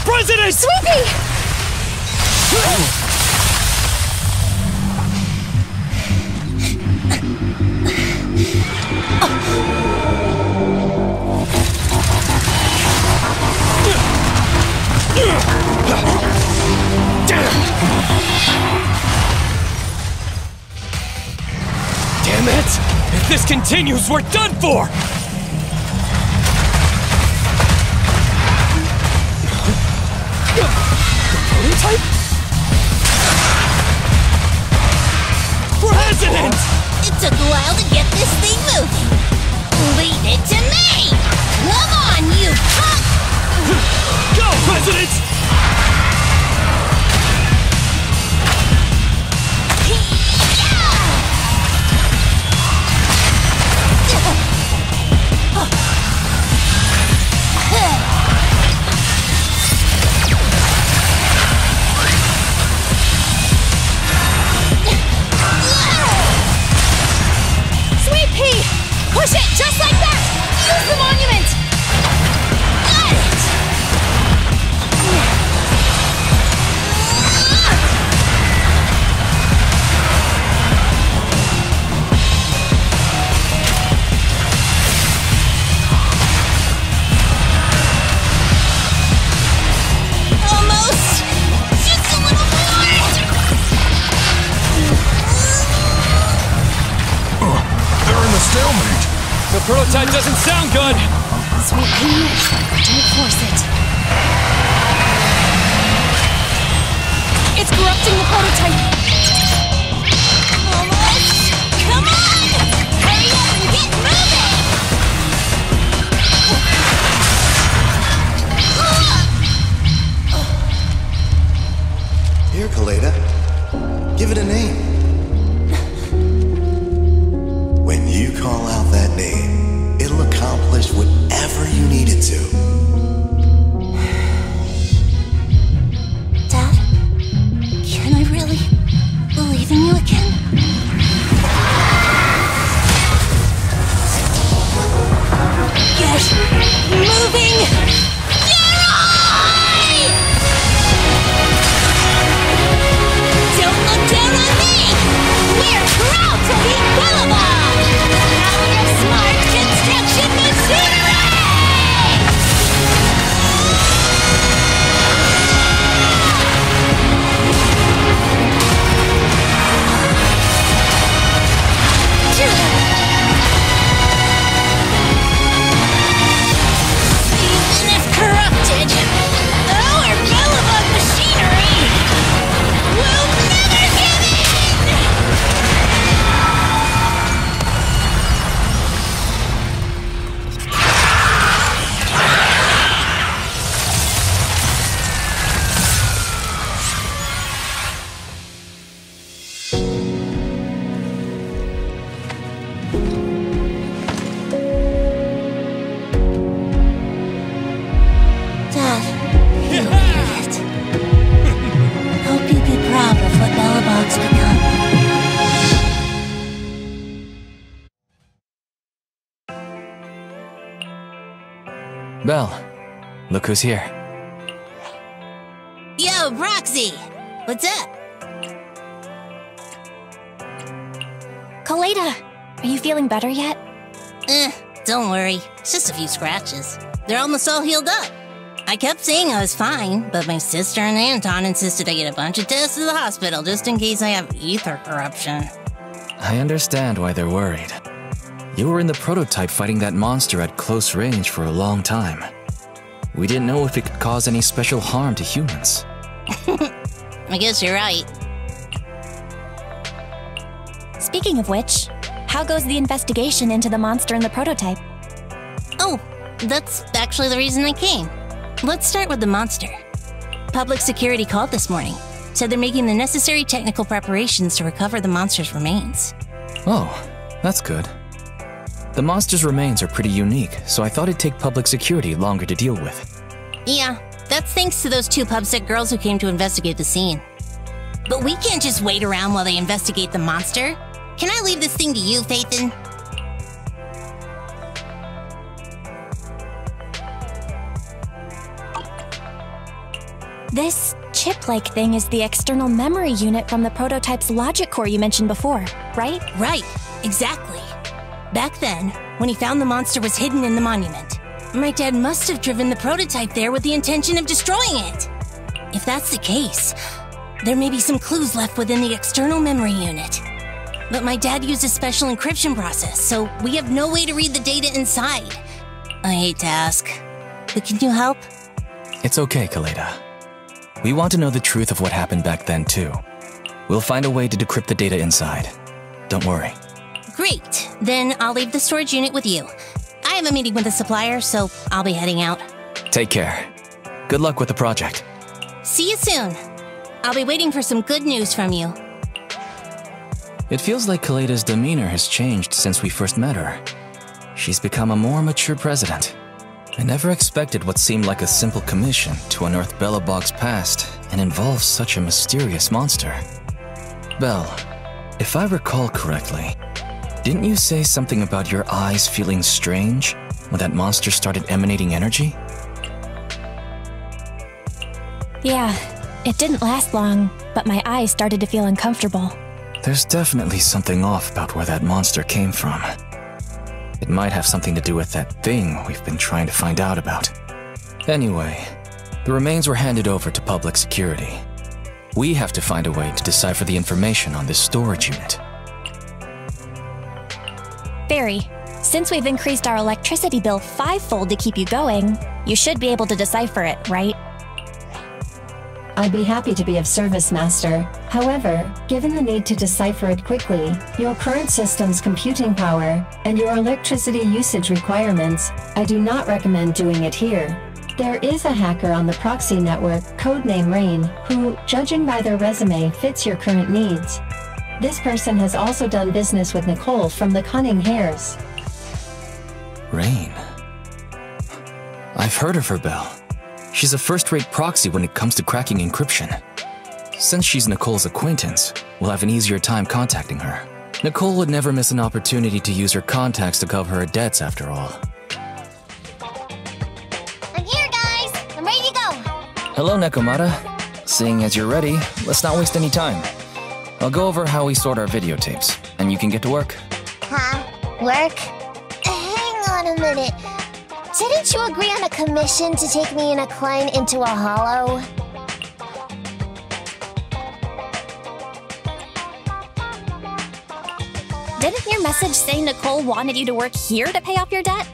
President! Sweepy! Damn it! If this continues, we're done for! The prototype? President! It took a while to get this thing moving. Leave it to me! Come on, you punk! Go, President! Sweet pea! Push it just like that! Use the monument! Got it! stalemate. The prototype doesn't sound good! Sweet pea, don't force it. It's corrupting the prototype. Almost! Come on! Hurry up and get moving! Here, Kaleda. Give it a name. When you call out that name, it'll accomplish whatever you need it to. Dad, can I really believe in you again? Get moving! Don't look down on me! We're proud to be Bellabog! Power of smart construction machinery! Even if corrupted, our Bellabog machinery will never give in! Dad, you did it. Hope you'd be proud of what Bellabog's become. Belle, look who's here. Yo, Roxy! What's up? Kaleda, are you feeling better yet? Don't worry. It's just a few scratches. They're almost all healed up. I kept saying I was fine, but my sister and Anton insisted I get a bunch of tests at the hospital just in case I have ether corruption. I understand why they're worried. You were in the prototype fighting that monster at close range for a long time. We didn't know if it could cause any special harm to humans. I guess you're right. Speaking of which, how goes the investigation into the monster in the prototype? Oh, that's actually the reason I came. Let's start with the monster. Public security called this morning. Said they're making the necessary technical preparations to recover the monster's remains. Oh, that's good. The monster's remains are pretty unique, so I thought it'd take public security longer to deal with. Yeah, that's thanks to those two pubsec girls who came to investigate the scene. But we can't just wait around while they investigate the monster. Can I leave this thing to you, Phaethon? This chip-like thing is the external memory unit from the prototype's logic core you mentioned before, right? Right, exactly. Back then, when he found the monster was hidden in the monument, my dad must have driven the prototype there with the intention of destroying it. If that's the case, there may be some clues left within the external memory unit. But my dad used a special encryption process, so we have no way to read the data inside. I hate to ask, but can you help? It's okay, Kaleda. We want to know the truth of what happened back then, too. We'll find a way to decrypt the data inside. Don't worry. Great. Then I'll leave the storage unit with you. I have a meeting with the supplier, so I'll be heading out. Take care. Good luck with the project. See you soon. I'll be waiting for some good news from you. It feels like Kaleda's demeanor has changed since we first met her. She's become a more mature president. I never expected what seemed like a simple commission to unearth Bellabog's past and involve such a mysterious monster. Belle, if I recall correctly, didn't you say something about your eyes feeling strange when that monster started emanating energy? Yeah, it didn't last long, but my eyes started to feel uncomfortable. There's definitely something off about where that monster came from. It might have something to do with that thing we've been trying to find out about. Anyway, the remains were handed over to public security. We have to find a way to decipher the information on this storage unit. Barry, Since we've increased our electricity bill 5-fold to keep you going, you should be able to decipher it, right? I'd be happy to be of service, Master. However, given the need to decipher it quickly, your current system's computing power, and your electricity usage requirements, I do not recommend doing it here. There is a hacker on the proxy network, codename Rain, who, judging by their resume, fits your current needs. This person has also done business with Nicole from the Cunning Hares. Rain. I've heard of her, Belle. She's a first-rate proxy when it comes to cracking encryption. Since she's Nicole's acquaintance, we'll have an easier time contacting her. Nicole would never miss an opportunity to use her contacts to cover her debts, after all. I'm here, guys! I'm ready to go! Hello, Nekomata. Seeing as you're ready, let's not waste any time. I'll go over how we sort our videotapes, and you can get to work. Huh? Work? Hang on a minute. Didn't you agree on a commission to take me and a client into a hollow? Didn't your message say Nicole wanted you to work here to pay off your debt?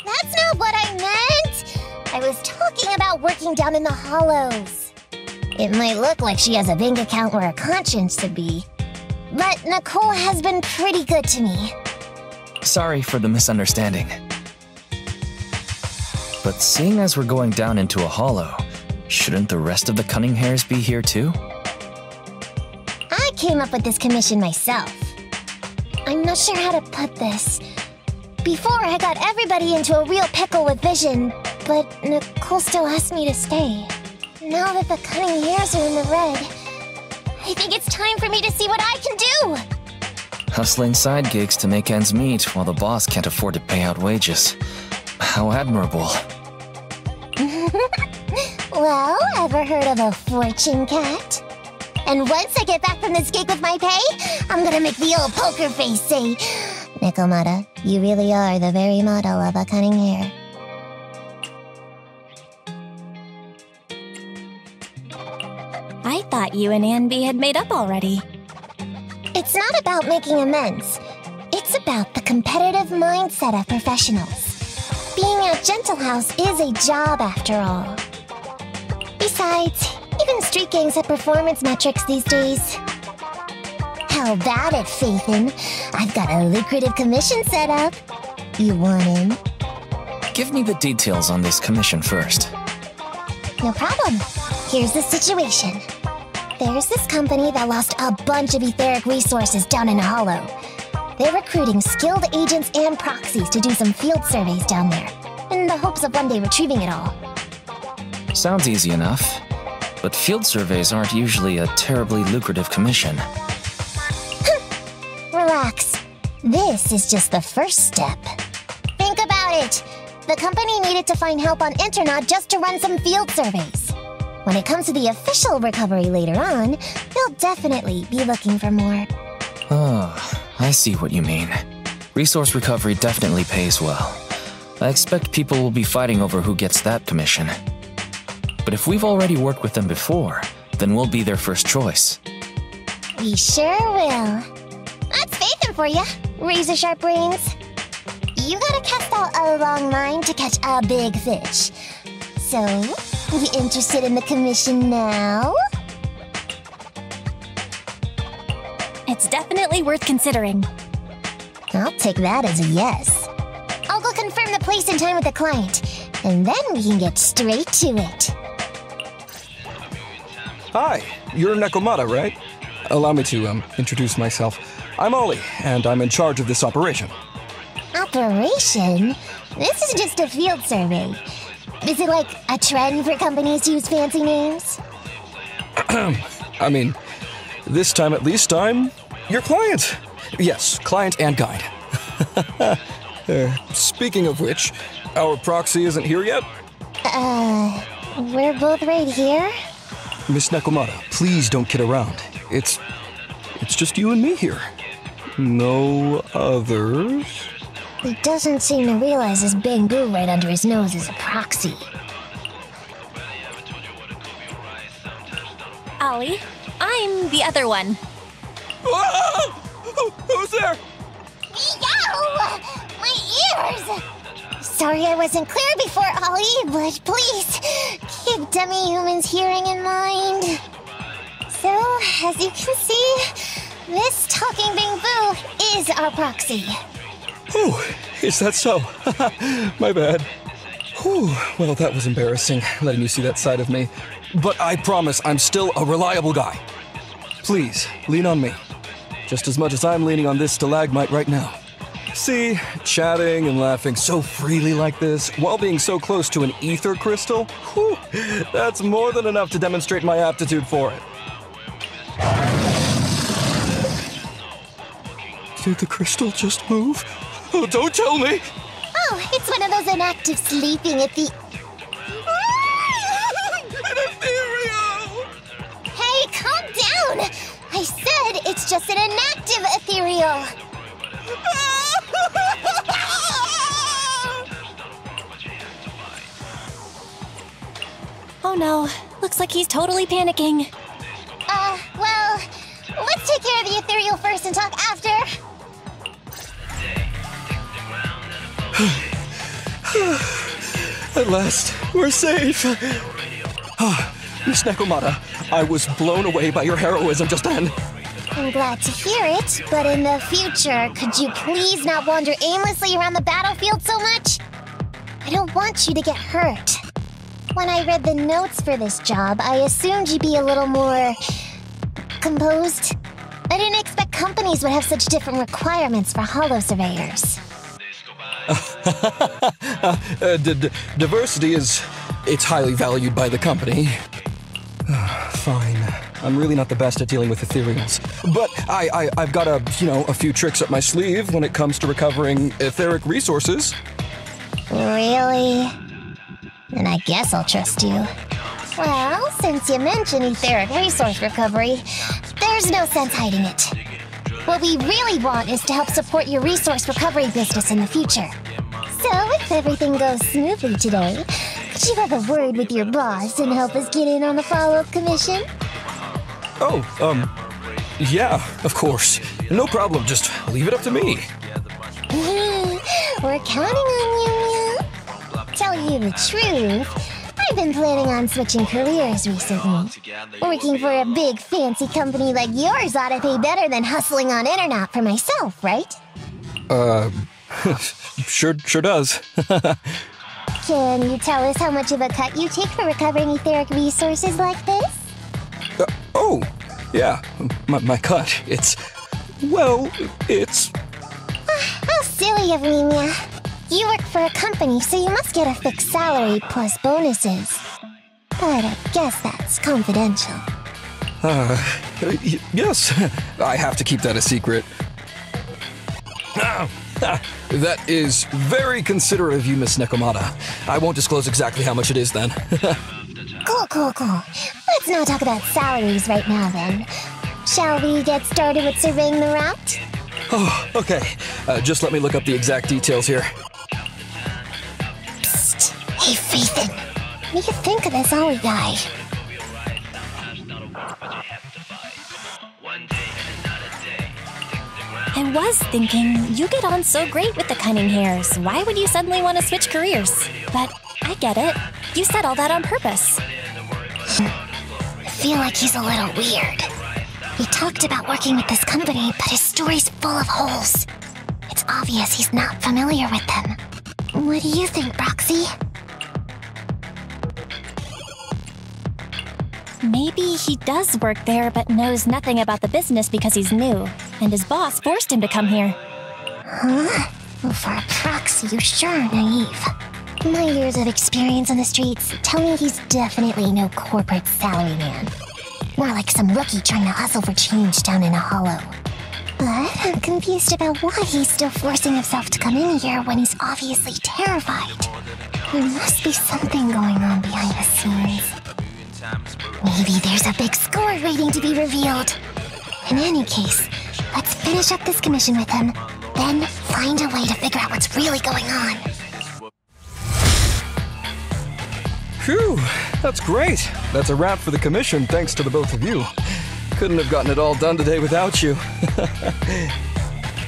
That's not what I meant! I was talking about working down in the hollows. It might look like she has a bank account where a conscience should be, but Nicole has been pretty good to me. Sorry for the misunderstanding. But seeing as we're going down into a hollow, shouldn't the rest of the Cunning Hares be here too? I came up with this commission myself. I'm not sure how to put this. Before, I got everybody into a real pickle with vision, but Nicole still asked me to stay. Now that the Cunning Hares are in the red, I think it's time for me to see what I can do! Hustling side gigs to make ends meet while the boss can't afford to pay out wages. How admirable. Well, ever heard of a fortune cat? And once I get back from this gig with my pay, I'm gonna make the old poker face say, Nekomata, you really are the very model of a cunning hare. I thought you and Anby had made up already. It's not about making amends. It's about the competitive mindset of professionals. Being at Gentle House is a job after all. Besides, even street gangs have performance metrics these days. How about it, Faithin? I've got a lucrative commission set up. You want in? Give me the details on this commission first. No problem. Here's the situation. There's this company that lost a bunch of etheric resources down in a hollow. They're recruiting skilled agents and proxies to do some field surveys down there, in the hopes of one day retrieving it all. Sounds easy enough, but field surveys aren't usually a terribly lucrative commission. Relax. This is just the first step. Think about it. The company needed to find help on Internet just to run some field surveys. When it comes to the official recovery later on, they'll definitely be looking for more. Oh, I see what you mean. Resource recovery definitely pays well. I expect people will be fighting over who gets that commission. But if we've already worked with them before, then we'll be their first choice. We sure will. That's Faithin for ya, razor-sharp brains. You gotta cast out a long line to catch a big fish. So, you interested in the commission now? It's definitely worth considering. I'll take that as a yes. I'll go confirm the place and time with the client, and then we can get straight to it. Hi, you're Nekomata, right? Allow me to, introduce myself. I'm Ollie, and I'm in charge of this operation. Operation? This is just a field survey. Is it like a trend for companies to use fancy names? I mean, this time at least I'm your client. Yes, client and guide. Speaking of which, our proxy isn't here yet? We're both right here? Miss Nekomata, please don't kid around. It's just you and me here. No others? He doesn't seem to realize his bamboo right under his nose is a proxy. Ollie, I'm the other one. Who's there? Yo! My Sorry I wasn't clear before, Ollie, but please, keep dummy humans' hearing in mind. So, as you can see, this talking bamboo is our proxy. Oh, is that so? My bad. Whew, well, that was embarrassing, letting you see that side of me. But I promise I'm still a reliable guy. Please, lean on me. Just as much as I'm leaning on this stalagmite right now. See, chatting and laughing so freely like this, while being so close to an ether crystal, whew, that's more than enough to demonstrate my aptitude for it. Did the crystal just move? Oh, don't tell me! Oh, it's one of those inactive sleeping at the... An ethereal! Hey, calm down! I said it's just an inactive ethereal! Oh no, looks like he's totally panicking. Well, let's take care of the ethereal first and talk after. At last, we're safe. Miss Nekomata, I was blown away by your heroism just then. I'm glad to hear it, but in the future, could you please not wander aimlessly around the battlefield so much? I don't want you to get hurt. When I read the notes for this job, I assumed you'd be a little more... composed. I didn't expect companies would have such different requirements for holo surveyors. Diversity it's highly valued by the company. Fine. I'm really not the best at dealing with ethereals. But I've got a few tricks up my sleeve when it comes to recovering etheric resources. Really? Then I guess I'll trust you. Well, since you mentioned etheric resource recovery, there's no sense hiding it. What we really want is to help support your resource recovery business in the future. So, if everything goes smoothly today, could you have a word with your boss and help us get in on the follow-up commission? Oh, yeah, of course. No problem, just leave it up to me. We're counting on you, Mia. Tell you the truth, I've been planning on switching careers recently. Working for a big fancy company like yours ought to pay better than hustling on internet for myself, right? Sure does. Can you tell us how much of a cut you take for recovering etheric resources like this? Oh, yeah, my cut, it's... How silly of me, Mia. You work for a company, so you must get a fixed salary plus bonuses. But I guess that's confidential. Yes, I have to keep that a secret. That is very considerate of you, Miss Nekomata. I won't disclose exactly how much it is then. Cool. Let's not talk about salaries right now then. Shall we get started with surveying the route? Oh, okay. Just let me look up the exact details here. Psst. Hey, Faithin. What do you think of this Ollie guy? I was thinking, you get on so great with the cunning hairs. Why would you suddenly want to switch careers? But I get it. You said all that on purpose. I feel like he's a little weird. He talked about working with this company, but his story's full of holes. It's obvious he's not familiar with them. What do you think, Roxy? Maybe he does work there but knows nothing about the business because he's new, and his boss forced him to come here. Huh? Well, for a proxy, you sure are naive. My years of experience on the streets tell me he's definitely no corporate salary man. More like some rookie trying to hustle for change down in a hollow. But I'm confused about why he's still forcing himself to come in here when he's obviously terrified. There must be something going on behind the scenes. Maybe there's a big score waiting to be revealed. In any case, let's finish up this commission with him, then find a way to figure out what's really going on. Phew, that's great. That's a wrap for the commission, thanks to the both of you. Couldn't have gotten it all done today without you.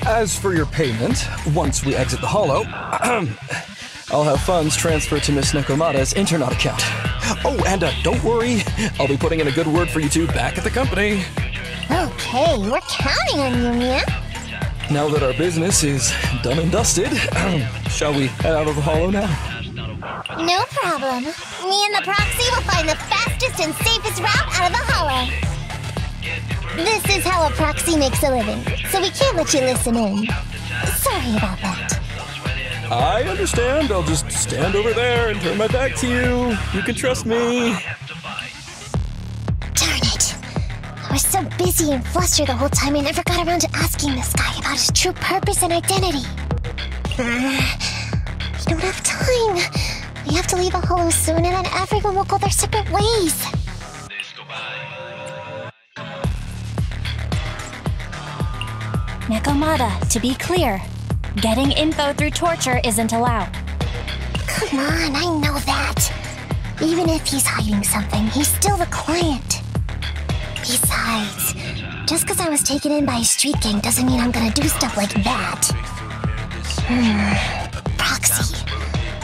As for your payment, once we exit the Hollow, I'll have funds transferred to Miss Nekomata's Internet account. Oh, and don't worry, I'll be putting in a good word for you two back at the company. Okay, we're counting on you, Mia. Now that our business is done and dusted, shall we head out of the Hollow now? No problem. Me and the proxy will find the fastest and safest route out of the Hollow. This is how a proxy makes a living, so we can't let you listen in. Sorry about that. I understand. I'll just stand over there and turn my back to you. You can trust me. Darn it. I was so busy and flustered the whole time I never got around to asking this guy about his true purpose and identity. We don't have time. We have to leave a Hollow soon and then everyone will go their separate ways. Nekomata, to be clear, getting info through torture isn't allowed. Come on, I know that. Even if he's hiding something, he's still the client. Besides, just because I was taken in by a street gang doesn't mean I'm gonna do stuff like that. Proxy.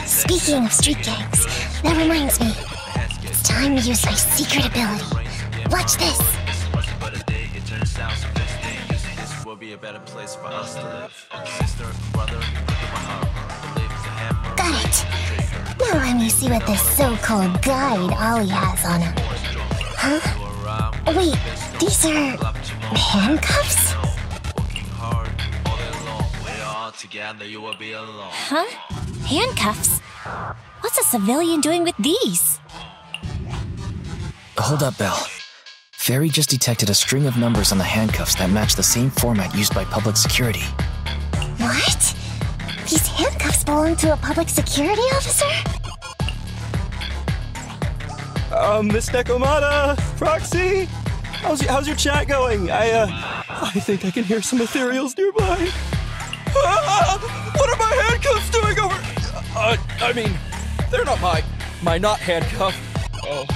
Speaking of street gangs, that reminds me. It's time to use my secret ability. Watch this. Got it. Now let me see what this so-called guide Ollie has on him. Huh? Wait, these are handcuffs? Huh? Handcuffs? What's a civilian doing with these? Hold up, Belle. Fairy just detected a string of numbers on the handcuffs that match the same format used by public security. What? These handcuffs belong to a public security officer? Miss Nekomata, Proxy, how's your chat going? I think I can hear some ethereals nearby. What are my handcuffs doing over? I mean, they're not my not handcuff. Oh.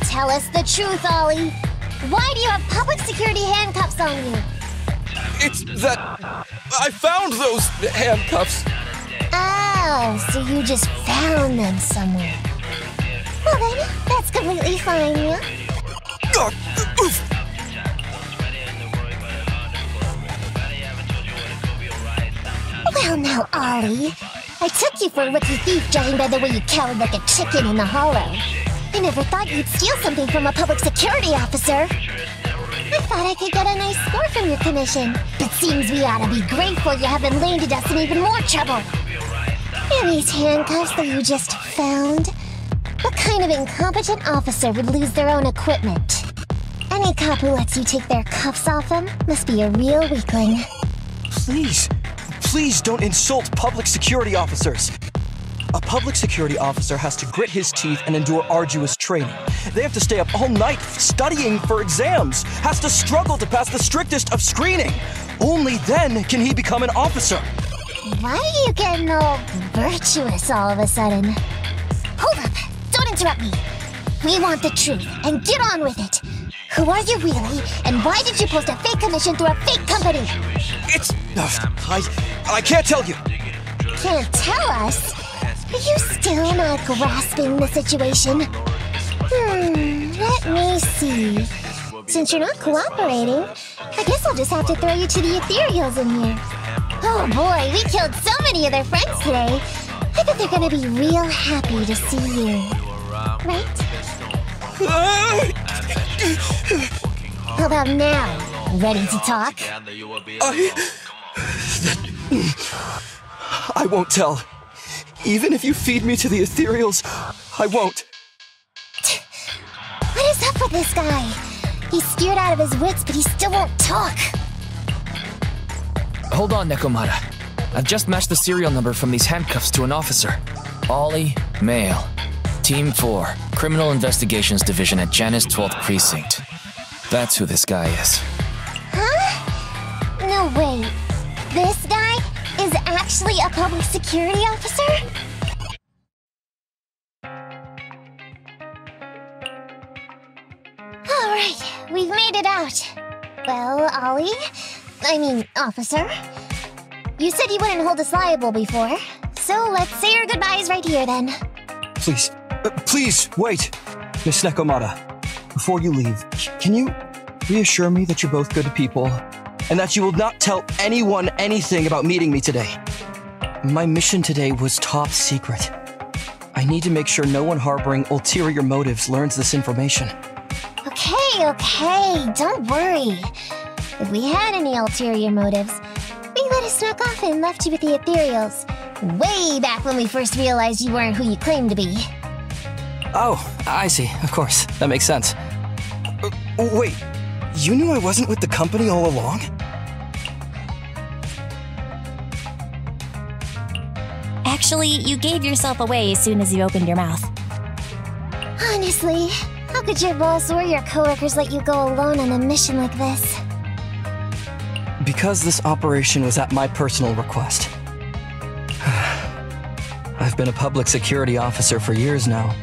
Tell us the truth, Ollie. Why do you have public security handcuffs on you? It's that I found those handcuffs. Oh, so you just found them somewhere. Well then, that's completely fine, yeah? Well now, Ollie. I took you for a rookie thief judging by the way you cowered like a chicken in the Hollow. I never thought you'd steal something from a public security officer. I thought I could get a nice score from your commission. But seems we ought to be grateful you haven't landed us in even more trouble. And these handcuffs that you just found? What kind of incompetent officer would lose their own equipment? Any cop who lets you take their cuffs off them must be a real weakling. Please don't insult public security officers. A public security officer has to grit his teeth and endure arduous training. They have to stay up all night studying for exams, has to struggle to pass the strictest of screening. Only then can he become an officer. Why are you getting all virtuous all of a sudden? Hold up! Don't interrupt me! We want the truth, and get on with it! Who are you really, and why did you post a fake commission through a fake company? It's... I can't tell you! Can't tell us? Are you still not grasping the situation? Let me see. Since you're not cooperating, I guess I'll just have to throw you to the ethereals in here. Oh boy, we killed so many of their friends today. I bet they're gonna be real happy to see you. Right? How about now? Ready to talk? I won't tell. Even if you feed me to the ethereals, I won't. What is up with this guy? He's scared out of his wits, but he still won't talk. Hold on, Nekomata. I've just matched the serial number from these handcuffs to an officer. Ollie, male. Team 4, Criminal Investigations Division at Janus 12th Precinct. That's who this guy is. Huh? No, wait. This guy is actually a public security officer? Alright, we've made it out. Well, Ollie, officer. You said you wouldn't hold us liable before, so let's say our goodbyes right here then. Please, wait. Miss Nekomata, before you leave, can you reassure me that you're both good people, and that you will not tell anyone anything about meeting me today? My mission today was top secret. I need to make sure no one harboring ulterior motives learns this information. Okay, don't worry. If we had any ulterior motives, we would have snuck off and left you with the ethereals, way back when we first realized you weren't who you claimed to be. Oh, I see. Of course. That makes sense. Wait, you knew I wasn't with the company all along? Actually, you gave yourself away as soon as you opened your mouth. Honestly, how could your boss or your coworkers let you go alone on a mission like this? Because this operation was at my personal request. I've been a public security officer for years now,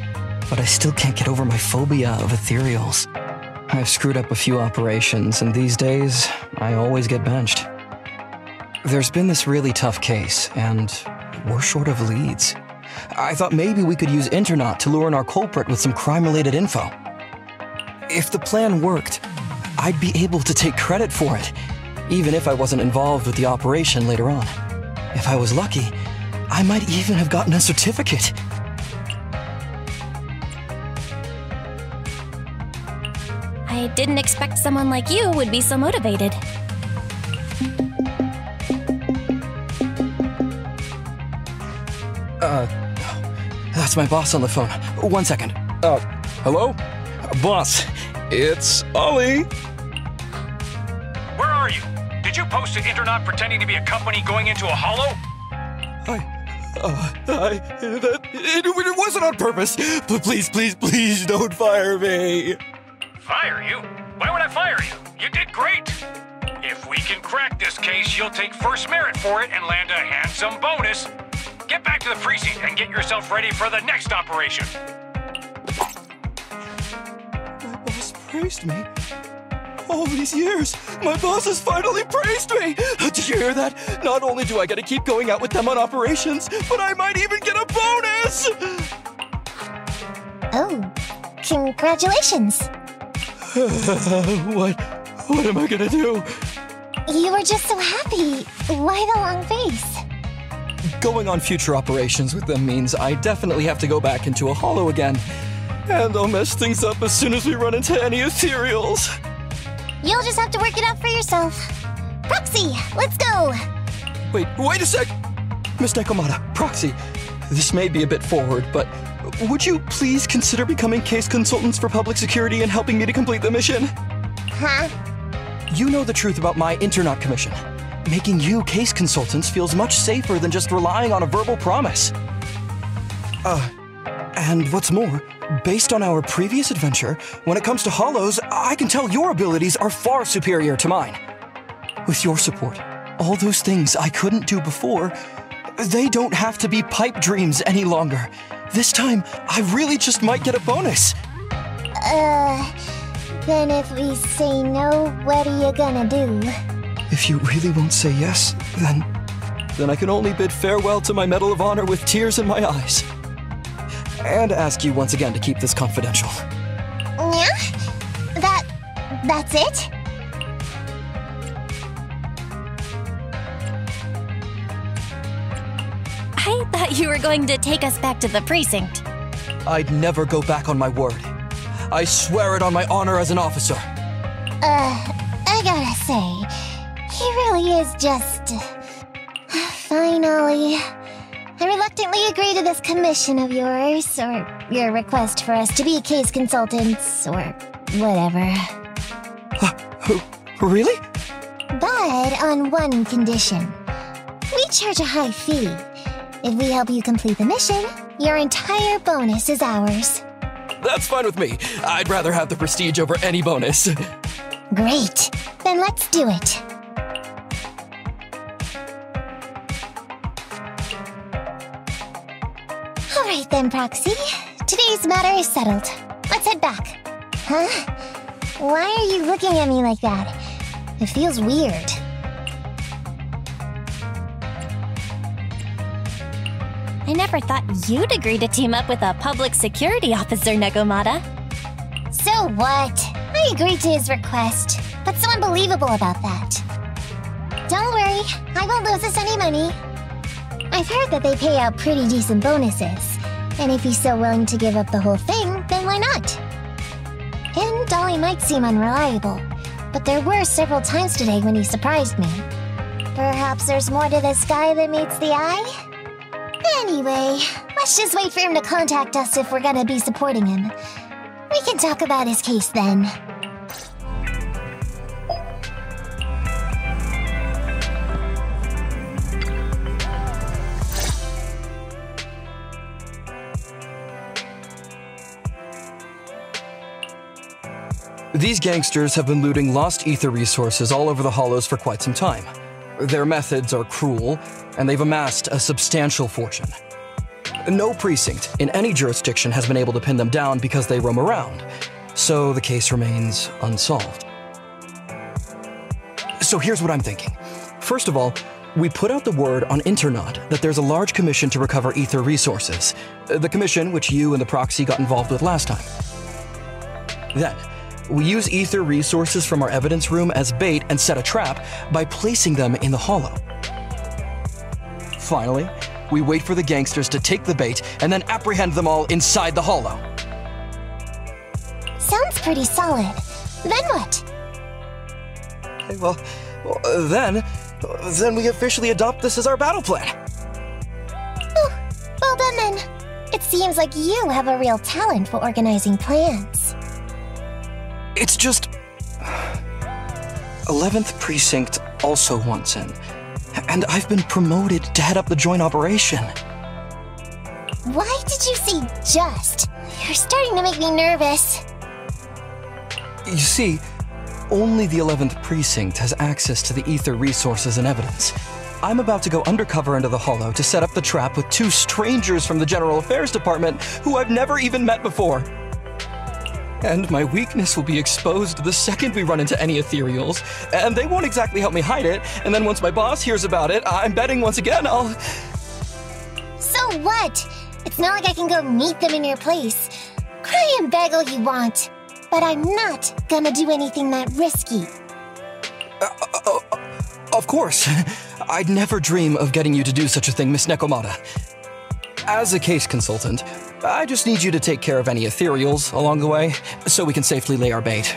but I still can't get over my phobia of ethereals. I've screwed up a few operations, and these days, I always get benched. There's been this really tough case, and we're short of leads. I thought maybe we could use Internaut to lure in our culprit with some crime-related info. If the plan worked, I'd be able to take credit for it, even if I wasn't involved with the operation later on. If I was lucky, I might even have gotten a certificate. I didn't expect someone like you would be so motivated. That's my boss on the phone. 1 second. Hello? Boss, it's Ollie. Where are you? Did you post to Internaut pretending to be a company going into a hollow? It wasn't on purpose. But please don't fire me. Fire you? Why would I fire you? You did great. If we can crack this case, you'll take first merit for it and land a handsome bonus. Get back to the precinct and get yourself ready for the next operation. My boss praised me. All these years, my boss has finally praised me! Did you hear that? Not only do I get to keep going out with them on operations, but I might even get a bonus! Oh, congratulations. What am I gonna do? You were just so happy. Why the long face? Going on future operations with them means I definitely have to go back into a hollow again. And I'll mess things up as soon as we run into any ethereals. You'll just have to work it out for yourself. Proxy, let's go! Wait a sec! Miss Nekomata, Proxy, this may be a bit forward, but would you please consider becoming case consultants for public security and helping me to complete the mission? Huh? You know the truth about my Internaut commission. Making you case consultants feels much safer than just relying on a verbal promise. And what's more, based on our previous adventure, when it comes to hollows, I can tell your abilities are far superior to mine. With your support, all those things I couldn't do before, they don't have to be pipe dreams any longer. This time, I really just might get a bonus. Then if we say no, what are you gonna do? If you really won't say yes, then I can only bid farewell to my Medal of Honor with tears in my eyes. And ask you once again to keep this confidential. Yeah? That's it? I thought you were going to take us back to the precinct. I'd never go back on my word. I swear it on my honor as an officer. I gotta say, he really is just... Fine, Ollie. I reluctantly agree to this commission of yours, or your request for us to be case consultants, or whatever. Really? But on one condition. We charge a high fee. If we help you complete the mission, your entire bonus is ours. That's fine with me. I'd rather have the prestige over any bonus. Great. Then let's do it. Alright then, Proxy. Today's matter is settled. Let's head back. Huh? Why are you looking at me like that? It feels weird. I never thought you'd agree to team up with a public security officer, Nekomata. So what? I agreed to his request. What's so unbelievable about that? Don't worry, I won't lose us any money. I've heard that they pay out pretty decent bonuses. And if he's so willing to give up the whole thing, then why not? And Dolly might seem unreliable, but there were several times today when he surprised me. Perhaps there's more to this guy than meets the eye? Anyway, let's just wait for him to contact us if we're gonna be supporting him. We can talk about his case then. These gangsters have been looting lost ether resources all over the Hollows for quite some time. Their methods are cruel, and they've amassed a substantial fortune. No precinct in any jurisdiction has been able to pin them down because they roam around, so the case remains unsolved. So here's what I'm thinking. First of all, we put out the word on Internet that there's a large commission to recover ether resources, the commission which you and the proxy got involved with last time. Then, we use ether resources from our evidence room as bait and set a trap by placing them in the hollow. Finally, we wait for the gangsters to take the bait and then apprehend them all inside the hollow. Sounds pretty solid. Then what? Well, then we officially adopt this as our battle plan. Oh, well done then. It seems like you have a real talent for organizing plans. It's just 11th Precinct also wants in, and I've been promoted to head up the joint operation. Why did you say just? You're starting to make me nervous. You see, only the 11th Precinct has access to the ether resources and evidence. I'm about to go undercover into the hollow to set up the trap with two strangers from the General Affairs Department who I've never even met before. And my weakness will be exposed the second we run into any ethereals, and they won't exactly help me hide it, and then once my boss hears about it, I'm betting once again I'll... So what? It's not like I can go meet them in your place. Cry and beg all you want, but I'm not gonna do anything that risky. Of course. I'd never dream of getting you to do such a thing, Miss Nekomata. As a case consultant, I just need you to take care of any ethereals along the way, so we can safely lay our bait.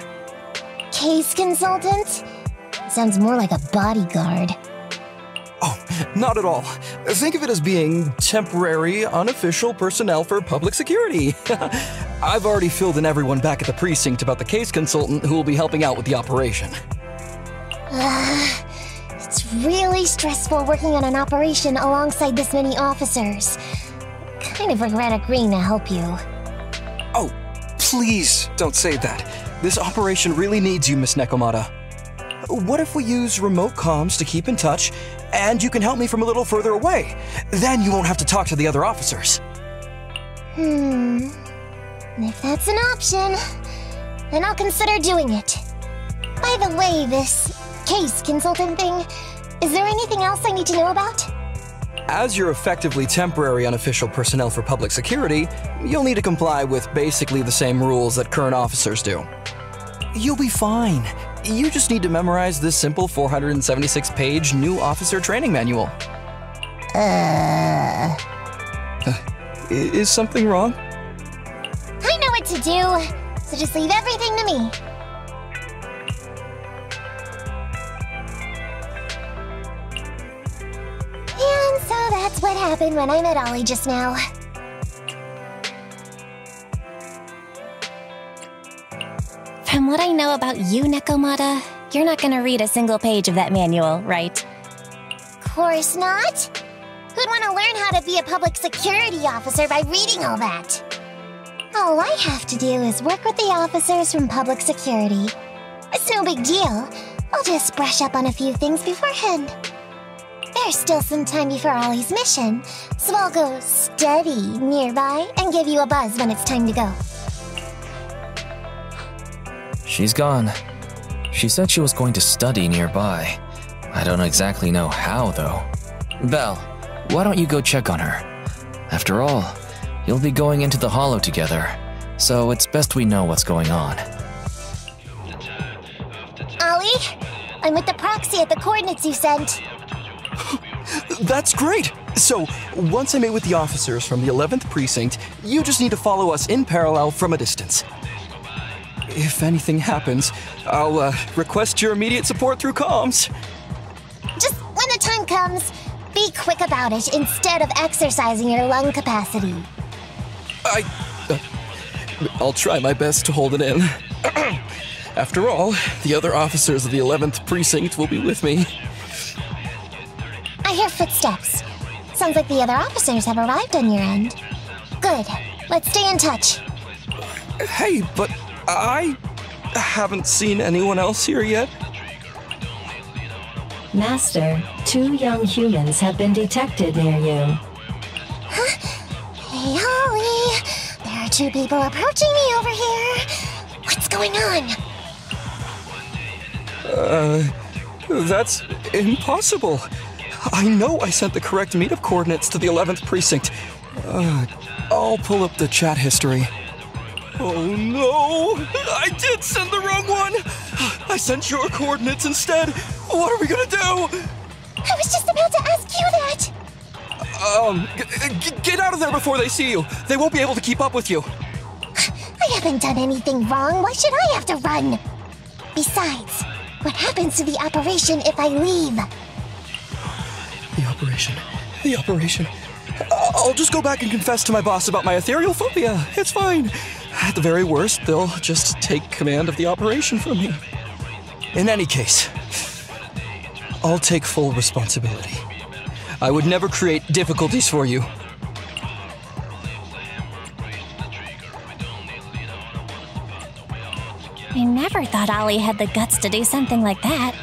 Case consultant? Sounds more like a bodyguard. Oh, not at all. Think of it as being temporary, unofficial personnel for public security. I've already filled in everyone back at the precinct about the case consultant who will be helping out with the operation. It's really stressful working on an operation alongside this many officers. Kind of regret agreeing to help you. Oh, please don't say that. This operation really needs you, Miss Nekomata. What if we use remote comms to keep in touch, and you can help me from a little further away? Then you won't have to talk to the other officers. If that's an option, then I'll consider doing it. By the way, this case consultant thing, is there anything else I need to know about? As you're effectively temporary unofficial personnel for public security, you'll need to comply with basically the same rules that current officers do. You'll be fine. You just need to memorize this simple 476-page new officer training manual. Is something wrong? I know what to do, so just leave everything to me. And so that's what happened when I met Ollie just now. From what I know about you, Nekomata, you're not gonna read a single page of that manual, right? Course not. Who'd want to learn how to be a public security officer by reading all that? All I have to do is work with the officers from public security. It's no big deal. I'll just brush up on a few things beforehand. There's still some time before Ollie's mission, so I'll go study nearby and give you a buzz when it's time to go. She's gone. She said she was going to study nearby. I don't exactly know how, though. Belle, why don't you go check on her? After all, you'll be going into the Hollow together, so it's best we know what's going on. Ollie, I'm with the proxy at the coordinates you sent. That's great! So, once I meet with the officers from the 11th Precinct, you just need to follow us in parallel from a distance. If anything happens, I'll request your immediate support through comms. Just when the time comes, be quick about it instead of exercising your lung capacity. I'll try my best to hold it in. After all, the other officers of the 11th Precinct will be with me. I hear footsteps. Sounds like the other officers have arrived on your end. Good. Let's stay in touch. Hey, but I haven't seen anyone else here yet. Master, 2 young humans have been detected near you. Hey, Holly. There are 2 people approaching me over here. What's going on? That's impossible. I know I sent the correct meetup coordinates to the 11th Precinct. I'll pull up the chat history. Oh no! I did send the wrong one! I sent your coordinates instead! What are we gonna do? I was just about to ask you that! Get out of there before they see you! They won't be able to keep up with you! I haven't done anything wrong. Why should I have to run? Besides, what happens to the operation if I leave? The operation. I'll just go back and confess to my boss about my ethereal phobia. It's fine. At the very worst, they'll just take command of the operation from me. In any case, I'll take full responsibility. I would never create difficulties for you. I never thought Ollie had the guts to do something like that.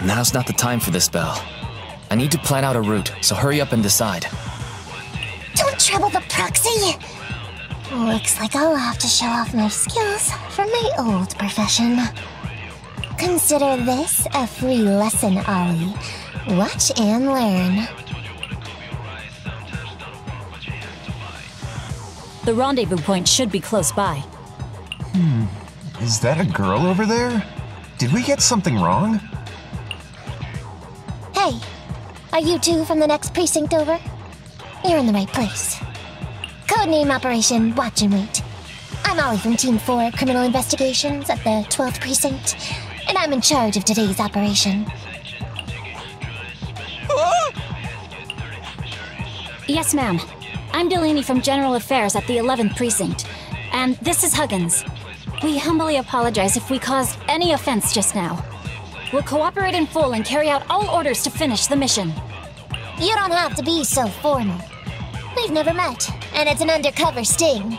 Now's not the time for this, Belle. I need to plan out a route, so hurry up and decide. Don't trouble the proxy! Looks like I'll have to show off my skills from my old profession. Consider this a free lesson, Ollie. Watch and learn. The rendezvous point should be close by. Is that a girl over there? Did we get something wrong? Hey, are you 2 from the next precinct over? You're in the right place. Codename Operation Watch and Wait. I'm Ollie from Team 4 Criminal Investigations at the 12th Precinct, and I'm in charge of today's operation. Yes, ma'am. I'm Delaney from General Affairs at the 11th Precinct, and this is Huggins. We humbly apologize if we caused any offense just now. We'll cooperate in full and carry out all orders to finish the mission. You don't have to be so formal. We've never met, and it's an undercover sting,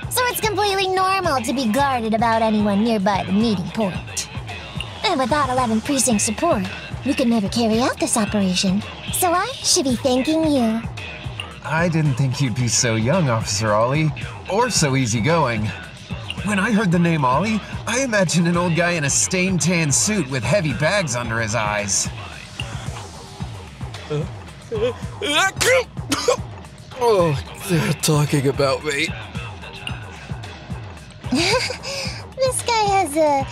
so it's completely normal to be guarded about anyone nearby the meeting point. And without 11th Precinct support, we could never carry out this operation, so I should be thanking you. I didn't think you'd be so young, Officer Ollie, or so easygoing. When I heard the name Ollie, I imagined an old guy in a stained tan suit with heavy bags under his eyes. Oh, they're talking about me. This guy has a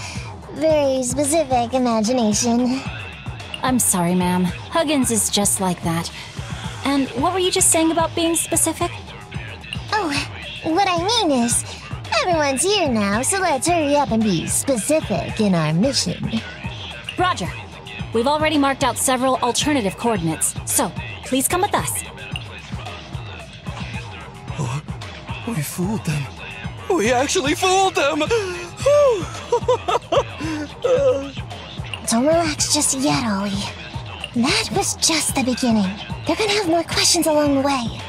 very specific imagination. I'm sorry, ma'am. Huggins is just like that. And what were you just saying about being specific? Oh, what I mean is, everyone's here now, so let's hurry up and be specific in our mission. Roger. We've already marked out several alternative coordinates, so please come with us. Oh, we fooled them. We actually fooled them! Don't relax just yet, Ollie. That was just the beginning. They're gonna have more questions along the way.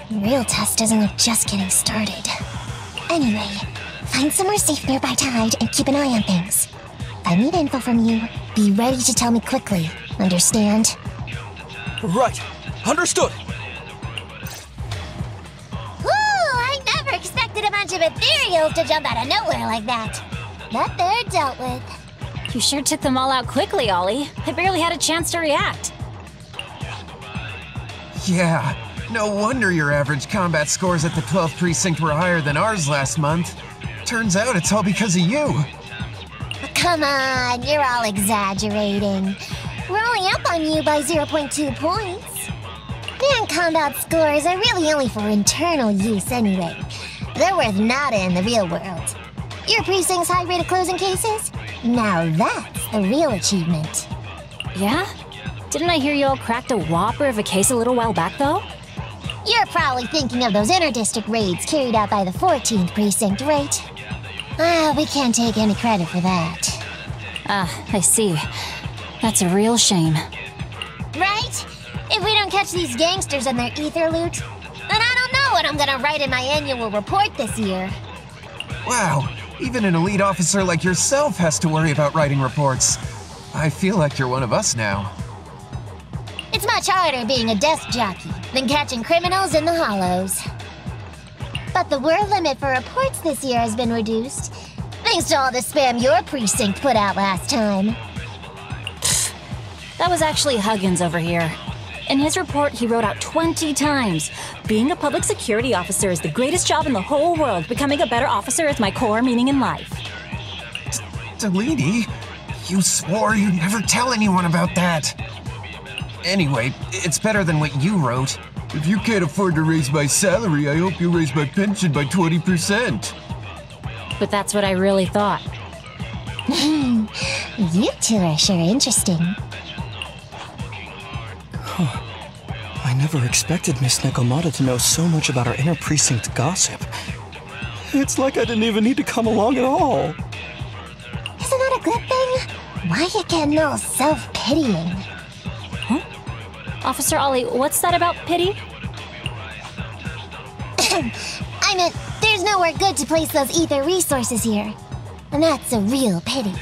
The real test isn't like just getting started. Anyway, find somewhere safe nearby to hide and keep an eye on things. If I need info from you, be ready to tell me quickly. Understand? Right. Understood. Ooh, I never expected a bunch of ethereals to jump out of nowhere like that. But they're dealt with. You sure took them all out quickly, Ollie. I barely had a chance to react. Yeah, no wonder your average combat scores at the 12th precinct were higher than ours last month. Turns out it's all because of you. Come on, you're all exaggerating. We're only up on you by 0.2 points. And combat scores are really only for internal use anyway. They're worth nada in the real world. Your precinct's high rate of closing cases? Now that's the real achievement. Yeah? Didn't I hear you all cracked a whopper of a case a little while back, though? You're probably thinking of those inter-district raids carried out by the 14th precinct, right? We can't take any credit for that. I see. That's a real shame. Right? If we don't catch these gangsters and their ether loot, then I don't know what I'm gonna write in my annual report this year. Wow, even an elite officer like yourself has to worry about writing reports. I feel like you're one of us now. It's much harder being a desk jockey than catching criminals in the hollows. But the word limit for reports this year has been reduced, thanks to all the spam your precinct put out last time. That was actually Huggins over here. In his report, he wrote out 20 times, "Being a public security officer is the greatest job in the whole world. Becoming a better officer is my core meaning in life." Delaney, you swore you'd never tell anyone about that. Anyway, it's better than what you wrote. If you can't afford to raise my salary, I hope you raise my pension by 20%. But that's what I really thought. You two are sure interesting. I never expected Miss Nekomata to know so much about our inter-precinct gossip. It's like I didn't even need to come along at all. Isn't that a good thing? Why you getting all self-pitying? Huh? Officer Ollie, what's that about pity? I meant, there's nowhere good to place those ether resources here. And that's a real pity.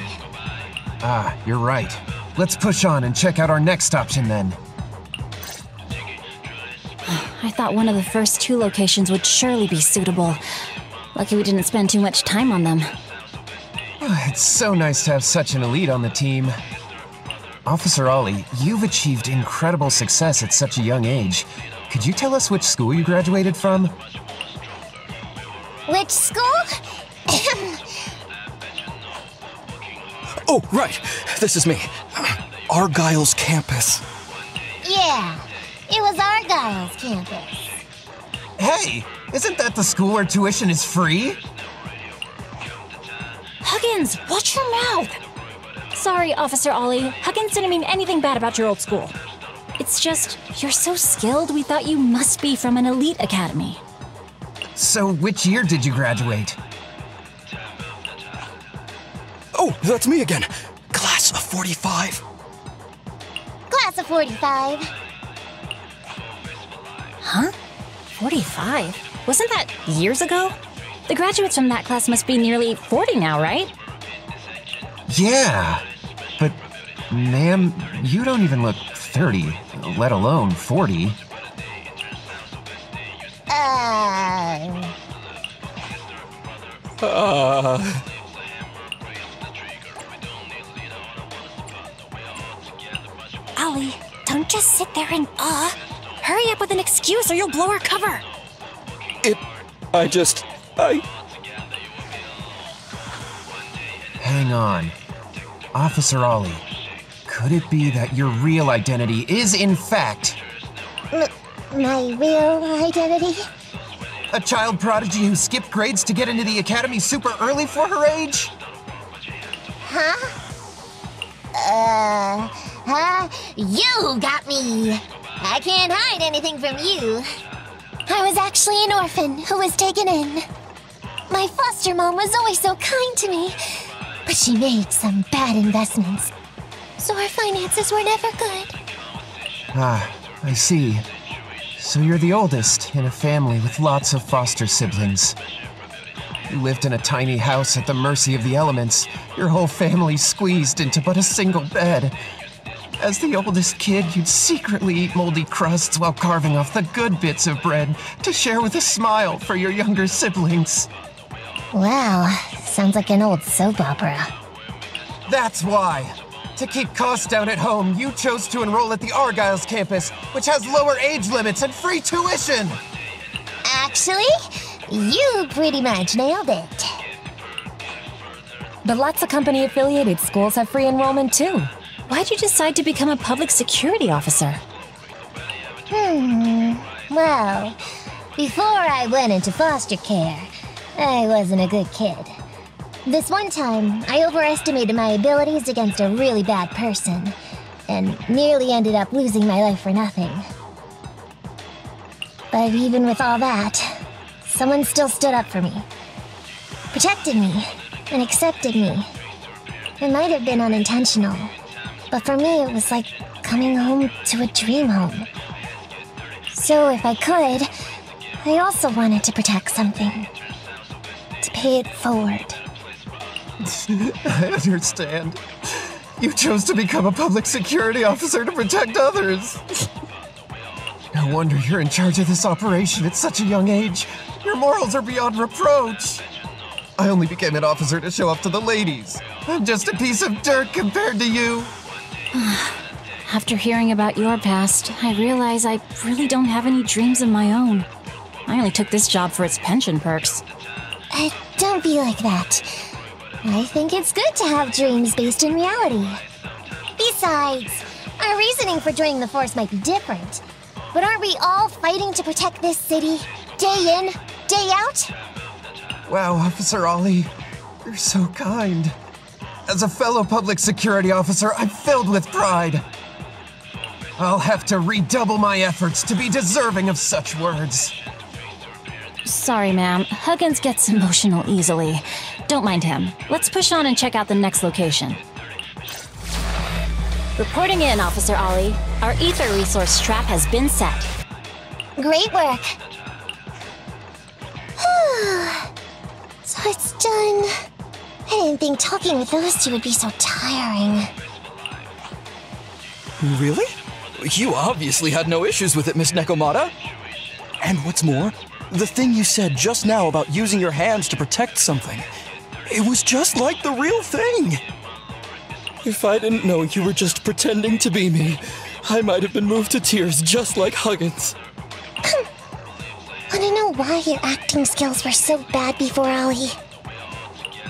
Ah, you're right. Let's push on and check out our next option then. I thought one of the first two locations would surely be suitable. Lucky we didn't spend too much time on them. It's so nice to have such an elite on the team. Officer Ollie, you've achieved incredible success at such a young age. Could you tell us which school you graduated from? Which school? Oh, right. This is me. Argyle's campus. Yeah, it was Argyle's campus. Hey, isn't that the school where tuition is free? Huggins, watch your mouth! Sorry, Officer Ollie. Huggins didn't mean anything bad about your old school. It's just, you're so skilled, we thought you must be from an elite academy. So, which year did you graduate? Oh, that's me again. Class of 45. Class of 45. Huh? 45? Wasn't that years ago? The graduates from that class must be nearly 40 now, right? Yeah, but ma'am, you don't even look 30, let alone 40. Ollie, don't just sit there and hurry up with an excuse or you'll blow our cover. Hang on. Officer Ollie, could it be that your real identity is in fact... My real identity? A child prodigy who skipped grades to get into the academy super early for her age? Huh? You got me! I can't hide anything from you. I was actually an orphan who was taken in. My foster mom was always so kind to me, but she made some bad investments, so our finances were never good. Ah, I see. So you're the oldest in a family with lots of foster siblings. You lived in a tiny house at the mercy of the elements, your whole family squeezed into but a single bed. As the oldest kid, you'd secretly eat moldy crusts while carving off the good bits of bread to share with a smile for your younger siblings. Wow, sounds like an old soap opera. That's why. To keep costs down at home, you chose to enroll at the Argyle's campus, which has lower age limits and free tuition! Actually, you pretty much nailed it. But lots of company-affiliated schools have free enrollment too. Why'd you decide to become a public security officer? Well, before I went into foster care, I wasn't a good kid. This one time, I overestimated my abilities against a really bad person, and nearly ended up losing my life for nothing. But even with all that, someone still stood up for me, protected me, and accepted me. It might have been unintentional, but for me it was like coming home to a dream home. So if I could, I also wanted to protect something. To pay it forward. I understand. You chose to become a public security officer to protect others. No wonder you're in charge of this operation at such a young age. Your morals are beyond reproach. I only became an officer to show off to the ladies. I'm just a piece of dirt compared to you. After hearing about your past, I realize I really don't have any dreams of my own. I only took this job for its pension perks. Don't be like that. I think it's good to have dreams based in reality. Besides, our reasoning for joining the force might be different. But aren't we all fighting to protect this city, day in, day out? Wow, Officer Ollie, you're so kind. As a fellow public security officer, I'm filled with pride. I'll have to redouble my efforts to be deserving of such words. Sorry, ma'am. Huggins gets emotional easily. Don't mind him. Let's push on and check out the next location. Reporting in, Officer Ollie. Our ether resource trap has been set. Great work. So it's done. I didn't think talking with those two would be so tiring. Really? You obviously had no issues with it, Miss Nekomata. And what's more, the thing you said just now about using your hands to protect something, it was just like the real thing. If I didn't know you were just pretending to be me, I might have been moved to tears just like Huggins. Wanna know why your acting skills were so bad before, Ollie?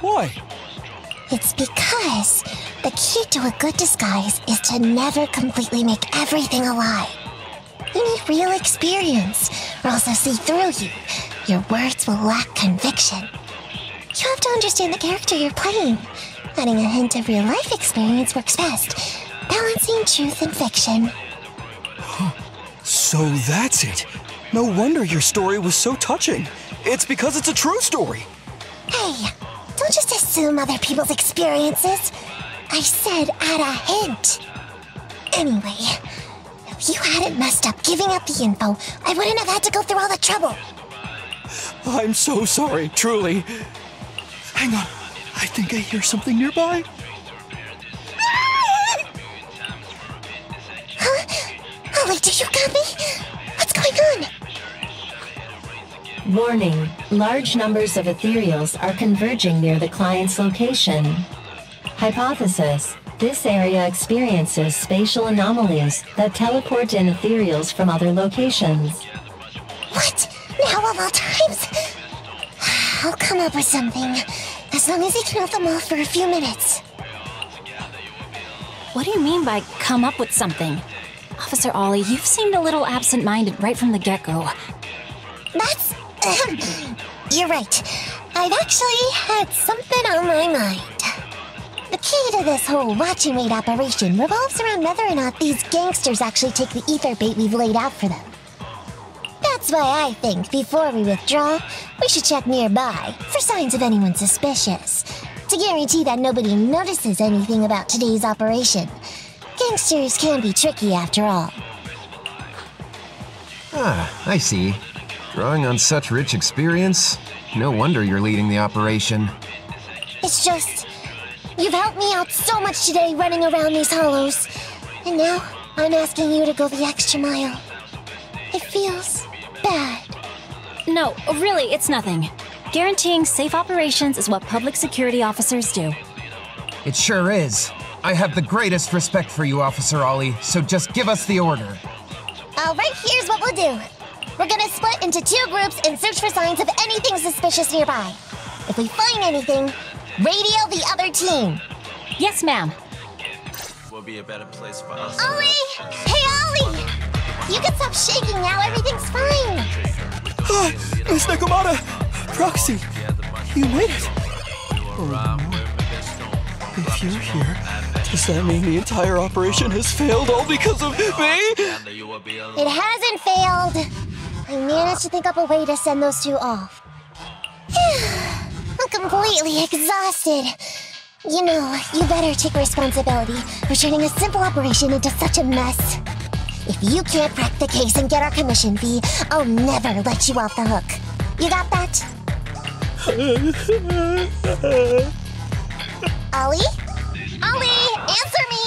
Why? It's because the key to a good disguise is to never completely make everything a lie. You need real experience, or else they'll see through you. Your words will lack conviction. You have to understand the character you're playing. Adding a hint of real life experience works best, balancing truth and fiction. So that's it. No wonder your story was so touching. It's because it's a true story. Hey, don't just assume other people's experiences. I said add a hint. Anyway, if you hadn't messed up giving up the info, I wouldn't have had to go through all the trouble. I'm so sorry, truly. Hang on, I think I hear something nearby. Huh? Ollie, do you got me? What's going on? Warning, large numbers of ethereals are converging near the client's location. Hypothesis, this area experiences spatial anomalies that teleport in ethereals from other locations. What? Now of all times? I'll come up with something, as long as he can hold them off for a few minutes. What do you mean by come up with something? Officer Ollie, you've seemed a little absent-minded right from the get-go. That's... You're right. I've actually had something on my mind. The key to this whole watch and wait operation revolves around whether or not these gangsters actually take the ether bait we've laid out for them. That's why I think before we withdraw, we should check nearby for signs of anyone suspicious, to guarantee that nobody notices anything about today's operation. Gangsters can be tricky after all. Ah, I see. Drawing on such rich experience, no wonder you're leading the operation. It's just, you've helped me out so much today running around these hollows, and now I'm asking you to go the extra mile. It feels bad. No, really, it's nothing. Guaranteeing safe operations is what public security officers do. It sure is. I have the greatest respect for you, Officer Ollie, so just give us the order. Alright, here's what we'll do. We're gonna split into 2 groups and search for signs of anything suspicious nearby. If we find anything, radio the other team. Yes, ma'am. Will be a better place for us. Ollie! Hey, Ollie! You can stop shaking now, everything's fine. Miss Nekomata! Proxy! You made it! Oh, no. If you're here, does that mean the entire operation has failed all because of me? It hasn't failed. I managed to think up a way to send those 2 off. I'm completely exhausted. You know, you better take responsibility for turning a simple operation into such a mess. If you can't crack the case and get our commission fee, I'll never let you off the hook. You got that? Ollie? Ollie, answer me!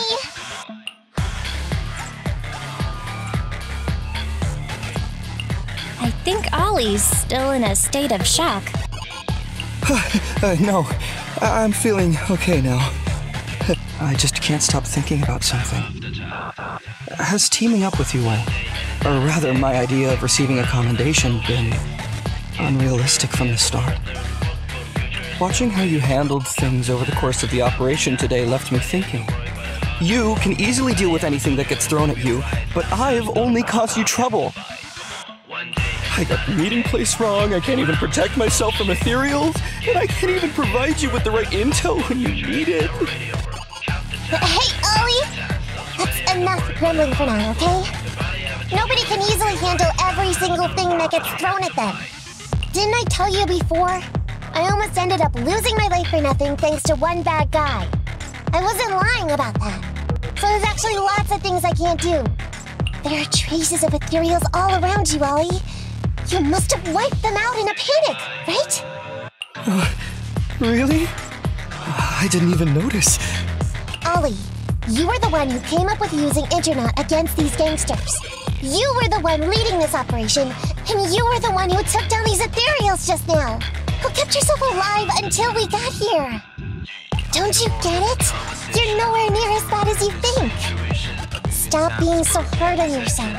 I think Ollie's still in a state of shock. No, I'm feeling okay now. I just can't stop thinking about something. Has teaming up with you, or rather my idea of receiving a commendation, been unrealistic from the start? Watching how you handled things over the course of the operation today left me thinking. You can easily deal with anything that gets thrown at you, but I've only caused you trouble. I got the meeting place wrong, I can't even protect myself from ethereals, and I can't even provide you with the right intel when you need it. Hey, Ollie! That's enough grumbling for now, okay? Nobody can easily handle every single thing that gets thrown at them. Didn't I tell you before? I almost ended up losing my life for nothing thanks to one bad guy. I wasn't lying about that. So there's actually lots of things I can't do. There are traces of ethereals all around you, Ollie. You must have wiped them out in a panic, right? Really? I didn't even notice. Ollie, you were the one who came up with using Internet against these gangsters. You were the one leading this operation, and you were the one who took down these ethereals just now. Who kept yourself alive until we got here. Don't you get it? You're nowhere near as bad as you think. Stop being so hard on yourself,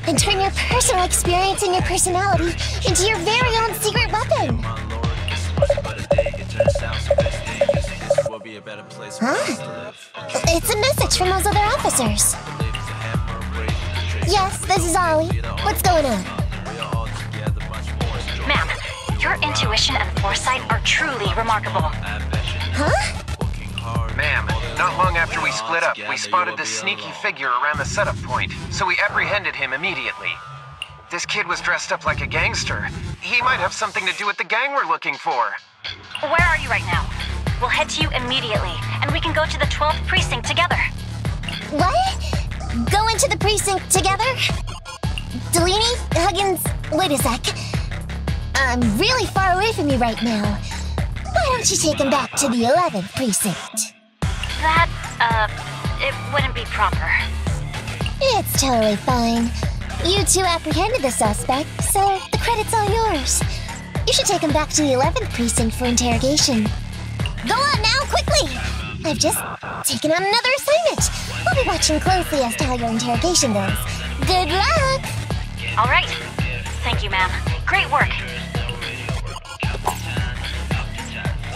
and turn your personal experience and your personality into your very own secret weapon. Huh? It's a message from those other officers. Yes, this is Ollie. What's going on? Ma'am, your intuition and foresight are truly remarkable. Huh? Ma'am, not long after we split up, we spotted this sneaky figure around the setup point, so we apprehended him immediately. This kid was dressed up like a gangster. He might have something to do with the gang we're looking for. Where are you right now? We'll head to you immediately, and we can go to the 12th precinct together. What? Go into the precinct together? Delaney? Huggins? Wait a sec. I'm really far away from you right now. Why don't you take him back to the 11th precinct? That, it wouldn't be proper. It's totally fine. You two apprehended the suspect, so the credit's all yours. You should take him back to the 11th precinct for interrogation. Go on now, quickly! I've just taken on another assignment. We'll be watching closely as to how your interrogation goes. Good luck! All right. Thank you, ma'am. Great work.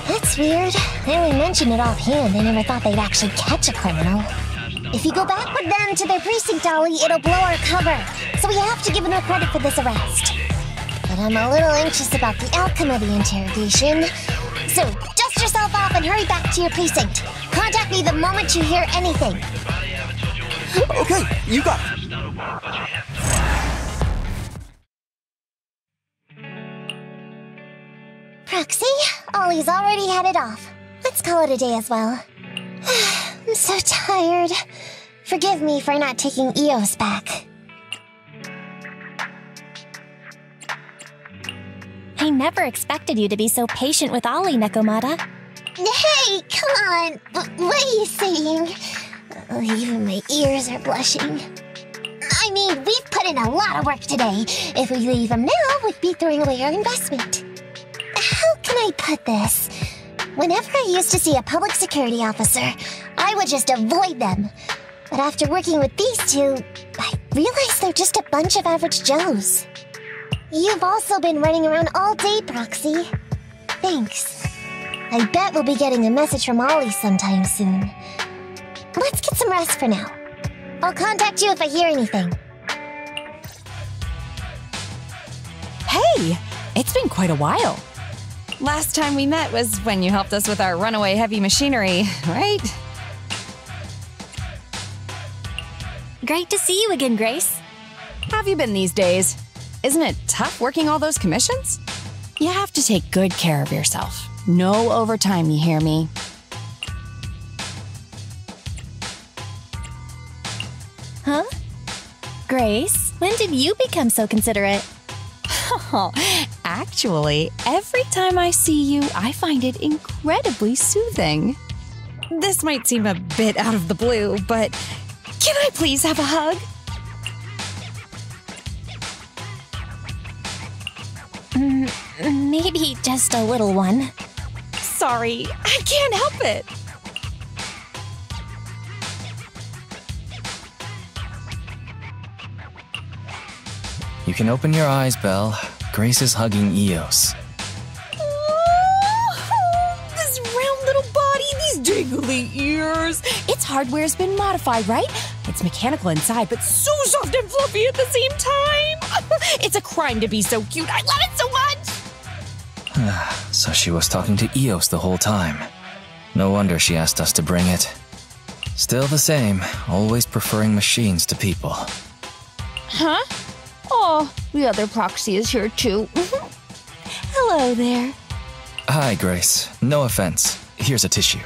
That's weird. I only mentioned it offhand. I never thought they'd actually catch a criminal. If you go back with them to their precinct, Ollie, it'll blow our cover. So we have to give them no credit for this arrest. But I'm a little anxious about the outcome of the interrogation. So, dust yourself off and hurry back to your precinct. Contact me the moment you hear anything. Okay, you got it. Proxy, Ollie's already headed off. Let's call it a day as well. I'm so tired. Forgive me for not taking EOS back. I never expected you to be so patient with Ollie, Nekomata. Hey, come on! What are you saying? Oh, even my ears are blushing. I mean, we've put in a lot of work today. If we leave him now, we'd be throwing away our investment. How can I put this? Whenever I used to see a public security officer, I I would just avoid them. But after working with these two, I realized they're just a bunch of average Joes. You've also been running around all day, Proxy. Thanks. I bet we'll be getting a message from Ollie sometime soon. Let's get some rest for now. I'll contact you if I hear anything. Hey! It's been quite a while. Last time we met was when you helped us with our runaway heavy machinery, right? Great to see you again, Grace. How have you been these days? Isn't it tough working all those commissions? You have to take good care of yourself. No overtime, you hear me? Huh? Grace, when did you become so considerate? Oh, actually, every time I see you, I find it incredibly soothing. This might seem a bit out of the blue, but can I please have a hug? Maybe just a little one. Sorry, I can't help it. You can open your eyes, Belle. Grace is hugging Eos. Oh, this round little body, these dangly ears. Its hardware's been modified, right? It's mechanical inside, but so soft and fluffy at the same time. It's a crime to be so cute. I love it so much. So she was talking to Eos the whole time. No wonder she asked us to bring it. Still the same, always preferring machines to people. Huh? Oh, the other Proxy is here too. Hello there. Hi, Grace. No offense. Here's a tissue.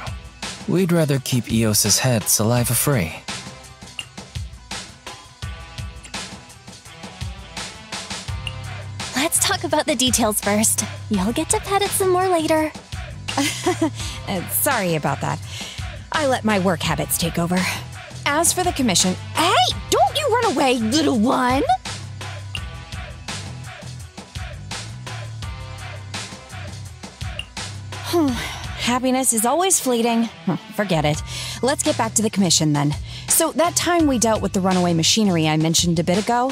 We'd rather keep Eos's head saliva-free. Let's talk about the details first. You'll get to pet it some more later. Sorry about that. I let my work habits take over. As for the commission... Hey! Don't you run away, little one! Happiness is always fleeting. Forget it. Let's get back to the commission then. So that time we dealt with the runaway machinery I mentioned a bit ago,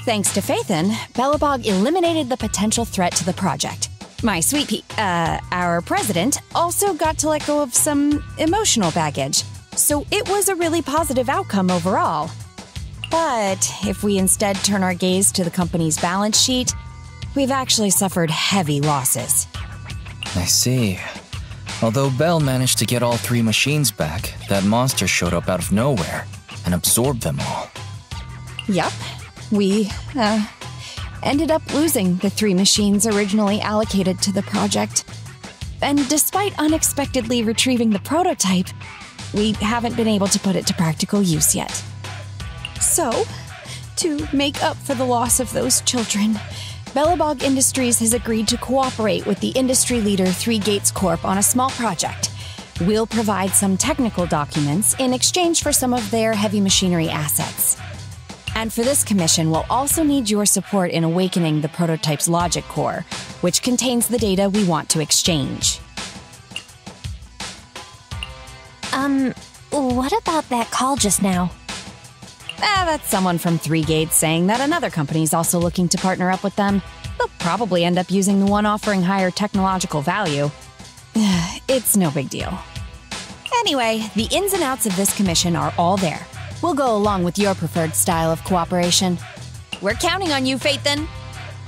thanks to Phaethon, Belobog eliminated the potential threat to the project. My sweet our president also got to let go of some emotional baggage. So it was a really positive outcome overall. But if we instead turn our gaze to the company's balance sheet, we've actually suffered heavy losses. I see. Although Belle managed to get all 3 machines back, that monster showed up out of nowhere and absorbed them all. Yup. We, ended up losing the 3 machines originally allocated to the project. And despite unexpectedly retrieving the prototype, we haven't been able to put it to practical use yet. So, to make up for the loss of those children, Belobog Industries has agreed to cooperate with the industry leader 3 Gates Corp on a small project. We'll provide some technical documents in exchange for some of their heavy machinery assets. And for this commission, we'll also need your support in awakening the prototype's logic core, which contains the data we want to exchange. What about that call just now? That's someone from 3 Gates saying that another company's also looking to partner up with them. They'll probably end up using the one offering higher technological value. It's no big deal. Anyway, the ins and outs of this commission are all there. We'll go along with your preferred style of cooperation. We're counting on you, Phaethon.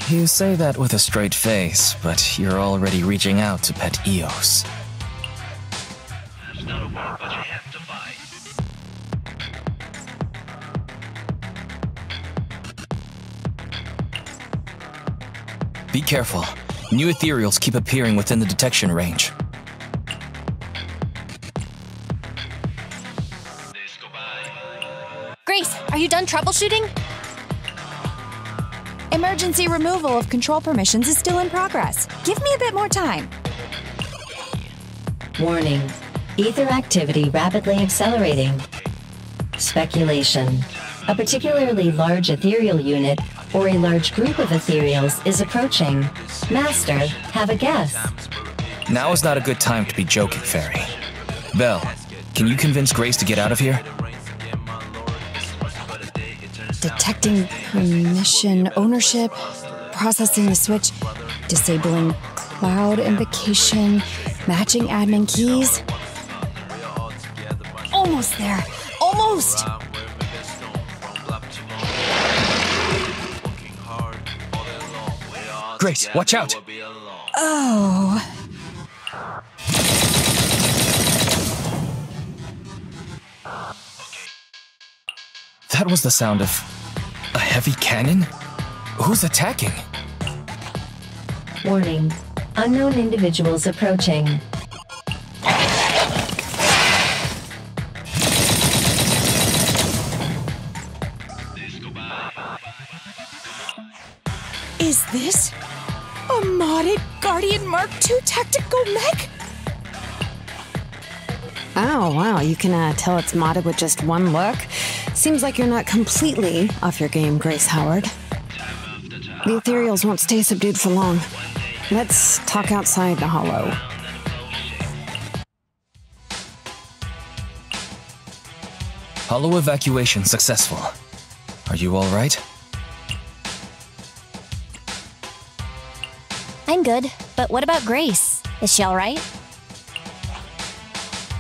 You say that with a straight face, but you're already reaching out to pet Eos. Be careful. New ethereals keep appearing within the detection range. Grace, are you done troubleshooting? Emergency removal of control permissions is still in progress. Give me a bit more time. Warning. Ether activity rapidly accelerating. Speculation. A particularly large ethereal unit or a large group of ethereals is approaching. Master, have a guess. Now is not a good time to be joking, Fairy. Belle, Can you convince Grace to get out of here? Detecting permission ownership, processing the switch, disabling cloud invocation, matching admin keys. Almost there. Almost! Grace, watch out! Oh. That was the sound of a heavy cannon? Who's attacking? Warning. Unknown individuals approaching. Is this a modded Guardian Mark II tactical mech? Oh, wow, you can tell it's modded with just one look. Seems like you're not completely off your game, Grace Howard. The ethereals won't stay subdued for long. Let's talk outside the hollow. Hollow evacuation successful. Are you all right? I'm good, but what about Grace? Is she all right?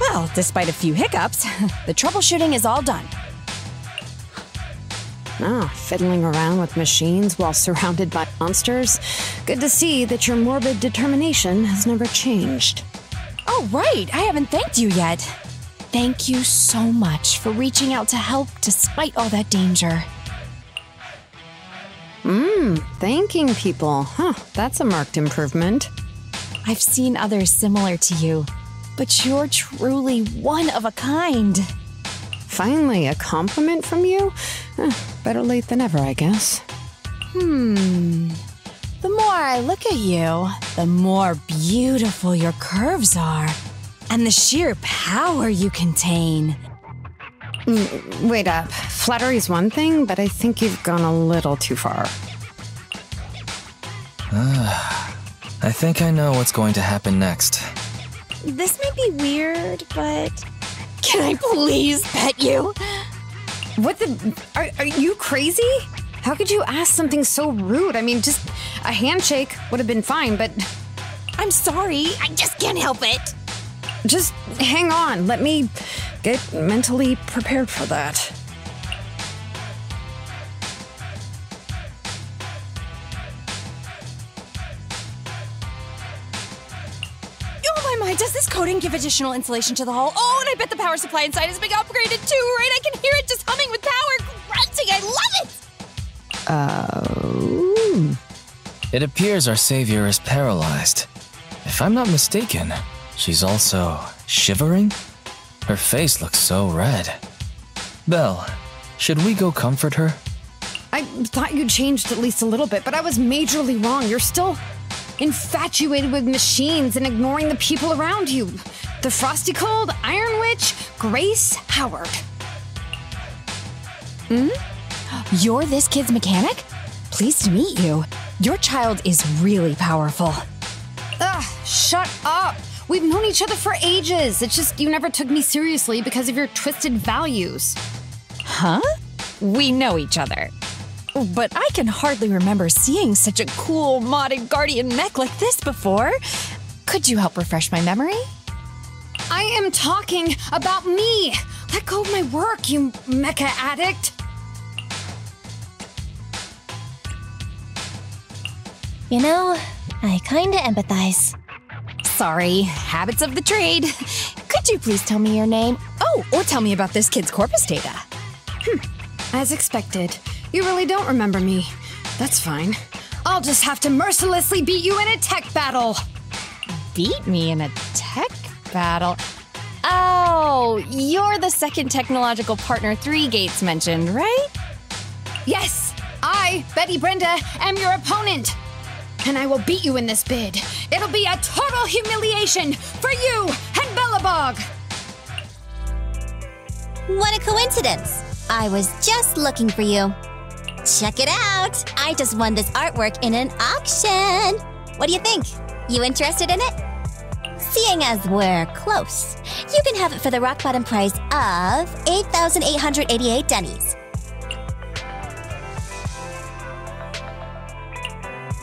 Well, despite a few hiccups, the troubleshooting is all done. Ah, fiddling around with machines while surrounded by monsters. Good to see that your morbid determination has never changed. Oh, right! I haven't thanked you yet. Thank you so much for reaching out to help despite all that danger. Thanking people. Huh, that's a marked improvement. I've seen others similar to you, but you're truly one of a kind. Finally, a compliment from you? Better late than ever, I guess. The more I look at you, the more beautiful your curves are, and the sheer power you contain. Wait up. Flattery's one thing, but I think you've gone a little too far. I think I know what's going to happen next. This may be weird, but can I please pet you? What the? Are you crazy? How could you ask something so rude? I mean, just a handshake would have been fine, but... I'm sorry, I just can't help it. Just hang on. Let me get mentally prepared for that. Oh my, does this coating give additional insulation to the hull? Oh, and I bet the power supply inside is being upgraded too, right? I can hear it just humming with power, grunting. I love it! It appears our savior is paralyzed. If I'm not mistaken, she's also shivering? Her face looks so red. Belle, should we go comfort her? I thought you changed at least a little bit, but I was majorly wrong. You're still infatuated with machines and ignoring the people around you. The Frosty Cold, Iron Witch, Grace Howard. You're this kid's mechanic? Pleased to meet you. Your child is really powerful. Ugh, shut up. We've known each other for ages. It's just you never took me seriously because of your twisted values. Huh? We know each other. But I can hardly remember seeing such a cool modded Guardian mech like this before. Could you help refresh my memory? I am talking about me. Let go of my work, you mecha addict. You know, I kinda empathize. Sorry, habits of the trade. Could you please tell me your name? Oh, or tell me about this kid's corpus data. As expected. You really don't remember me. That's fine. I'll just have to mercilessly beat you in a tech battle. Beat me in a tech battle? Oh, you're the second technological partner 3 Gates mentioned, right? Yes, I, Betty Brenda, am your opponent. And I will beat you in this bid. It'll be a total humiliation for you and Bellabog. What a coincidence. I was just looking for you. Check it out. I just won this artwork in an auction. What do you think? You interested in it? See Seeing as we're close, you can have it for the rock bottom price of 8,888 dennies.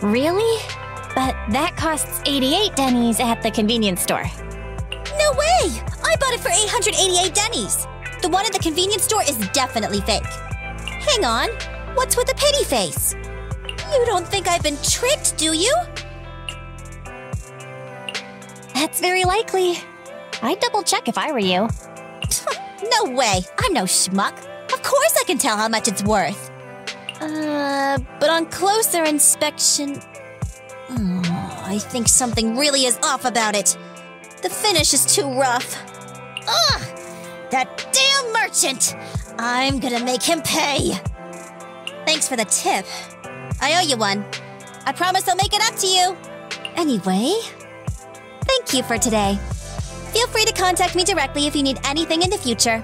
Really? But that costs 88 dennies at the convenience store. No way! I bought it for 888 dennies. The one at the convenience store is definitely fake. Hang on, what's with the pity face? You don't think I've been tricked, do you? That's very likely. I'd double check if I were you. No way, I'm no schmuck. Of course I can tell how much it's worth. But on closer inspection... I think something really is off about it. The finish is too rough. Ugh! That damn merchant! I'm gonna make him pay! Thanks for the tip. I owe you one. I promise I'll make it up to you. Anyway, thank you for today. Feel free to contact me directly if you need anything in the future.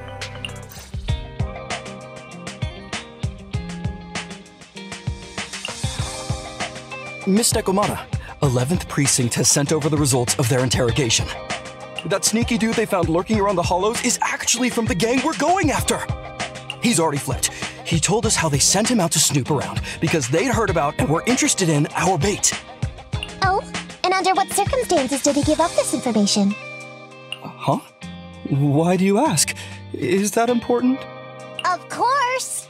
Miss Nekomata, 11th Precinct has sent over the results of their interrogation. That sneaky dude they found lurking around the hollows is actually from the gang we're going after. He's already flipped. He told us how they sent him out to snoop around because they'd heard about and were interested in our bait. Oh, and under what circumstances did he give up this information? Huh? Why do you ask? Is that important? Of course!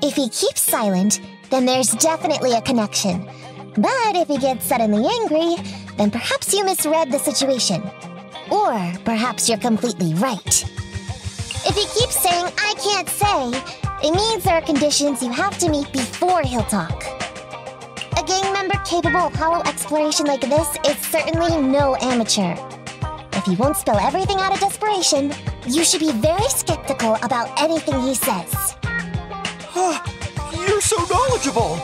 If he keeps silent, then there's definitely a connection. But if he gets suddenly angry, then perhaps you misread the situation. Or perhaps you're completely right. If he keeps saying, "I can't say," it means there are conditions you have to meet before he'll talk. A gang member capable of hollow exploration like this is certainly no amateur. If he won't spill everything out of desperation, you should be very skeptical about anything he says. You're so knowledgeable!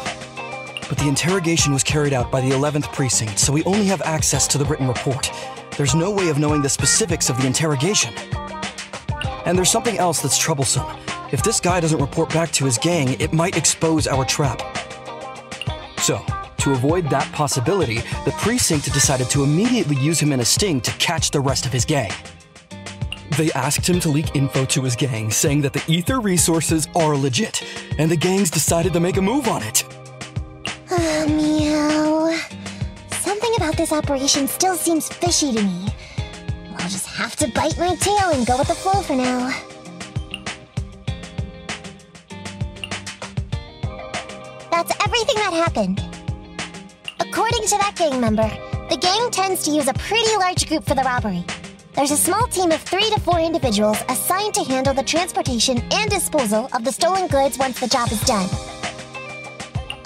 But the interrogation was carried out by the 11th Precinct, so we only have access to the written report. There's no way of knowing the specifics of the interrogation. And there's something else that's troublesome. If this guy doesn't report back to his gang, it might expose our trap. So, to avoid that possibility, the Precinct decided to immediately use him in a sting to catch the rest of his gang. They asked him to leak info to his gang, saying that the ether resources are legit, and the gangs decided to make a move on it. Meow. Something about this operation still seems fishy to me. I'll just have to bite my tail and go with the flow for now. That's everything that happened. According to that gang member, the gang tends to use a pretty large group for the robbery. There's a small team of 3 to 4 individuals assigned to handle the transportation and disposal of the stolen goods once the job is done.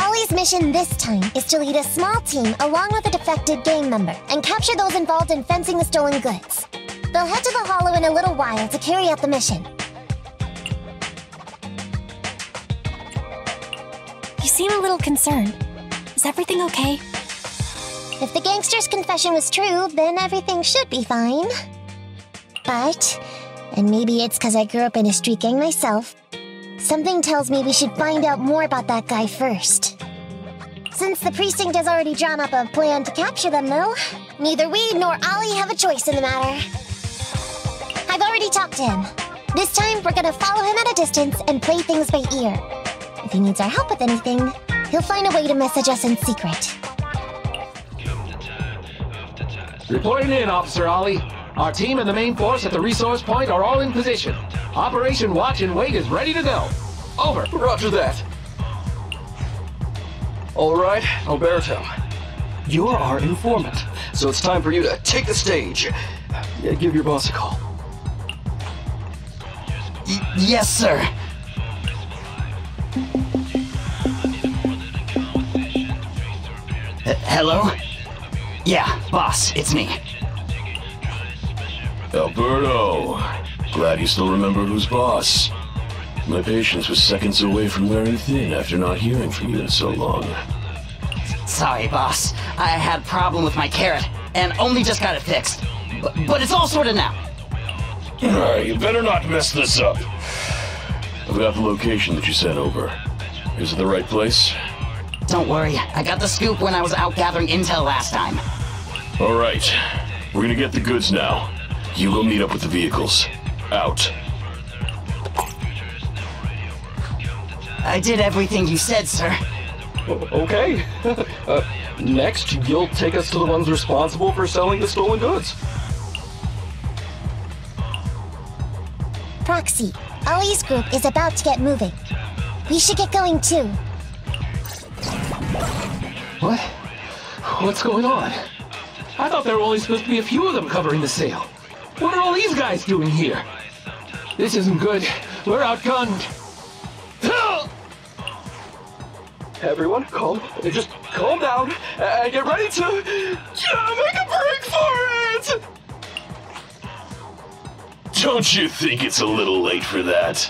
Ollie's mission this time is to lead a small team along with a defected gang member and capture those involved in fencing the stolen goods. They'll head to the hollow in a little while to carry out the mission. You seem a little concerned. Is everything okay? If the gangster's confession was true, then everything should be fine. But, and maybe it's because I grew up in a street gang myself, something tells me we should find out more about that guy first. Since the precinct has already drawn up a plan to capture them, though, neither we nor Ollie have a choice in the matter. I've already talked to him. This time, we're gonna follow him at a distance and play things by ear. If he needs our help with anything, he'll find a way to message us in secret. Reporting in, Officer Ollie. Our team and the main force at the resource point are all in position. Operation Watch and Wait is ready to go. Over. Roger that. All right, Alberto. You're our informant, so it's time for you to take the stage. Give your boss a call. Yes, sir. Hello? Yeah, boss, it's me. Alberto, glad you still remember who's boss. My patience was seconds away from wearing thin after not hearing from you in so long. Sorry, boss. I had a problem with my carrot, and only just got it fixed. But it's all sorted now. You better not mess this up. I've got the location that you sent over. Is it the right place? Don't worry, I got the scoop when I was out gathering intel last time. All right. We're gonna get the goods now. You go meet up with the vehicles. Out. I did everything you said, sir. Okay. Next, you'll take us to the ones responsible for selling the stolen goods. Proxy, Ollie's group is about to get moving. We should get going too. What? What's going on? I thought there were only supposed to be a few of them covering the sale. What are all these guys doing here? This isn't good. We're outgunned. Everyone, just calm down and get ready to make a break for it! Don't you think it's a little late for that?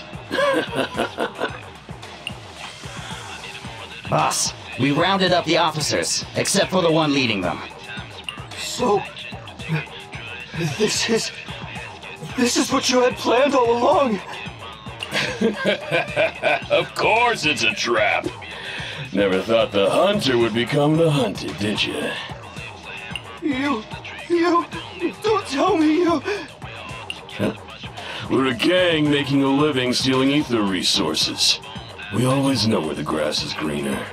Boss, we rounded up the officers, except for the one leading them. So, this is what you had planned all along? Of course it's a trap. Never thought the hunter would become the hunted, did you? You, don't tell me you... We're a gang making a living stealing ether resources. We always know where the grass is greener.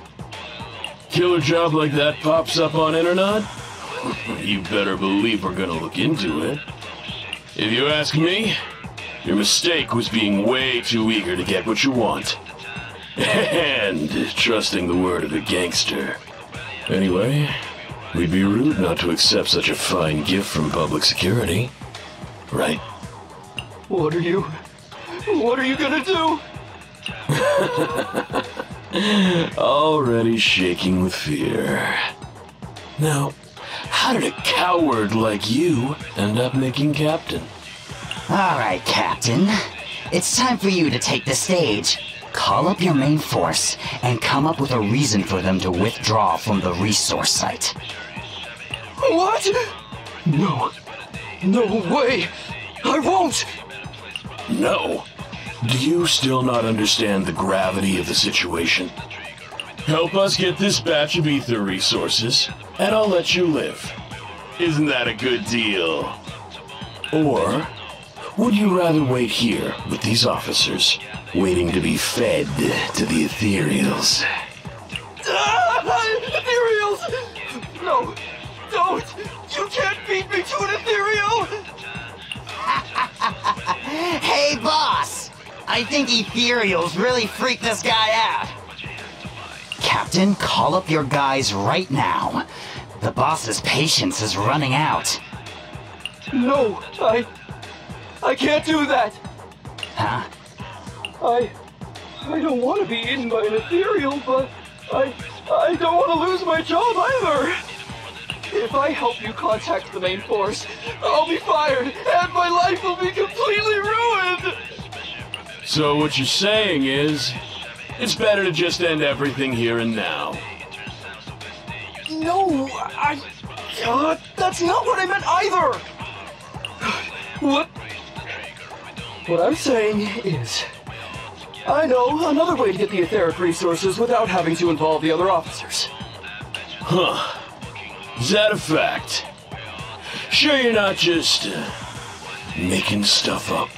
Killer job like that pops up on internet? You better believe we're gonna look into it. If you ask me, your mistake was being way too eager to get what you want. And trusting the word of a gangster. Anyway, we'd be rude not to accept such a fine gift from public security. Right? What are you gonna do? Already shaking with fear. Now, how did a coward like you end up making captain? Alright, Captain. It's time for you to take the stage. Call up your main force and come up with a reason for them to withdraw from the resource site. What? No way! I won't! No? Do you still not understand the gravity of the situation? Help us get this batch of ether resources, and I'll let you live. Isn't that a good deal? Or would you rather wait here with these officers, waiting to be fed to the ethereals? Ethereals! No, don't! You can't beat me to an ethereal! Hey, boss! I think ethereals really freaked this guy out. Captain, call up your guys right now. The boss's patience is running out. No, I can't do that. Huh? I don't want to be eaten by an ethereal, but I don't want to lose my job either. If I help you contact the main force, I'll be fired, and my life will be completely ruined! So what you're saying is, it's better to just end everything here and now. No, that's not what I meant either! What I'm saying is, I know another way to get the etheric resources without having to involve the other officers. Huh. Is that a fact? Sure you're not just, making stuff up?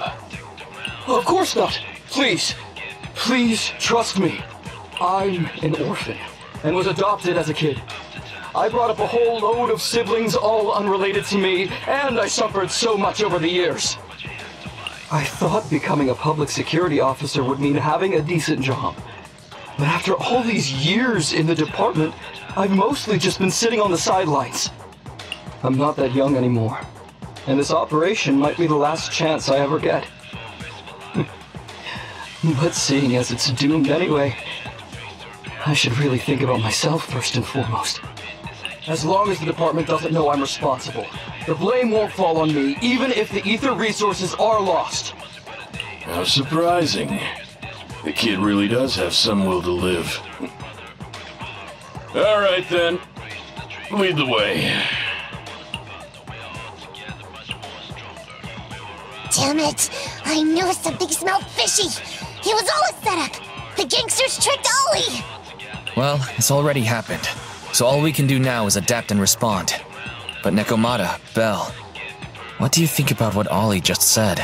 Of course not. Please trust me. I'm an orphan and was adopted as a kid. I brought up a whole load of siblings all unrelated to me, and I suffered so much over the years. I thought becoming a public security officer would mean having a decent job. But after all these years in the department, I've mostly just been sitting on the sidelines. I'm not that young anymore, and this operation might be the last chance I ever get. But seeing as it's doomed anyway, I should really think about myself first and foremost. As long as the department doesn't know I'm responsible, the blame won't fall on me, even if the ether resources are lost. How surprising. The kid really does have some will to live. All right then, lead the way. Damn it! I knew something smelled fishy! It was all a setup! The gangsters tricked Ollie! Well, it's already happened, so all we can do now is adapt and respond. But Nekomata, Belle, What do you think about what Ollie just said?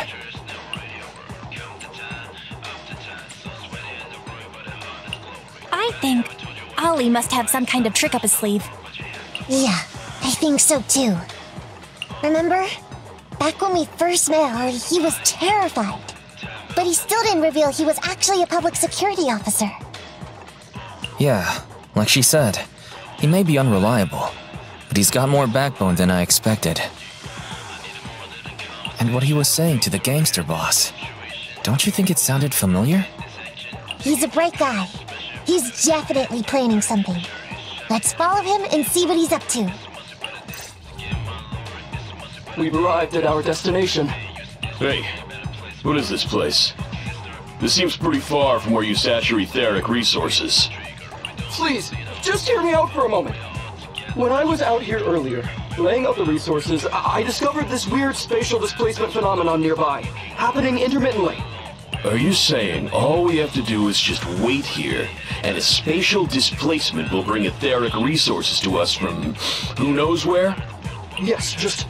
I think Ollie must have some kind of trick up his sleeve. Yeah, I think so too. Remember? Back when we first met Ollie, he was terrified. But he still didn't reveal he was actually a public security officer. Yeah, like she said, he may be unreliable, but he's got more backbone than I expected. And what he was saying to the gangster boss, don't you think it sounded familiar? He's a bright guy. He's definitely planning something. Let's follow him and see what he's up to. We've arrived at our destination. Hey, what is this place? This seems pretty far from where you stash your etheric resources. Please, just hear me out for a moment. When I was out here earlier, laying out the resources, I discovered this weird spatial displacement phenomenon nearby, happening intermittently. Are you saying all we have to do is just wait here, and a spatial displacement will bring etheric resources to us from who knows where? Yes, just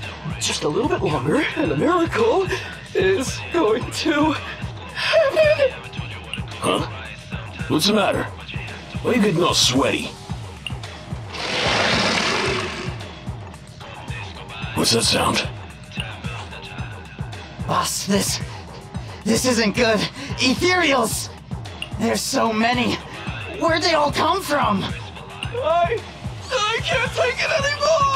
a little bit longer, and a miracle is going to happen. Huh? What's the matter? Why are you getting all sweaty? What's that sound? Boss, this isn't good. Ethereals! There's so many. Where'd they all come from? I can't take it anymore!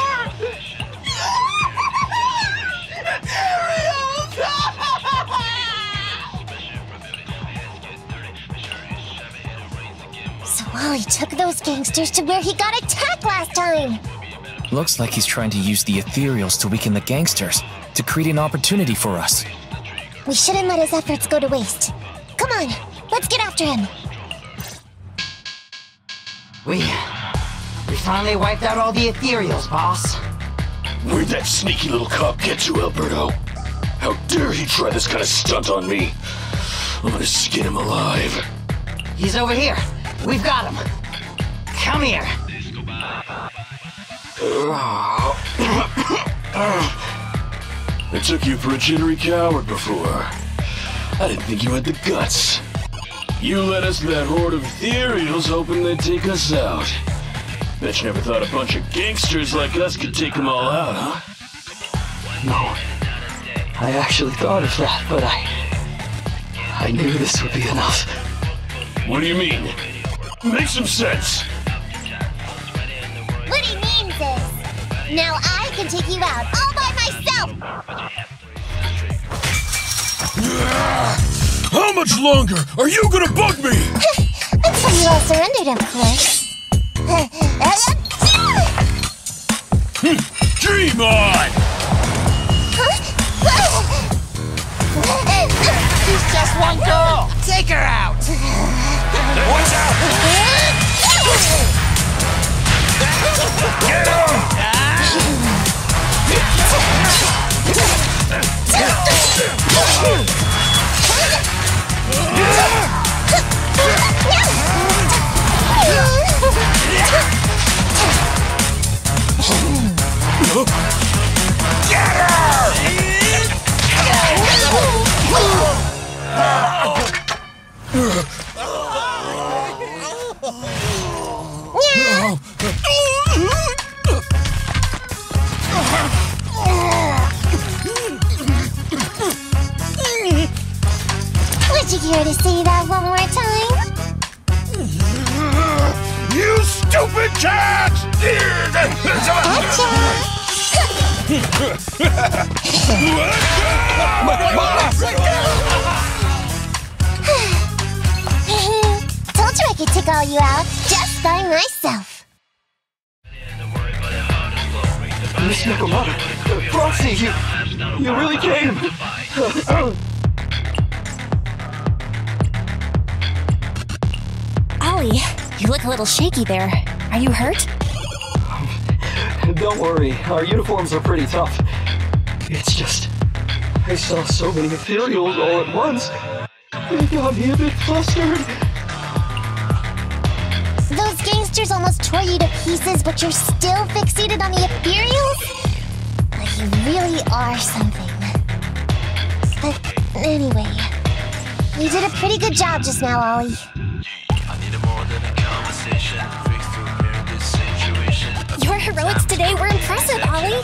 So Ollie took those gangsters to where he got attacked last time! Looks like he's trying to use the ethereals to weaken the gangsters, to create an opportunity for us. We shouldn't let his efforts go to waste. Come on, let's get after him. We finally wiped out all the ethereals, boss. Where'd that sneaky little cop get to, Alberto? How dare he try this kind of stunt on me? I'm gonna skin him alive. He's over here. We've got him. Come here. I took you for a jittery coward before. I didn't think you had the guts. You led us to that horde of ethereals hoping they'd take us out. Bet you never thought a bunch of gangsters like us could take them all out, huh? No. I actually thought of that, but I knew this would be enough. What do you mean? Make some sense. What he means is, now I can take you out all by myself! How much longer are you gonna bug me? Until you all surrendered, of course. Dream on! She's just one girl! Take her out! Watch out! Get him! Get her! Would you care to say that one more time? You stupid cat! Told you I could take all you out just by myself. Miss Nakamata, Proxy, you really came. Ollie, you look a little shaky there. Are you hurt? Don't worry, our uniforms are pretty tough. It's just, I saw so many ethereals all at once. It got me a bit flustered. Those gangsters almost tore you to pieces, but you're still fixated on the ethereals? You really are something. But anyway, you did a pretty good job just now, Ollie. Your heroics today were impressive, Ollie.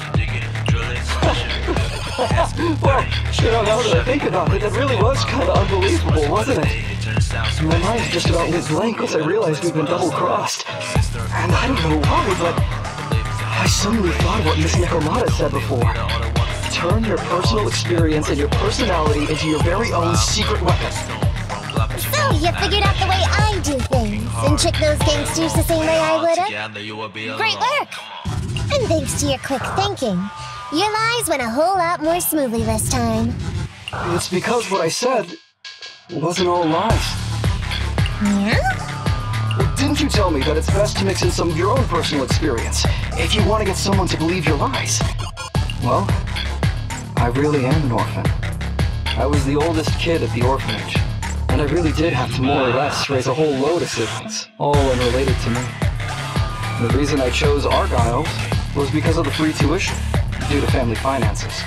Well, now that I think about it, that really was kind of unbelievable, wasn't it? My mind just about went blank once I realized we'd been double-crossed. And I don't know why, but I suddenly thought of what Miss Nekomata said before. Turn your personal experience and your personality into your very own secret weapon. So, you figured out the way I do things, and trick those gangsters the same way I would've? Great work! And thanks to your quick thinking, your lies went a whole lot more smoothly this time. It's because what I said wasn't all lies. Yeah? Well, didn't you tell me that it's best to mix in some of your own personal experience if you want to get someone to believe your lies? Well, I really am an orphan. I was the oldest kid at the orphanage, and I really did have to more or less raise a whole load of siblings, all unrelated to me. The reason I chose Argyle's was because of the free tuition, due to family finances.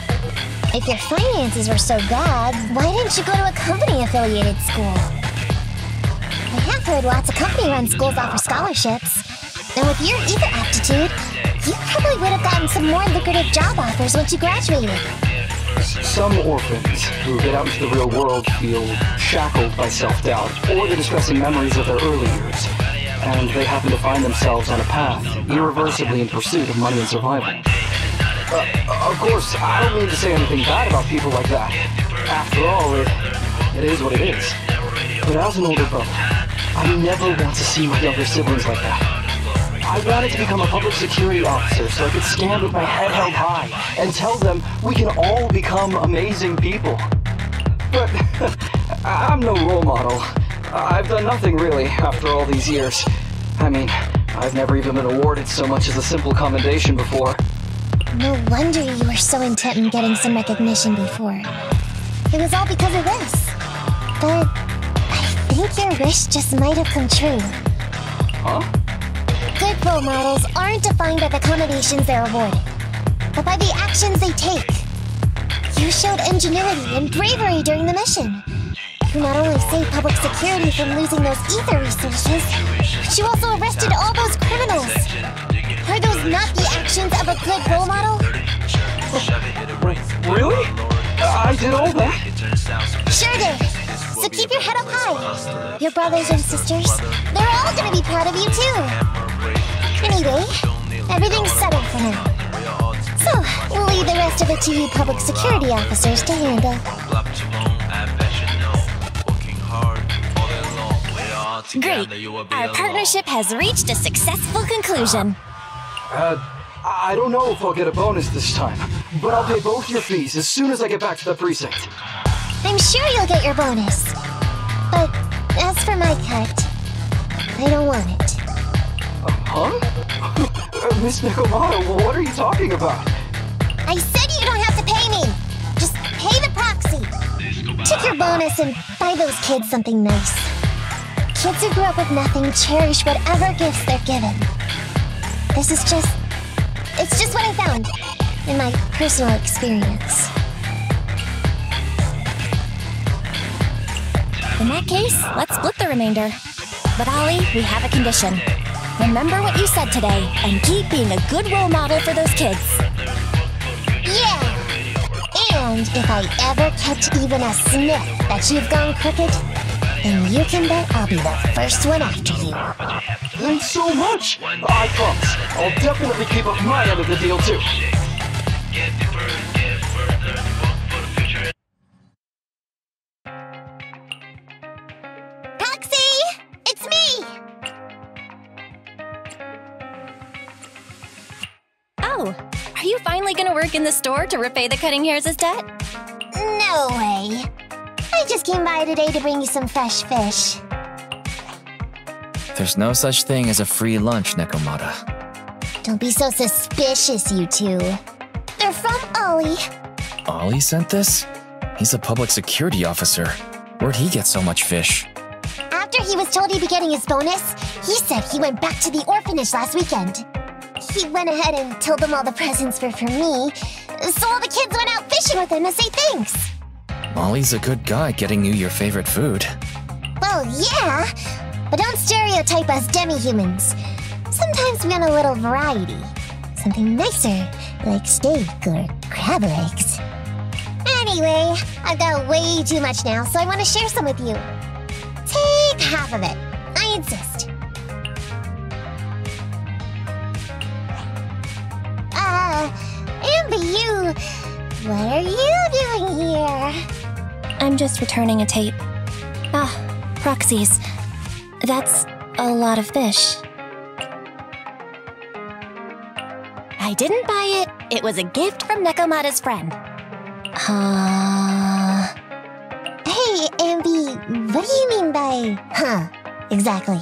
If your finances were so bad, why didn't you go to a company-affiliated school? I have heard lots of company-run schools offer scholarships. And with your ether aptitude, you probably would have gotten some more lucrative job offers once you graduated. Some orphans who get out into the real world feel shackled by self-doubt or the distressing memories of their early years, and they happen to find themselves on a path irreversibly in pursuit of money and survival. Of course, I don't mean to say anything bad about people like that. After all, it is what it is. But as an older brother, I never want to see my younger siblings like that. I wanted to become a public security officer so I could stand with my head held high and tell them we can all become amazing people. But I'm no role model. I've done nothing really after all these years. I mean, I've never even been awarded so much as a simple commendation before. No wonder you were so intent on getting some recognition before. It was all because of this. But I think your wish just might have come true. Huh? Good role models aren't defined by the accommodations they're awarded, but by the actions they take. You showed ingenuity and bravery during the mission. You not only saved public security from losing those ether resources, but you also arrested all those criminals. Are those not the actions of a good role model? Really? I did all that? Sure did. So keep your head up high. Your brothers and sisters, they're all gonna be proud of you too. Anyway, everything's settled for now. So, we'll leave the rest of it to you public security officers to handle. Great. Our partnership has reached a successful conclusion. I don't know if I'll get a bonus this time, but I'll pay both your fees as soon as I get back to the precinct. I'm sure you'll get your bonus. But as for my cut, I don't want it. Huh? Miss Nekomata, what are you talking about? I said you don't have to pay me! Just pay the proxy! Take your bonus and buy those kids something nice. Kids who grew up with nothing cherish whatever gifts they're given. It's just what I found in my personal experience. In that case, let's split the remainder. But Ollie, we have a condition. Remember what you said today, and keep being a good role model for those kids. Yeah! And if I ever catch even a sniff that you've gone crooked, then you can bet I'll be the first one after you. Thanks so much! I promise, I'll definitely keep up my end of the deal too. Proxy! It's me! Oh, are you finally gonna work in the store to repay the cutting hair's debt? No way. I just came by today to bring you some fresh fish. There's no such thing as a free lunch, Nekomata. Don't be so suspicious, you two. They're from Ollie. Ollie sent this? He's a public security officer. Where'd he get so much fish? After he was told he'd be getting his bonus, he said he went back to the orphanage last weekend. he went ahead and told them all the presents were for me, so all the kids went out fishing with him to say thanks. Ollie's a good guy getting you your favorite food. Well, yeah, but don't stereotype us demi-humans. Sometimes we want a little variety. Something nicer, like steak or crab legs. Anyway, I've got way too much now, so I want to share some with you. Take half of it. I insist. Amber, what are you doing here? I'm just returning a tape. Ah, proxies. That's a lot of fish. I didn't buy it. It was a gift from Nekomata's friend. Hey, Ambi, what do you mean by, exactly?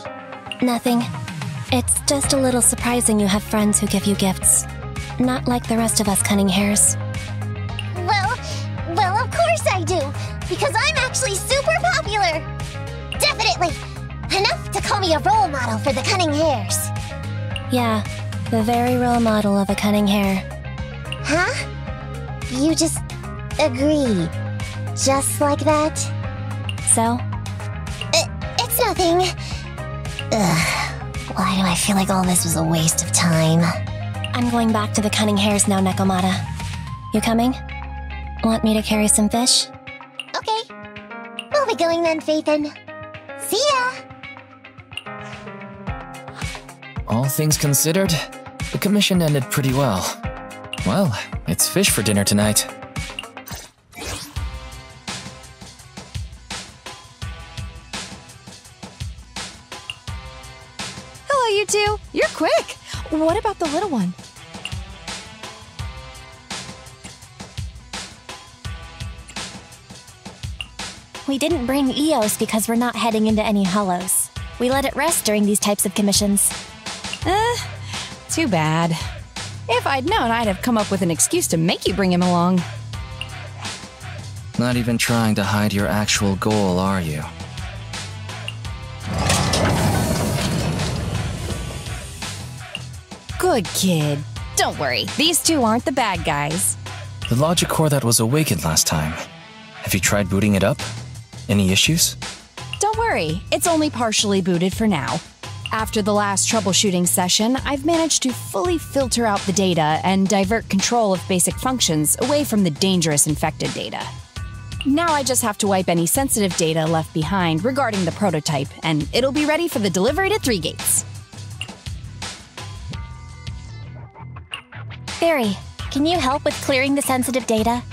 Nothing. It's just a little surprising you have friends who give you gifts. Not like the rest of us cunning hares. Well, of course I do, because I'm actually super popular. Definitely. Enough to call me a role model for the cunning hares. Yeah, the very role model of a cunning hare. Huh? You just agree. Just like that? So? It's nothing. Ugh. Why do I feel like all this was a waste of time? I'm going back to the cunning hares now, Nekomata. You coming? Want me to carry some fish? Okay. We'll be going then, Phaethon. See ya! All things considered, the commission ended pretty well. Well, it's fish for dinner tonight. Hello, you two. You're quick. What about the little one? We didn't bring Eos because we're not heading into any hollows. We let it rest during these types of commissions. Too bad. If I'd known, I'd have come up with an excuse to make you bring him along. Not even trying to hide your actual goal, are you? Good kid. Don't worry, these two aren't the bad guys. The logic core that was awakened last time. Have you tried booting it up? Any issues? Don't worry, it's only partially booted for now. After the last troubleshooting session, I've managed to fully filter out the data and divert control of basic functions away from the dangerous infected data. Now I just have to wipe any sensitive data left behind regarding the prototype, and it'll be ready for the delivery to 3 gates. Barry, can you help with clearing the sensitive data?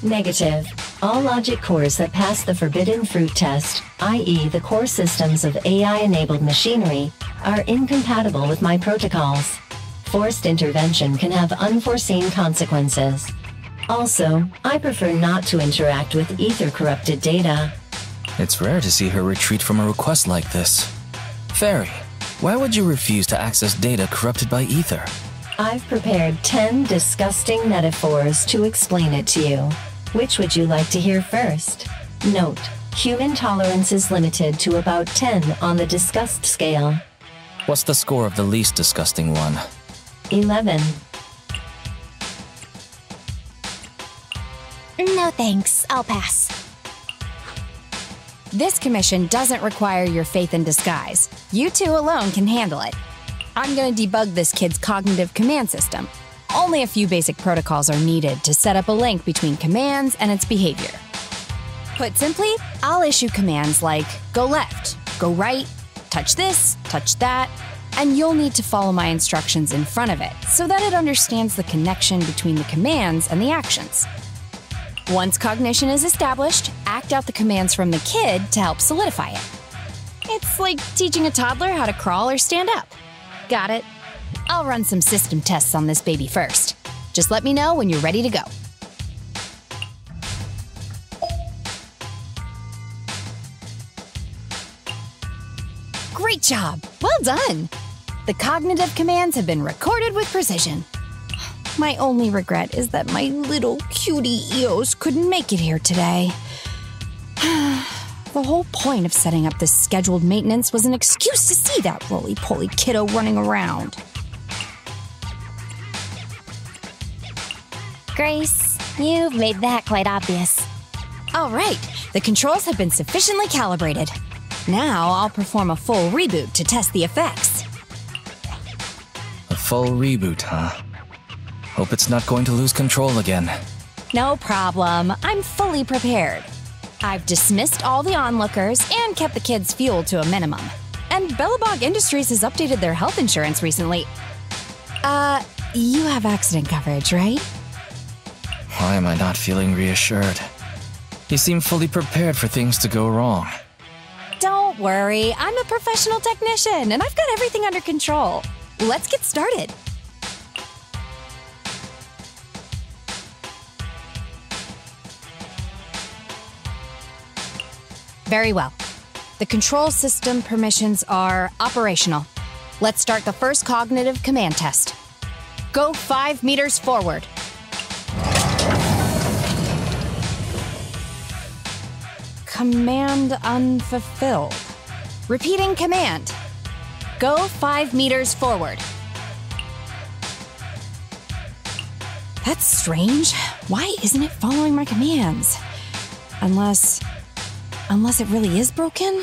Negative. All logic cores that pass the Forbidden Fruit test, i.e. the core systems of AI-enabled machinery, are incompatible with my protocols. Forced intervention can have unforeseen consequences. Also, I prefer not to interact with ether-corrupted data. It's rare to see her retreat from a request like this. Fairy, why would you refuse to access data corrupted by ether? I've prepared 10 disgusting metaphors to explain it to you. Which would you like to hear first? Note, human tolerance is limited to about 10 on the disgust scale. What's the score of the least disgusting one? 11. No thanks, I'll pass. This commission doesn't require your faith in disguise. You two alone can handle it. I'm gonna debug this kid's cognitive command system. Only a few basic protocols are needed to set up a link between commands and its behavior. Put simply, I'll issue commands like go left, go right, touch this, touch that, and you'll need to follow my instructions in front of it so that it understands the connection between the commands and the actions. Once cognition is established, act out the commands from the kid to help solidify it. It's like teaching a toddler how to crawl or stand up. Got it? I'll run some system tests on this baby first. Just let me know when you're ready to go. Great job! Well done! The cognitive commands have been recorded with precision. My only regret is that my little cutie Eos couldn't make it here today. The whole point of setting up this scheduled maintenance was an excuse to see that roly-poly kiddo running around. Grace, you've made that quite obvious. All right, the controls have been sufficiently calibrated. Now I'll perform a full reboot to test the effects. A full reboot, huh? Hope it's not going to lose control again. No problem. I'm fully prepared. I've dismissed all the onlookers and kept the kids' fuel to a minimum. And Bellabog Industries has updated their health insurance recently. You have accident coverage, right? Why am I not feeling reassured? You seem fully prepared for things to go wrong. Don't worry, I'm a professional technician and I've got everything under control. Let's get started. Very well. The control system permissions are operational. Let's start the first cognitive command test. Go 5 meters forward. Command unfulfilled. Repeating command. Go 5 meters forward. That's strange. Why isn't it following my commands? Unless it really is broken?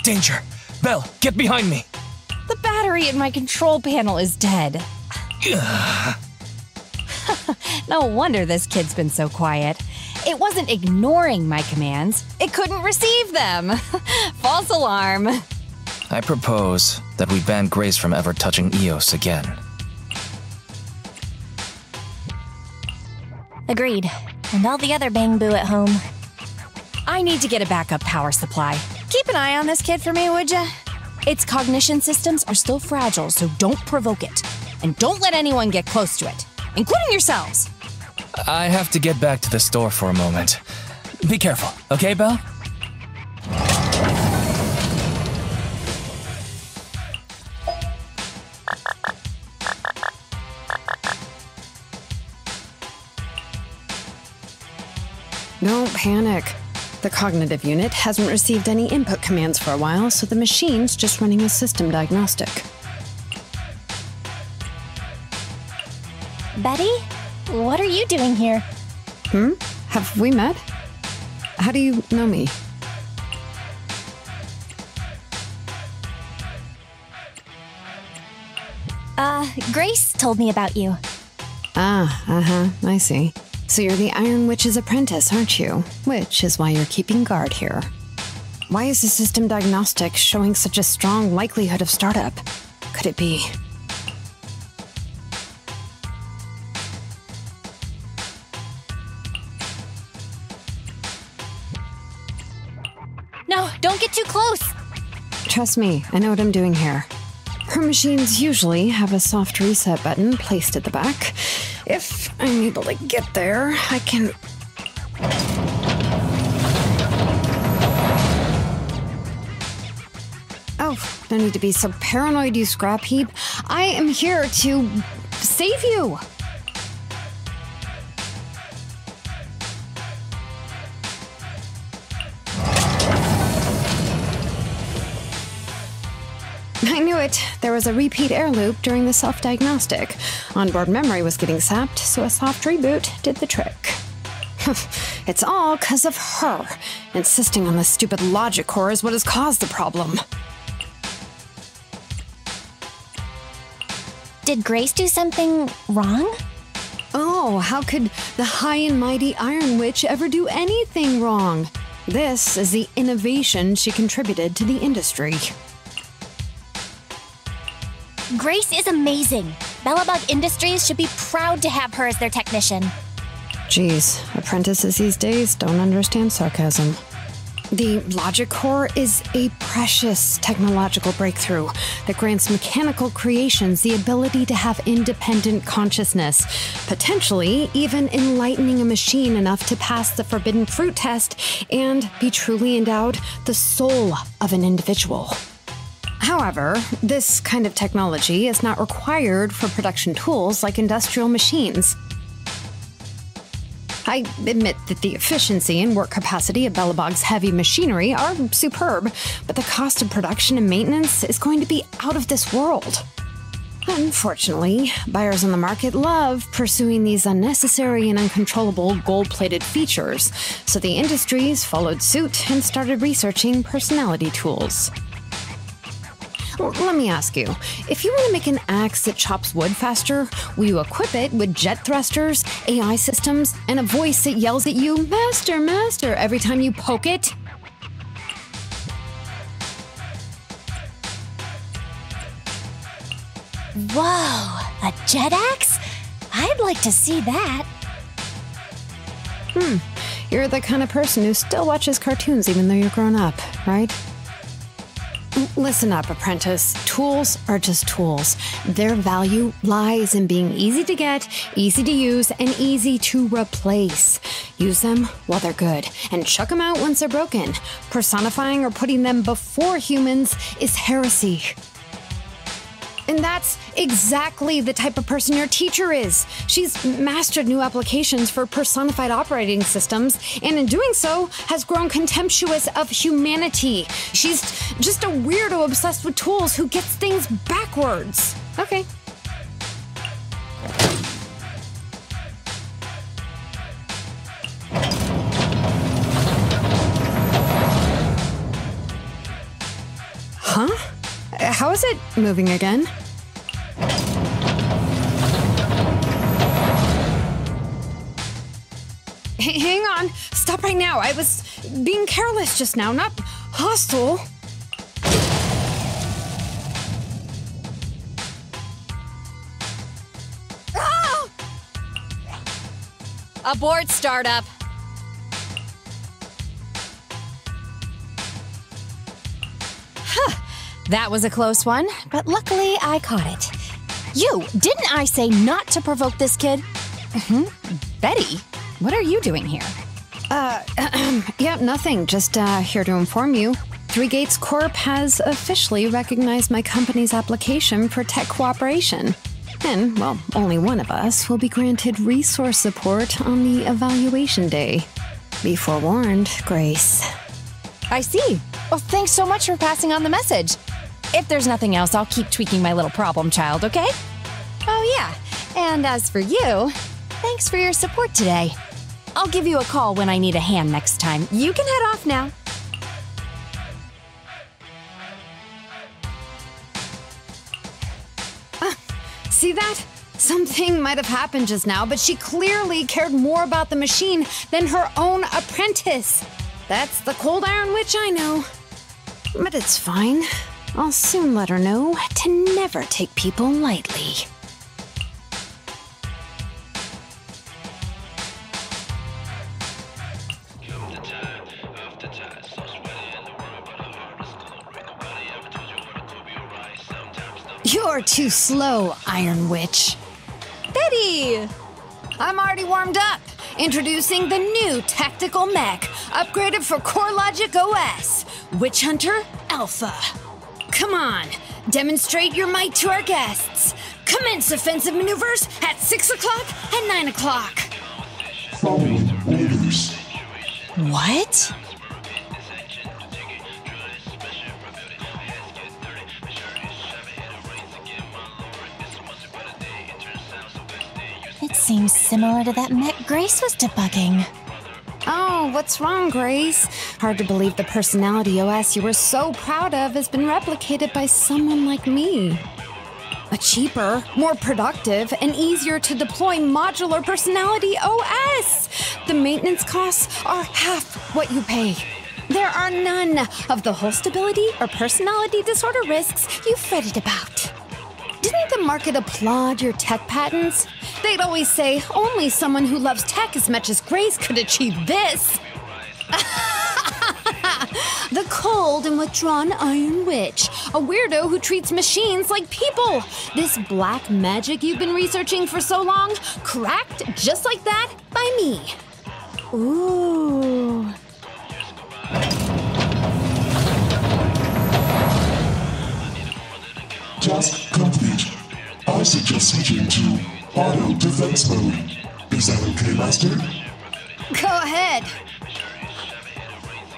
Danger! Belle, get behind me! The battery in my control panel is dead. No wonder this kid's been so quiet. It wasn't ignoring my commands. It couldn't receive them. False alarm. I propose that we ban Grace from ever touching Eos again. Agreed. And all the other bang boo at home. I need to get a backup power supply. Keep an eye on this kid for me, would ya? Its cognition systems are still fragile, so don't provoke it. And don't let anyone get close to it, including yourselves. I have to get back to the store for a moment. Be careful, okay, Belle? Don't panic. The cognitive unit hasn't received any input commands for a while, so the machine's just running a system diagnostic. Betty? What are you doing here? Have we met? How do you know me? Grace told me about you. I see. So you're the Iron Witch's apprentice, aren't you? Which is why you're keeping guard here. Why is the system diagnostic showing such a strong likelihood of startup? Could it be... No, don't get too close. Trust me, I know what I'm doing here. Her machines usually have a soft reset button placed at the back. If I'm able to get there, I can... Oh, no need to be so paranoid, you scrap heap. I am here to save you. I knew it. There was a repeat air loop during the self-diagnostic. Onboard memory was getting sapped, so a soft reboot did the trick. It's all 'cause of her. Insisting on the stupid logic core is what has caused the problem. Did Grace do something wrong? Oh, how could the high and mighty Iron Witch ever do anything wrong? This is the innovation she contributed to the industry. Grace is amazing. Bellabog Industries should be proud to have her as their technician. Geez, apprentices these days don't understand sarcasm. The logic core is a precious technological breakthrough that grants mechanical creations the ability to have independent consciousness, potentially even enlightening a machine enough to pass the forbidden fruit test and be truly endowed the soul of an individual. However, this kind of technology is not required for production tools like industrial machines. I admit that the efficiency and work capacity of Belobog's heavy machinery are superb, but the cost of production and maintenance is going to be out of this world. Unfortunately, buyers on the market love pursuing these unnecessary and uncontrollable gold-plated features, so the industries followed suit and started researching personality tools. Let me ask you, if you want to make an axe that chops wood faster, will you equip it with jet thrusters, AI systems, and a voice that yells at you, "Master, Master," every time you poke it? Whoa, a jet axe? I'd like to see that. You're the kind of person who still watches cartoons even though you're grown up, right? Listen up, apprentice. Tools are just tools. Their value lies in being easy to get, easy to use, and easy to replace. Use them while they're good, and chuck them out once they're broken. Personifying or putting them before humans is heresy. And that's exactly the type of person your teacher is. She's mastered new applications for personified operating systems, and in doing so, has grown contemptuous of humanity. She's just a weirdo obsessed with tools who gets things backwards. Okay. Huh? How is it moving again? Hang on. Stop right now. I was being careless just now, not hostile. Ah! Abort startup. That was a close one, but luckily I caught it. Didn't I say not to provoke this kid? Betty, what are you doing here? Yeah, nothing. Just here to inform you. Three Gates Corp has officially recognized my company's application for tech cooperation. And, well, only one of us will be granted resource support on the evaluation day. Be forewarned, Grace. I see. Well, thanks so much for passing on the message. If there's nothing else, I'll keep tweaking my little problem child, okay? Oh, yeah. And as for you, thanks for your support today. I'll give you a call when I need a hand next time. You can head off now. See that? Something might have happened just now, but she clearly cared more about the machine than her own apprentice. That's the cold iron witch I know. But it's fine. I'll soon let her know to never take people lightly. You're too slow, Iron Witch. Betty! I'm already warmed up. Introducing the new tactical mech, upgraded for CoreLogic OS, Witch Hunter Alpha. Come on, demonstrate your might to our guests. Commence offensive maneuvers at 6 o'clock and 9 o'clock. Follow orders. What? It seems similar to that mech Grace was debugging. Oh, what's wrong, Grace? Hard to believe the personality OS you were so proud of has been replicated by someone like me. A cheaper, more productive, and easier to deploy modular personality OS! The maintenance costs are half what you pay. There are none of the whole stability or personality disorder risks you fretted about. Didn't the market applaud your tech patents? They'd always say only someone who loves tech as much as Grace could achieve this. The cold and withdrawn Iron Witch, a weirdo who treats machines like people. This black magic you've been researching for so long, cracked just like that by me. Ooh. Task complete. I suggest switching to auto defense mode. Is that okay, Master? Go ahead.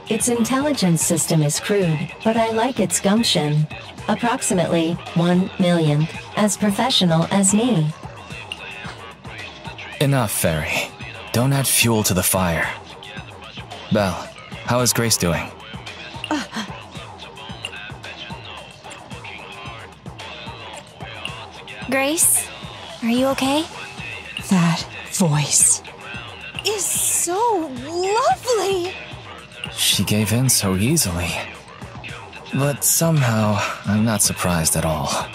Its intelligence system is crude, but I like its gumption. Approximately 1/1,000,000th as professional as me. Enough, Fairy. Don't add fuel to the fire. Belle, how is Grace doing? Grace, are you okay? That voice is so lovely! She gave in so easily. But somehow, I'm not surprised at all.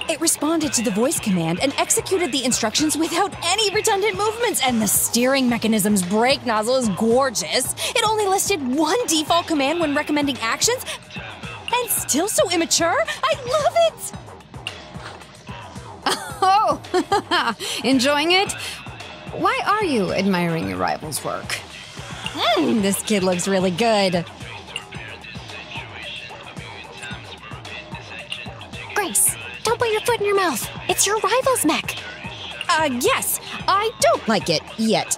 It responded to the voice command and executed the instructions without any redundant movements, and the steering mechanism's brake nozzle is gorgeous. It only listed one default command when recommending actions, and still so immature. I love it! Oh, enjoying it? Why are you admiring your rival's work? This kid looks really good. Grace, don't put your foot in your mouth. It's your rival's mech. Yes, I don't like it yet.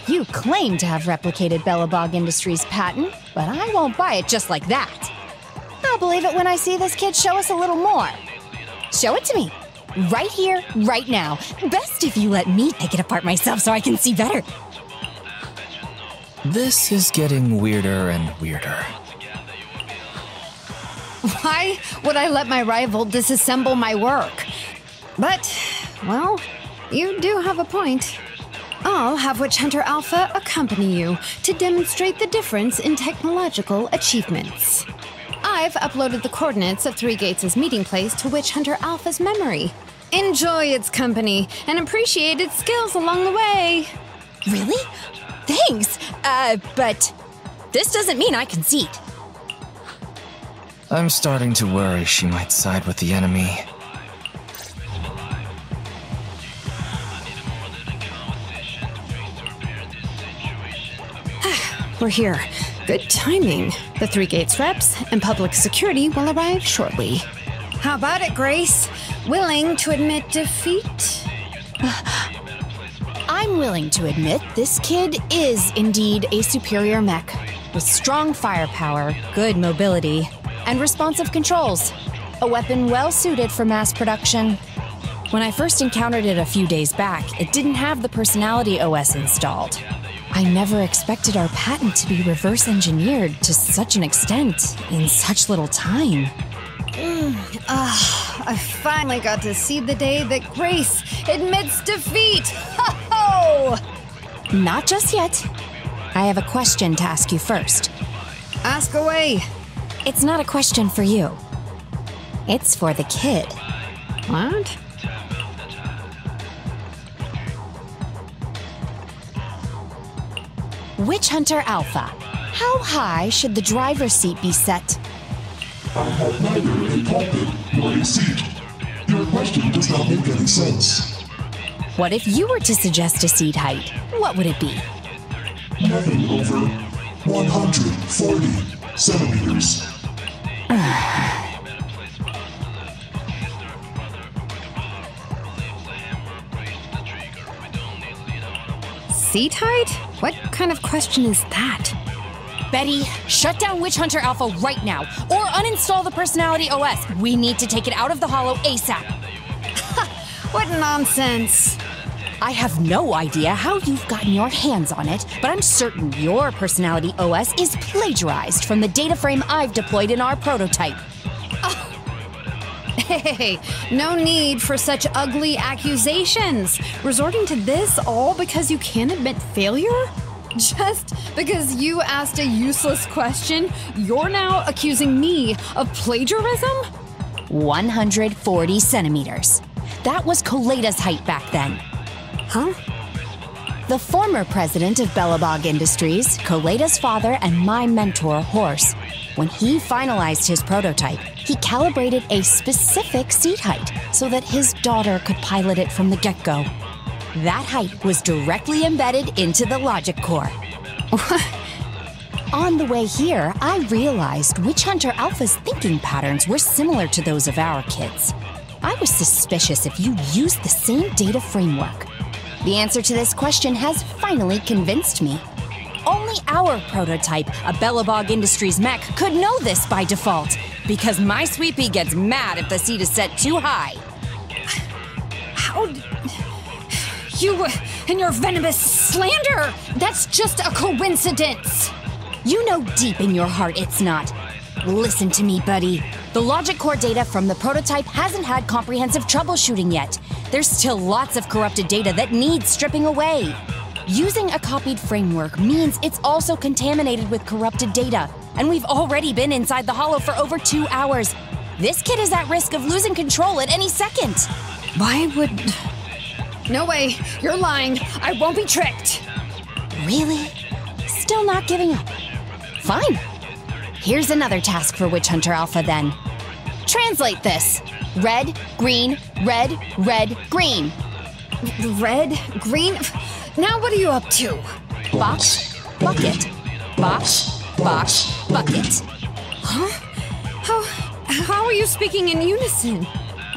You claim to have replicated Belobog Industries' patent, but I won't buy it just like that. I'll believe it when I see this kid show us a little more. Show it to me. Right here, right now. Best if you let me take it apart myself so I can see better. This is getting weirder and weirder. Why would I let my rival disassemble my work? But, well, you do have a point. I'll have Witch Hunter Alpha accompany you to demonstrate the difference in technological achievements. I've uploaded the coordinates of Three Gates' meeting place to Witch Hunter Alpha's memory. Enjoy its company and appreciate its skills along the way. Really? Thanks. But this doesn't mean I concede. I'm starting to worry she might side with the enemy. We're here. Good timing. The Three Gates reps and public security will arrive shortly. How about it, Grace? Willing to admit defeat? I'm willing to admit this kid is indeed a superior mech, with strong firepower, good mobility, and responsive controls. A weapon well suited for mass production. When I first encountered it a few days back, it didn't have the personality OS installed. I never expected our patent to be reverse engineered to such an extent in such little time. I finally got to see the day that Grace admits defeat! Ho-ho! Not just yet. I have a question to ask you first. Ask away. It's not a question for you. It's for the kid. What? Witch Hunter Alpha, how high should the driver's seat be set? I have neither a cockpit nor a seat. Your question does not make any sense. What if you were to suggest a seat height? What would it be? Nothing over 140 centimeters. Seat height? What kind of question is that? Betty, shut down Witch Hunter Alpha right now, or uninstall the Personality OS. We need to take it out of the Holo ASAP. What nonsense. I have no idea how you've gotten your hands on it, but I'm certain your Personality OS is plagiarized from the data frame I've deployed in our prototype. Hey, no need for such ugly accusations. Resorting to this all because you can't admit failure? Just because you asked a useless question, you're now accusing me of plagiarism? 140 centimeters. That was Koleda's height back then. Huh? The former president of Belobog Industries, Koleda's father, and my mentor, Horse. When he finalized his prototype, he calibrated a specific seat height so that his daughter could pilot it from the get-go. That height was directly embedded into the logic core. On the way here, I realized Witch Hunter Alpha's thinking patterns were similar to those of our kids. I was suspicious if you used the same data framework. The answer to this question has finally convinced me. only our prototype, a Bellabog Industries mech, could know this by default. Because my sweet pea gets mad if the seat is set too high. You and your venomous slander! That's just a coincidence! You know deep in your heart it's not. Listen to me, buddy. The logic core data from the prototype hasn't had comprehensive troubleshooting yet. There's still lots of corrupted data that needs stripping away. Using a copied framework means it's also contaminated with corrupted data, and we've already been inside the Holo for over 2 hours. This kid is at risk of losing control at any second. Why would... No way, you're lying. I won't be tricked. Really? Still not giving up. Fine. Here's another task for Witch Hunter Alpha then. Translate this. Red, green, red, red, green. Red? Green? Now what are you up to? Box, bucket. Box, box, bucket. Huh? How are you speaking in unison?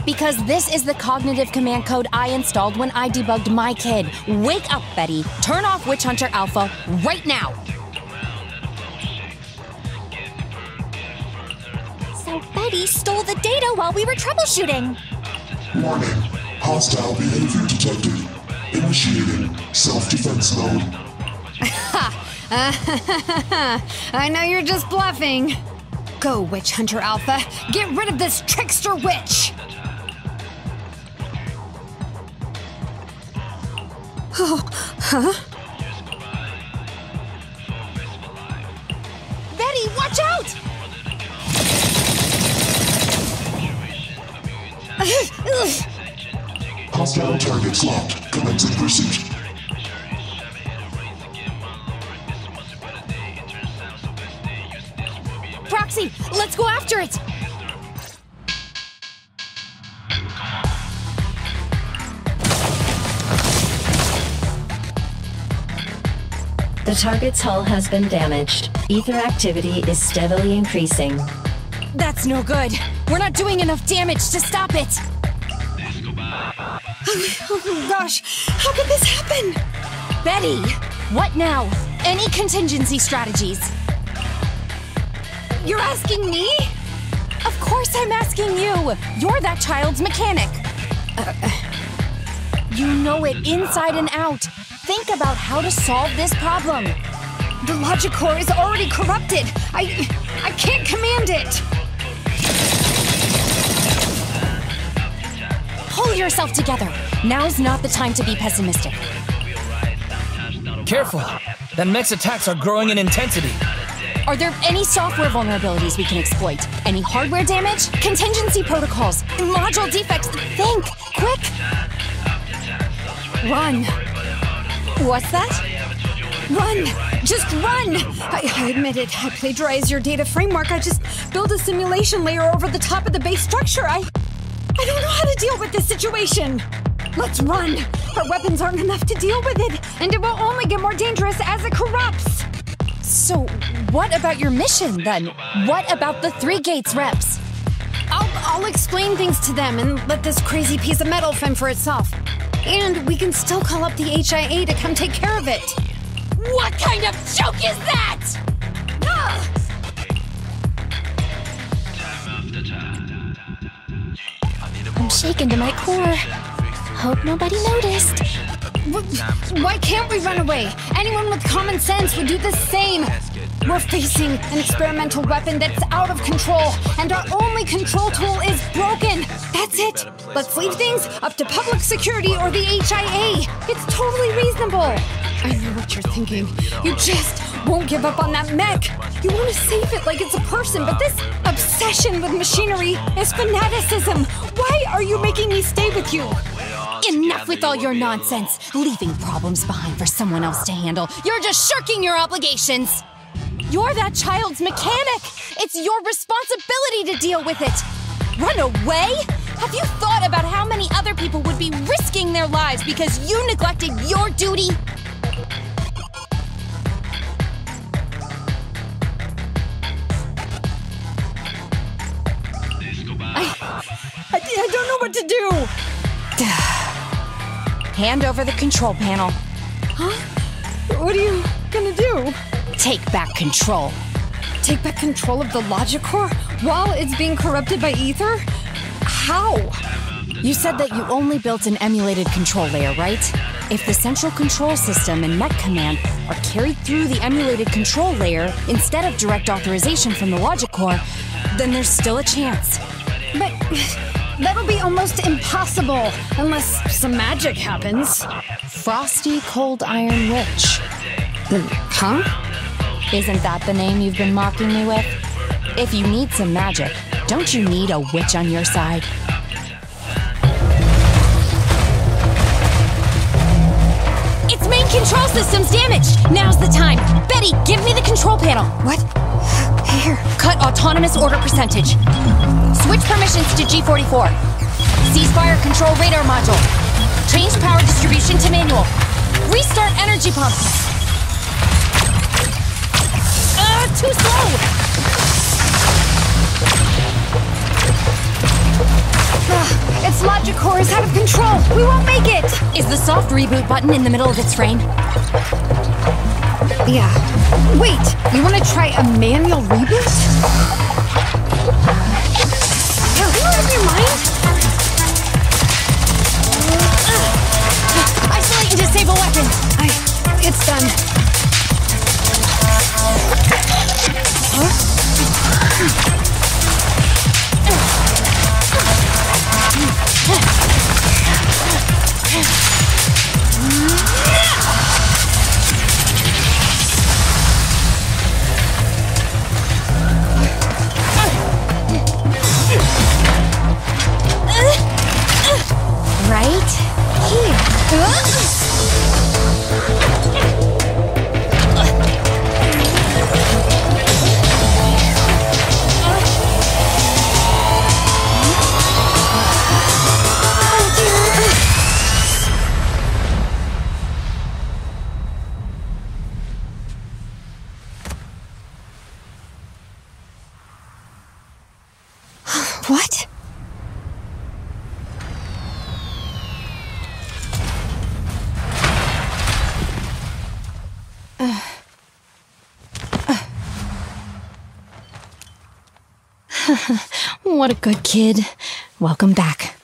Because this is the cognitive command code I installed when I debugged my kid. Wake up, Betty. Turn off Witch Hunter Alpha right now. So Betty stole the data while we were troubleshooting. Warning. Hostile behavior detected. Initiating self-defense mode. I know you're just bluffing. Go, Witch Hunter Alpha. Get rid of this trickster witch. Oh, huh? Betty, watch out! Hostile targets locked. Commencing pursuit. Proxy, let's go after it! The target's hull has been damaged. Ether activity is steadily increasing. That's no good. We're not doing enough damage to stop it. Oh gosh, how could this happen? Betty, what now? Any contingency strategies? You're asking me? Of course I'm asking you. You're that child's mechanic. You know it inside and out. Think about how to solve this problem. The logic core is already corrupted. I can't command it. Pull yourself together. Now's not the time to be pessimistic. Careful. That mech's attacks are growing in intensity. Are there any software vulnerabilities we can exploit? Any hardware damage? Contingency protocols? Module defects? Think! Quick! Run! What's that? Run! Just run! I admit it. I plagiarized your data framework. I just built a simulation layer over the top of the base structure. I don't know how to deal with this situation. Let's run. Our weapons aren't enough to deal with it, and it will only get more dangerous as it corrupts. So, what about your mission, then? What about the 3 Gates reps? I'll explain things to them and let this crazy piece of metal fend for itself. And we can still call up the HIA to come take care of it. What kind of joke is that? Ah! I'm shaken to my core. Hope nobody noticed. Why can't we run away? Anyone with common sense would do the same. We're facing an experimental weapon that's out of control, and our only control tool is broken. That's it. Let's leave things up to public security or the HIA. It's totally reasonable. I know what you're thinking. You just won't give up on that mech. You want to save it like it's a person, but this obsession with machinery is fanaticism. Why are you making me stay with you? Enough with all your nonsense. Leaving problems behind for someone else to handle. You're just shirking your obligations. You're that child's mechanic. It's your responsibility to deal with it. Run away? Have you thought about how many other people would be risking their lives because you neglected your duty? I don't know what to do. Hand over the control panel. Huh? What are you gonna do? Take back control. Take back control of the logic core while it's being corrupted by ether? How? You said that you only built an emulated control layer, right? If the central control system and mech command are carried through the emulated control layer instead of direct authorization from the logic core, then there's still a chance. But that'll be almost impossible unless some magic happens. Frosty Cold Iron Witch. Huh? Isn't that the name you've been mocking me with? If you need some magic, don't you need a witch on your side? Its main control system's damaged! Now's the time! Betty, give me the control panel! What? Here. Cut autonomous order percentage. Switch permissions to G44. Ceasefire control radar module. Change power distribution to manual. Restart energy pump. Too slow! Its logic core is out of control! We won't make it! Is the soft reboot button in the middle of its frame? Yeah. Wait, you want to try a manual reboot? Are you out of your mind? Isolate and disable weapon! It's done. Right here. What? What a good kid. Welcome back.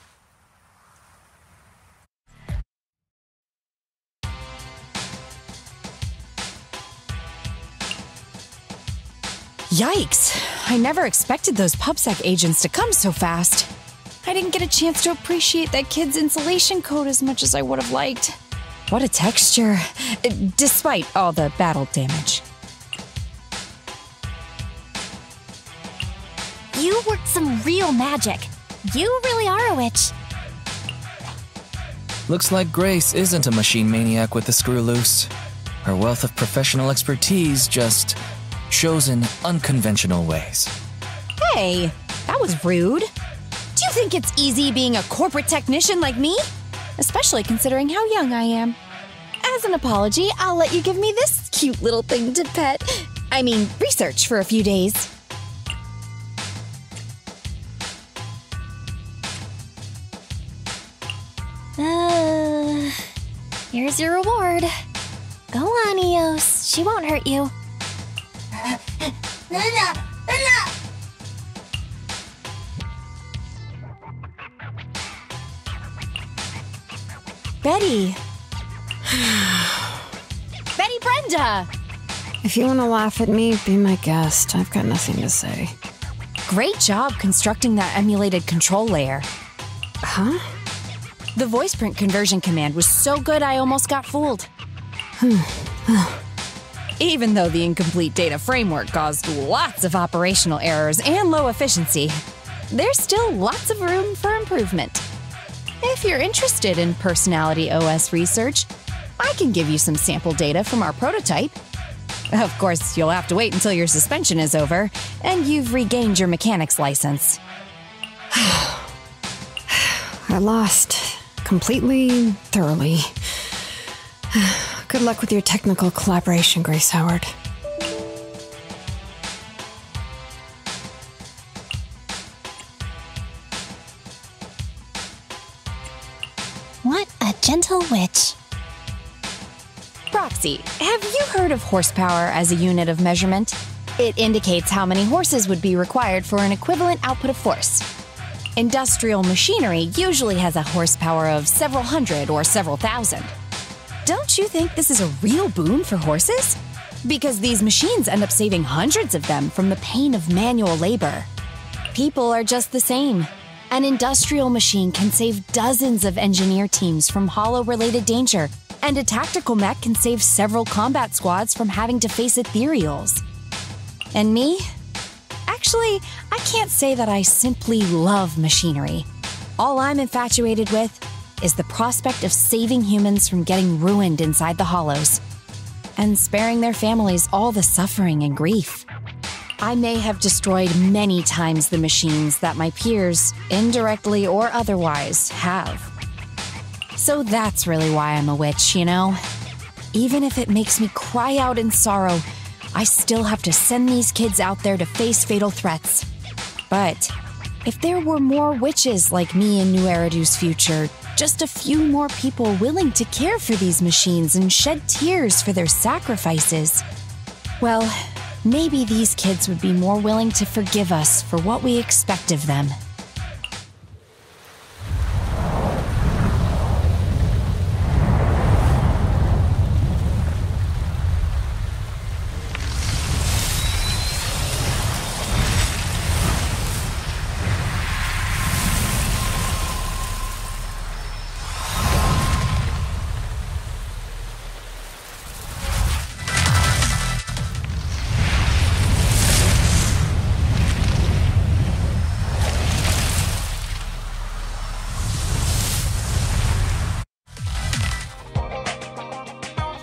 Yikes! I never expected those PubSec agents to come so fast. I didn't get a chance to appreciate that kid's insulation coat as much as I would have liked. What a texture, despite all the battle damage. You worked some real magic. You really are a witch. Looks like Grace isn't a machine maniac with the screw loose. Her wealth of professional expertise just shows in unconventional ways. Hey, that was rude. Do you think it's easy being a corporate technician like me? Especially considering how young I am. As an apology, I'll let you give me this cute little thing to pet. I mean, research for a few days. Here's your reward. Go on, Eos. She won't hurt you. Betty. Betty Brenda! If you want to laugh at me, be my guest. I've got nothing to say. Great job constructing that emulated control layer. Huh? The voice print conversion command was so good I almost got fooled. Even though the incomplete data framework caused lots of operational errors and low efficiency, there's still lots of room for improvement. If you're interested in Personality OS research, I can give you some sample data from our prototype. Of course, you'll have to wait until your suspension is over and you've regained your mechanics license. I lost. Completely, thoroughly. Good luck with your technical collaboration, Grace Howard. What a gentle witch. Proxy, have you heard of horsepower as a unit of measurement? It indicates how many horses would be required for an equivalent output of force. Industrial machinery usually has a horsepower of several hundred or several thousand. Don't you think this is a real boon for horses? Because these machines end up saving hundreds of them from the pain of manual labor. People are just the same. An industrial machine can save dozens of engineer teams from hollow-related danger, and a tactical mech can save several combat squads from having to face ethereals. And me? Actually, I can't say that I simply love machinery. All I'm infatuated with is the prospect of saving humans from getting ruined inside the hollows, and sparing their families all the suffering and grief. I may have destroyed many times the machines that my peers, indirectly or otherwise, have. So that's really why I'm a witch, you know? Even if it makes me cry out in sorrow, I still have to send these kids out there to face fatal threats. But if there were more witches like me in New Eridu's future, just a few more people willing to care for these machines and shed tears for their sacrifices, well, maybe these kids would be more willing to forgive us for what we expect of them.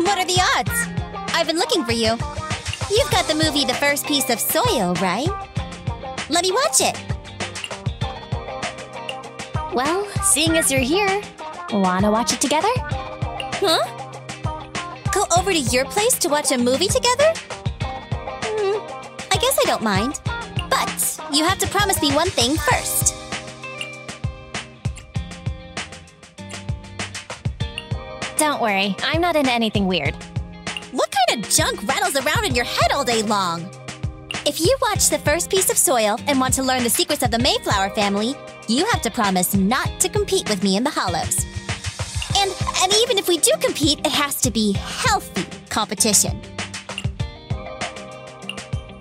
What are the odds? I've been looking for you. You've got the movie The First Piece of Soil, right? Let me watch it. Well, seeing as you're here, wanna watch it together? Huh? Go over to your place to watch a movie together? I guess I don't mind. But you have to promise me one thing first. Don't worry, I'm not into anything weird. What kind of junk rattles around in your head all day long? If you watch The First Piece of Soil and want to learn the secrets of the Mayflower family, you have to promise not to compete with me in the Hollows. And even if we do compete, it has to be healthy competition.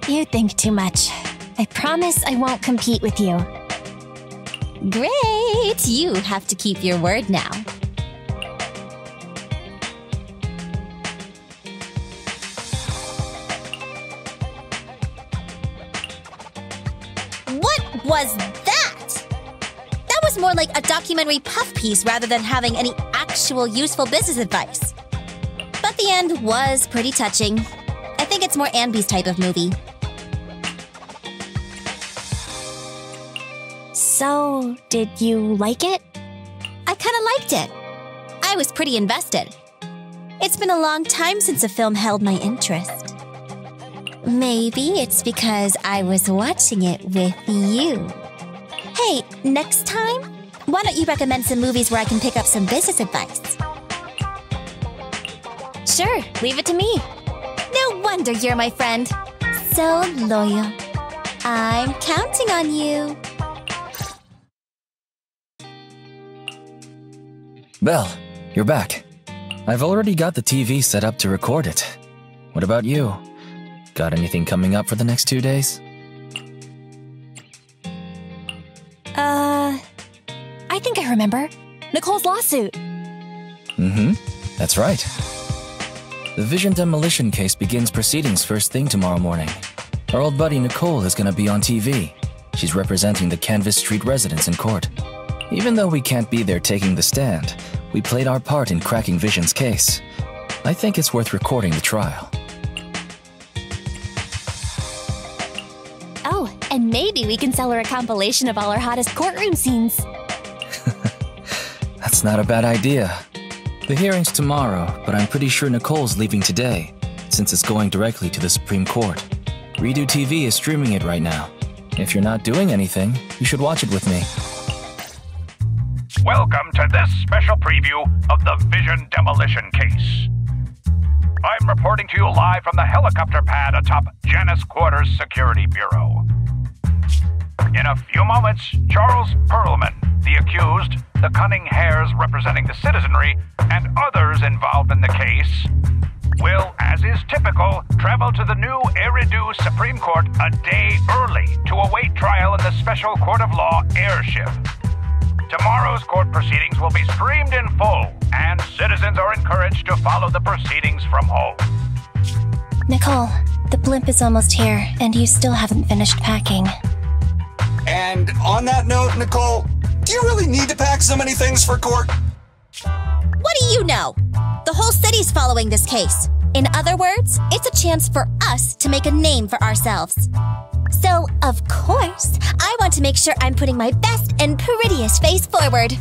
You think too much. I promise I won't compete with you. Great! You have to keep your word now. What was that? That was more like a documentary puff piece rather than having any actual useful business advice. But the end was pretty touching. I think it's more Anby's type of movie. So, did you like it? I kinda liked it. I was pretty invested. It's been a long time since a film held my interest. Maybe it's because I was watching it with you. Hey, next time, why don't you recommend some movies where I can pick up some business advice? Sure, leave it to me. No wonder you're my friend. So loyal. I'm counting on you. Belle, you're back. I've already got the TV set up to record it. What about you? Got anything coming up for the next 2 days? I think I remember. Nicole's lawsuit. That's right. The Vision demolition case begins proceedings first thing tomorrow morning. Our old buddy Nicole is gonna be on TV. She's representing the Canvas Street residents in court. Even though we can't be there taking the stand, we played our part in cracking Vision's case. I think it's worth recording the trial. Oh, and maybe we can sell her a compilation of all our hottest courtroom scenes. That's not a bad idea. The hearing's tomorrow, but I'm pretty sure Nicole's leaving today, since it's going directly to the Supreme Court. Redo TV is streaming it right now. If you're not doing anything, you should watch it with me. Welcome to this special preview of the Vision demolition case. I'm reporting to you live from the helicopter pad atop Janus Quarters Security Bureau. In a few moments, Charles Perlman, the accused, the cunning hares representing the citizenry, and others involved in the case, will, as is typical, travel to the new Eridu Supreme Court a day early to await trial in the Special Court of Law airship. Tomorrow's court proceedings will be streamed in full, and citizens are encouraged to follow the proceedings from home. Nicole, the blimp is almost here, and you still haven't finished packing. And on that note, Nicole, do you really need to pack so many things for court? What do you know? The whole city's following this case. In other words, it's a chance for us to make a name for ourselves. So, of course, I want to make sure I'm putting my best and prettiest face forward.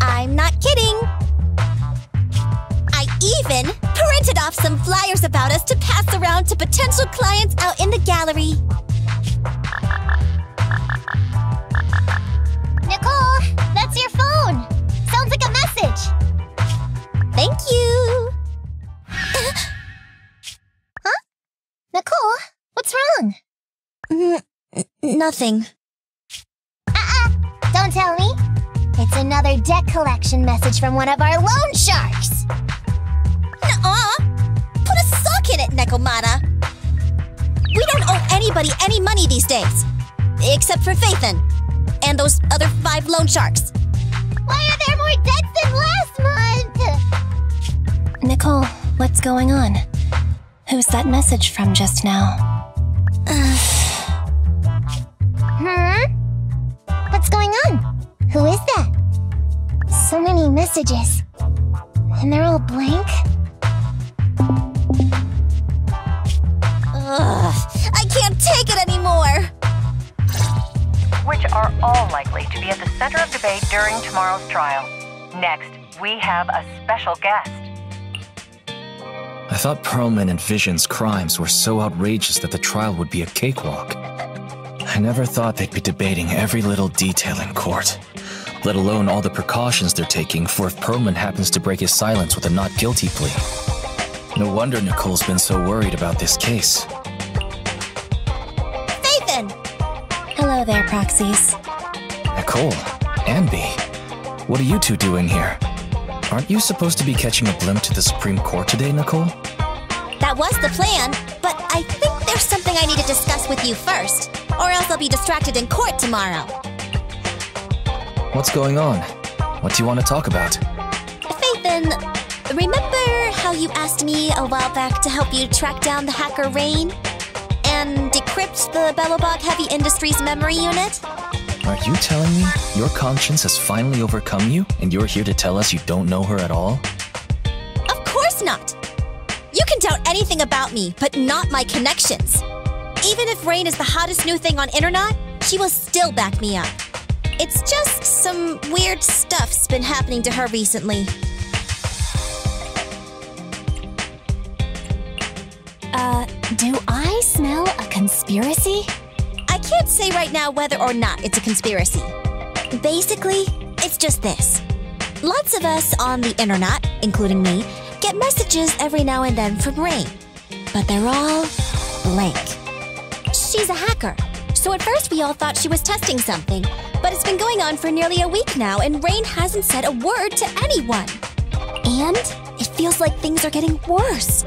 I'm not kidding. I even printed off some flyers about us to pass around to potential clients out in the gallery. Nicole, that's your phone. Sounds like a message. Thank you. Huh? Nicole, what's wrong? Nothing. Don't tell me. It's another debt collection message from one of our loan sharks. Nuh-uh. Put a sock in it, Nekomata. We don't owe anybody any money these days. Except for Faithin. And those other 5 loan sharks. Why are there more debts than last month? Nicole, what's going on? Who's that message from just now? What's going on? Who is that? So many messages. And they're all blank? Ugh, I can't take it anymore! Which are all likely to be at the center of debate during tomorrow's trial. Next, we have a special guest. I thought Perlman and Vision's crimes were so outrageous that the trial would be a cakewalk. I never thought they'd be debating every little detail in court, let alone all the precautions they're taking for if Perlman happens to break his silence with a not guilty plea. No wonder Nicole's been so worried about this case. Faithin! Hello there, Proxies. Nicole, Anby, what are you two doing here? Aren't you supposed to be catching a blimp to the Supreme Court today, Nicole? That was the plan, but I think there's something I need to discuss with you first, or else I'll be distracted in court tomorrow. What's going on? What do you want to talk about? Faithin, remember how you asked me a while back to help you track down the hacker Rain? And decrypt the Belobog Heavy Industries memory unit? Are you telling me your conscience has finally overcome you, and you're here to tell us you don't know her at all? Of course not! You can doubt anything about me, but not my connections. Even if Rain is the hottest new thing on internet, she will still back me up. It's just some weird stuff's been happening to her recently. Do I smell a conspiracy? I can't say right now whether or not it's a conspiracy. Basically, it's just this. Lots of us on the internet, including me, get messages every now and then from Rain. But they're all blank. She's a hacker, so at first we all thought she was testing something, but it's been going on for nearly a week now and Rain hasn't said a word to anyone. And it feels like things are getting worse.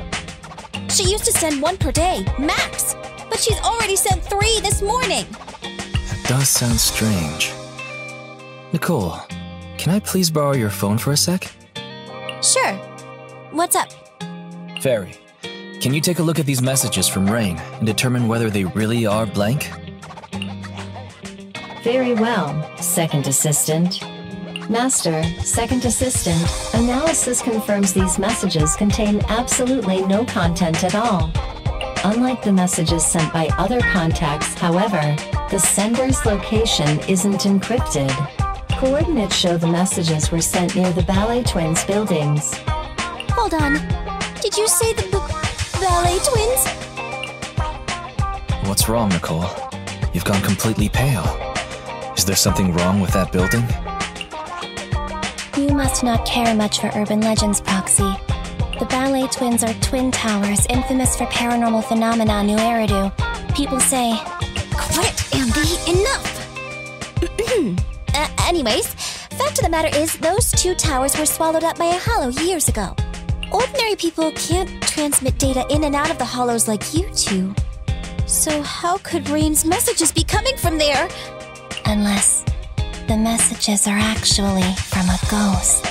She used to send 1 per day, max, but she's already sent 3 this morning. That does sound strange. Nicole, can I please borrow your phone for a sec? Sure. What's up? Fairy, can you take a look at these messages from Rain and determine whether they really are blank? Very well, Second Assistant. Master, Second Assistant, analysis confirms these messages contain absolutely no content at all. Unlike the messages sent by other contacts, however, the sender's location isn't encrypted. Coordinates show the messages were sent near the Ballet Twins buildings. Hold on. Did you say the Ballet Twins? What's wrong, Nicole? You've gone completely pale. Is there something wrong with that building? You must not care much for urban legends, Proxy. The ballet twins are twin towers infamous for paranormal phenomena New Eridu. People say... Quit, Andy! Enough! Anyways, fact of the matter is, those two towers were swallowed up by a hollow years ago. Ordinary people can't transmit data in and out of the hollows like you two. So how could Rain's messages be coming from there? Unless the messages are actually from a ghost.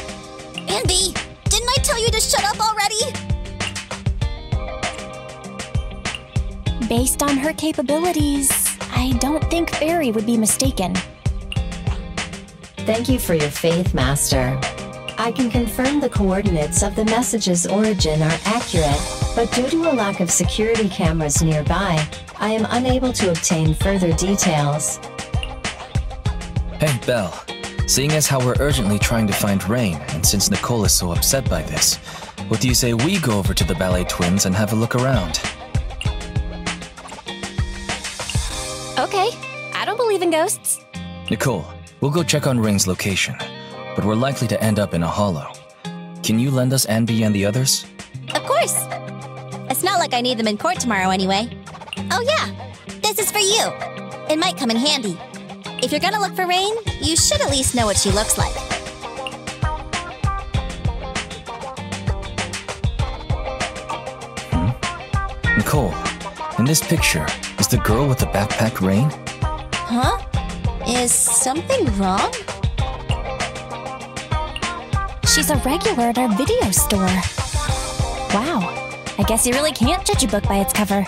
Andy, didn't I tell you to shut up already? Based on her capabilities, I don't think Fairy would be mistaken. Thank you for your faith, Master. I can confirm the coordinates of the message's origin are accurate, but due to a lack of security cameras nearby, I am unable to obtain further details. Hey, Belle. Seeing as how we're urgently trying to find Rain, and since Nicole is so upset by this, what do you say we go over to the ballet twins and have a look around? Okay, I don't believe in ghosts. Nicole, we'll go check on Rain's location, but we're likely to end up in a hollow. Can you lend us Anby and the others? Of course! It's not like I need them in court tomorrow anyway. Oh yeah, this is for you. It might come in handy. If you're gonna look for Rain, you should at least know what she looks like. Nicole, in this picture, is the girl with the backpack Rain? Huh? Is something wrong? She's a regular at our video store. Wow, I guess you really can't judge a book by its cover.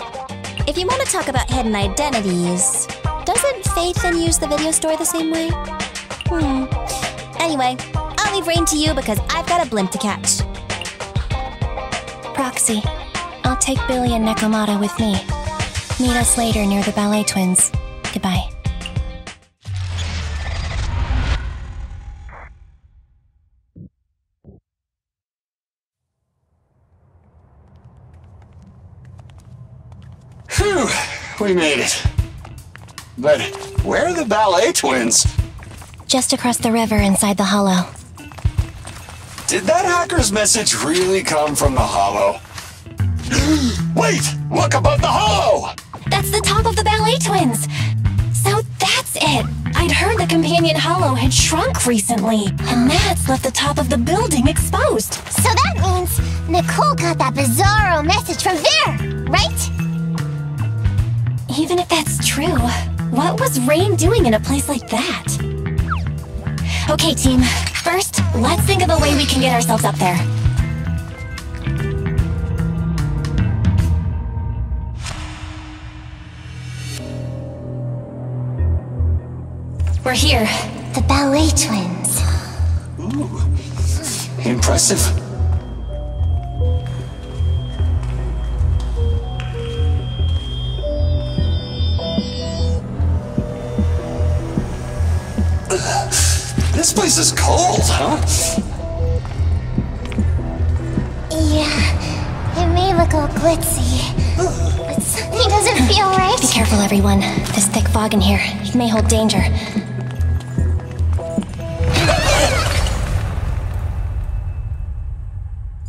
If you want to talk about hidden identities, doesn't Faith then use the video store the same way? Anyway, I'll leave Rain to you because I've got a blimp to catch. Proxy, I'll take Billy and Nekomata with me. Meet us later near the ballet twins. Goodbye. Phew, we made it. But where are the ballet twins? Just across the river inside the hollow. Did that hacker's message really come from the hollow? Wait! Look above the hollow! That's the top of the ballet twins! So that's it! I'd heard the companion hollow had shrunk recently, and that's left the top of the building exposed. So that means Nicole got that bizarro message from there, right? Even if that's true, what was Rain doing in a place like that? Okay, team. First, let's think of a way we can get ourselves up there. We're here. The ballet twins. Ooh, impressive. This place is cold, huh? Yeah, it may look all glitzy, but something doesn't feel right. Be careful, everyone. There's thick fog in here. It may hold danger.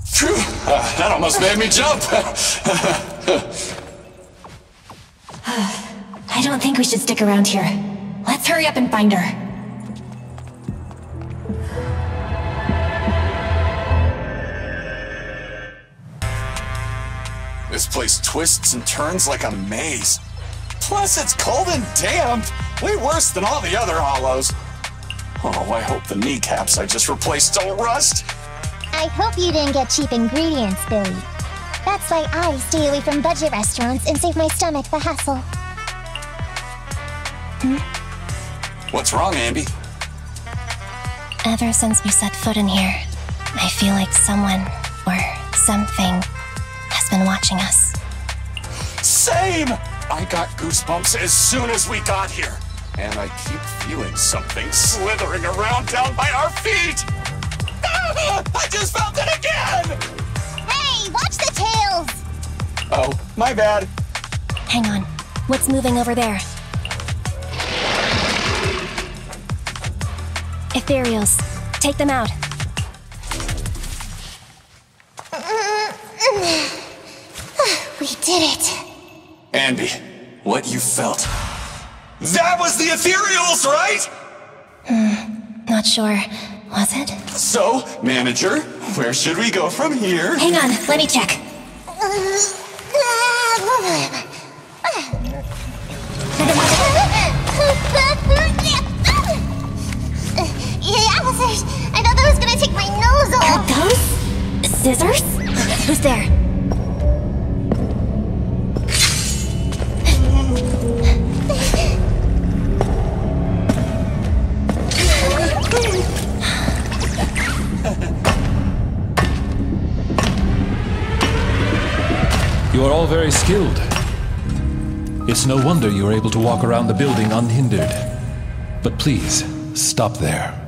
Phew, that almost made me jump. I don't think we should stick around here. Let's hurry up and find her. This place twists and turns like a maze. Plus, it's cold and damp. Way worse than all the other hollows. Oh, I hope the kneecaps I just replaced don't rust. I hope you didn't get cheap ingredients, Billy. That's why I stay away from budget restaurants and save my stomach the hassle. What's wrong, Anby? Ever since we set foot in here, I feel like someone, or something, has been watching us. Same! I got goosebumps as soon as we got here. And I keep feeling something slithering around down by our feet! Ah, I just felt it again! Hey, watch the tails! Oh, my bad. Hang on. What's moving over there? Ethereals. Take them out. We did it. Anby, what you felt. That was the ethereals, right? Not sure. Was it? So, manager, where should we go from here? Hang on, let me check. Yeah, officers! I thought that was gonna take my nose off! Those? Scissors? Who's there? You are all very skilled. It's no wonder you are able to walk around the building unhindered. But please, stop there.